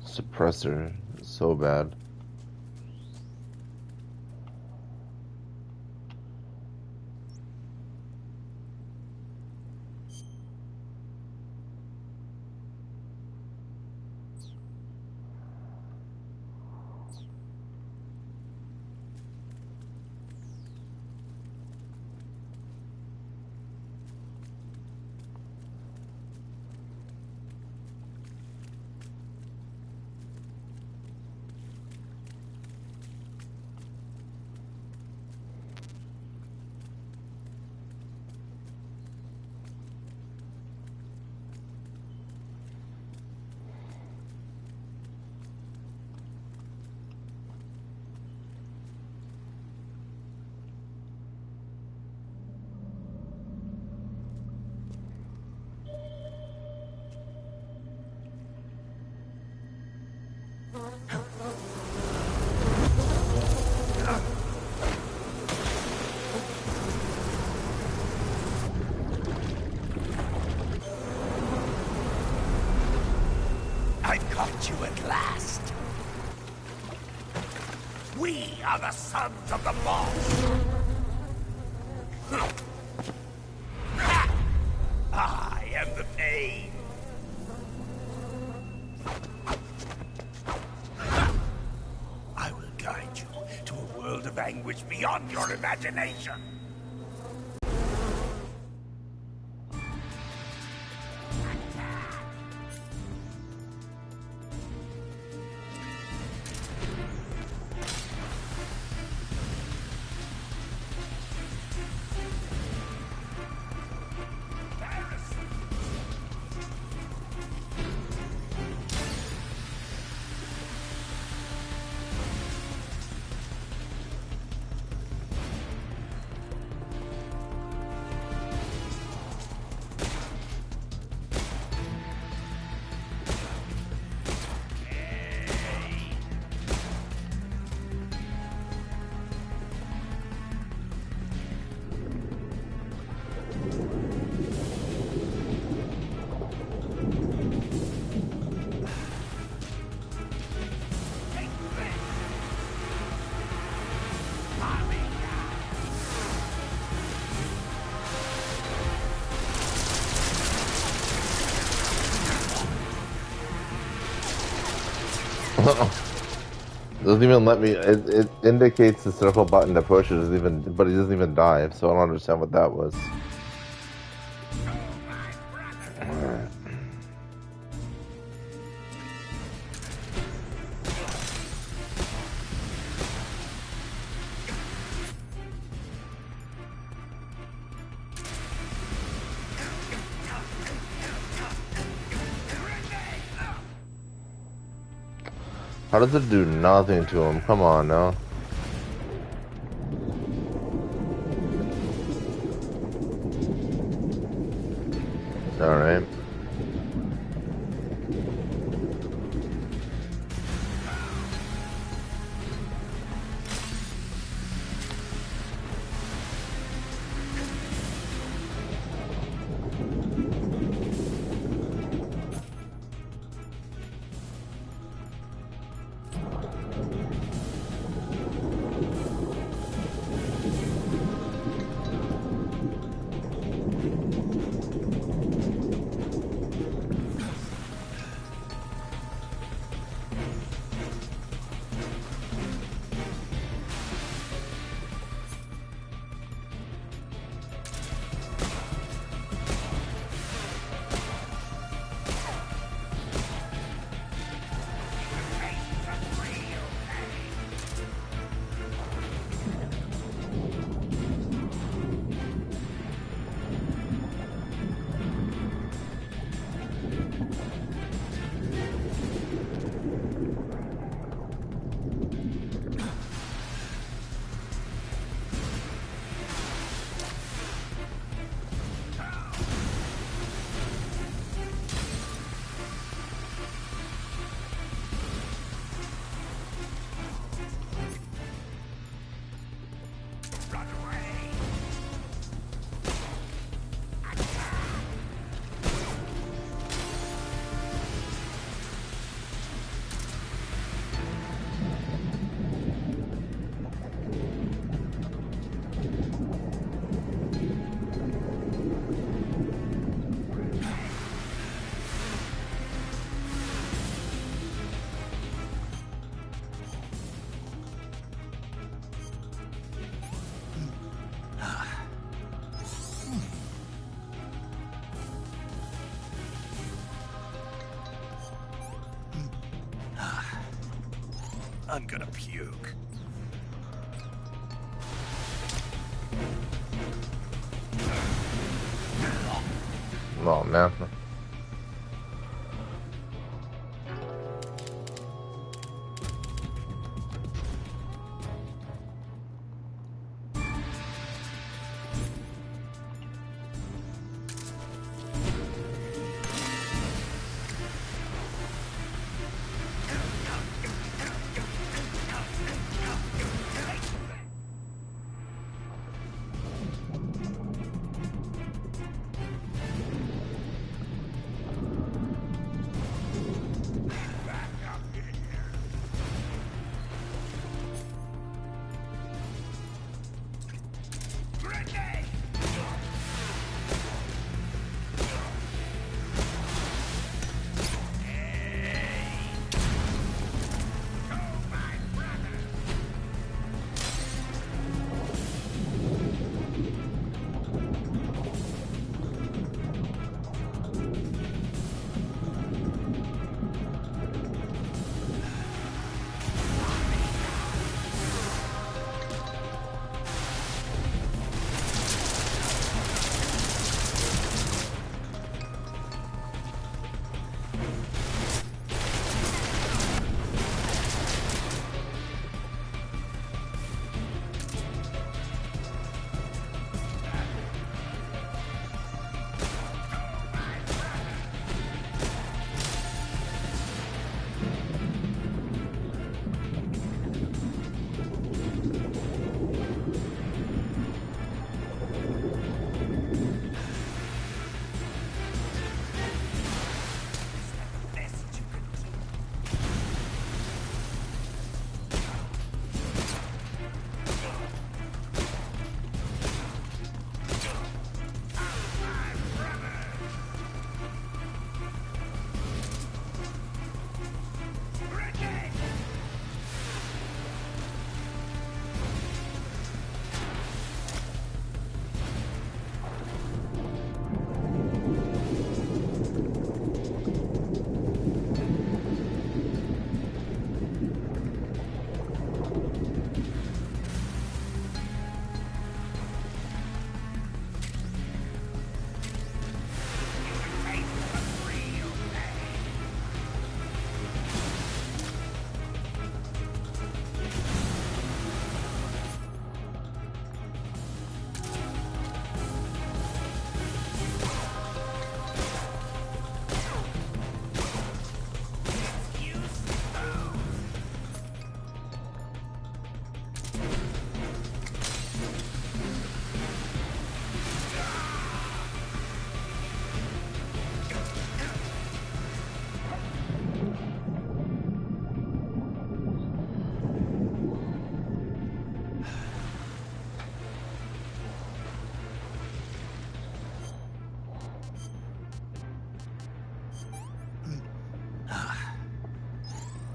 suppressor so bad. I caught you at last. We are the sons of the boss. I am the pain. I will guide you to a world of anguish beyond your imagination. Doesn't even let me. It indicates the circle button to push. It doesn't even, but he doesn't even dive. So I don't understand what that was. How does it do nothing to him? Come on now. Alright. I'm gonna puke. Oh man.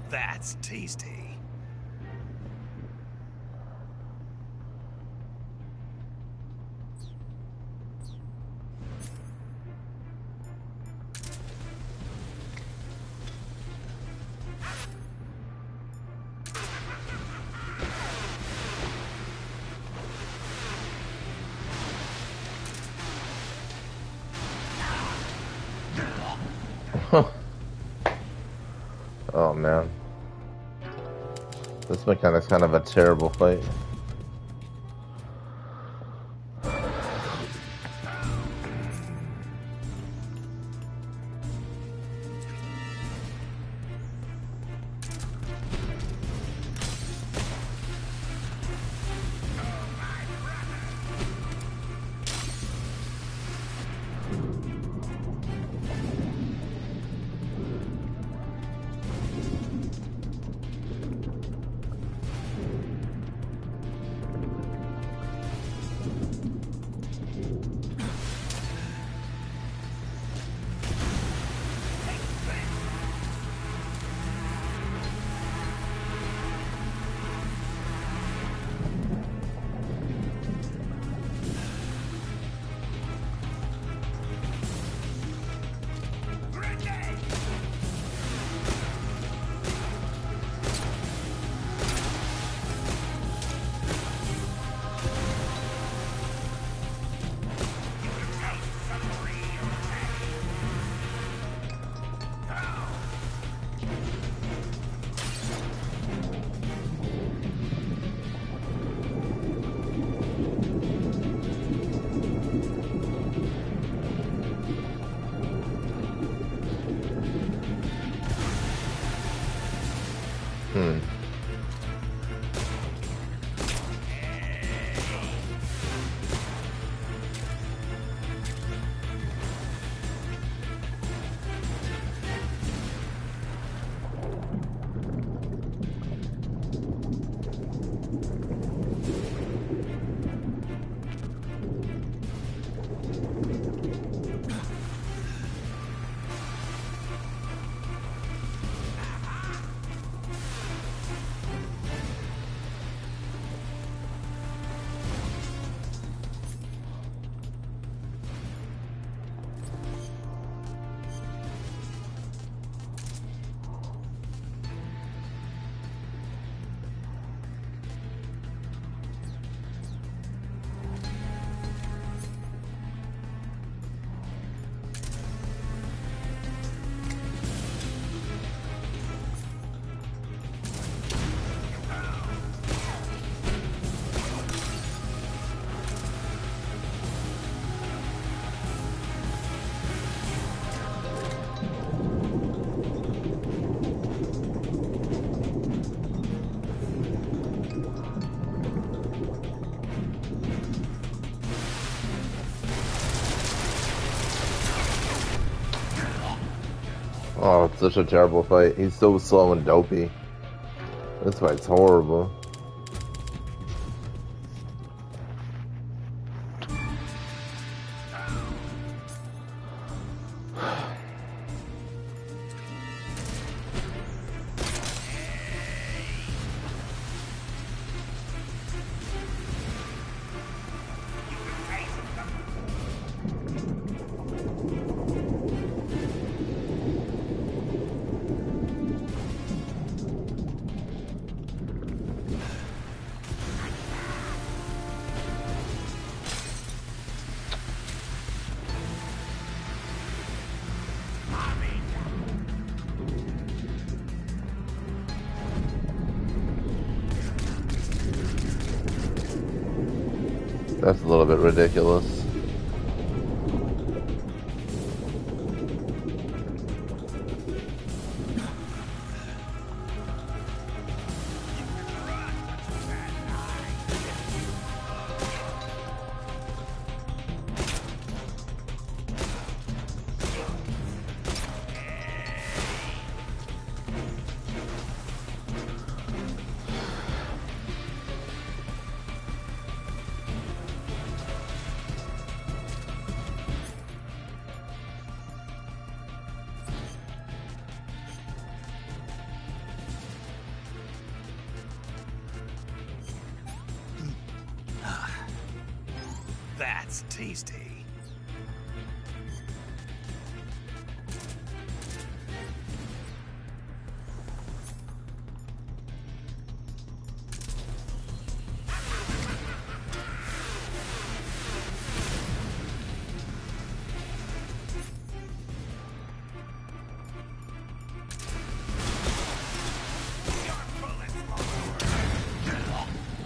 That's tasty. Oh man. This mechanic's kind of a terrible fight. Oh, it's such a terrible fight. He's so slow and dopey. This fight's horrible. That's a little bit ridiculous. That's tasty.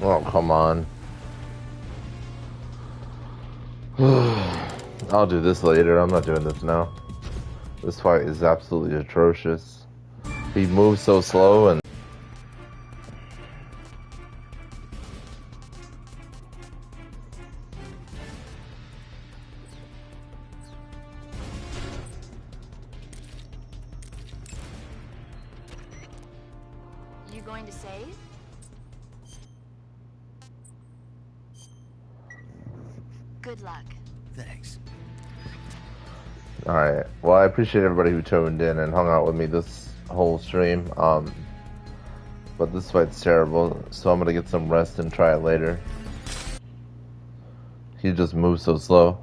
Oh, come on. I'll do this later. I'm not doing this now. This fight is absolutely atrocious. He moves so slow and... You going to save? Good luck. Thanks. Alright, well, I appreciate everybody who tuned in and hung out with me this whole stream. But this fight's terrible, so I'm gonna get some rest and try it later. He just moves so slow.